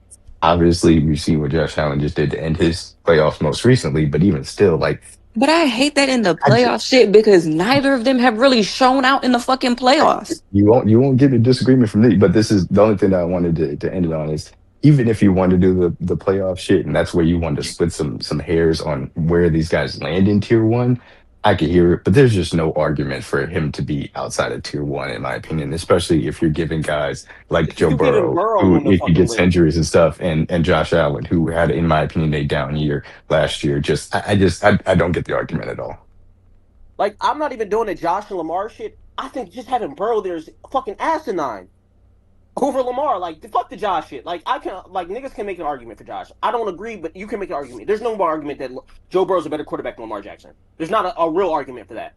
Obviously, we've seen what Josh Allen just did to end his playoffs most recently, but even still, like But I hate that in the I just, playoff shit because neither of them have really shown out in the fucking playoffs. you won't get a disagreement from me. But this is the only thing that I wanted to end it on is even if you want to do the playoff shit, and that's where you want to split some hairs on where these guys land in tier one, I could hear it. But there's just no argument for him to be outside of tier one, in my opinion, especially if you're giving guys like Joe You giving Burrow, Burrow who in the if he fucking gets list. injuries and stuff, and Josh Allen, who had, in my opinion, a down year last year. I don't get the argument at all. Like, I'm not even doing the Josh and Lamar shit. I think just having Burrow there is fucking asinine. over Lamar. Like, fuck the Josh shit. Like, niggas can make an argument for Josh. I don't agree, but you can make an argument. There's no more argument that Joe Burrow's a better quarterback than Lamar Jackson. There's not a real argument for that.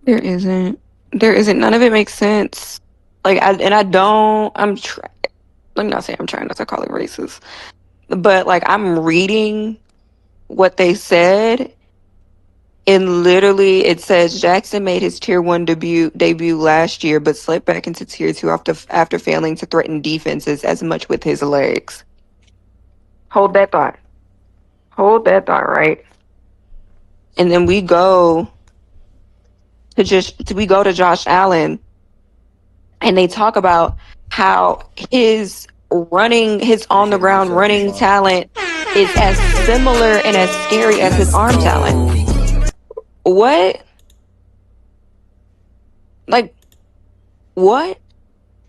There isn't. None of it makes sense. Like, let me not say I'm trying not to call it racist, but like I'm reading what they said, and literally it says Jackson made his tier 1 debut last year, but slipped back into tier 2 after failing to threaten defenses as much with his legs. Hold that thought, right? And then we go to Josh Allen, and they talk about how his on the ground running talent is as similar and as scary as his arm talent. What? Like, what?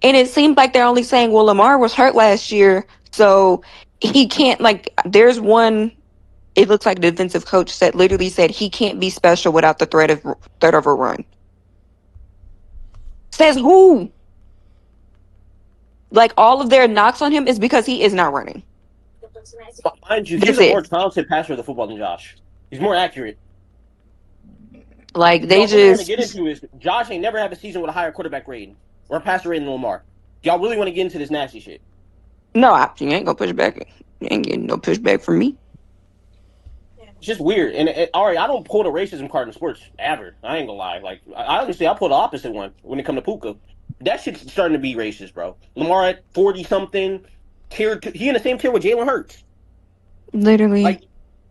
And it seems like they're only saying, well, Lamar was hurt last year, so he can't, like, there's one, it looks like the defensive coach literally said he can't be special without the threat of a run. Says who? Like, all of their knocks on him is because he is not running. Mind you, he's a more talented passer of the football than Josh. He's more accurate. Like, they just want to get into is Josh ain't never had a season with a higher quarterback rating or a passer rating than Lamar. Y'all really want to get into this nasty shit? No, you ain't gonna push back. You ain't getting no pushback from me. It's just weird. And Ari, I don't pull the racism card in sports ever. I ain't gonna lie. Like, honestly, I pull the opposite one when it comes to Puka. That shit's starting to be racist, bro. Lamar at 40 something, he in the same tier with Jalen Hurts. Literally. Like,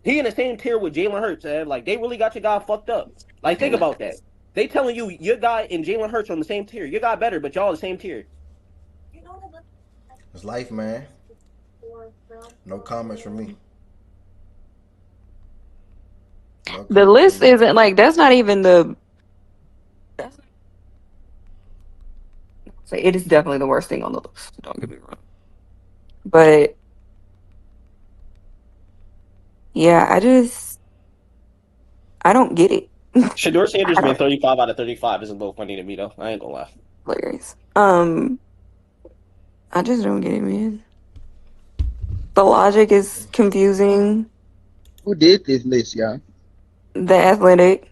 he in the same tier with Jalen Hurts, man. Like, they really got your guy fucked up. Like, think about that. They telling you your guy and Jalen Hurts are on the same tier. Your guy better, but y'all the same tier. It's life, man. No comments from me. The list isn't like, that's not even the. It is definitely the worst thing on the list. Don't get me wrong. But yeah, I don't get it. Shedeur Sanders being 35 out of 35 is a little funny to me, though. I ain't gonna lie. Hilarious. I just don't get it, man. The logic is confusing. Who did this list, y'all? The Athletic.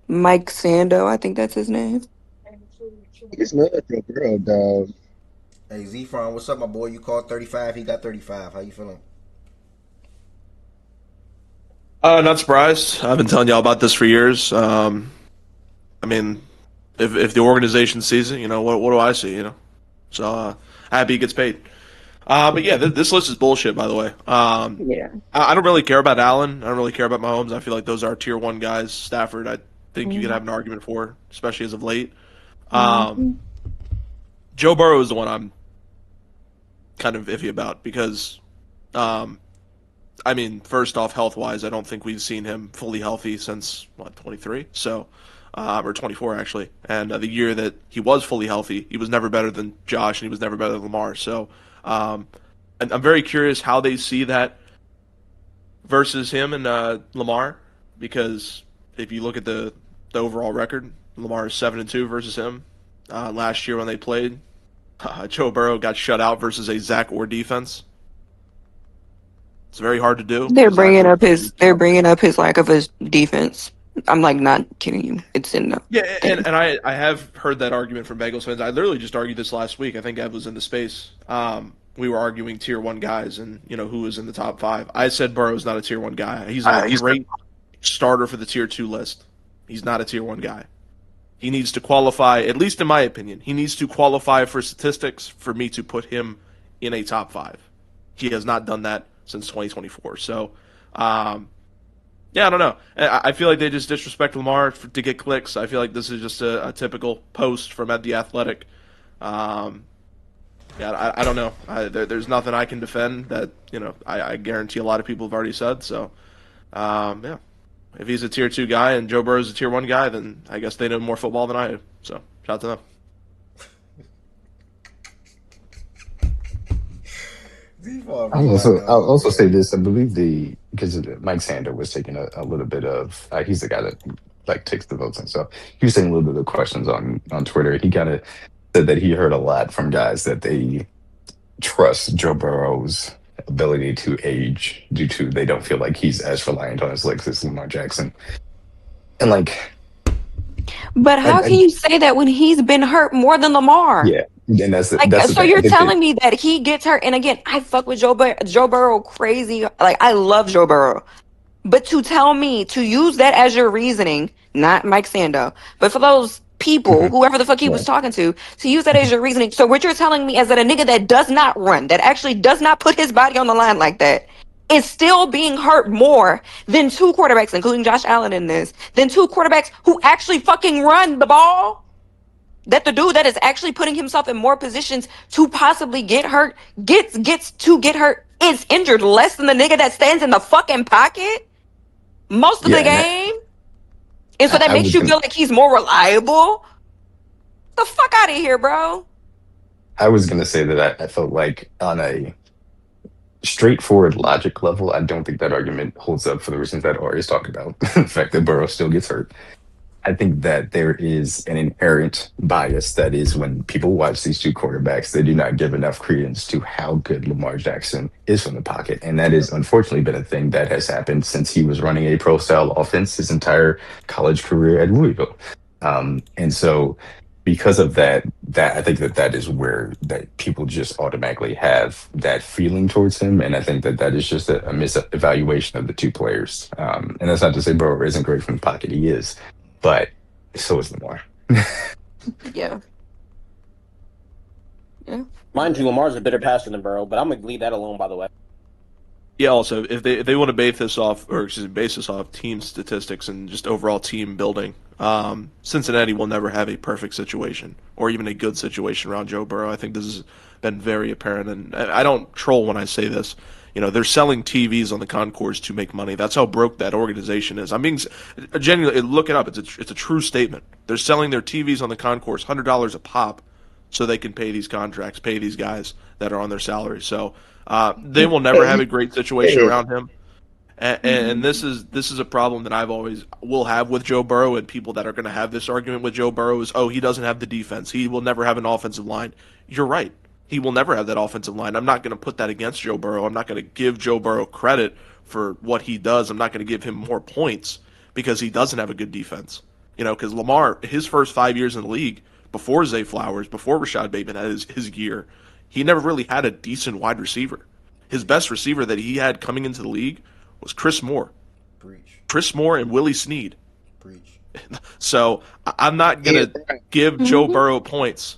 Mike Sando, I think that's his name. It's nothing, girl, dog. Hey, Z-Fron, what's up, my boy? You called 35, he got 35. How you feeling? Not surprised. I've been telling y'all about this for years. I mean, if the organization sees it, what do I see, So, happy he gets paid. But yeah, this list is bullshit, by the way. Yeah. I don't really care about Allen. I don't really care about Mahomes. I feel like those are tier 1 guys. Stafford, I think you could have an argument for, especially as of late. Joe Burrow is the one I'm kind of iffy about because, first off, health-wise, I don't think we've seen him fully healthy since, 23? So, or 24, actually. And the year that he was fully healthy, he was never better than Josh, and he was never better than Lamar. So, and I'm very curious how they see that versus him and Lamar, because if you look at the overall record, Lamar is 7-2 versus him. Last year when they played, Joe Burrow got shut out versus a Zach Orr defense. It's very hard to do. They're bringing up his lack of his defense. I'm like not kidding you. It's in the and I have heard that argument from Bengals fans. I literally just argued this last week. I think Ev was in the space. We were arguing tier 1 guys and who was in the top 5. I said Burrow's not a tier 1 guy. He's a great starter for the tier 2 list. He's not a tier 1 guy. He needs to qualify, at least in my opinion, he needs to qualify for statistics for me to put him in a top 5. He has not done that since 2024. So, I don't know. I feel like they just disrespect Lamar to get clicks. I feel like this is just a typical post from The Athletic. I don't know. There's nothing I can defend that, I guarantee a lot of people have already said. So, yeah. If he's a tier 2 guy and Joe Burrow's a tier 1 guy, then I guess they know more football than I do. So, shout out to them. I'll also say this. I believe because Mike Sander was taking a little bit of. He's the guy that like takes the votes and stuff. He was saying a little bit of the questions on Twitter. He kind of said that he heard a lot from guys that they trust Joe Burrow's ability to age due to they don't feel like he's as reliant on his legs as Lamar Jackson. And like, but how can you say that when he's been hurt more than Lamar? Yeah, and that's Like, that's the so thing. you're telling me that he gets hurt, and again, I fuck with Joe Burrow crazy. Like, I love Joe Burrow, but to tell me to use that as your reasoning, not Mike Sando, but for those people, whoever the fuck he was talking to use that as your reasoning. So what you're telling me is that a nigga that does not run, that actually does not put his body on the line like that, is still being hurt more than two quarterbacks, including Josh Allen in this, than two quarterbacks who actually fucking run the ball? That the dude that is actually putting himself in more positions to possibly get hurt, gets to get hurt, is injured less than the nigga that stands in the fucking pocket most of the game? And so that I makes was you gonna, feel like he's more reliable? The fuck out of here, bro. I was gonna say that I felt like on a straightforward logic level, I don't think that argument holds up for the reasons that Ari's talked about. The fact that Burrow still gets hurt. I think that there is an inherent bias that is when people watch these two quarterbacks, they do not give enough credence to how good Lamar Jackson is from the pocket. And that has unfortunately been a thing that has happened since he was running a pro style offense his entire college career at Louisville. And so because of that, I think that is where that people just automatically have that feeling towards him. And I think that is just a misevaluation of the two players. And that's not to say Burrow isn't great from the pocket. He is. But so is Lamar. Yeah. Mind you, Lamar's a better passer than Burrow, but I'm gonna leave that alone. By the way. Yeah. Also, if they want to base this off team statistics and just overall team building, Cincinnati will never have a perfect situation or even a good situation around Joe Burrow. I think this has been very apparent, and I don't troll when I say this. You know, they're selling TVs on the concourse to make money. That's how broke that organization is. I'm being genuinely, look it up. It's a true statement. They're selling their TVs on the concourse, $100 a pop, so they can pay these contracts, pay these guys that are on their salary. So they will never have a great situation around him. And this is a problem that will have with Joe Burrow, and people that are going to have this argument with Joe Burrow is, oh, he doesn't have the defense. He will never have an offensive line. You're right. He will never have that offensive line. I'm not going to put that against Joe Burrow. I'm not going to give Joe Burrow credit for what he does. I'm not going to give him more points because he doesn't have a good defense. You know, because Lamar, his first 5 years in the league, before Zay Flowers, before Rashad Bateman had his year, he never really had a decent wide receiver. His best receiver that he had coming into the league was Chris Moore. Chris Moore and Willie Snead. So I'm not going to give Joe Burrow points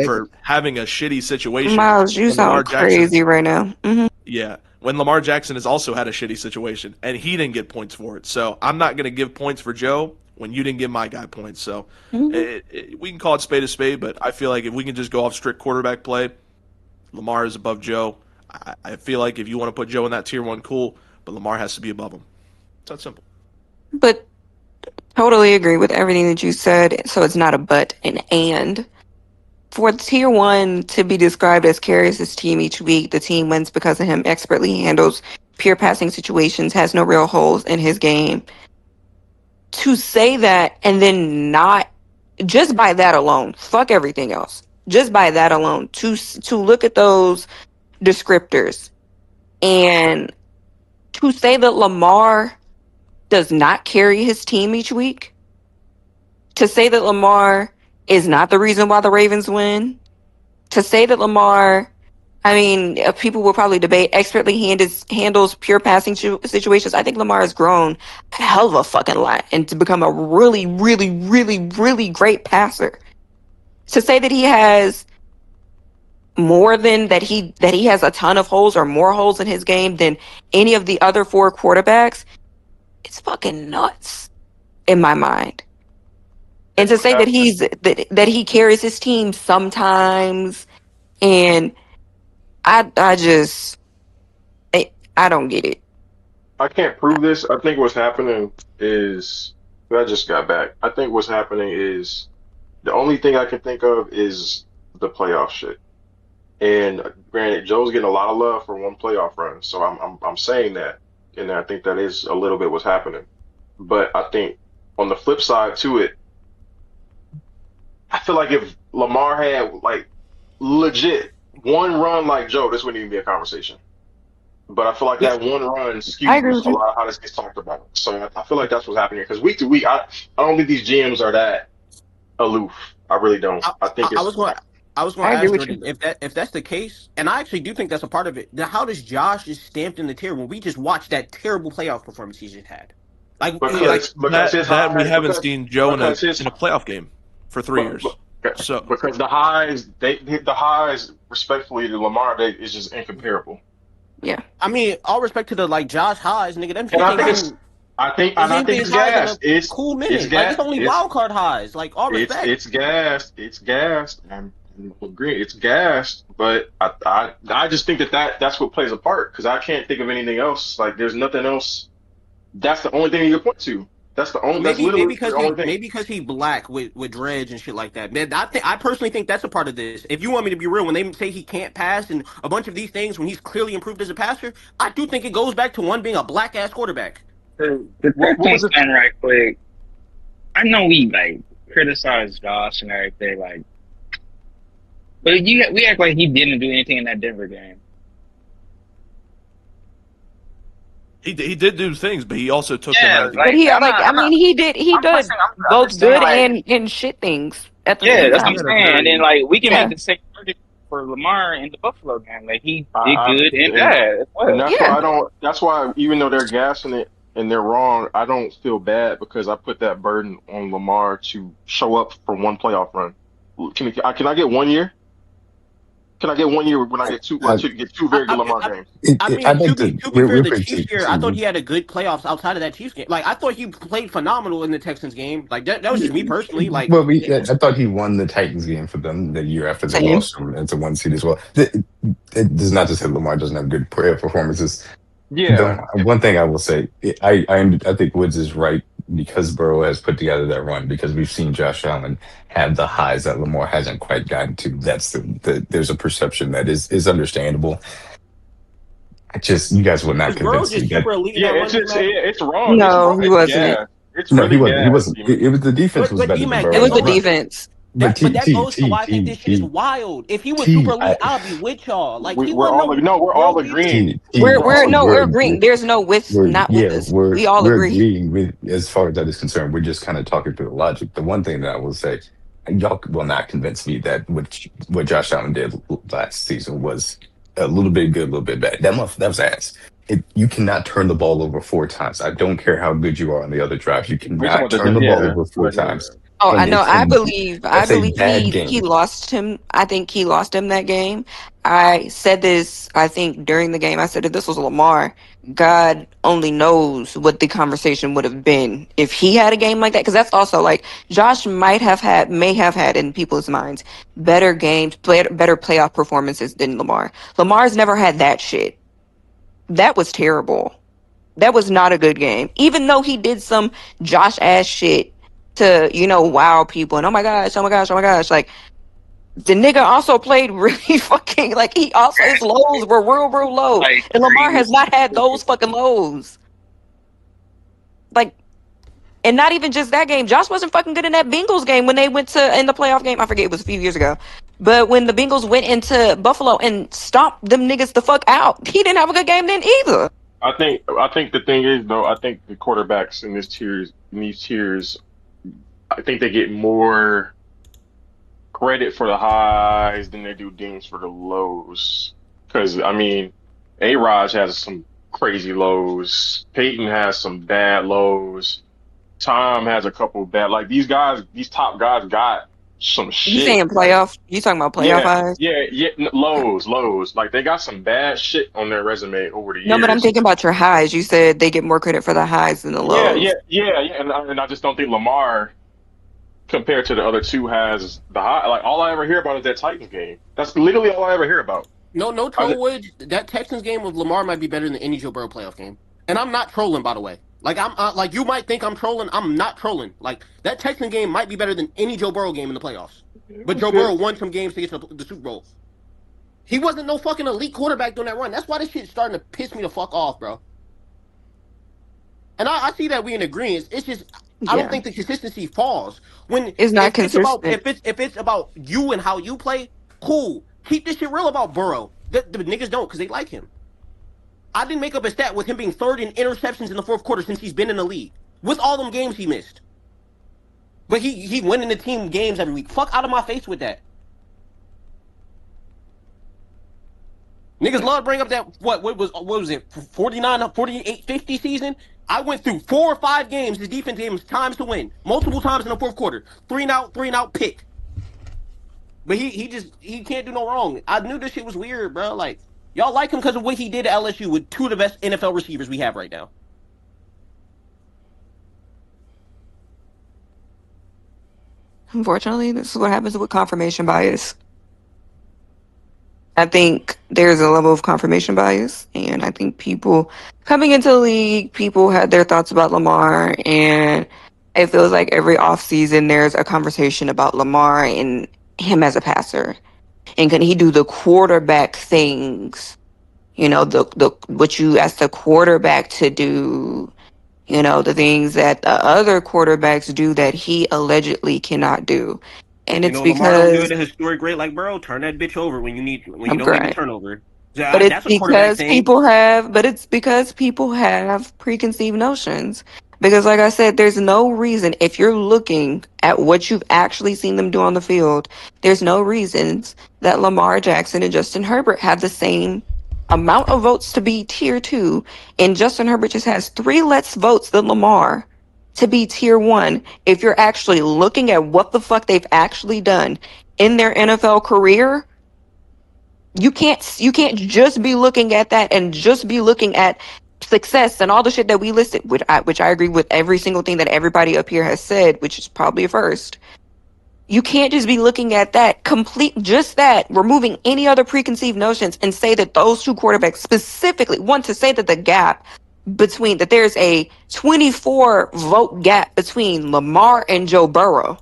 for having a shitty situation. Miles, you sound crazy right now. Mm-hmm. Yeah. When Lamar Jackson has also had a shitty situation, and he didn't get points for it. So I'm not going to give points for Joe when you didn't give my guy points. So we can call it spade a spade, but I feel like if we can just go off strict quarterback play, Lamar is above Joe. I feel like if you want to put Joe in that tier 1, cool, but Lamar has to be above him. It's that simple. But totally agree with everything that you said. So it's not a but, an and. For tier 1 to be described as carries his team each week, the team wins because of him, expertly handles pure passing situations, has no real holes in his game. To say that and then not, just by that alone, fuck everything else. Just by that alone, to look at those descriptors and to say that Lamar does not carry his team each week, to say that Lamar is not the reason why the Ravens win, to say that Lamar, I mean, people will probably debate, expertly handles pure passing situations. I think Lamar has grown a hell of a fucking lot and to become a really, really, really, really great passer. To say that he has more than that he has a ton of holes or more holes in his game than any of the other 4 quarterbacks, it's fucking nuts in my mind. And to say that he carries his team sometimes, and I don't get it. I can't prove this. I think what's happening is I just got back. I think what's happening is the only thing I can think of is the playoff shit. And granted, Joe's getting a lot of love for one playoff run, so I'm saying that, and I think that is a little bit what's happening. But I think on the flip side to it, I feel like if Lamar had like legit one run like Joe, this wouldn't even be a conversation. But I feel like that one run I agree skews with a you. lot of how this gets talked about. So I feel like that's what's happening here. Because week to week, I don't think these GMs are that aloof. I really don't. I think I it's was going to I agree ask with you. Jordan if that's the case, and I actually do think that's a part of it. Then how does Josh just stamped in the tier when we just watched that terrible playoff performance he just had? Like because his that we highs haven't seen Joe in a because his playoff game for 3 years. So because the highs respectfully to Lamar is just incomparable. Yeah. I mean, all respect to the like Josh highs, nigga. Them And shits I ain't think it's been I think his it's highs in gas. a cool minute. Like it's only wild card highs. Like all respect. It's gas. It's gas. I'm agree. It's gas. But I just think that's what plays a part because I can't think of anything else. Like there's nothing else. That's the only thing you can point to. That's the only. That's literally the only thing. Maybe because he black with dreads and shit like that. Man, I personally think that's a part of this. If you want me to be real, when they say he can't pass and a bunch of these things, when he's clearly improved as a passer, I do think it goes back to one being a black ass quarterback. The thing right quick. I know we like criticize Josh and everything, like, but we act like he didn't do anything in that Denver game. he did do things, but he also took them out of the But game. he he did both good and shit things at the Yeah, same that's time. what I'm saying. And then like we can make the same argument for Lamar in the Buffalo game. Like he did good and bad as well. And that's why I don't. That's why even though they're gassing it and they're wrong, I don't feel bad because I put that burden on Lamar to show up for one playoff run. Can I get 1 year? Can I get 1 year when I get two very good Lamar games? I mean, to be fair, the Chiefs year, I thought he had a good playoffs outside of that Chiefs game. Like, I thought he played phenomenal in the Texans game. Like, that was just me personally. Like, well, I thought he won the Titans game for them the year after they lost him into 1 seed as well. It does not just say Lamar doesn't have good performances. Yeah. One thing I will say, I think Woods is right because Burrow has put together that run because we've seen Josh Allen have the highs that Lamar hasn't quite gotten to. That's there's a perception that is understandable. You guys will not convince me that. It's wrong. No, he wasn't. No, he wasn't. He wasn't. It was the defense was better than Burrow. It was the defense. But that goes to why I think this shit is wild. If he was super elite, I'll be with y'all. Like we're all agreeing. We're agreeing. There's no not with us. We all agree. Agreeing with as far as that is concerned. We're just kind of talking through the logic. The one thing that I will say, y'all will not convince me that what Josh Allen did last season was a little bit good, a little bit bad. That was ass. You cannot turn the ball over 4 times. I don't care how good you are on the other drives. You cannot turn the ball over 4 times. Oh, I know. I believe he lost him. I think he lost him that game. I said this, I think, during the game. I said if this was Lamar, God only knows what the conversation would have been if he had a game like that. Because that's also like Josh may have had in people's minds better games, better playoff performances than Lamar. Lamar's never had that shit. That was terrible. That was not a good game. Even though he did some Josh ass shit to, wow people and oh my gosh. Like the nigga also played really fucking like his lows were real low. And Lamar has not had those fucking lows. Like, and not even just that game. Josh wasn't fucking good in that Bengals game when they went in the playoff game. I forget, it was a few years ago. But when the Bengals went into Buffalo and stomped them niggas the fuck out, he didn't have a good game then either. I think the thing is though, I think the quarterbacks in these tiers, I think they get more credit for the highs than they do dings for the lows. Because I mean, A-Raj has some crazy lows. Peyton has some bad lows. Tom has a couple bad. Like these top guys got some shit. You saying playoff? You talking about playoff highs? Yeah. Lows. Like they got some bad shit on their resume over the years. No, but I'm thinking about your highs. You said they get more credit for the highs than the lows. Yeah. And I just don't think Lamar, compared to the other two, has the high. Like all I ever hear about is that Titans game. That's literally all I ever hear about. No troll Woods. That Texans game with Lamar might be better than any Joe Burrow playoff game. And I'm not trolling, by the way. Like I'm like you might think I'm trolling. I'm not trolling. Like that Texans game might be better than any Joe Burrow game in the playoffs. But Joe Burrow won some games to get to the Super Bowl. He wasn't no fucking elite quarterback during that run. That's why this shit's starting to piss me the fuck off, bro. And I see that we in agreement. It's just I don't Yeah. think the consistency falls. When It's not if it's about consistent. if it's about you and how you play, cool. Keep this shit real about Burrow. The niggas don't because they like him. I didn't make up a stat with him being third in interceptions in the fourth quarter since he's been in the league. With all them games he missed. But he winning the team games every week. Fuck out of my face with that. Niggas love to bring up that what was it 49, 48, 50 season? I went through 4 or 5 games. His defense gave him times to win, multiple times in the fourth quarter. 3-and-out pick. But he can't do no wrong. I knew this shit was weird, bro. Like y'all like him because of what he did at LSU with 2 of the best NFL receivers we have right now. Unfortunately, this is what happens with confirmation bias. I think there's a level of confirmation bias, and I think people coming into the league, people had their thoughts about Lamar, and it feels like every offseason there's a conversation about Lamar and him as a passer. And can he do the quarterback things? You know, the what you ask the quarterback to do, you know, the things that the other quarterbacks do that he allegedly cannot do. And You it's know, Lamar don't do it because a historic rate like Burrow. Turn that bitch over when you I'm don't need the correct. turnover. But That's a quarterback thing. it's because people have preconceived notions. Because like I said, there's no reason if you're looking at what you've actually seen them do on the field, there's no reasons that Lamar Jackson and Justin Herbert have the same amount of votes to be tier 2, and Justin Herbert just has 3 less votes than Lamar to be tier 1. If you're actually looking at what the fuck they've actually done in their NFL career, you can't just be looking at that and just be looking at success and all the shit that we listed, which I agree with every single thing that everybody up here has said, which is probably a first. You can't just be looking at that, complete just that, removing any other preconceived notions and say that those 2 quarterbacks specifically want to say that the gap between that there's a 24 vote gap between Lamar and Joe Burrow,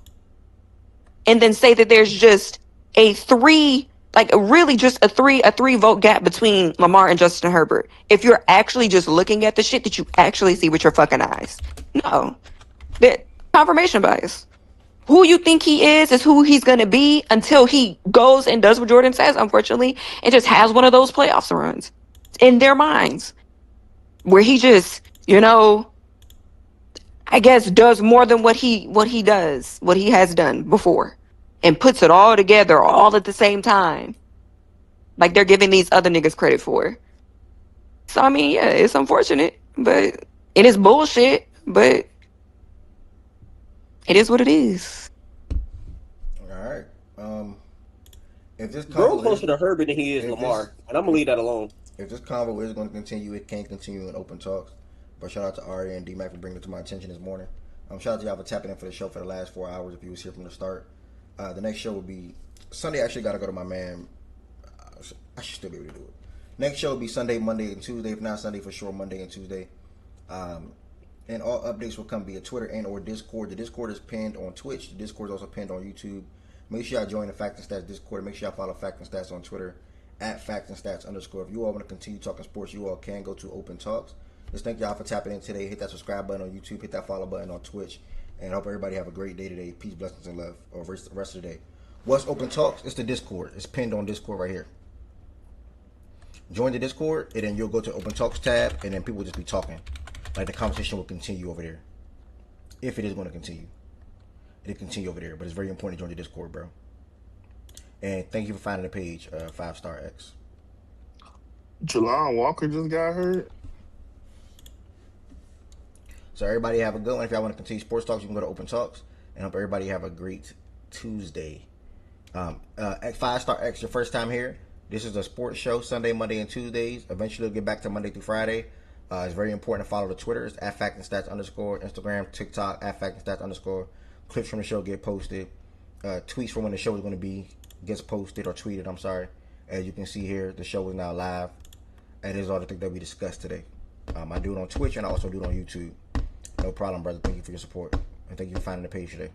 and then say that there's just a 3, like really just a 3 vote gap between Lamar and Justin Herbert. If you're actually just looking at the shit that you actually see with your fucking eyes. No. That confirmation bias. Who you think he is who he's going to be until he goes and does what Jordan says, unfortunately, and just has one of those playoffs runs in their minds where he just, you know, I guess does more than what he has done before, and puts it all together all at the same time, like they're giving these other niggas credit for. So I mean, yeah, it's unfortunate, but it is bullshit, but it is what it is. All right. If this Burrow convo closer to Herbert than he is Lamar, and I'm gonna leave that alone. If this convo is going to continue, it can continue in open talks. But shout out to Ari and D-Mac for bringing it to my attention this morning. Shout out to y'all for tapping in for the show for the last 4 hours if you was here from the start. The next show will be Sunday. Actually, got to go to my man. I should still be able to do it. Next show will be Sunday, Monday, and Tuesday. If not Sunday, for sure Monday and Tuesday. And all updates will come via Twitter and or Discord. The Discord is pinned on Twitch. The Discord is also pinned on YouTube. Make sure y'all join the Fact and Stats Discord. Make sure y'all follow Fact and Stats on Twitter at Fact and Stats _. If you all want to continue talking sports, you all can go to Open Talks. Just thank y'all for tapping in today. Hit that subscribe button on YouTube. Hit that follow button on Twitch. And hope everybody have a great day today. Peace, blessings, and love. Or the rest of the day. What's Open Talks? It's the Discord. It's pinned on Discord right here. Join the Discord, and then you'll go to Open Talks tab, and then people will just be talking. Like the conversation will continue over there. If it is going to continue. It'll continue over there. But it's very important to join the Discord, bro. And thank you for finding the page, 5-Star X. Jelon Walker just got hurt. So everybody have a good one. If y'all want to continue sports talks, you can go to Open Talks. And hope everybody have a great Tuesday. 5-Star X, your first time here. This is a sports show, Sunday, Monday, and Tuesdays. Eventually, we'll get back to Monday through Friday. It's very important to follow the Twitters, at Fact and Stats _, Instagram, TikTok, at Fact and Stats _. Clips from the show get posted. Tweets from when the show is going to be gets posted or tweeted. I'm sorry. As you can see here, the show is now live. And this is all the things that we discussed today. I do it on Twitch and I also do it on YouTube. No problem, brother. Thank you for your support. And thank you for finding the page today.